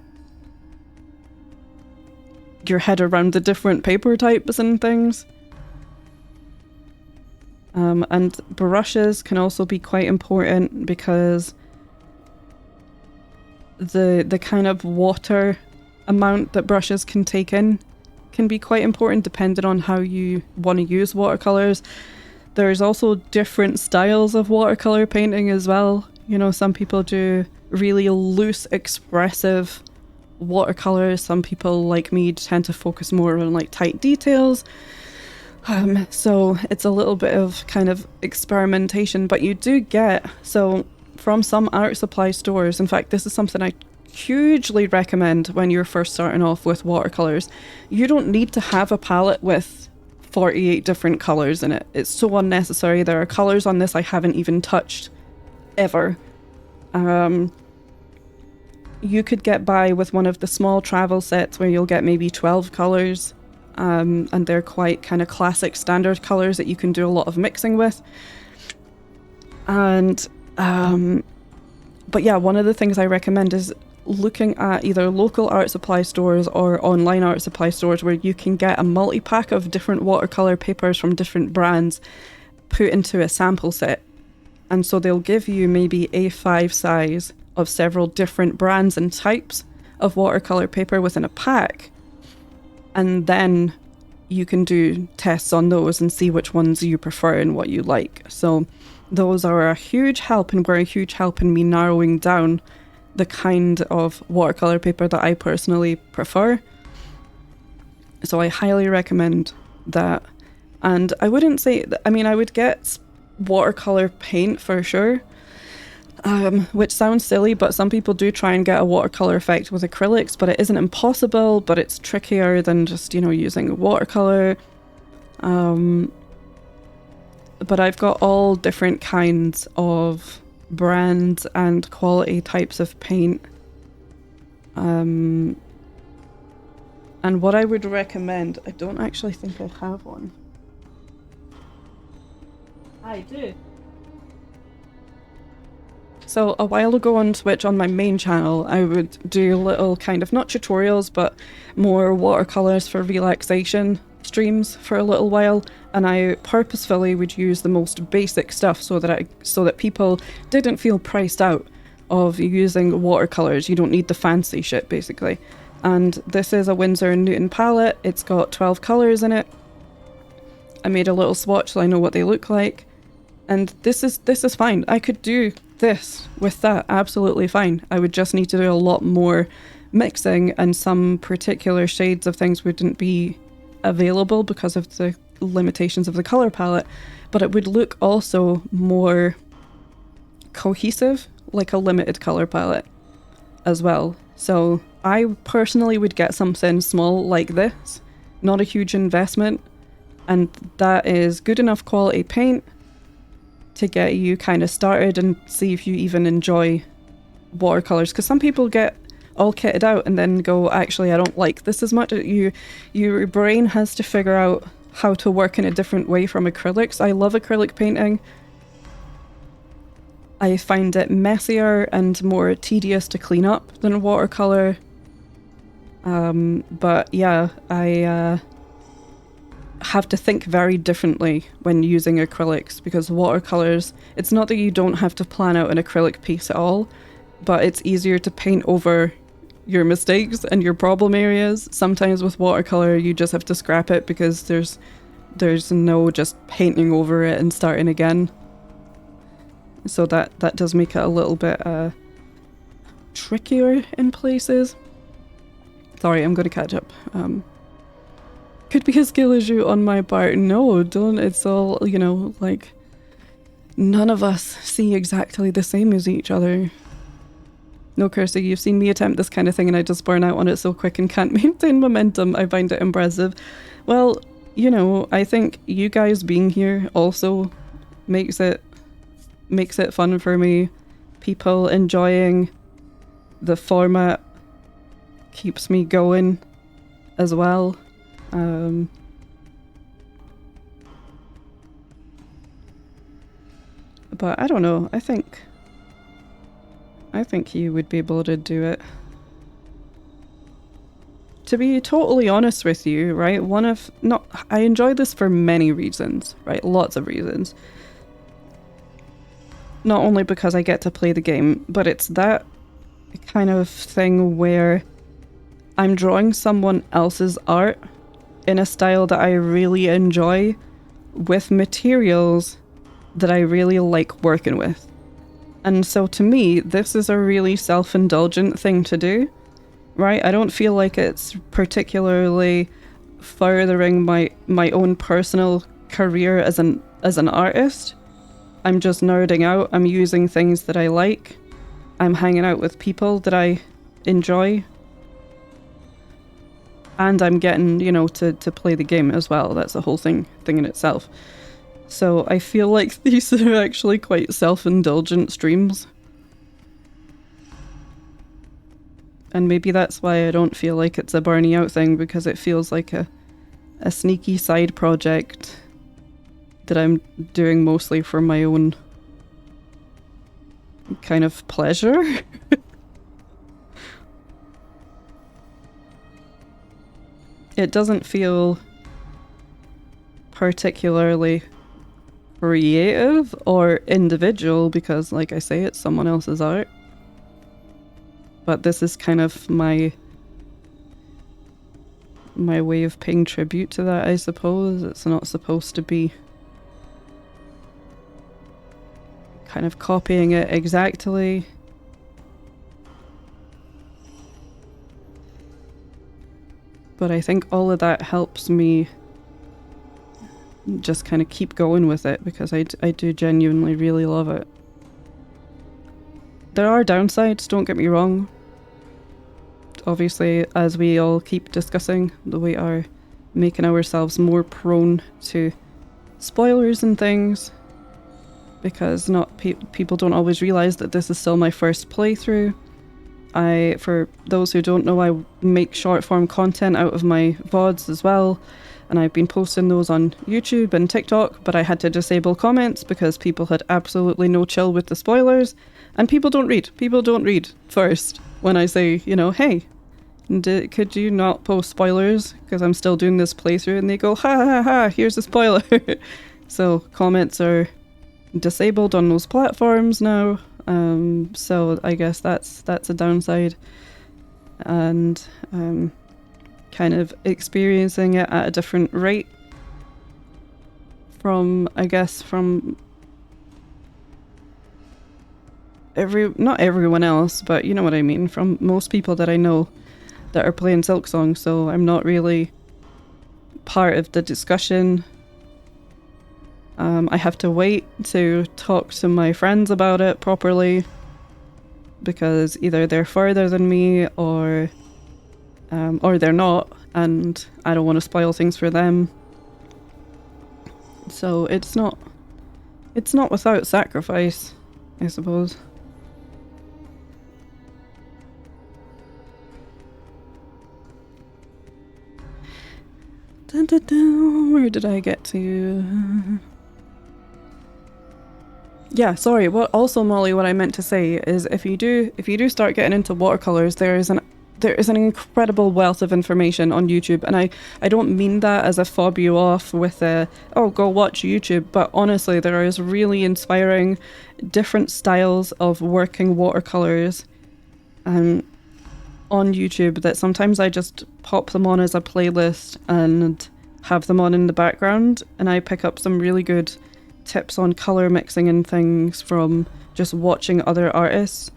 your head around the different paper types and things. And brushes can also be quite important because the kind of water amount that brushes can take in can be quite important depending on how you want to use watercolors. There's also different styles of watercolor painting as well. You know, some people do really loose, expressive watercolors. Some people, like me, tend to focus more on like tight details. So it's a little bit of kind of experimentation, but you do get, so from some art supply stores, in fact, this is something I hugely recommend when you're first starting off with watercolors. You don't need to have a palette with 48 different colors in it. It's so unnecessary. There are colors on this I haven't even touched ever. You could get by with one of the small travel sets where you'll get maybe 12 colors. And they're quite kind of classic standard colors that you can do a lot of mixing with. And but yeah, one of the things I recommend is looking at either local art supply stores or online art supply stores where you can get a multi-pack of different watercolor papers from different brands put into a sample set. And so they'll give you maybe A5 size of several different brands and types of watercolor paper within a pack. And then you can do tests on those and see which ones you prefer and what you like. So those are a huge help and were a huge help in me narrowing down the kind of watercolor paper that I personally prefer. So I highly recommend that. And I wouldn't say, I mean, I would get watercolor paint for sure. Which sounds silly, but some people do try and get a watercolor effect with acrylics, but it isn't impossible, but it's trickier than just, you know, using watercolor. But I've got all different kinds of brands and quality types of paint. And what I would recommend, I don't actually think I have one. I do. So a while ago on Twitch, on my main channel, I would do little kind of, not tutorials, but more watercolors for relaxation streams for a little while. And I purposefully would use the most basic stuff so that people didn't feel priced out of using watercolors. You don't need the fancy shit, basically. And this is a Winsor & Newton palette. It's got 12 colors in it. I made a little swatch so I know what they look like. And this is fine. I could do this with that absolutely fine. I would just need to do a lot more mixing, and some particular shades of things wouldn't be available because of the limitations of the color palette, but it would look also more cohesive, like a limited color palette as well. So I personally would get something small like this, not a huge investment, and that is good enough quality paint to get you kind of started and see if you even enjoy watercolors. Because some people get all kitted out and then go, actually, I don't like this as much. Your brain has to figure out how to work in a different way from acrylics. I love acrylic painting. I find it messier and more tedious to clean up than watercolor. But yeah, I have to think very differently when using acrylics, because watercolors, it's not that you don't have to plan out an acrylic piece at all, but it's easier to paint over your mistakes and your problem areas. Sometimes with watercolor you just have to scrap it because there's no just painting over it and starting again. So that does make it a little bit trickier in places. Sorry, I'm gonna catch up. Could be a skill issue on my part. No, don't. It's all, you know, like, none of us see exactly the same as each other. No, Kirsty, you've seen me attempt this kind of thing and I just burn out on it so quick and can't maintain momentum. I find it impressive. Well, you know, I think you guys being here also makes it fun for me. People enjoying the format keeps me going as well. But I don't know, I think you would be able to do it. To be totally honest with you, right, I enjoy this for many reasons, right, lots of reasons. Not only because I get to play the game, but it's that kind of thing where I'm drawing someone else's art in a style that I really enjoy with materials that I really like working with. And so to me, this is a really self-indulgent thing to do, right? I don't feel like it's particularly furthering my own personal career as an artist. I'm just nerding out, I'm using things that I like, I'm hanging out with people that I enjoy, and I'm getting, you know, to play the game as well. That's a whole thing in itself. So I feel like these are actually quite self-indulgent streams. And maybe that's why I don't feel like it's a burning out thing, because it feels like a sneaky side project that I'm doing mostly for my own kind of pleasure. It doesn't feel particularly creative or individual because, like I say, it's someone else's art. But this is kind of my way of paying tribute to that, I suppose. It's not supposed to be kind of copying it exactly. But I think all of that helps me just kind of keep going with it, because I do genuinely really love it. There are downsides, don't get me wrong. Obviously, as we all keep discussing, we are making ourselves more prone to spoilers and things, because people don't always realise that this is still my first playthrough. For those who don't know, I make short form content out of my VODs as well, and I've been posting those on YouTube and TikTok, but I had to disable comments because people had absolutely no chill with the spoilers, and people don't read first when I say, you know, hey, could you not post spoilers because I'm still doing this playthrough, and they go, ha ha ha, here's a spoiler. So comments are disabled on those platforms now. So I guess that's a downside, and kind of experiencing it at a different rate from not everyone else, but you know what I mean, from most people that I know that are playing Silksong. So I'm not really part of the discussion. I have to wait to talk to my friends about it properly, because either they're further than me or they're not, and I don't want to spoil things for them. So it's not without sacrifice, I suppose. Dun, dun, dun. Where did I get to? Yeah, sorry. Molly, what I meant to say is, if you do start getting into watercolors, there is an incredible wealth of information on YouTube, and I don't mean that as a fob you off with go watch YouTube, but honestly, there is really inspiring different styles of working watercolors on YouTube that sometimes I just pop them on as a playlist and have them on in the background, and I pick up some really good tips on color mixing and things from just watching other artists,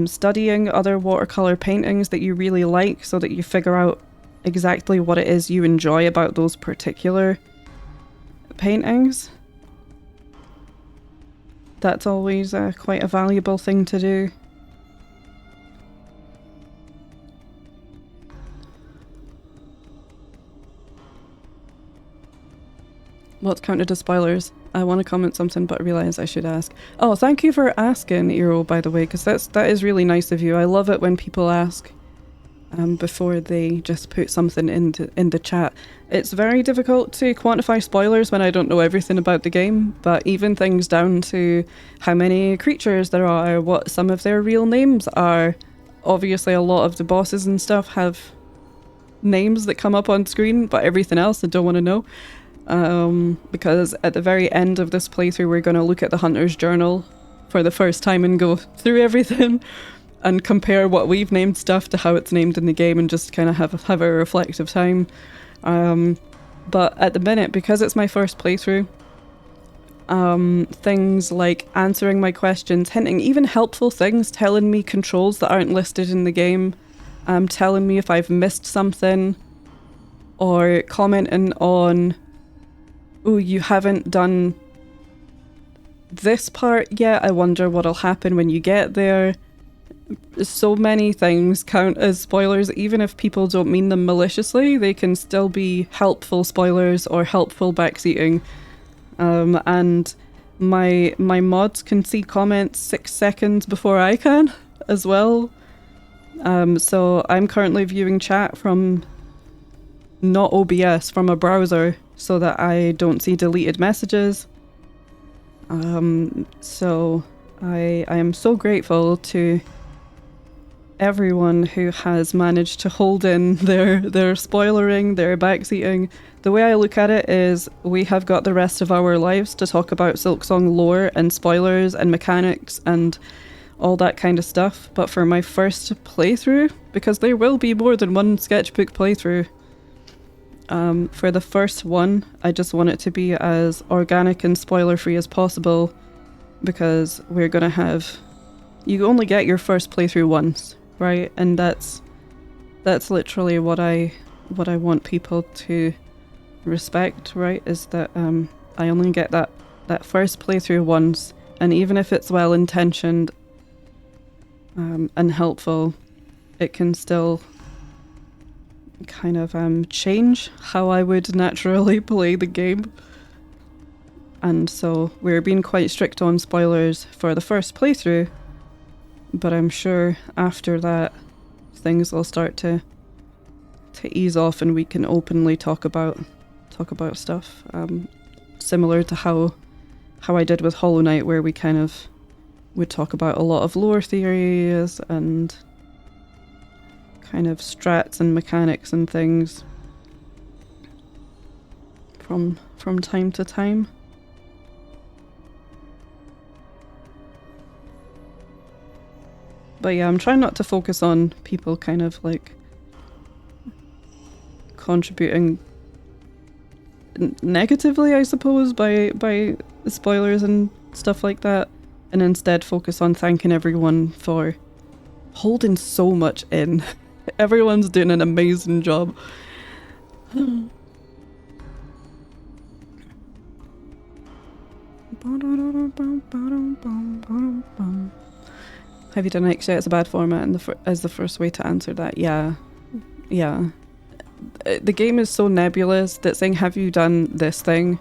studying other watercolor paintings that you really like, so that you figure out exactly what it is you enjoy about those particular paintings. That's always quite a valuable thing to do. What's counted as spoilers? I want to comment something, but I realise I should ask. Oh, thank you for asking, Eero, by the way, because that is really nice of you. I love it when people ask before they just put something in the chat. It's very difficult to quantify spoilers when I don't know everything about the game, but even things down to how many creatures there are, what some of their real names are. Obviously, a lot of the bosses and stuff have names that come up on screen, but everything else I don't want to know. Because at the very end of this playthrough we're going to look at the Hunter's Journal for the first time and go through everything and compare what we've named stuff to how it's named in the game and just kind of have a reflective time. But at the minute, because it's my first playthrough, things like answering my questions, hinting, even helpful things, telling me controls that aren't listed in the game, telling me if I've missed something, or commenting on, oh, you haven't done this part yet, I wonder what'll happen when you get there. So many things count as spoilers, even if people don't mean them maliciously, they can still be helpful spoilers or helpful backseating. And my mods can see comments 6 seconds before I can as well. So I'm currently viewing chat from not OBS, from a browser, so that I don't see deleted messages. So I am so grateful to everyone who has managed to hold in their spoilering, their backseating. The way I look at it is we have got the rest of our lives to talk about Silksong lore and spoilers and mechanics and all that kind of stuff. But for my first playthrough, because there will be more than one sketchbook playthrough, for the first one, I just want it to be as organic and spoiler-free as possible, because we're gonna have... You only get your first playthrough once, right? And that's literally what I want people to respect, right? Is that I only get that first playthrough once, and even if it's well-intentioned and helpful, it can still kind of change how I would naturally play the game. And so we're being quite strict on spoilers for the first playthrough, but I'm sure after that things will start to ease off and we can openly talk about stuff, similar to how I did with Hollow Knight, where we kind of would talk about a lot of lore theories and kind of strats and mechanics and things from time to time. But yeah, I'm trying not to focus on people kind of like contributing negatively, I suppose, by spoilers and stuff like that, and instead focus on thanking everyone for holding so much in. Everyone's doing an amazing job. Have you done XJ? It's a bad format and as the first way to answer that. Yeah. The game is so nebulous that saying, have you done this thing?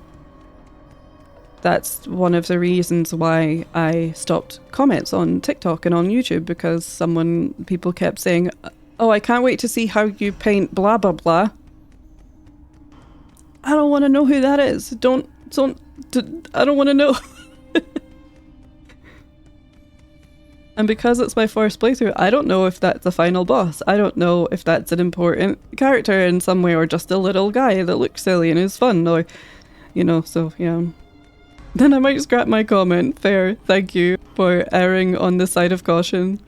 That's one of the reasons why I stopped comments on TikTok and on YouTube, because people kept saying, oh, I can't wait to see how you paint blah blah blah. I don't want to know who that is. I don't want to know. And because it's my first playthrough, I don't know if that's the final boss. I don't know if that's an important character in some way, or just a little guy that looks silly and is fun, or, so yeah. Then I might scrap my comment. Fair. Thank you for erring on the side of caution.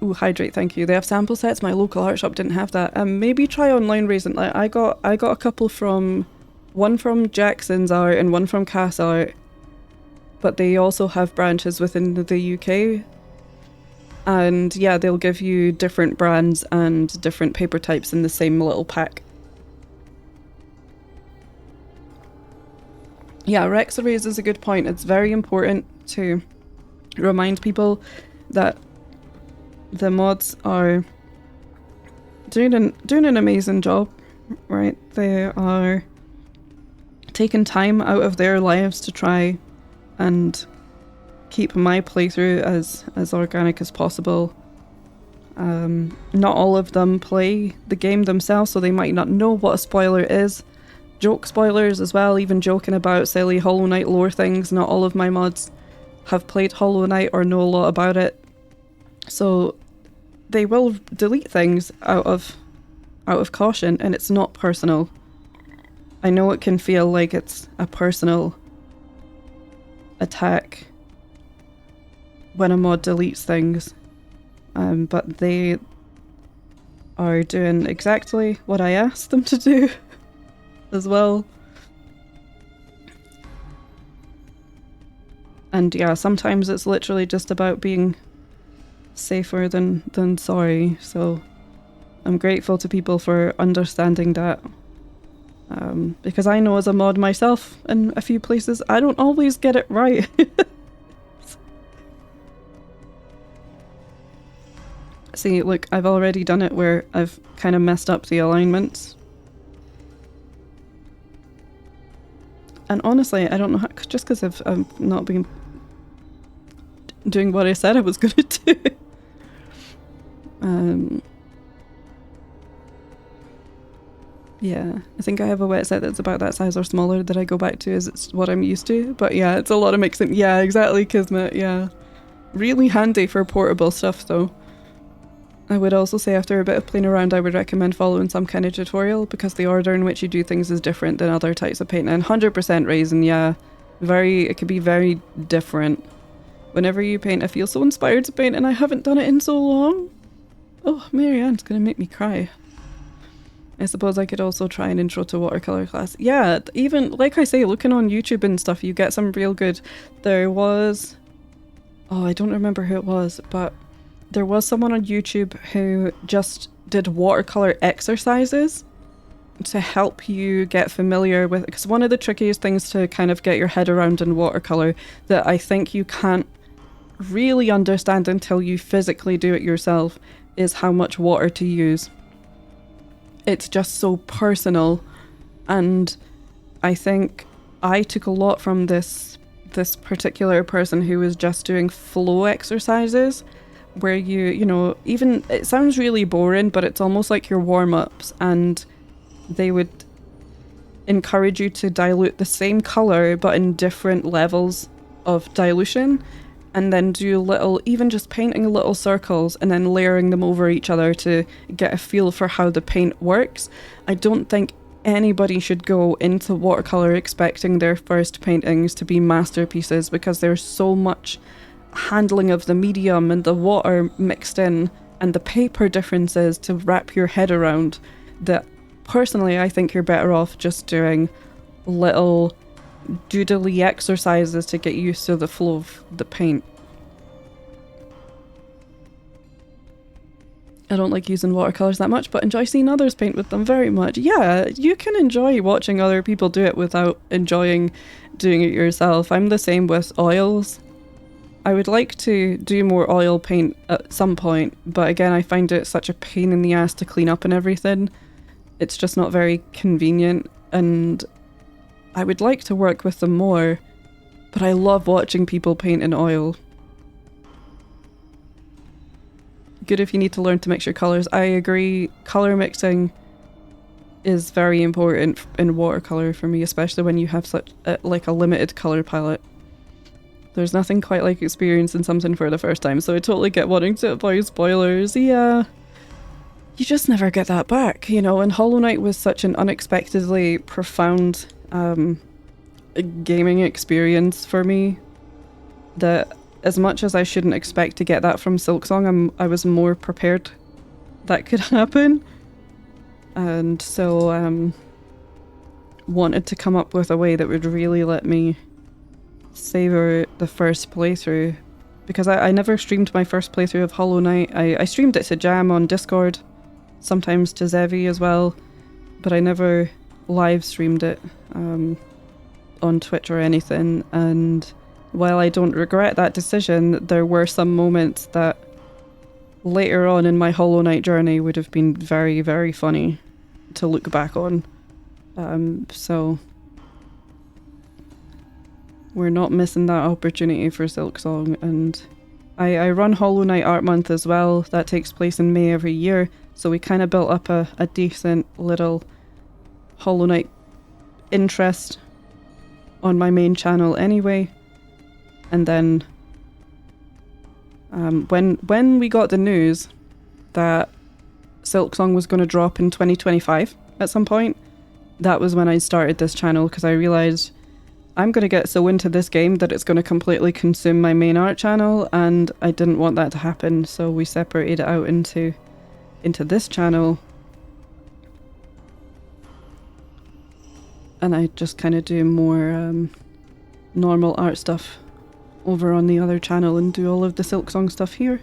Ooh, hydrate, thank you. They have sample sets. My local art shop didn't have that. Maybe try online recently. I got a couple one from Jackson's art and one from Cass art. But they also have branches within the UK. And yeah, they'll give you different brands and different paper types in the same little pack. Yeah, Rex Arrays is a good point. It's very important to remind people that the mods are doing an amazing job, right? They are taken time out of their lives to try and keep my playthrough as organic as possible. Not all of them play the game themselves, so they might not know what a spoiler is. Joke spoilers as well, even joking about silly Hollow Knight lore things. Not all of my mods have played Hollow Knight or know a lot about it, so they will delete things out of caution, and it's not personal. I know it can feel like it's a personal attack when a mod deletes things, but they are doing exactly what I asked them to do as well. And yeah, sometimes it's literally just about being safer than sorry, so I'm grateful to people for understanding that. Because I know as a mod myself in a few places, I don't always get it right. See, look, I've already done it where I've kind of messed up the alignments. And honestly, I don't know how, just because I've not been doing what I said I was going to do. Yeah, I think I have a wet set that's about that size or smaller that I go back to as it's what I'm used to. But yeah, it's a lot of mixing. Yeah, exactly, Kismet, yeah. Really handy for portable stuff though. I would also say after a bit of playing around, I would recommend following some kind of tutorial because the order in which you do things is different than other types of painting. And 100% Raisin, yeah. It could be very different. Whenever you paint, I feel so inspired to paint and I haven't done it in so long. Oh, Marianne's gonna make me cry. I suppose I could also try an intro to watercolor class. Yeah, even, like I say, looking on YouTube and stuff, you get some real good... There was... Oh, I don't remember who it was, but there was someone on YouTube who just did watercolor exercises to help you get familiar with... Because one of the trickiest things to kind of get your head around in watercolor that I think you can't really understand until you physically do it yourself is how much water to use. It's just so personal, and I think I took a lot from this particular person who was just doing flow exercises where you know, even it sounds really boring, but it's almost like your warm-ups, and they would encourage you to dilute the same color but in different levels of dilution, and then do little, even just painting little circles and then layering them over each other to get a feel for how the paint works. I don't think anybody should go into watercolor expecting their first paintings to be masterpieces, because there's so much handling of the medium and the water mixed in and the paper differences to wrap your head around that personally I think you're better off just doing little doodly exercises to get used to the flow of the paint. I don't like using watercolors that much, but enjoy seeing others paint with them very much. Yeah, you can enjoy watching other people do it without enjoying doing it yourself. I'm the same with oils. I would like to do more oil paint at some point, but again I find it such a pain in the ass to clean up and everything. It's just not very convenient, and I would like to work with them more, but I love watching people paint in oil. Good if you need to learn to mix your colours. I agree, colour mixing is very important in watercolour for me, especially when you have such like a limited colour palette. There's nothing quite like experiencing something for the first time, so I totally get wanting to avoid spoilers. Yeah, you just never get that back, you know, and Hollow Knight was such an unexpectedly profound gaming experience for me that as much as I shouldn't expect to get that from Silksong, I was more prepared that could happen, and so wanted to come up with a way that would really let me savour the first playthrough, because I never streamed my first playthrough of Hollow Knight. I streamed it to Jam on Discord, sometimes to Zevi as well, but I never live streamed it on Twitch or anything, and while I don't regret that decision, there were some moments that later on in my Hollow Knight journey would have been very, very funny to look back on. So we're not missing that opportunity for Silksong. And I run Hollow Knight Art Month as well. That takes place in May every year. So we kind of built up a decent little Hollow Knight interest on my main channel anyway. And then when we got the news that Silksong was going to drop in 2025 at some point, that was when I started this channel, because I realised I'm going to get so into this game that it's going to completely consume my main art channel, and I didn't want that to happen, so we separated it out into this channel. And I just kind of do more normal art stuff over on the other channel and do all of the Silksong stuff here.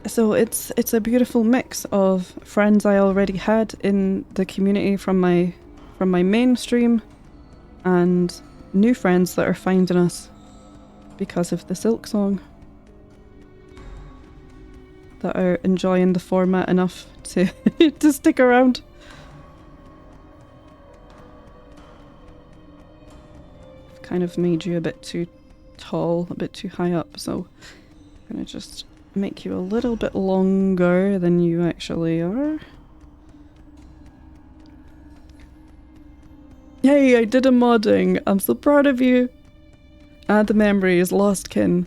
So it's a beautiful mix of friends I already had in the community from my mainstream, and new friends that are finding us because of the Silksong, that are enjoying the format enough to to stick around. I've kind of made you a bit too tall, a bit too high up, so I'm gonna just make you a little bit longer than you actually are. Yay, I did a modding! I'm so proud of you! Add the memories, lost kin.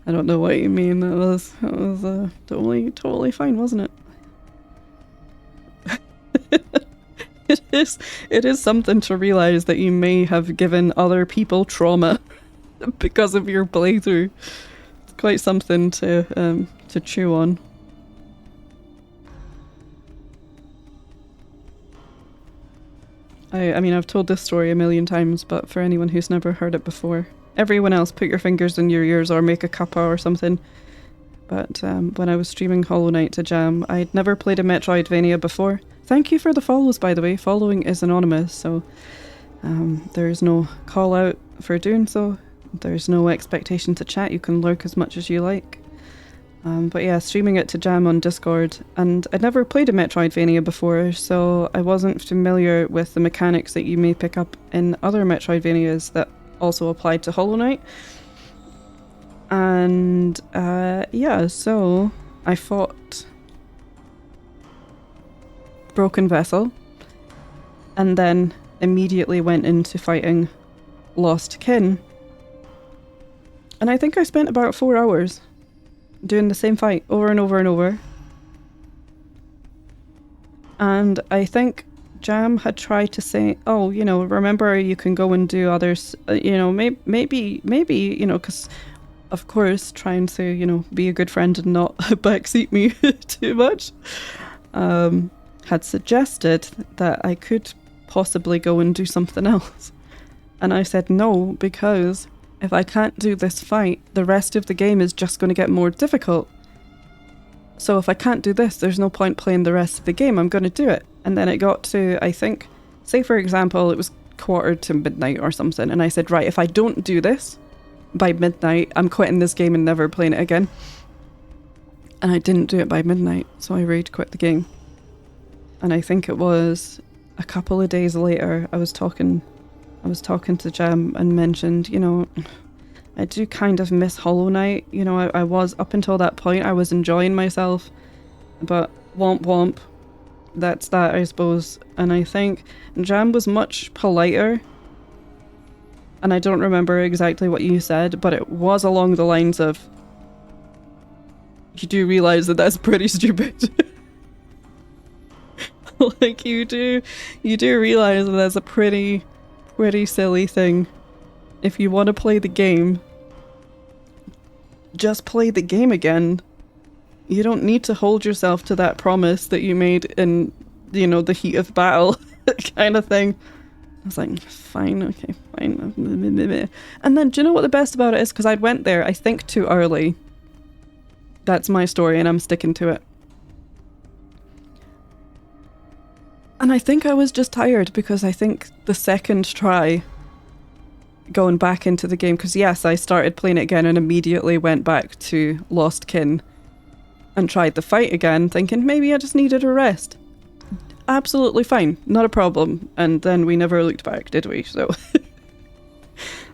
I don't know what you mean, that was totally fine, wasn't it? It is something to realise that you may have given other people trauma because of your playthrough. Quite something to chew on. I mean, I've told this story a million times, but for anyone who's never heard it before, everyone else put your fingers in your ears or make a cuppa or something. But when I was streaming Hollow Knight to Jam, I'd never played a Metroidvania before. Thank you for the follows, by the way. Following is anonymous, so there's no call out for doing so. There's no expectation to chat, you can lurk as much as you like. But yeah, streaming it to Jam on Discord, and I'd never played a Metroidvania before, so I wasn't familiar with the mechanics that you may pick up in other Metroidvanias that also applied to Hollow Knight. And yeah, so I fought Broken Vessel, and then immediately went into fighting Lost Kin. And I think I spent about 4 hours doing the same fight over and over and over. And I think Jam had tried to say, oh, you know, remember you can go and do others, you know, maybe, you know, because of course trying to, you know, be a good friend and not backseat me too much, had suggested that I could possibly go and do something else. And I said no, because if I can't do this fight, the rest of the game is just going to get more difficult. So if I can't do this, there's no point playing the rest of the game. I'm going to do it. And then it got to, I think, say for example, it was 1:45 or something. And I said, right, if I don't do this by midnight, I'm quitting this game and never playing it again. And I didn't do it by midnight, so I rage quit the game. And I think it was a couple of days later, I was talking to Jam and mentioned, you know, I do kind of miss Hollow Knight. You know, I was, up until that point, I was enjoying myself, but womp womp, that's that, I suppose. And I think Jam was much politer, and I don't remember exactly what you said, but it was along the lines of, you do realise that that's pretty stupid. Like, you do realise that that's a pretty silly thing. If you want to play the game, just play the game again. You don't need to hold yourself to that promise that you made in, you know, the heat of battle kind of thing. I was like, fine, okay, fine. And then, do you know what the best about it is? Because I went there, I think, too early. That's my story, and I'm sticking to it. And I think I was just tired, because I think the second try going back into the game, because yes, I started playing it again and immediately went back to Lost Kin and tried the fight again, thinking maybe I just needed a rest. absolutely fine, not a problem. And then we never looked back, did we? So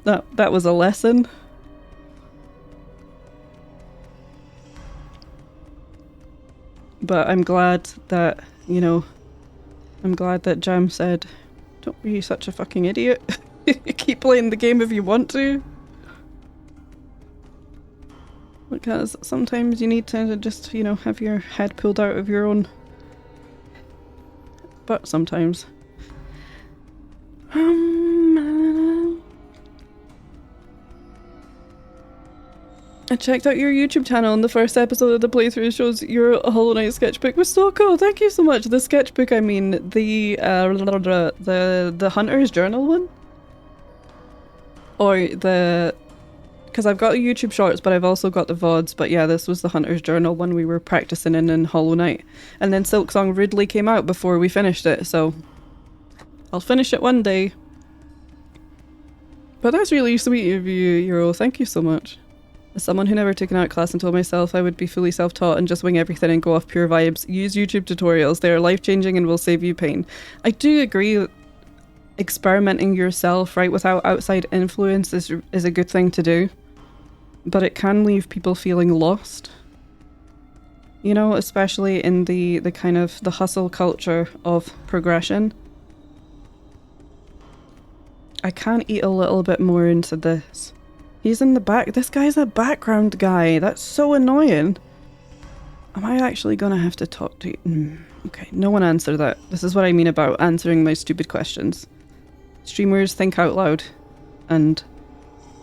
that was a lesson. But I'm glad that, you know, I'm glad that Jam said, don't be such a fucking idiot. Keep playing the game if you want to. Because sometimes you need to just, you know, have your head pulled out of your own butt sometimes. I checked out your YouTube channel and the first episode of the playthrough shows your Hollow Knight sketchbook was so cool. Thank you so much. The sketchbook, I mean, the Hunter's Journal one? Or the... Because I've got the YouTube shorts, but I've also got the VODs. But yeah, this was the Hunter's Journal one we were practicing in Hollow Knight. And then Silksong Ridley came out before we finished it, so... I'll finish it one day. But that's really sweet of you, Euro. Thank you so much. As someone who never took an art class and told myself I would be fully self-taught and just wing everything and go off pure vibes, use YouTube tutorials. They are life-changing and will save you pain. I do agree that experimenting yourself, right, without outside influence is a good thing to do. But it can leave people feeling lost. You know, especially in the kind of the hustle culture of progression. I can eat a little bit more into this. He's in the back. This guy's a background guy. That's so annoying. Am I actually gonna have to talk to you? Okay, no one answer that. This is what I mean about answering my stupid questions. Streamers think out loud. And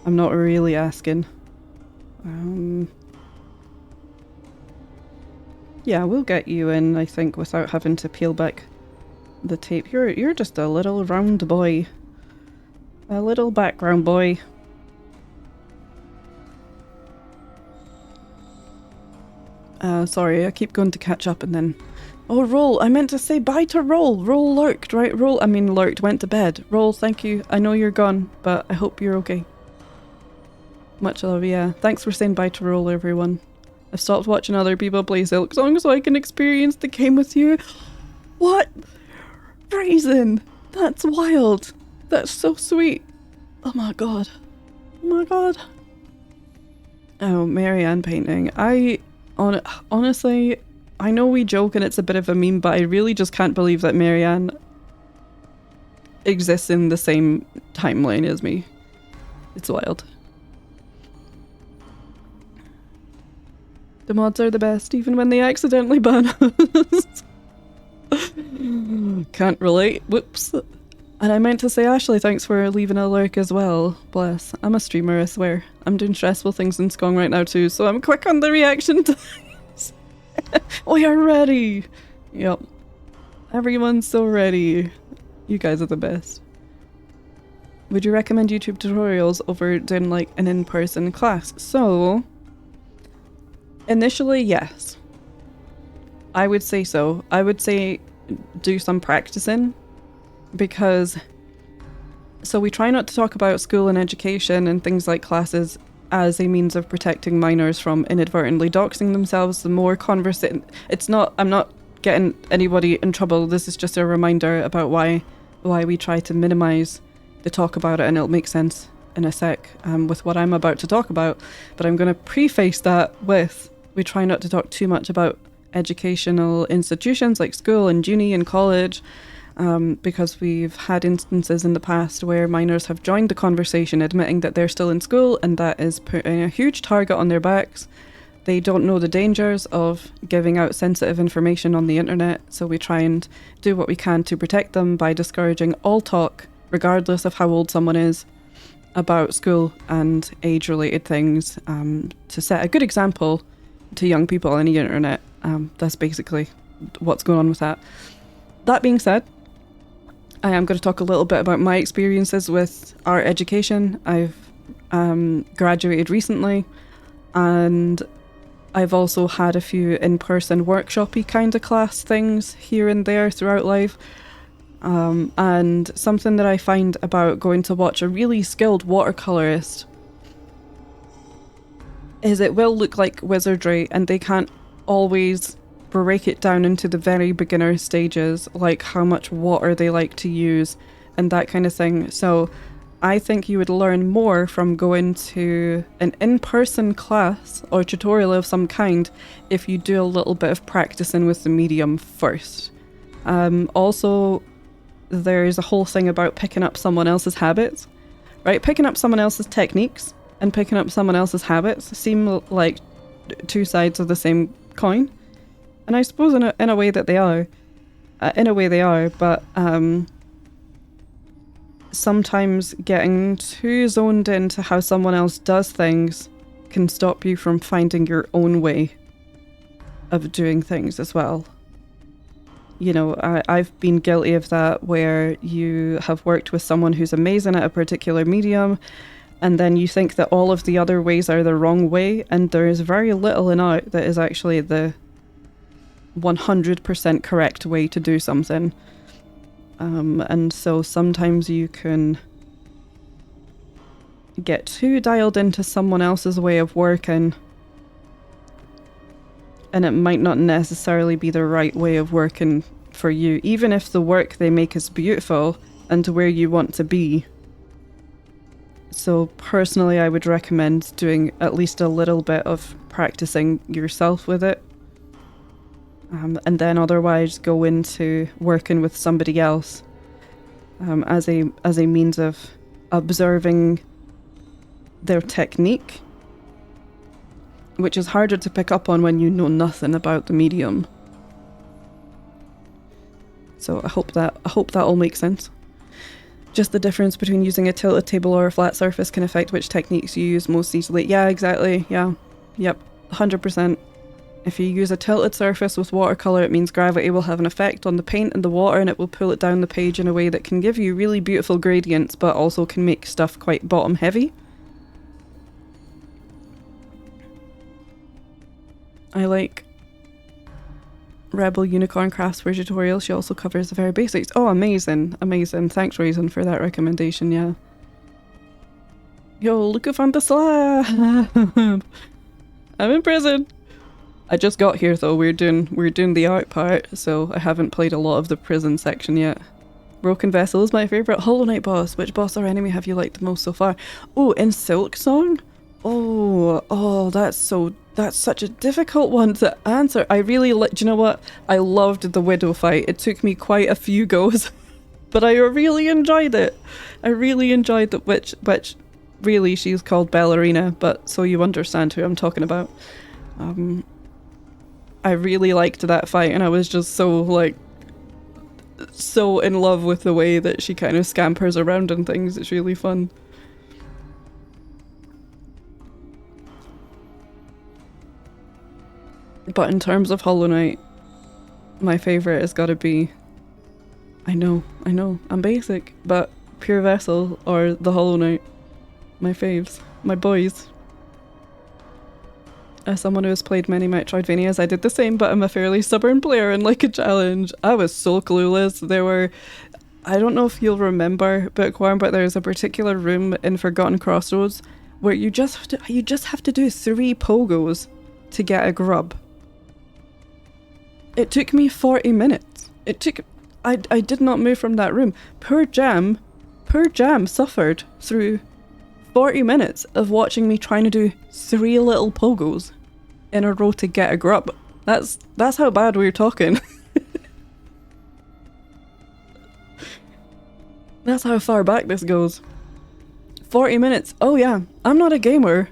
I'm not really asking. Yeah, we'll get you in, I think, without having to peel back the tape. You're just a little round boy. A little background boy. Sorry, I keep going to catch up and then... Oh, Roll! I meant to say bye to Roll! Roll lurked, right? Roll, I mean lurked, went to bed. Roll, thank you. I know you're gone, but I hope you're okay. Much love, yeah. Thanks for saying bye to Roll, everyone. I've stopped watching other people play Silksong so I can experience the game with you. What? Brazen! That's wild! That's so sweet! Oh my god. Oh my god. Oh, Marianne painting. Honestly, I know we joke and it's a bit of a meme, but I really just can't believe that Marianne exists in the same timeline as me. It's wild. The mods are the best, even when they accidentally ban us. Can't relate. Whoops. And I meant to say, Ashley, thanks for leaving a lurk as well. Bless. I'm a streamer, I swear. I'm doing stressful things in Skong right now too, so I'm quick on the reaction times. We are ready. Yep. Everyone's so ready. You guys are the best. Would you recommend YouTube tutorials over doing like an in-person class? So, initially, yes. I would say so. I would say do some practicing. Because, so we try not to talk about school and education and things like classes as a means of protecting minors from inadvertently doxing themselves. The more conversation, I'm not getting anybody in trouble. This is just a reminder about why we try to minimize the talk about it, and it'll make sense in a sec with what I'm about to talk about. But I'm going to preface that with, we try not to talk too much about educational institutions like school and uni and college. Because we've had instances in the past where minors have joined the conversation admitting that they're still in school, and that is putting a huge target on their backs. They don't know the dangers of giving out sensitive information on the internet, so we try and do what we can to protect them by discouraging all talk, regardless of how old someone is, about school and age-related things, to set a good example to young people on the internet. That's basically what's going on with that. That being said, I am going to talk a little bit about my experiences with art education. I've graduated recently, and I've also had a few in-person workshop-y kind of class things here and there throughout life. And something that I find about going to watch a really skilled watercolorist is it will look like wizardry, and they can't always break it down into the very beginner stages, like how much water they like to use and that kind of thing. So I think you would learn more from going to an in-person class or tutorial of some kind if you do a little bit of practicing with the medium first. Also, there's a whole thing about picking up someone else's habits, right? Picking up someone else's techniques and picking up someone else's habits seem like two sides of the same coin. And I suppose in a way that they are. But sometimes getting too zoned into how someone else does things can stop you from finding your own way of doing things as well. You know, I've been guilty of that, where you have worked with someone who's amazing at a particular medium, and then you think that all of the other ways are the wrong way, and there is very little in art that is actually the 100% correct way to do something. And so sometimes you can get too dialed into someone else's way of working, and it might not necessarily be the right way of working for you, even if the work they make is beautiful and to where you want to be. So personally, I would recommend doing at least a little bit of practicing yourself with it. And then otherwise go into working with somebody else as a means of observing their technique, which is harder to pick up on when you know nothing about the medium. So I hope that all makes sense. Just the difference between using a tilted table or a flat surface can affect which techniques you use most easily. Yeah, exactly. Yeah. Yep. 100%. If you use a tilted surface with watercolour, it means gravity will have an effect on the paint and the water, and it will pull it down the page in a way that can give you really beautiful gradients, but also can make stuff quite bottom heavy. I like Rebel Unicorn Crafts for tutorials. She also covers the very basics. Oh, amazing. Amazing. Thanks, Raisin, for that recommendation, yeah. Yo, look who found the slab! I'm in prison! I just got here though, we're doing the art part, so I haven't played a lot of the prison section yet. Broken Vessel is my favourite Hollow Knight boss. Which boss or enemy have you liked the most so far? Oh, in Silksong? Oh, that's such a difficult one to answer. I really do you know what? I loved the Widow fight. It took me quite a few goes, but I really enjoyed it. I really enjoyed the which really she's called Ballerina, but so you understand who I'm talking about. I really liked that fight, and I was just so in love with the way that she kind of scampers around and things. It's really fun. But in terms of Hollow Knight, my favourite has got to be... I know, I'm basic, but Pure Vessel or the Hollow Knight. My faves. My boys. As someone who has played many Metroidvanias, I did the same, but I'm a fairly stubborn player and like a challenge. I was so clueless. There were... I don't know if you'll remember Bookworm, but there's a particular room in Forgotten Crossroads where you just have to do 3 pogos to get a grub. It took me 40 minutes. I did not move from that room. Poor Jam suffered through 40 minutes of watching me trying to do 3 little pogos in a row to get a grub. That's how bad we're talking. That's how far back this goes. 40 minutes. Oh yeah, I'm not a gamer.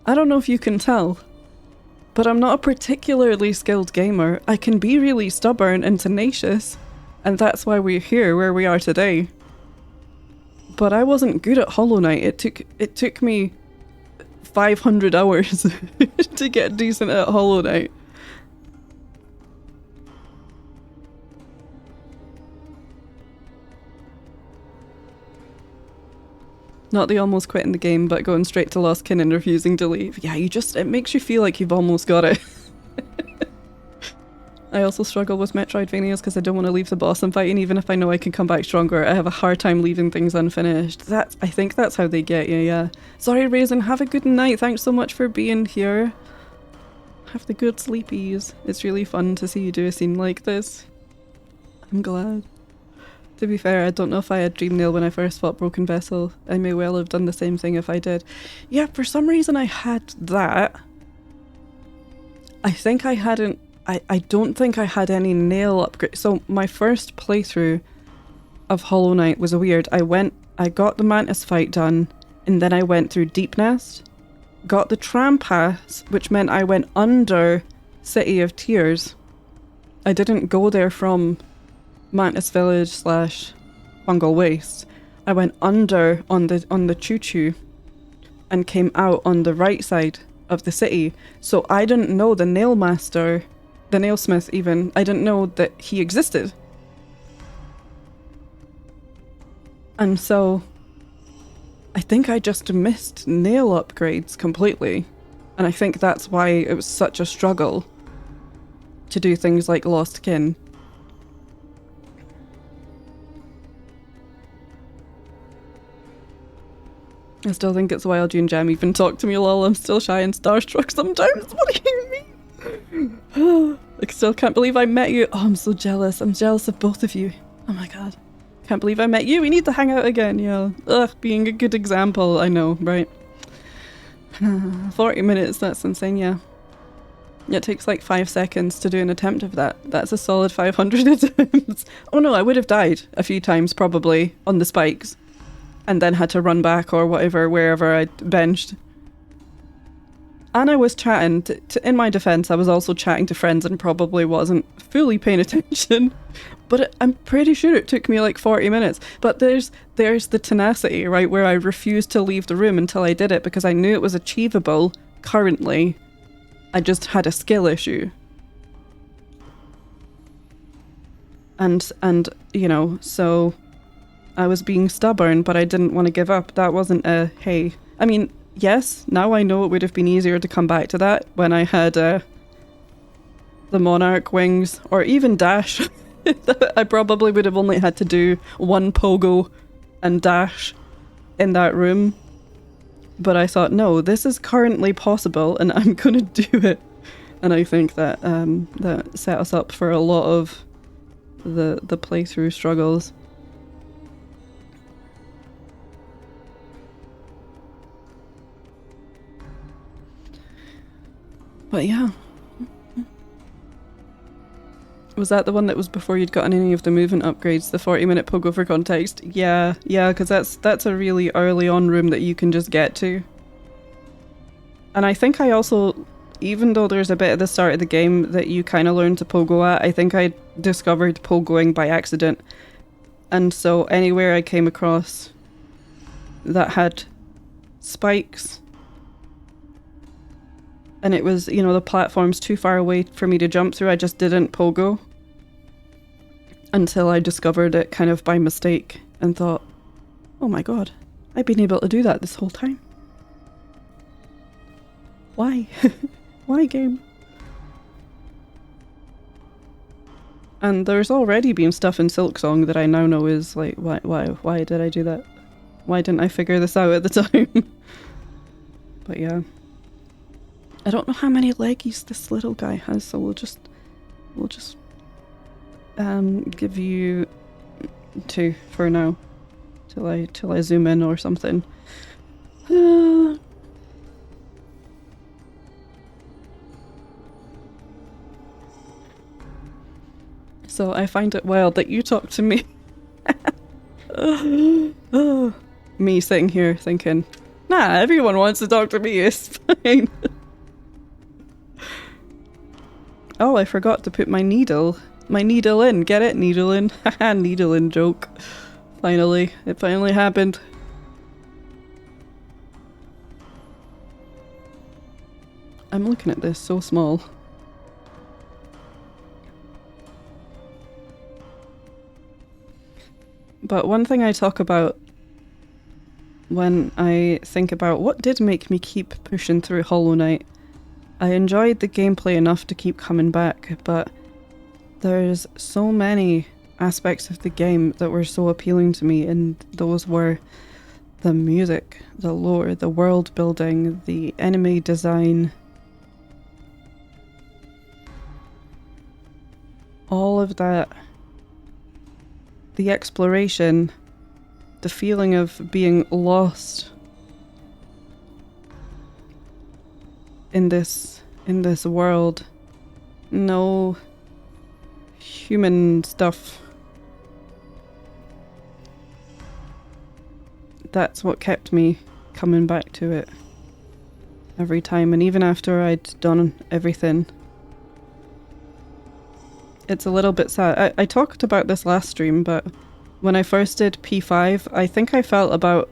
I don't know if you can tell, but I'm not a particularly skilled gamer. I can be really stubborn and tenacious, and that's why we're here where we are today. But I wasn't good at Hollow Knight. It took me 500 hours to get decent at Hollow Knight. Not the almost quitting the game, but going straight to Lost Kin and refusing to leave. Yeah, it makes you feel like you've almost got it. I also struggle with Metroidvanias because I don't want to leave the boss I'm fighting, even if I know I can come back stronger. I have a hard time leaving things unfinished. I think that's how they get you, yeah. Sorry, Raisin, have a good night. Thanks so much for being here. have the good sleepies. It's really fun to see you do a scene like this. I'm glad. To be fair, I don't know if I had Dream Nail when I first fought Broken Vessel. I may well have done the same thing if I did. Yeah, for some reason I had that. I think I hadn't... I don't think I had any nail upgrade. So my first playthrough of Hollow Knight was weird. I got the Mantis fight done, and then I went through Deep Nest, got the tram pass, which meant I went under City of Tears. I didn't go there from Mantis Village / Fungal Waste. I went under on the choo-choo and came out on the right side of the city. So I didn't know the nail master, the nailsmith even, I didn't know that he existed. And so I think I just missed nail upgrades completely. And I think that's why it was such a struggle to do things like Lost Kin. I still think it's wild you and Jam even talk to me, lol. I'm still shy and starstruck sometimes. What do you mean? I still can't believe I met you. Oh, I'm so jealous. I'm jealous of both of you. Oh my god. Can't believe I met you. We need to hang out again, yeah. Ugh, being a good example. I know, right? 40 minutes, that's insane, yeah. It takes like 5 seconds to do an attempt of that. That's a solid 500 attempts. Oh no, I would have died a few times probably on the spikes. And then had to run back or whatever, wherever I benched. And I was chatting, in my defense, I was also chatting to friends and probably wasn't fully paying attention. But I'm pretty sure it took me like 40 minutes. But there's the tenacity, right, where I refused to leave the room until I did it because I knew it was achievable currently. I just had a skill issue. And you know, so I was being stubborn, but I didn't want to give up. That wasn't a, hey. I mean, yes, now I know it would have been easier to come back to that when I had the Monarch wings, or even dash. I probably would have only had to do one pogo and dash in that room. But I thought, no, this is currently possible and I'm gonna do it. And I think that that set us up for a lot of the playthrough struggles. But yeah. Was that the one that was before you'd gotten any of the movement upgrades, the 40-minute pogo for context? Yeah, because that's a really early on room that you can just get to. And I think I also, even though there's a bit at the start of the game that you kind of learn to pogo at, I think I discovered pogoing by accident. And so anywhere I came across that had spikes, and it was, you know, the platform's too far away for me to jump through, I just didn't pogo. Until I discovered it kind of by mistake and thought, oh my god, I've been able to do that this whole time. Why? Why, game? And there's already been stuff in Silksong that I now know is like, why did I do that? Why didn't I figure this out at the time? But yeah. I don't know how many leggies this little guy has, so we'll just give you 2 for now, till I zoom in or something. So I find it wild that you talk to me. Me sitting here thinking, nah, everyone wants to talk to me, it's fine. Oh, I forgot to put my needle in. Get it? Needle in. Haha, needle in joke. Finally. It finally happened. I'm looking at this so small. But one thing I talk about when I think about what did make me keep pushing through Hollow Knight, I enjoyed the gameplay enough to keep coming back, but there's so many aspects of the game that were so appealing to me, and those were the music, the lore, the world building, the enemy design, all of that, the exploration, the feeling of being lost in this world, no human stuff. That's what kept me coming back to it every time, and even after I'd done everything. It's a little bit sad. I talked about this last stream, but when I first did P5, I think I felt about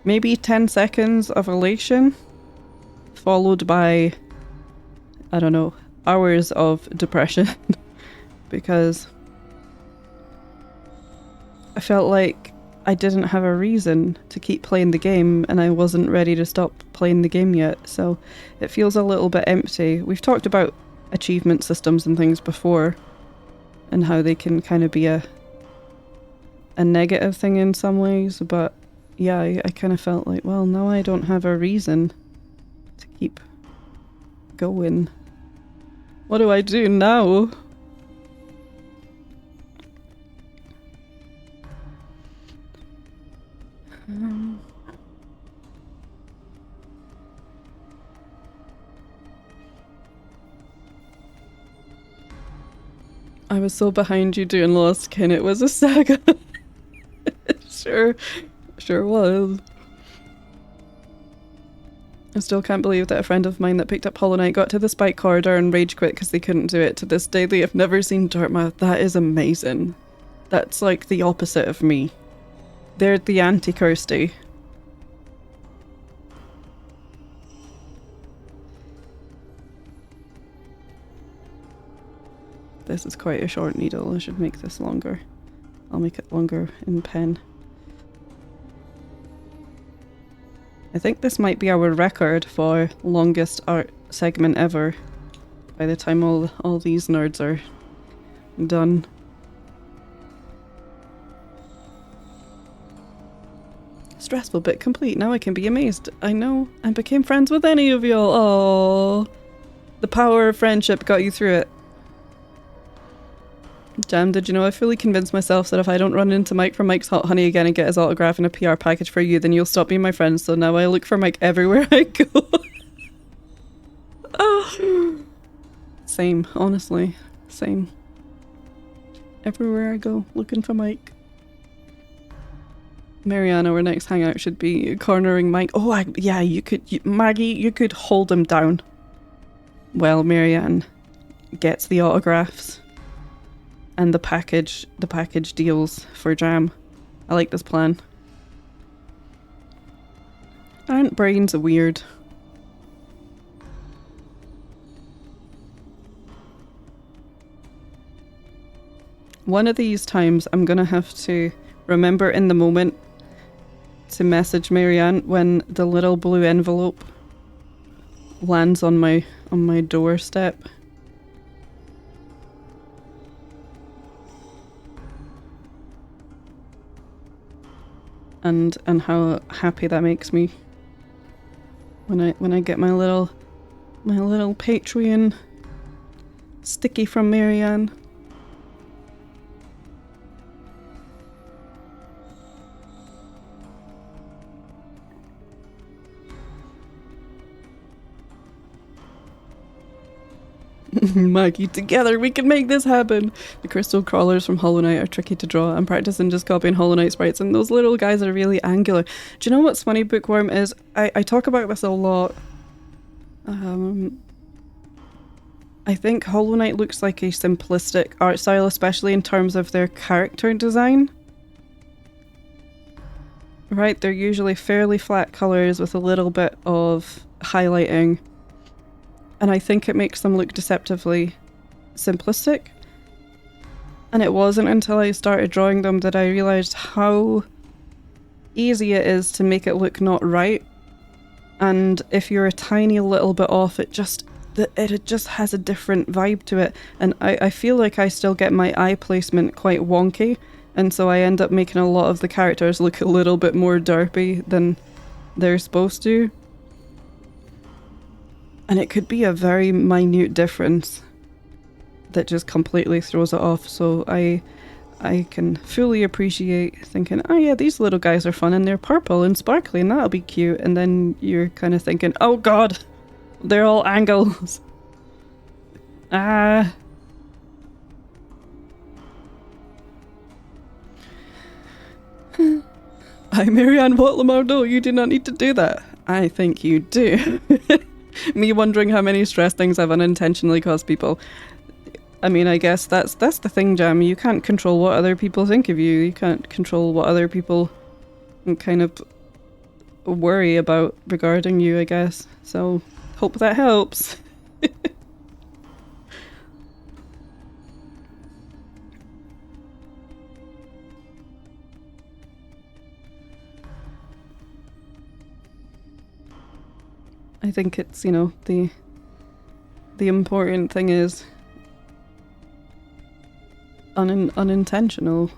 maybe 10 seconds of elation, followed by, I don't know, hours of depression. Because I felt like I didn't have a reason to keep playing the game, and I wasn't ready to stop playing the game yet, so it feels a little bit empty. We've talked about achievement systems and things before, and how they can kind of be a negative thing in some ways, but yeah, I kind of felt like, well, now I don't have a reason to keep going. What do I do now? I was so behind you doing Lost Kin, it was a saga. Sure was. I still can't believe that a friend of mine that picked up Hollow Knight got to the Spike Corridor and rage quit because they couldn't do it. To this day, they have never seen Dartmouth. That is amazing. That's like the opposite of me. They're the anti-Kirsty. This is quite a short needle. I should make this longer. I'll make it longer in pen. I think this might be our record for longest art segment ever by the time all these nerds are done. Stressful but complete. Now I can be amazed. I know, and became friends with any of y'all. Oh, the power of friendship got you through it. Jam, did you know I fully convinced myself that if I don't run into Mike from Mike's Hot Honey again and get his autograph and a PR package for you, then you'll stop being my friend, so now I look for Mike everywhere I go. Oh. Same, honestly. Same. Everywhere I go, looking for Mike. Marianne, our next hangout should be cornering Mike. Oh, yeah, Maggie, you could hold him down. Well, Marianne gets the autographs. And the package deals for Jam. I like this plan. Aren't brains weird? One of these times I'm gonna have to remember in the moment to message Marianne when the little blue envelope lands on my doorstep. And how happy that makes me when I get my little Patreon sticky from Marianne. Maggie, together we can make this happen! The crystal crawlers from Hollow Knight are tricky to draw. I'm practicing just copying Hollow Knight sprites, and those little guys are really angular. Do you know what's funny, Bookworm, is I talk about this a lot. I think Hollow Knight looks like a simplistic art style, especially in terms of their character design. Right, they're usually fairly flat colours with a little bit of highlighting. And I think it makes them look deceptively simplistic. And it wasn't until I started drawing them that I realised how easy it is to make it look not right. And if you're a tiny little bit off, it just has a different vibe to it. And I feel like I still get my eye placement quite wonky. And so I end up making a lot of the characters look a little bit more derpy than they're supposed to. And it could be a very minute difference that just completely throws it off. So I can fully appreciate thinking, oh yeah, these little guys are fun and they're purple and sparkly and that'll be cute. And then you're kind of thinking, oh god, they're all angles. Ah. Hi, Marianne Watlamardo, you do not need to do that. I think you do. Me wondering how many stress things I've unintentionally caused people. I mean, I guess that's the thing, Jam. You can't control what other people think of you. You can't control what other people kind of worry about regarding you, I guess. So, hope that helps. I think it's, you know, the important thing is unintentional.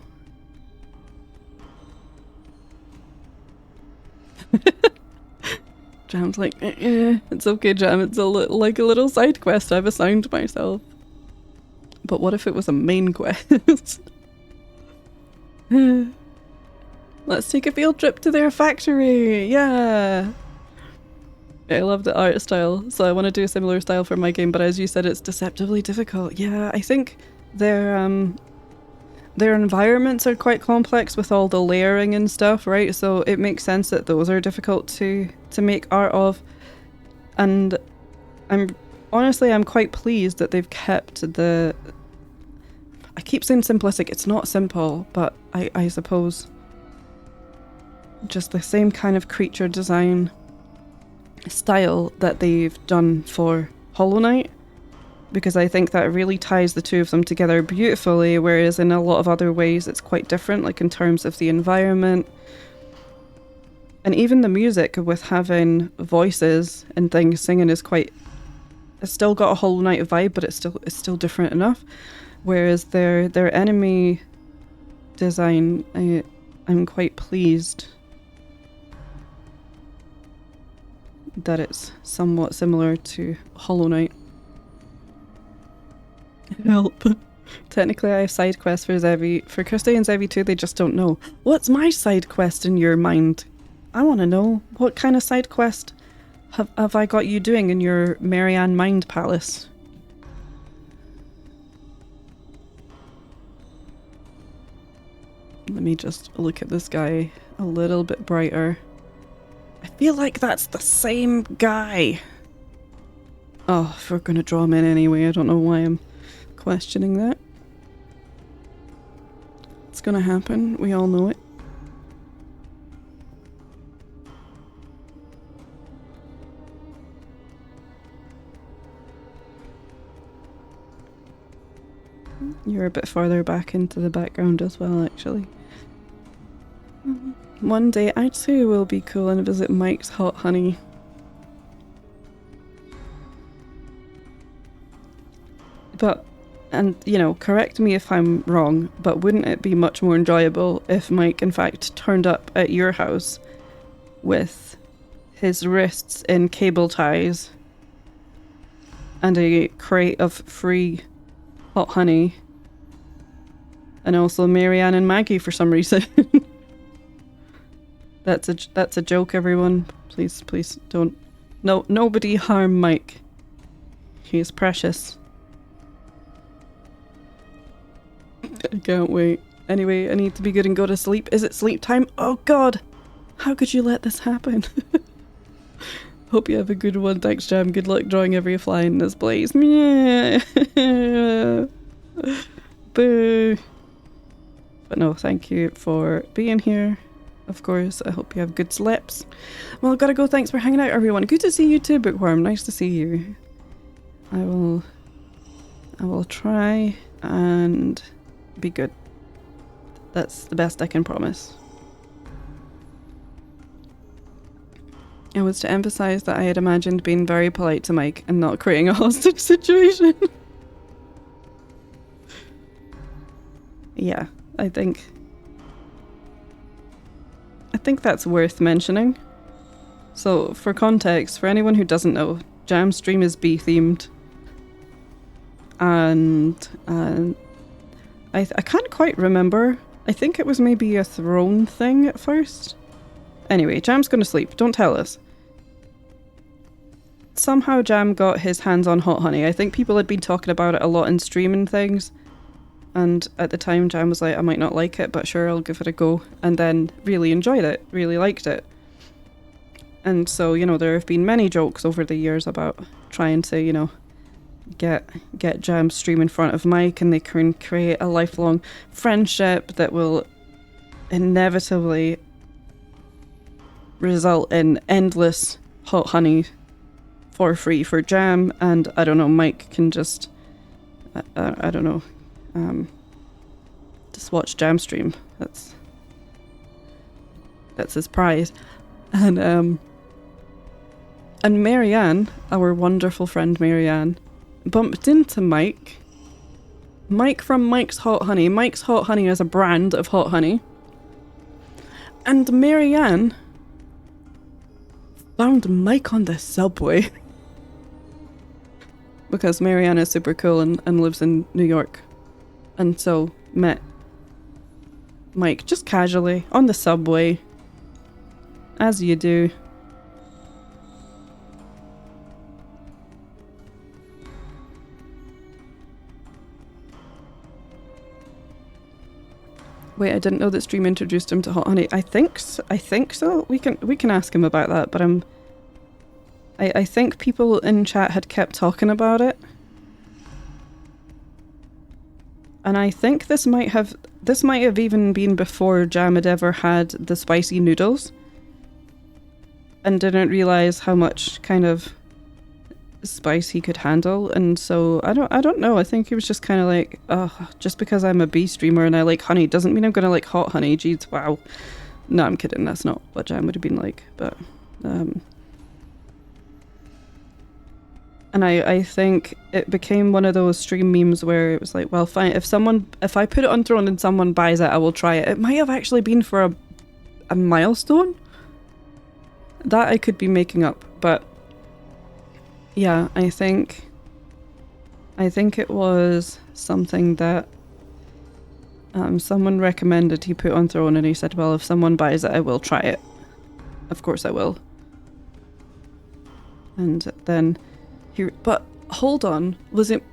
Jam's like, it's okay, Jam, it's like a little side quest I've assigned myself. But what if it was a main quest? Let's take a field trip to their factory, yeah! I love the art style, so I want to do a similar style for my game, but as you said, it's deceptively difficult. Yeah, I think their environments are quite complex with all the layering and stuff, right? So it makes sense that those are difficult to make art of. And I'm quite pleased that they've kept the... I keep saying simplistic, it's not simple, but I suppose just the same kind of creature design style that they've done for Hollow Knight, because I think that really ties the two of them together beautifully, whereas in a lot of other ways it's quite different, like in terms of the environment and even the music with having voices and things singing is quite... It's still got a Hollow Knight vibe, but it's still different enough, whereas their enemy design, I'm quite pleased that it's somewhat similar to Hollow Knight. Help. Technically I have side quests for Zevi. For Kirsty and Zevi too, they just don't know. What's my side quest in your mind? I want to know. What kind of side quest have I got you doing in your Marianne Mind Palace? Let me just look at this guy a little bit brighter. I feel like that's the same guy. Oh, if we're gonna draw him in anyway, I don't know why I'm questioning that. It's gonna happen, we all know it. You're a bit farther back into the background as well, actually. One day I too will be cool and visit Mike's Hot Honey. But, and you know, correct me if I'm wrong, but wouldn't it be much more enjoyable if Mike in fact turned up at your house with his wrists in cable ties and a crate of free hot honey, and also Marianne and Maggie for some reason? That's a joke, everyone. Please don't. No, nobody harm Mike. He is precious. I can't wait. Anyway, I need to be good and go to sleep. Is it sleep time? Oh god! How could you let this happen? Hope you have a good one. Thanks, Jam. Good luck drawing every fly in this blaze. Boo. But no, thank you for being here. Of course, I hope you have good sleeps. Well, I've gotta go. Thanks for hanging out, everyone. Good to see you too, Bookworm. Nice to see you. I will try and be good. That's the best I can promise. It was to emphasize that I had imagined being very polite to Mike and not creating a hostage situation. Yeah, I think that's worth mentioning. So, for context, for anyone who doesn't know, Jam's stream is bee themed. and I can't quite remember. I think it was maybe a throne thing at first. Anyway, Jam's gonna sleep. Don't tell us. Somehow Jam got his hands on hot honey. I think people had been talking about it a lot in stream and things. And at the time, Jam was like, I might not like it, but sure, I'll give it a go. And then really enjoyed it, really liked it. And so, you know, there have been many jokes over the years about trying to, you know, get Jam's stream in front of Mike, and they can create a lifelong friendship that will inevitably result in endless hot honey for free for Jam. And I don't know, Mike can just, I don't know, just watch Jam stream. That's his prize. And Marianne, our wonderful friend Marianne, bumped into Mike. Mike from Mike's Hot Honey. Mike's Hot Honey is a brand of hot honey. And Marianne found Mike on the subway. Because Marianne is super cool and lives in New York. And so met Mike just casually on the subway. As you do. Wait, I didn't know that stream introduced him to hot honey. I think so. We can ask him about that, but I think people in chat had kept talking about it. And I think this might have even been before Jam had ever had the spicy noodles. And didn't realise how much kind of spice he could handle, and so I don't know. I think he was just kind of like, oh, just because I'm a bee streamer and I like honey doesn't mean I'm gonna like hot honey. Jeez, wow. No, I'm kidding. That's not what Jam would have been like. But and I think it became one of those stream memes where it was like, well, fine, if I put it on Throne and someone buys it, I will try it. It might have actually been for a milestone. That I could be making up, but yeah, I think it was something that someone recommended he put on Throne, and he said, well, if someone buys it, I will try it. Of course I will. And then but hold on, was it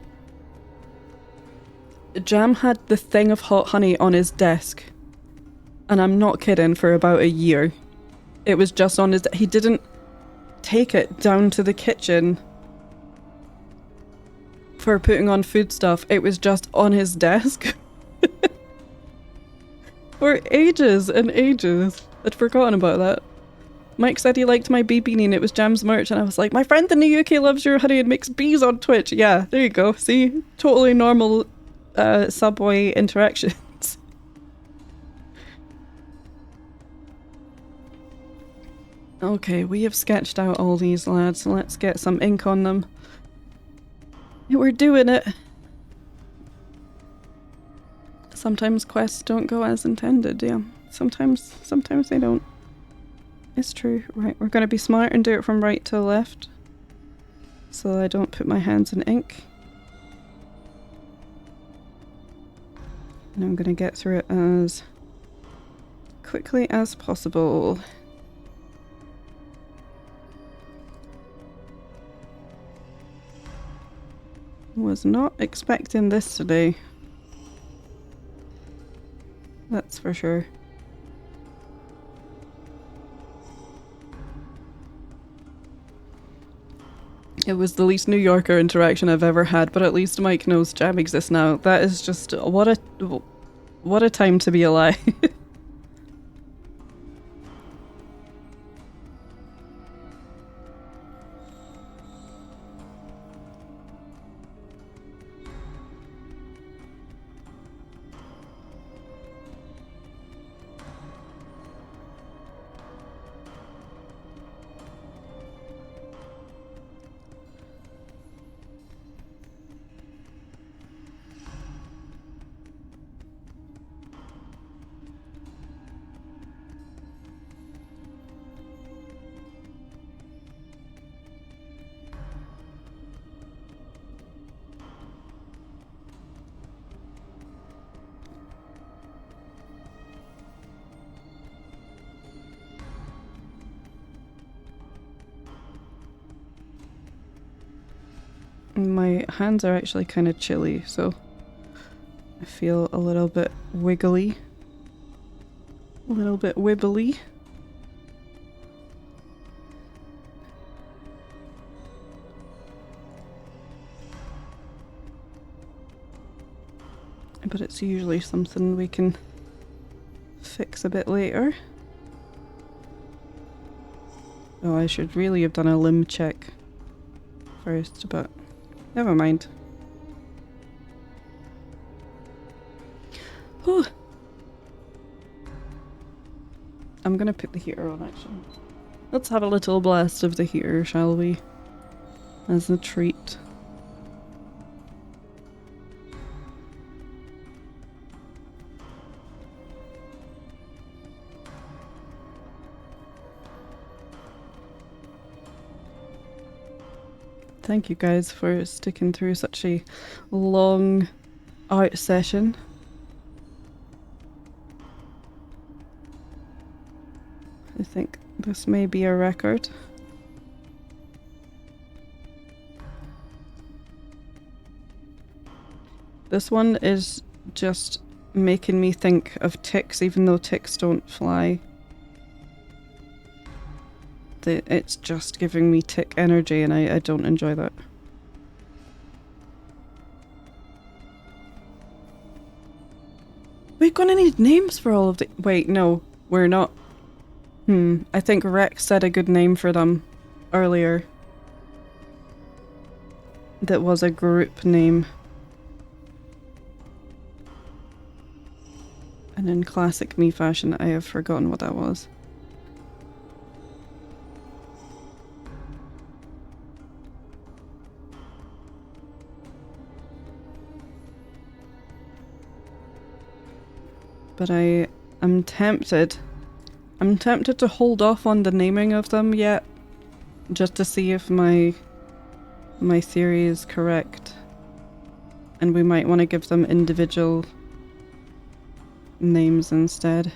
Jam had the thing of hot honey on his desk, and I'm not kidding, for about a year. It was just on his... He didn't take it down to the kitchen for putting on food stuff. It was just on his desk. For ages and ages. I'd forgotten about that. Mike said he liked my bee beanie and it was Jam's merch, and I was like, my friend in the UK loves your honey and makes bees on Twitch. Yeah, there you go. See? Totally normal subway interaction. Okay, we have sketched out all these lads. Let's get some ink on them. We're doing it. Sometimes quests don't go as intended, yeah. Sometimes they don't. It's true. Right, we're gonna be smart and do it from right to left, so I don't put my hands in ink. And I'm gonna get through it as quickly as possible. Was not expecting this today. That's for sure. It was the least New Yorker interaction I've ever had, but at least Mike knows Jam exists now. That is just what a time to be alive. My hands are actually kind of chilly, so I feel a little bit wiggly. A little bit wibbly. But it's usually something we can fix a bit later. Oh, I should really have done a limb check first, but never mind. Oh. I'm gonna put the heater on actually. Let's have a little blast of the heater, shall we? As a treat. Thank you guys for sticking through such a long art session. I think this may be a record. This one is just making me think of ticks, even though ticks don't fly. It's just giving me tick energy, and I don't enjoy that. We're gonna need names for all of the— wait, no, we're not. I think Rex said a good name for them earlier. That was a group name. And in classic me fashion, I have forgotten what that was. But I'm tempted. I'm tempted to hold off on the naming of them yet, just to see if my theory is correct. And we might want to give them individual names instead.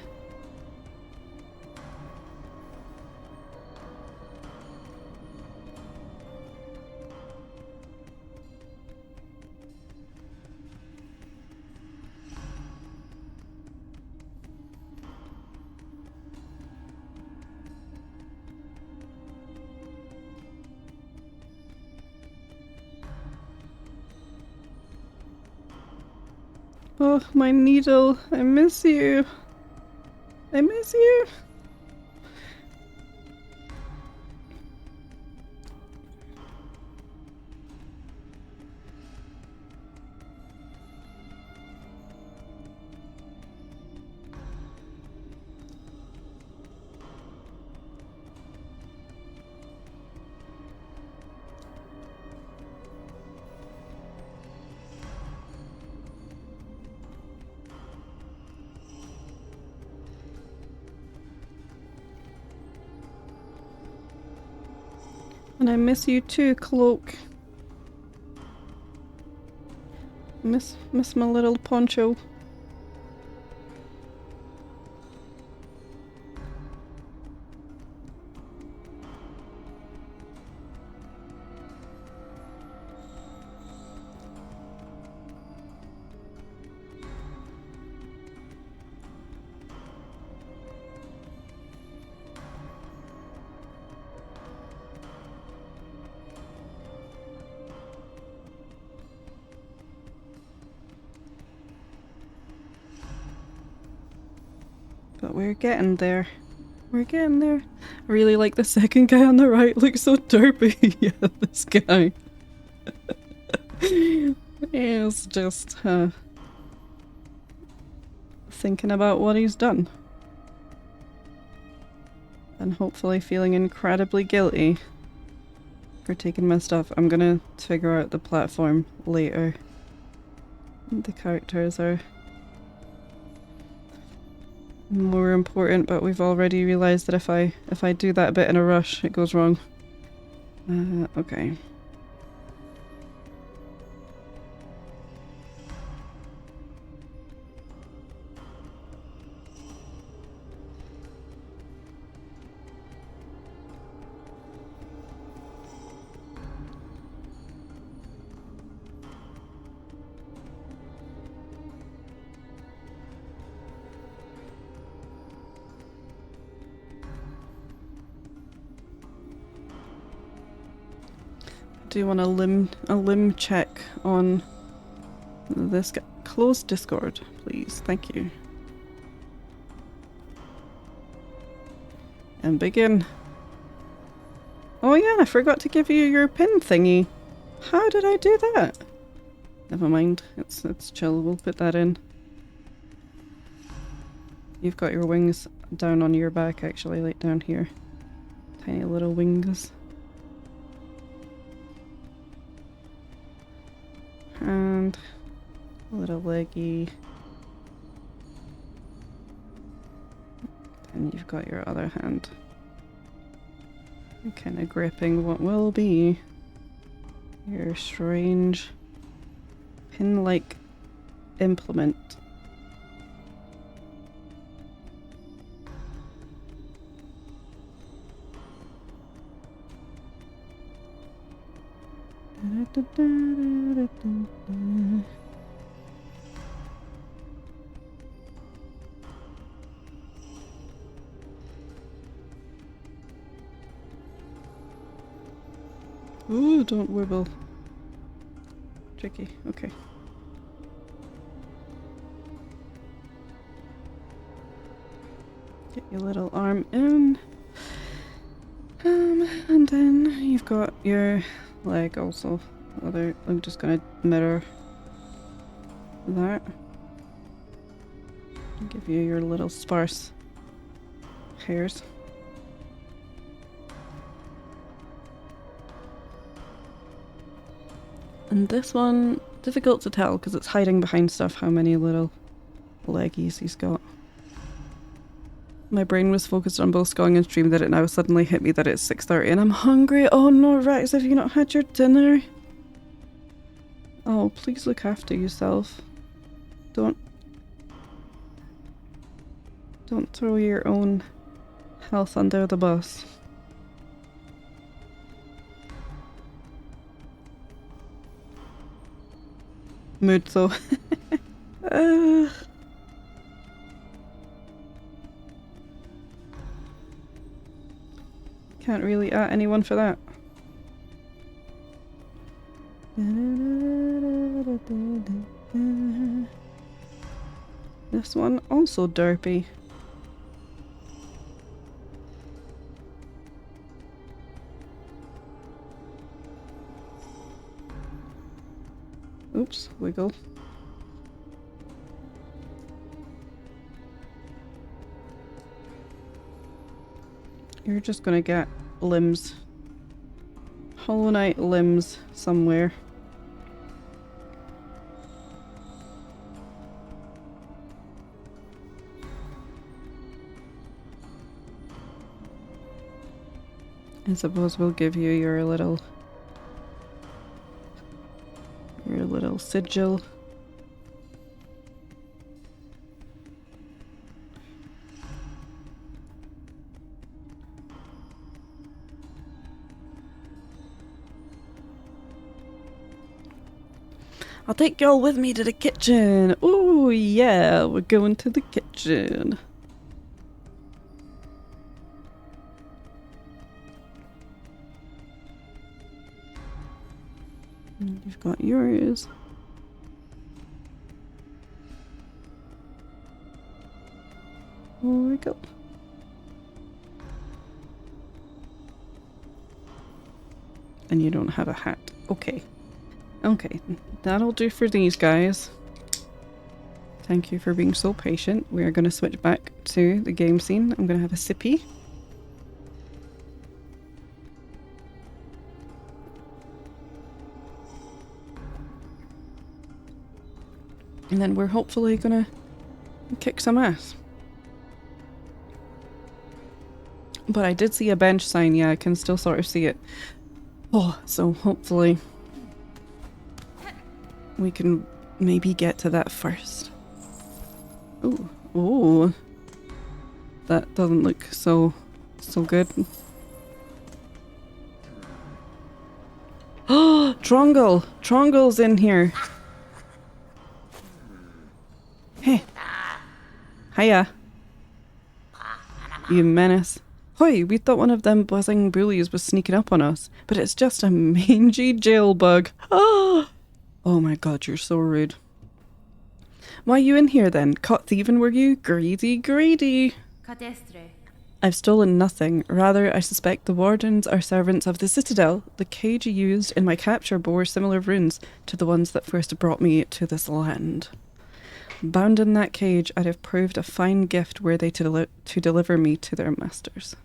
Oh, my needle. I miss you. I miss you. And I miss you too, Cloak. Miss my little poncho. But we're getting there. We're getting there. I really like the second guy on the right. Looks so derpy. Yeah, this guy. He's just thinking about what he's done. And hopefully feeling incredibly guilty for taking my stuff. I'm gonna figure out the platform later. The characters are more important, but we've already realized that if I do that bit in a rush, it goes wrong. Okay. do want a limb check on this guy. Close Discord, please. Thank you. And begin. Oh yeah, I forgot to give you your pin thingy. How did I do that? Never mind. It's chill. We'll put that in. You've got your wings down on your back, actually, like down here. Tiny little wings. And a little leggy. And you've got your other hand. Kind of gripping what will be your strange pin-like implement. Ooh, don't wibble. Tricky, okay. Get your little arm in. And then you've got your leg also. I'm just gonna mirror that. Give you your little sparse hairs. And this one, difficult to tell because it's hiding behind stuff how many little leggies he's got. My brain was focused on both going and stream that it now suddenly hit me that it's 6:30 and I'm hungry. Oh no, Rex, have you not had your dinner? Oh, please look after yourself. Don't throw your own health under the bus. Mood though. Can't really at anyone for that. This one also derpy. Oops, wiggle. You're just gonna get limbs. Hollow Knight limbs somewhere. I suppose we'll give you your little sigil. I'll take y'all with me to the kitchen. Oh yeah, we're going to the kitchen. And you've got yours. There we go. And you don't have a hat. Okay. Okay, that'll do for these guys. Thank you for being so patient. We're going to switch back to the game scene. I'm going to have a sippy. And then we're hopefully going to kick some ass. But I did see a bench sign, yeah, I can still sort of see it. Oh, so hopefully we can maybe get to that first. Ooh, ooh. That doesn't look so good. Oh, Trongle! Trongle's in here. Hey. Hiya. You menace. Hoi, we thought one of them buzzing bullies was sneaking up on us, but it's just a mangy jail bug. Oh my god, you're so rude. Why you in here then? Caught thieving were you? Greedy, greedy. I've stolen nothing. Rather, I suspect the wardens are servants of the Citadel. The cage you used in my capture bore similar runes to the ones that first brought me to this land. Bound in that cage, I'd have proved a fine gift worthy to deliver me to their masters.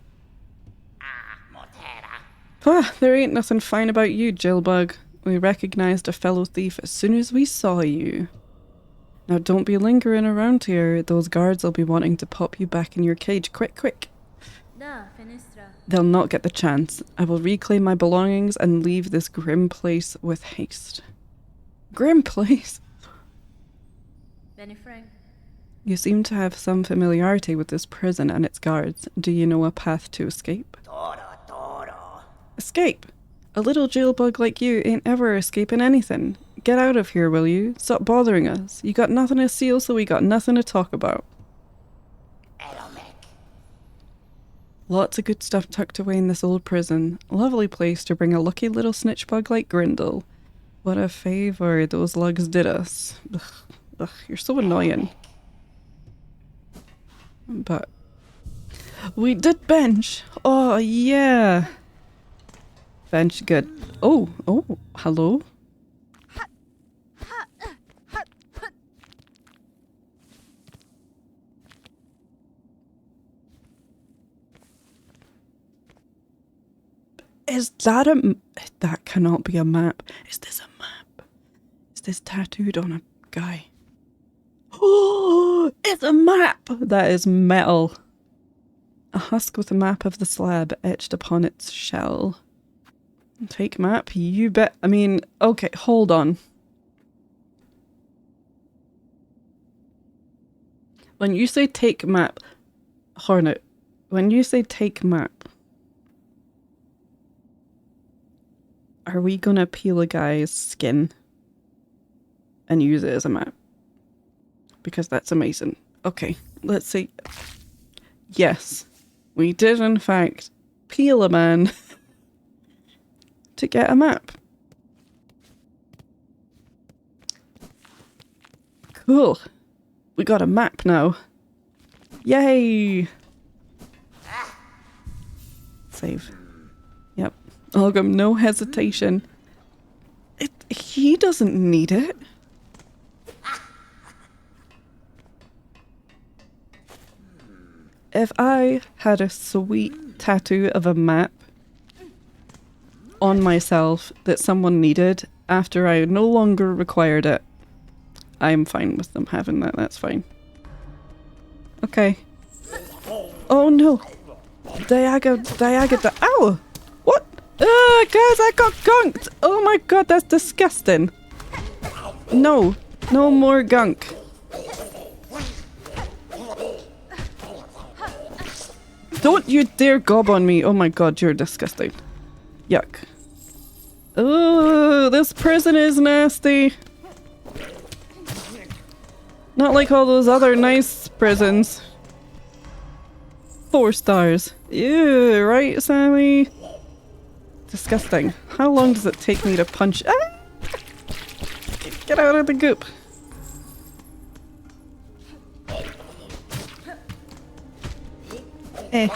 There ain't nothing fine about you, Jailbug. We recognised a fellow thief as soon as we saw you. Now don't be lingering around here. Those guards will be wanting to pop you back in your cage. Quick, quick. They'll not get the chance. I will reclaim my belongings and leave this grim place with haste. Grim place? You seem to have some familiarity with this prison and its guards. Do you know a path to escape? Escape? A little jailbug like you ain't ever escaping anything. Get out of here, will you? Stop bothering us. You got nothing to steal, so we got nothing to talk about. Lots of good stuff tucked away in this old prison. Lovely place to bring a lucky little snitch bug like Grindle. What a favour those lugs did us. Ugh, you're so annoying. But we did bench. Oh yeah. Bench good. Oh, hello. Is that a... That cannot be a map. Is this a map? Is this tattooed on a guy? Oh, it's a map! That is metal. A husk with a map of the slab etched upon its shell. Take map? You bet. I mean, okay, hold on. When you say take map... Hornet, when you say take map... Are we gonna peel a guy's skin and use it as a map? Because that's amazing. Okay, let's see. Yes, we did in fact peel a man to get a map. Cool. We got a map now. Yay! Save. Yep. Ogum, no hesitation. He doesn't need it. If I had a sweet tattoo of a map on myself that someone needed after I no longer required it, I'm fine with them having that, that's fine. Okay. Oh no! Diaga, ow! What? Guys, I got gunked! Oh my god, that's disgusting! No. No more gunk. Don't you dare gob on me! Oh my god, you're disgusting. Yuck. Oh, this prison is nasty! Not like all those other nice prisons. 4 stars. Ew, right, Sammy? Disgusting. How long does it take me to punch? Ah! Get out of the goop. Eh.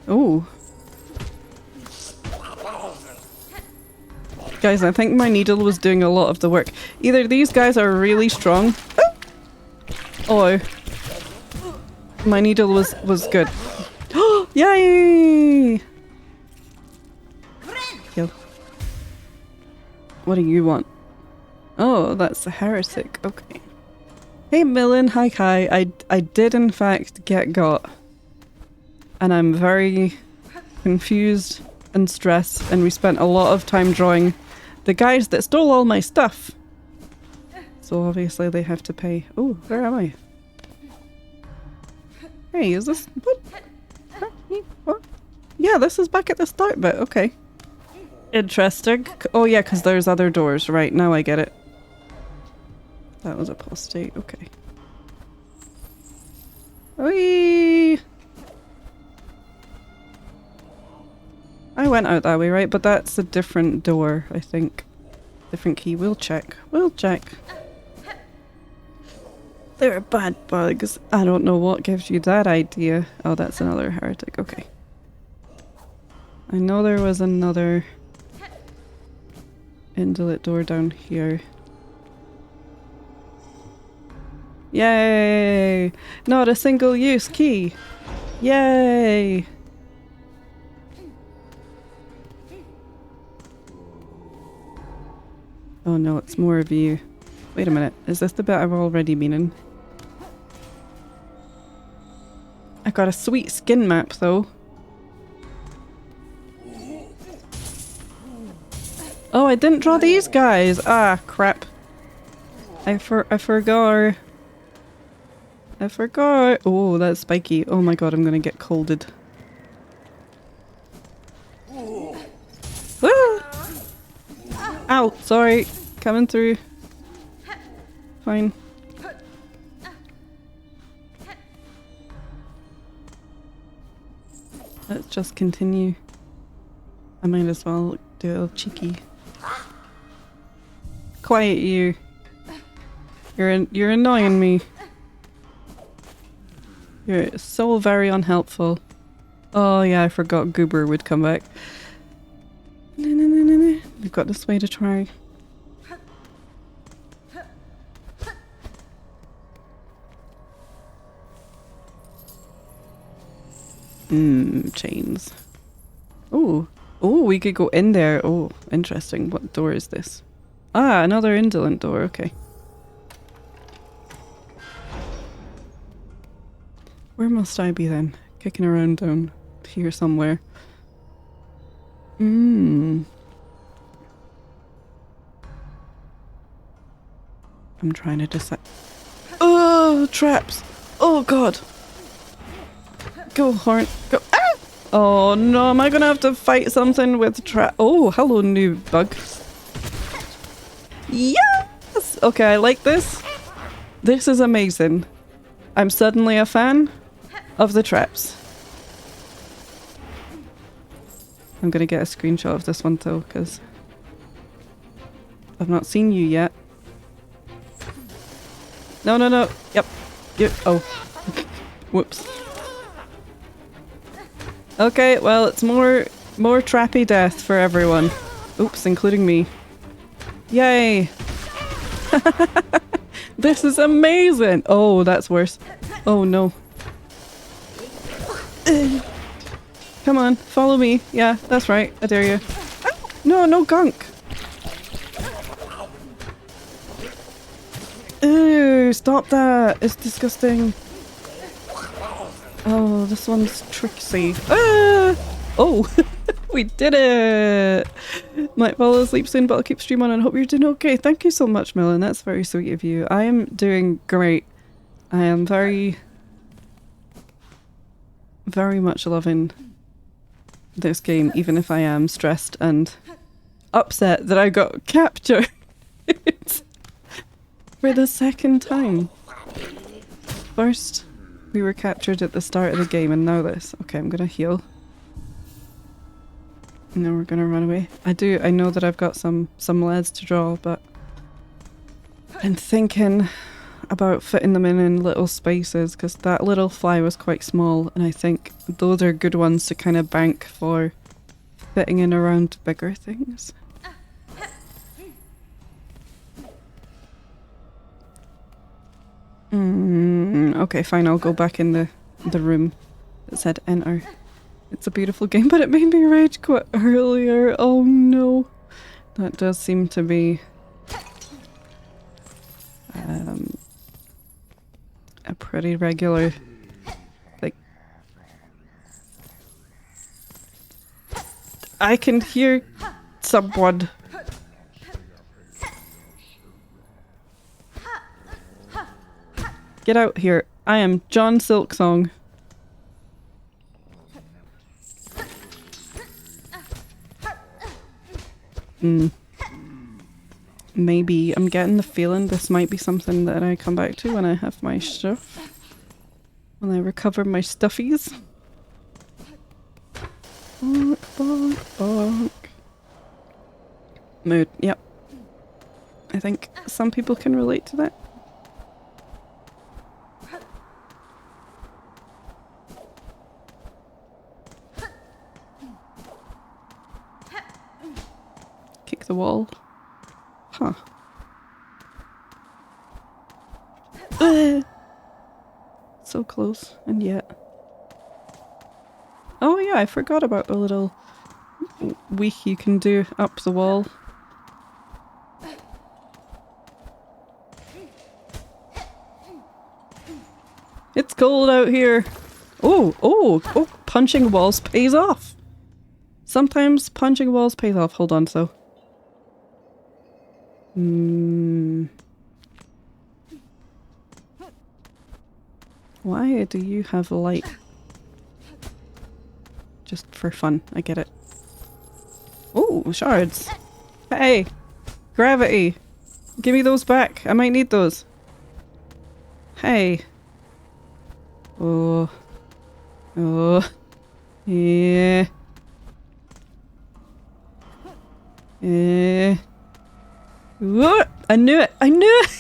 Ooh. Guys, I think my needle was doing a lot of the work. Either these guys are really strong. Oh. My needle was good. Yay! Kill. What do you want? Oh, that's the heretic. Okay. Hey Millen, hi Kai. I did in fact get got. And I'm very confused and stressed, and we spent a lot of time drawing the guys that stole all my stuff. So obviously they have to pay. Oh, where am I? Hey, is this... What? What? Yeah, this is back at the start bit. Okay. Interesting. Oh yeah, because there's other doors. Right, now I get it. That was apostate. Okay. Whee! I went out that way, right? But that's a different door, I think. Different key. We'll check. We'll check. They're bad bugs. I don't know what gives you that idea. Oh, that's another heretic. Okay. I know there was another indolent door down here. Yay! Not a single use key! Yay! Oh no, it's more of you. Wait a minute, is this the bit I've already been in? I got a sweet skin map though. Oh, I didn't draw these guys! Ah, crap. I forgot. I forgot. Oh, that's spiky. Oh my god, I'm gonna get colded. Ah! Ow, sorry. Coming through. Fine. Let's just continue. I might as well do a little cheeky. Quiet you. You're annoying me. You're so very unhelpful. Oh yeah, I forgot Goober would come back. We've got this way to try. Chains. Oh. Oh, we could go in there. Oh, interesting. What door is this? Ah, another indolent door. Okay. Where must I be then? Kicking around down here somewhere. I'm trying to decide. Oh, traps! Oh god! Go, Horn. Go. Ah! Oh no, am I gonna have to fight something with trap? Oh, hello, new bug. Yes! Okay, I like this. This is amazing. I'm suddenly a fan of the traps. I'm gonna get a screenshot of this one though, because I've not seen you yet. No, no, no. Yep. Oh. Whoops. Okay, well, it's more trappy death for everyone. Oops, including me. Yay! This is amazing! Oh, that's worse. Oh no. Come on, follow me. Yeah, that's right. I dare you. Ah, no, no gunk! Ew, stop that! It's disgusting. Oh, this one's tricksy. Ah! Oh, we did it! Might fall asleep soon, but I'll keep streaming on and hope you're doing okay. Thank you so much, Millen. That's very sweet of you. I am doing great. I am very much loving this game, even if I am stressed and upset that I got captured for the second time. First, we were captured at the start of the game, and now this. Okay, I'm gonna heal. And then we're gonna run away. I know that I've got some leads to draw, but I'm thinking about fitting them in little spaces, because that little fly was quite small, and I think those are good ones to kind of bank for fitting in around bigger things. Okay, fine, I'll go back in the room that said enter. It's a beautiful game, but it made me rage quit earlier. Oh no. That does seem to be a pretty regular, like, I can hear someone. Get out here. I am John Silksong. Maybe I'm getting the feeling this might be something that I come back to when I have my stuff. When I recover my stuffies. Bonk, bonk, bonk. Mood, yep. I think some people can relate to that. Kick the wall. Huh. So close, and yet. Oh yeah, I forgot about the little week you can do up the wall. It's cold out here. Oh, punching walls pays off. Sometimes punching walls pays off. Hold on, so. Why do you have light? Just for fun, I get it. Oh, shards. Hey! Gravity! Give me those back, I might need those. Hey. Oh. Oh. Yeah. Yeah. What? I knew it! I knew it!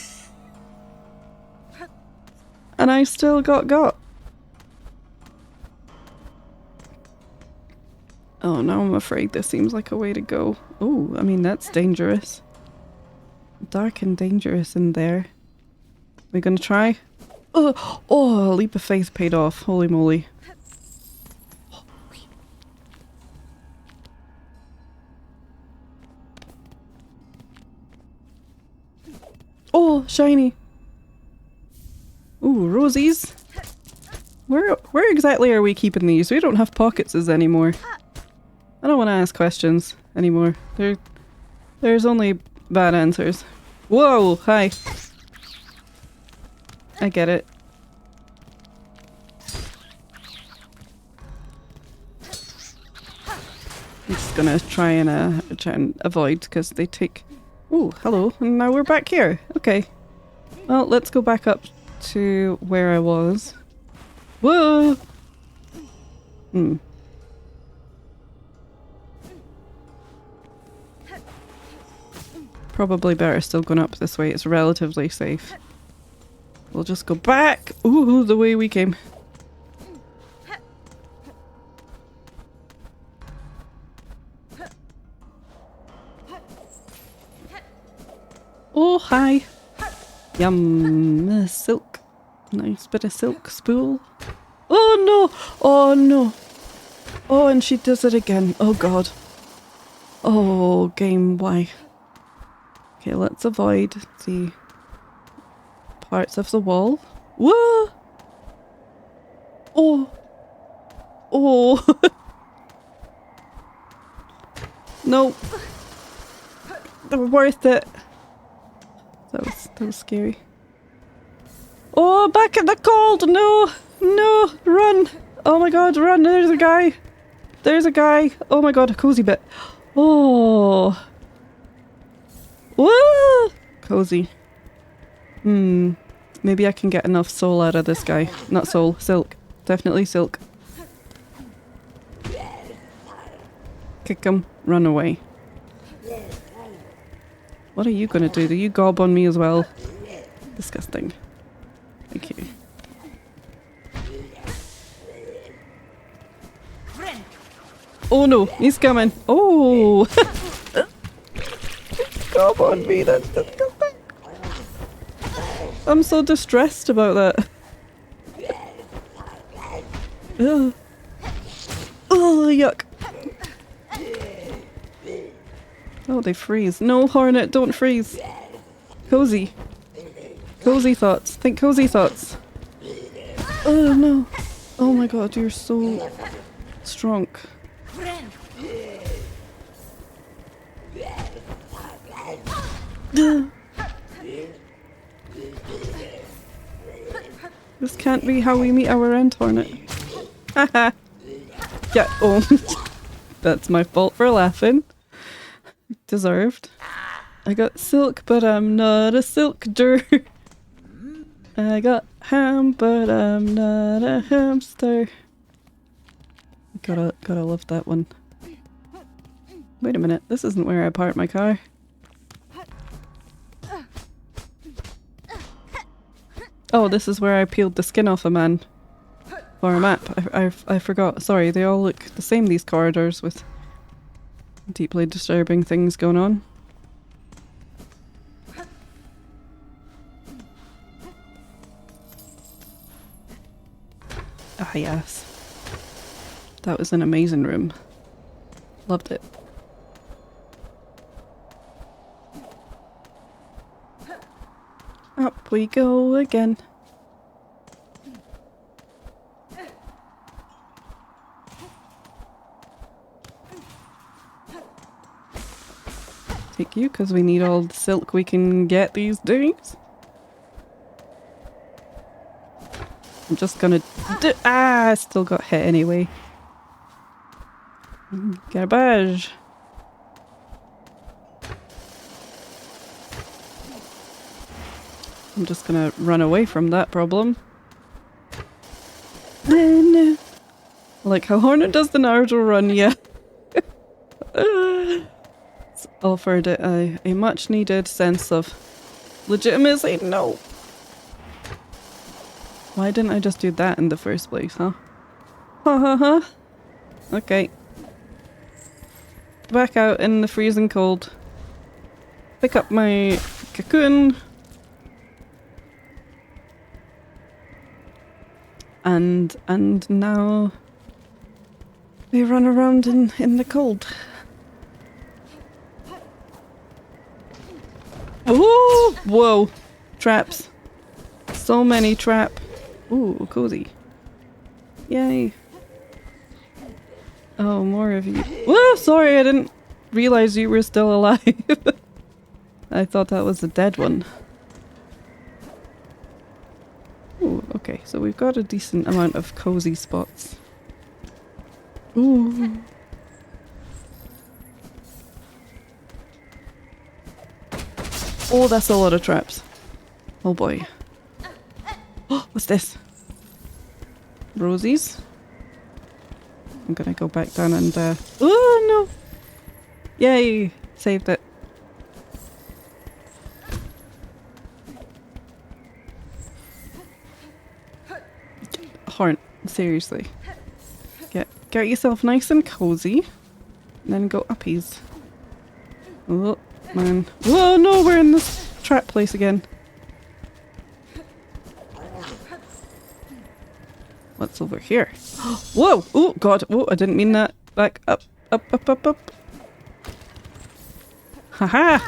And I still got. Oh, now I'm afraid this seems like a way to go. Oh, I mean, that's dangerous. Dark and dangerous in there. We gonna try? Oh, a leap of faith paid off. Holy moly. Oh, shiny. Ooh, rosies. Where exactly are we keeping these? We don't have pockets anymore. I don't want to ask questions anymore. There's only bad answers. Whoa, hi. I get it. I'm just gonna try and avoid because they take. Ooh, hello. And now we're back here. Okay. Well, let's go back up to where I was. Whoa! Probably better still going up this way. It's relatively safe. We'll just go back. Ooh, the way we came. Oh, hi. Yum. Silk. Nice bit of silk spool. Oh no! Oh no! Oh, and she does it again. Oh god. Oh, game, why? Okay, let's avoid the parts of the wall. Whoa! Oh! Oh! No! They were worth it. That was scary. Oh, back in the cold! No! No! Run! Oh my god, run! There's a guy! There's a guy! Oh my god, a cozy bit. Oh! Woo! Cozy. Maybe I can get enough soul out of this guy. Not soul, silk. Definitely silk. Kick him. Run away. What are you gonna do? Do you gob on me as well? Disgusting. Thank you. Oh no, he's coming. Oh! Gob on me, that's disgusting. I'm so distressed about that. Ugh. Oh, yuck. Oh, they freeze. No, Hornet, don't freeze. Cozy. Cozy thoughts. Think cozy thoughts. Oh no. Oh my god, you're so strong. This can't be how we meet our end, Hornet. Haha. Yeah, oh. That's my fault for laughing. Deserved. I got silk, but I'm not a silkder. I got ham, but I'm not a hamster. Gotta love that one. Wait a minute, this isn't where I parked my car. Oh, this is where I peeled the skin off a man. For a map. I forgot. Sorry, they all look the same, these corridors, with deeply disturbing things going on. Ah, yes. That was an amazing room. Loved it. Up we go again. Take you, because we need all the silk we can get these days. I'm just gonna do— I still got hit anyway. Get a badge. I'm just gonna run away from that problem. Like how Hornet does the Naruto run, yeah. It's offered it a much needed sense of legitimacy. No. Why didn't I just do that in the first place, huh? Ha ha ha. Okay. Back out in the freezing cold. Pick up my cocoon. And now we run around in the cold. Ooh! Whoa! Traps. So many trap. Ooh, cozy. Yay. Oh, more of you. Whoa! Sorry, I didn't realize you were still alive. I thought that was a dead one. Ooh, okay, so we've got a decent amount of cozy spots. Ooh. Oh, that's a lot of traps. Oh boy. Oh, what's this? Rosies? I'm gonna go back down and oh no! Yay! Saved it. Horn, seriously. Get yourself nice and cozy. And then go uppies. Oh man. Whoa no, we're in this trap place again. What's over here? Whoa! Oh god! Oh, I didn't mean that. Back up, up, up, up, up. Haha!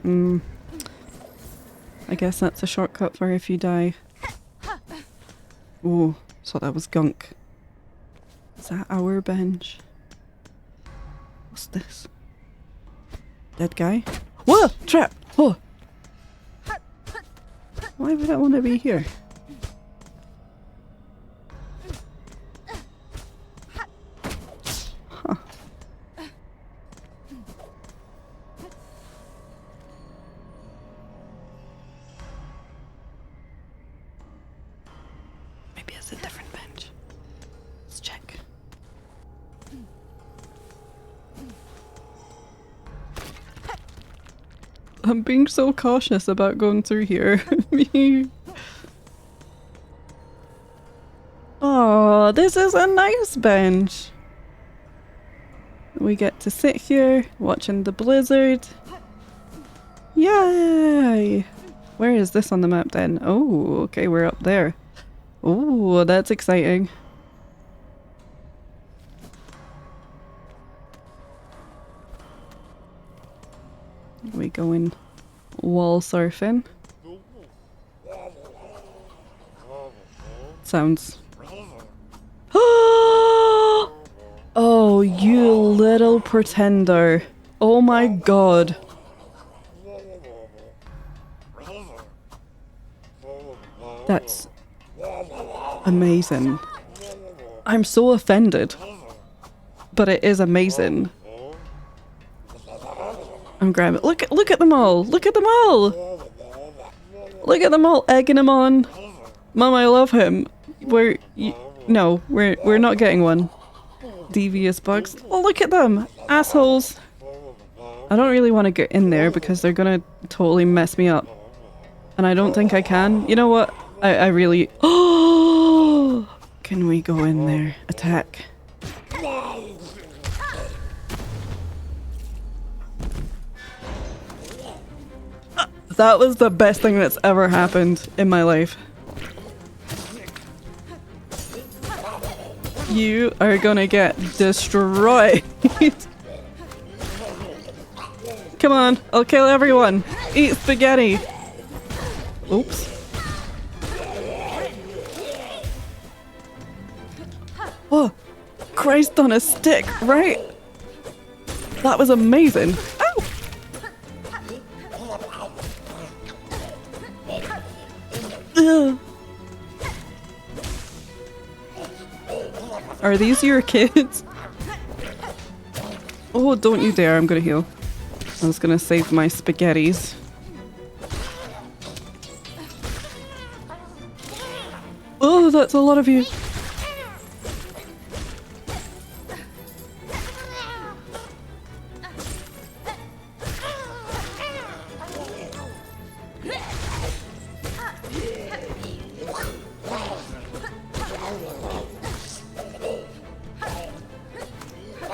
I guess that's a shortcut for if you die. Oh, so that was gunk. Is that our bench? What's this? Dead guy? Whoa! Trap! Oh! Why would I want to be here? Huh. Maybe it's a different bench. Let's check. I'm being so cautious about going through here. Oh, this is a nice bench. We get to sit here watching the blizzard. Yay! Where is this on the map then? Oh, okay, we're up there. Oh, that's exciting. We going wall surfing. Sounds. Oh, you little pretender. Oh my god. That's amazing. I'm so offended. But it is amazing. I'm grabbing it. Look at them all! Look at them all! Look at them all egging him on! Mum, I love him. No, we're not getting one. Devious bugs. Oh, look at them! Assholes! I don't really want to get in there because they're gonna totally mess me up. And I don't think I can. You know what? I really... Oh! Can we go in there? Attack. That was the best thing that's ever happened in my life. You are gonna get destroyed. Come on, I'll kill everyone. Eat spaghetti. Oops. Oh, Christ on a stick, right? That was amazing. Ow! Ugh. Are these your kids? Oh, don't you dare, I'm gonna heal. I was gonna save my spaghettis. Oh, that's a lot of you.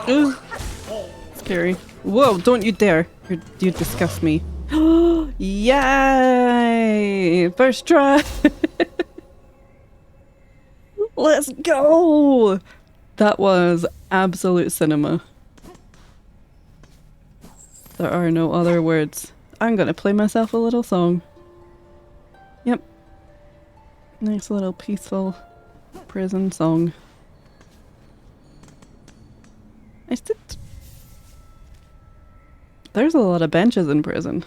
Ugh. Scary. Whoa, don't you dare. You disgust me. Yay! First try! Let's go! That was absolute cinema. There are no other words. I'm gonna play myself a little song. Yep. Nice little peaceful prison song. There's a lot of benches in prison.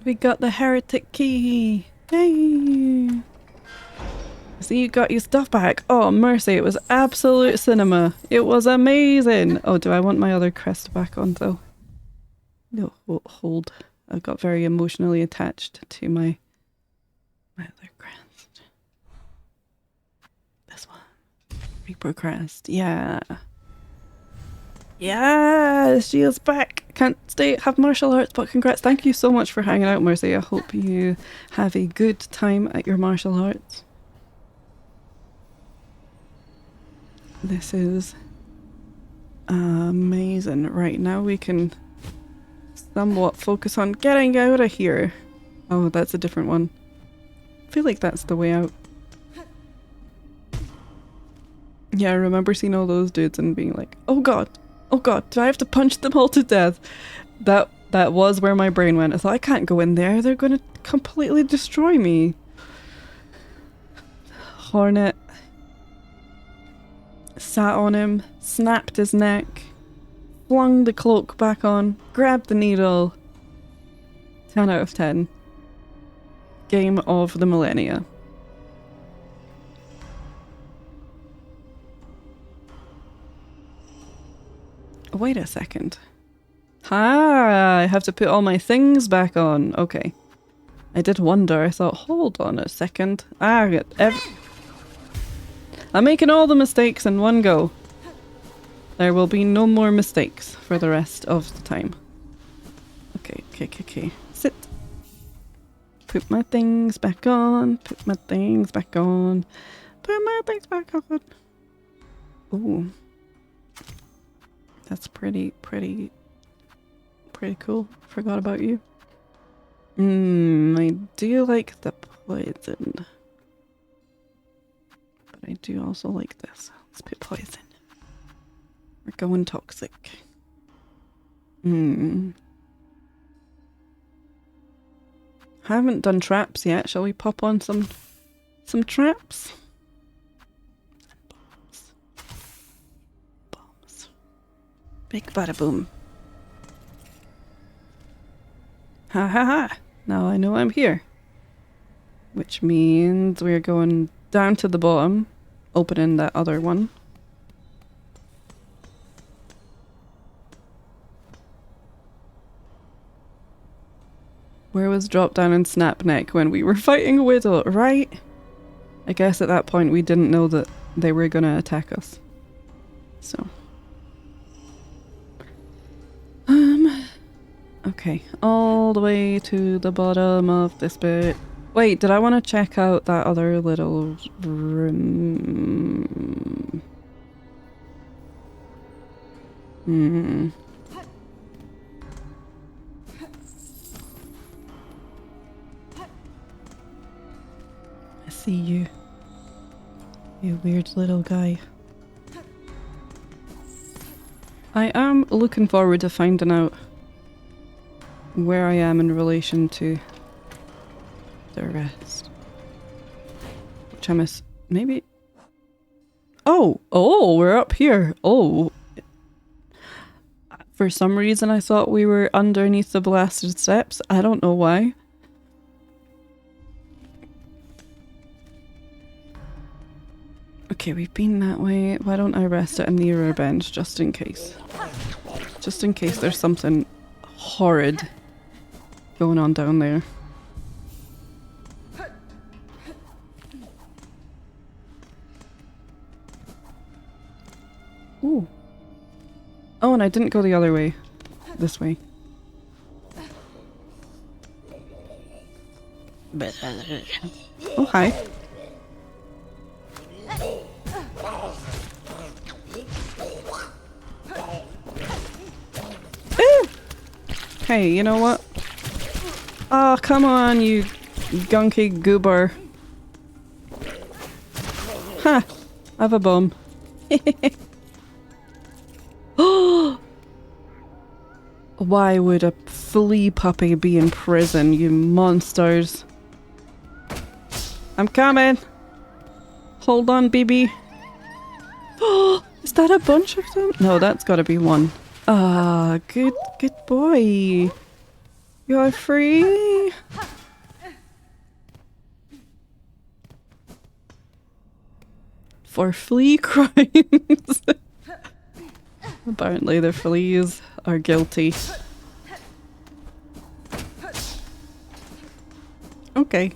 We got the heretic key! Yay! So you got your stuff back. Oh, mercy, it was absolute cinema. It was amazing! Oh, do I want my other crest back on though? No, hold. I got very emotionally attached to my other crest. This one. Reaper crest. Yeah. Yeah, she is back. Can't stay have martial arts, but congrats. Thank you so much for hanging out, Mercy. I hope you have a good time at your martial arts. This is amazing. Right now we can somewhat focus on getting out of here. Oh, that's a different one. I feel like that's the way out. Yeah, I remember seeing all those dudes and being like, oh god, do I have to punch them all to death? That was where my brain went. I thought, I can't go in there, they're gonna completely destroy me. Hornet sat on him, snapped his neck, flung the cloak back on, grabbed the needle. 10 out of 10. Game of the millennia. Wait a second. Ah, I have to put all my things back on. Okay. I did wonder. I thought, hold on a second. I'm making all the mistakes in one go. There will be no more mistakes for the rest of the time. Okay. Sit. Put my things back on. Put my things back on. Put my things back on. Ooh. That's pretty cool. Forgot about you. I do like the poison. But I do also like this. Let's put poison. We're going toxic. Haven't done traps yet. Shall we pop on some traps? Bombs. Big bada boom. Ha ha ha! Now I know I'm here. Which means we're going down to the bottom, opening that other one. Where was Drop Down and Snap Neck when we were fighting a Widow, right? I guess at that point we didn't know that they were gonna attack us. So. Okay, all the way to the bottom of this bit. Wait, did I want to check out that other little room? I see you. You weird little guy. I am looking forward to finding out where I am in relation to the rest. Which I miss. Maybe. Oh! Oh, we're up here. Oh. For some reason I thought we were underneath the blasted steps. I don't know why. Okay, we've been that way. Why don't I rest at a nearer bench just in case? Just in case there's something horrid going on down there. Ooh. Oh, and I didn't go the other way. This way. Oh, hi. Ooh! Hey, you know what? Oh, come on, you gunky goober. Ha! I have a bomb. Why would a flea puppy be in prison, you monsters? I'm coming! Hold on, BB. Is that a bunch of them? No, that's gotta be one. Ah, good boy. You're free. For flea crimes. Apparently the fleas are guilty. Okay.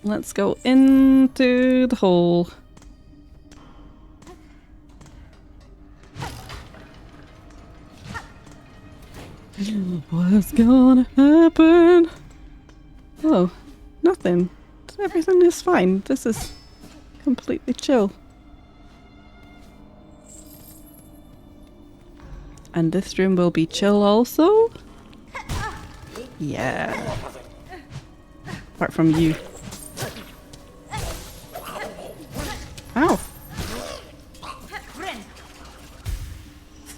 Let's go into the hole. What's gonna happen? Oh, nothing. Everything is fine. This is completely chill. And this room will be chill also? Yeah. Apart from you. Ow!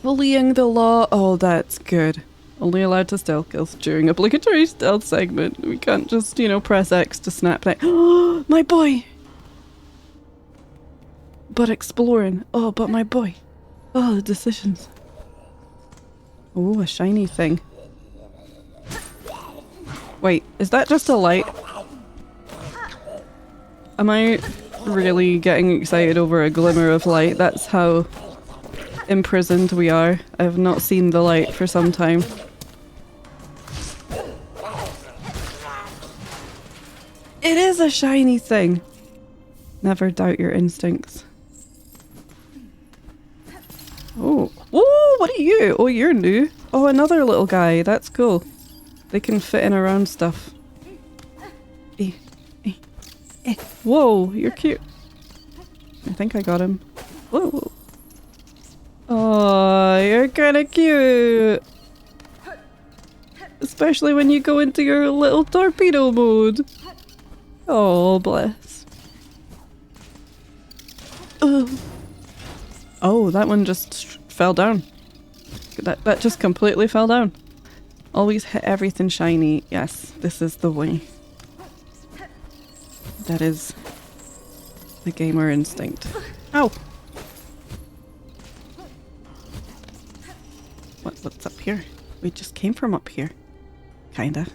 Bullying the law. Oh, that's good. Only allowed to stealth kills during obligatory stealth segment. We can't just, you know, press X to snap that. Oh, my boy! But exploring. Oh, but my boy. Oh, the decisions. Oh, a shiny thing. Wait, is that just a light? Am I really getting excited over a glimmer of light? That's how imprisoned we are. I have not seen the light for some time. It is a shiny thing. Never doubt your instincts. Oh. Oh, what are you? Oh, you're new. Oh, another little guy. That's cool. They can fit in around stuff. Whoa, you're cute. I think I got him. Whoa. Oh, you're kind of cute. Especially when you go into your little torpedo mode. Oh, bless. Oh, that one just fell down. That just completely fell down. Always hit everything shiny. Yes, this is the way. That is the gamer instinct. Ow! What's up here? We just came from up here. Kinda.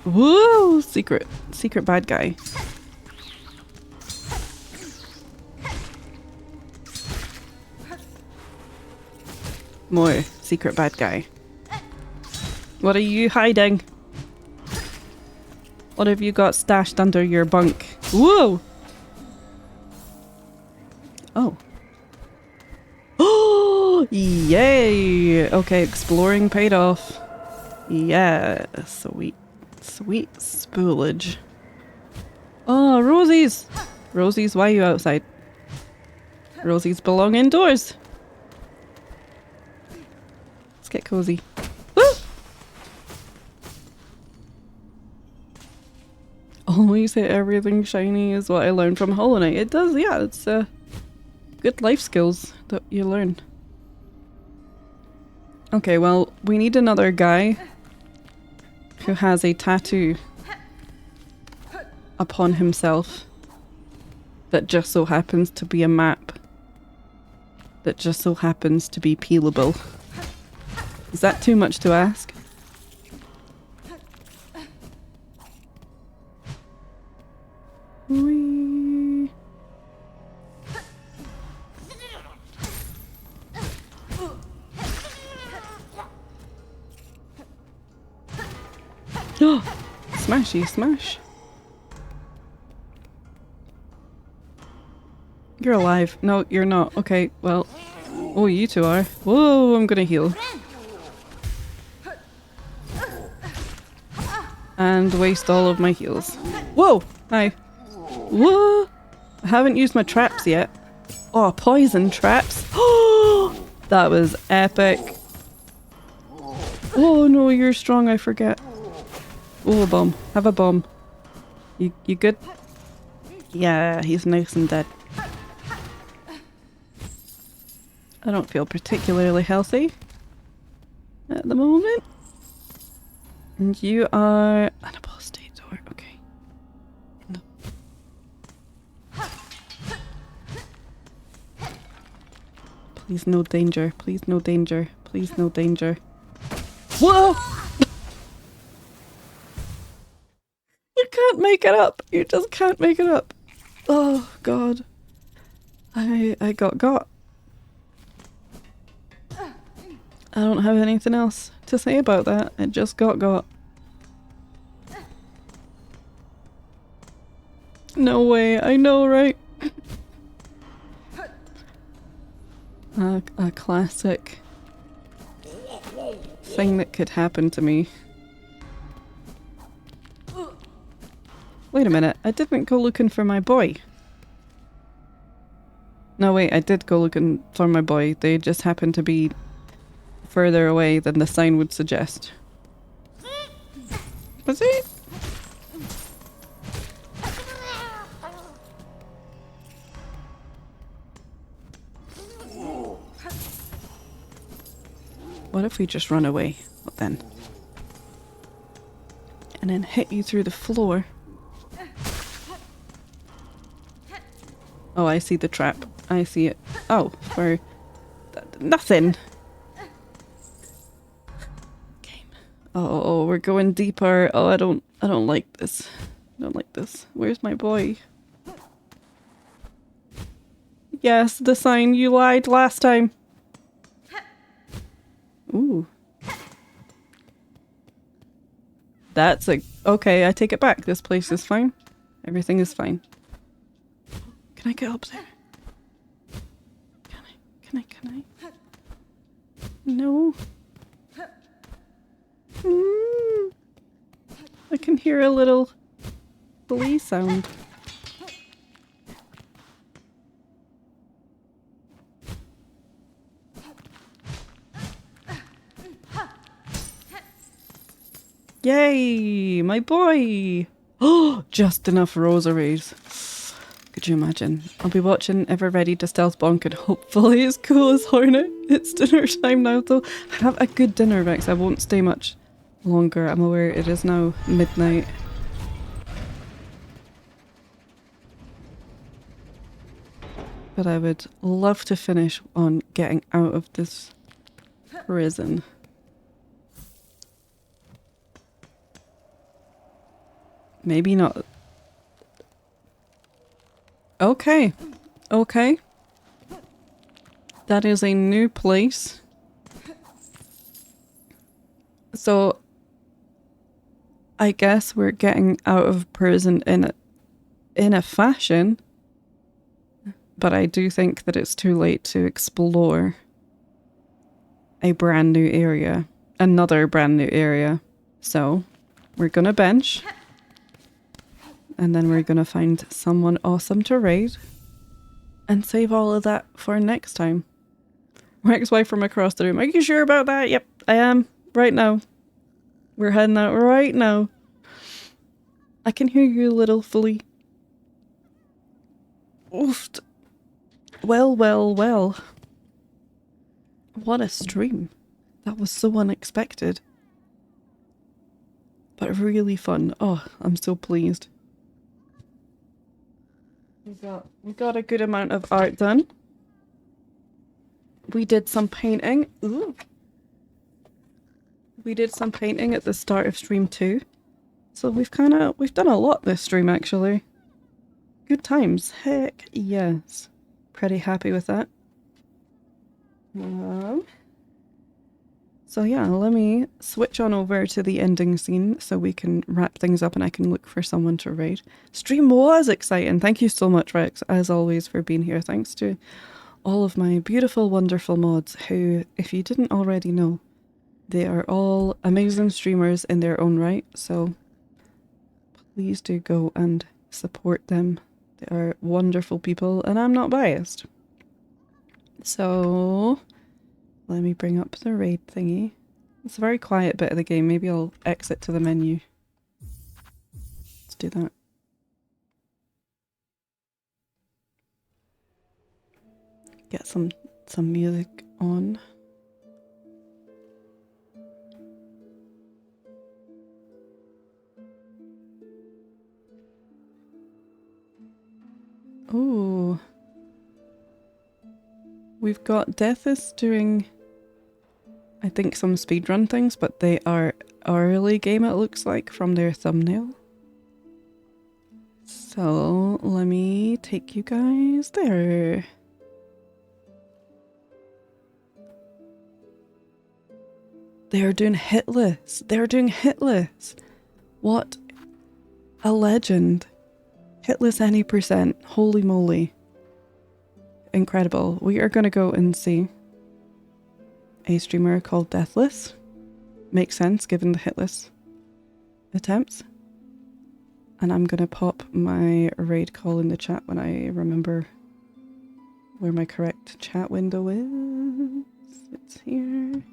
Whoa! Secret bad guy. More secret bad guy. What are you hiding? What have you got stashed under your bunk? Whoa! Oh. Oh! Yay! Okay, exploring paid off. Yeah, sweet. Sweet spoolage. Oh, Rosies! Rosies, why are you outside? Rosies belong indoors. Let's get cozy. Woo! Always hit everything shiny is what I learned from Hollow Knight. It does, yeah, it's good life skills that you learn. Okay, well, we need another guy who has a tattoo upon himself that just so happens to be a map that just so happens to be peelable. Is that too much to ask? Whee. Oh, smashy smash. You're alive. No, you're not. Okay, well. Oh, you two are. Whoa, I'm gonna heal. And waste all of my heals. Whoa! Hi. Whoa! I haven't used my traps yet. Oh, poison traps. Oh, that was epic. Oh no, you're strong, I forget. Oh, a bomb. Have a bomb. You good? Yeah, he's nice and dead. I don't feel particularly healthy at the moment. And you are an apostate door, okay. No. Please no danger, please no danger, please no danger. Whoa! You can't make it up, you just can't make it up. Oh god. I got. I don't have anything else to say about that. It just got. No way, I know, right? A classic thing that could happen to me. Wait a minute, I didn't go looking for my boy. No wait, I did go looking for my boy. They just happened to be further away than the sign would suggest. Was it? What if we just run away? What then? And then hit you through the floor. Oh, I see the trap. I see it. Oh, for nothing. Oh, we're going deeper. Oh, I don't like this. I don't like this. Where's my boy? Yes, the sign. You lied last time. Ooh. That's a... Okay, I take it back. This place is fine. Everything is fine. Can I get up there? Can I? No. I can hear a little blee sound. Yay! My boy! Oh, just enough rosaries. Could you imagine? I'll be watching Ever Ready to Stealth Bonk and hopefully as cool as Hornet. It's dinner time now though. Have a good dinner, Rex. I won't stay much longer. I'm aware it is now midnight. But I would love to finish on getting out of this prison. Maybe not. Okay. Okay. That is a new place. So I guess we're getting out of prison in a fashion, but I do think that it's too late to explore a brand new area, another brand new area. So we're gonna bench, and then we're gonna find someone awesome to raid and save all of that for next time. My ex-wife from across the room. Are you sure about that? Yep, I am. Right now. We're heading out right now. I can hear you, little flea. Oof. Well, well, well. What a stream. That was so unexpected. But really fun. Oh, I'm so pleased. We got a good amount of art done. We did some painting. Ooh. We did some painting at the start of stream 2. So we've done a lot this stream actually. Good times. Heck yes. Pretty happy with that. So yeah, let me switch on over to the ending scene so we can wrap things up and I can look for someone to raid. Stream was exciting. Thank you so much, Rex, as always, for being here. Thanks to all of my beautiful, wonderful mods who, if you didn't already know, they are all amazing streamers in their own right, so please do go and support them. They are wonderful people and I'm not biased. So let me bring up the raid thingy. It's a very quiet bit of the game. Maybe I'll exit to the menu. Let's do that. Get some music on. Oh. We've got Deathis doing, I think, some speedrun things, but they are early game, it looks like, from their thumbnail. So let me take you guys there. They're doing hitless. They're doing hitless. What a legend. Hitless any %. Holy moly. Incredible. We are going to go and see a streamer called Deathless. Makes sense given the hitless attempts. And I'm going to pop my raid call in the chat when I remember where my correct chat window is. It's here.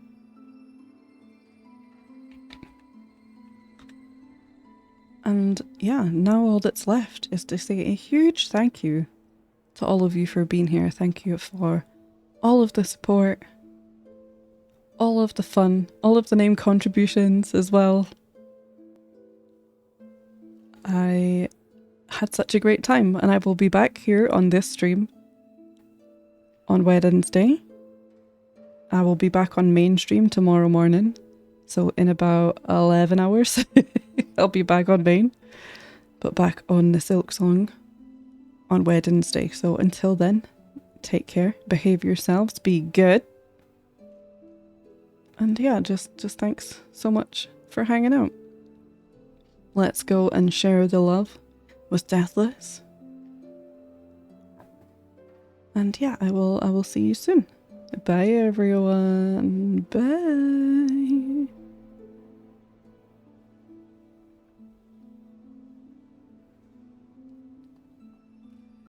And yeah, now all that's left is to say a huge thank you to all of you for being here. Thank you for all of the support, all of the fun, all of the name contributions as well. I had such a great time and I will be back here on this stream on Wednesday. I will be back on mainstream tomorrow morning. So in about 11 hours, I'll be back on main, but back on the Silksong on Wednesday. So until then, take care, behave yourselves, be good. And yeah, just thanks so much for hanging out. Let's go and share the love with Deathless. And yeah, I will see you soon. Bye everyone. Bye.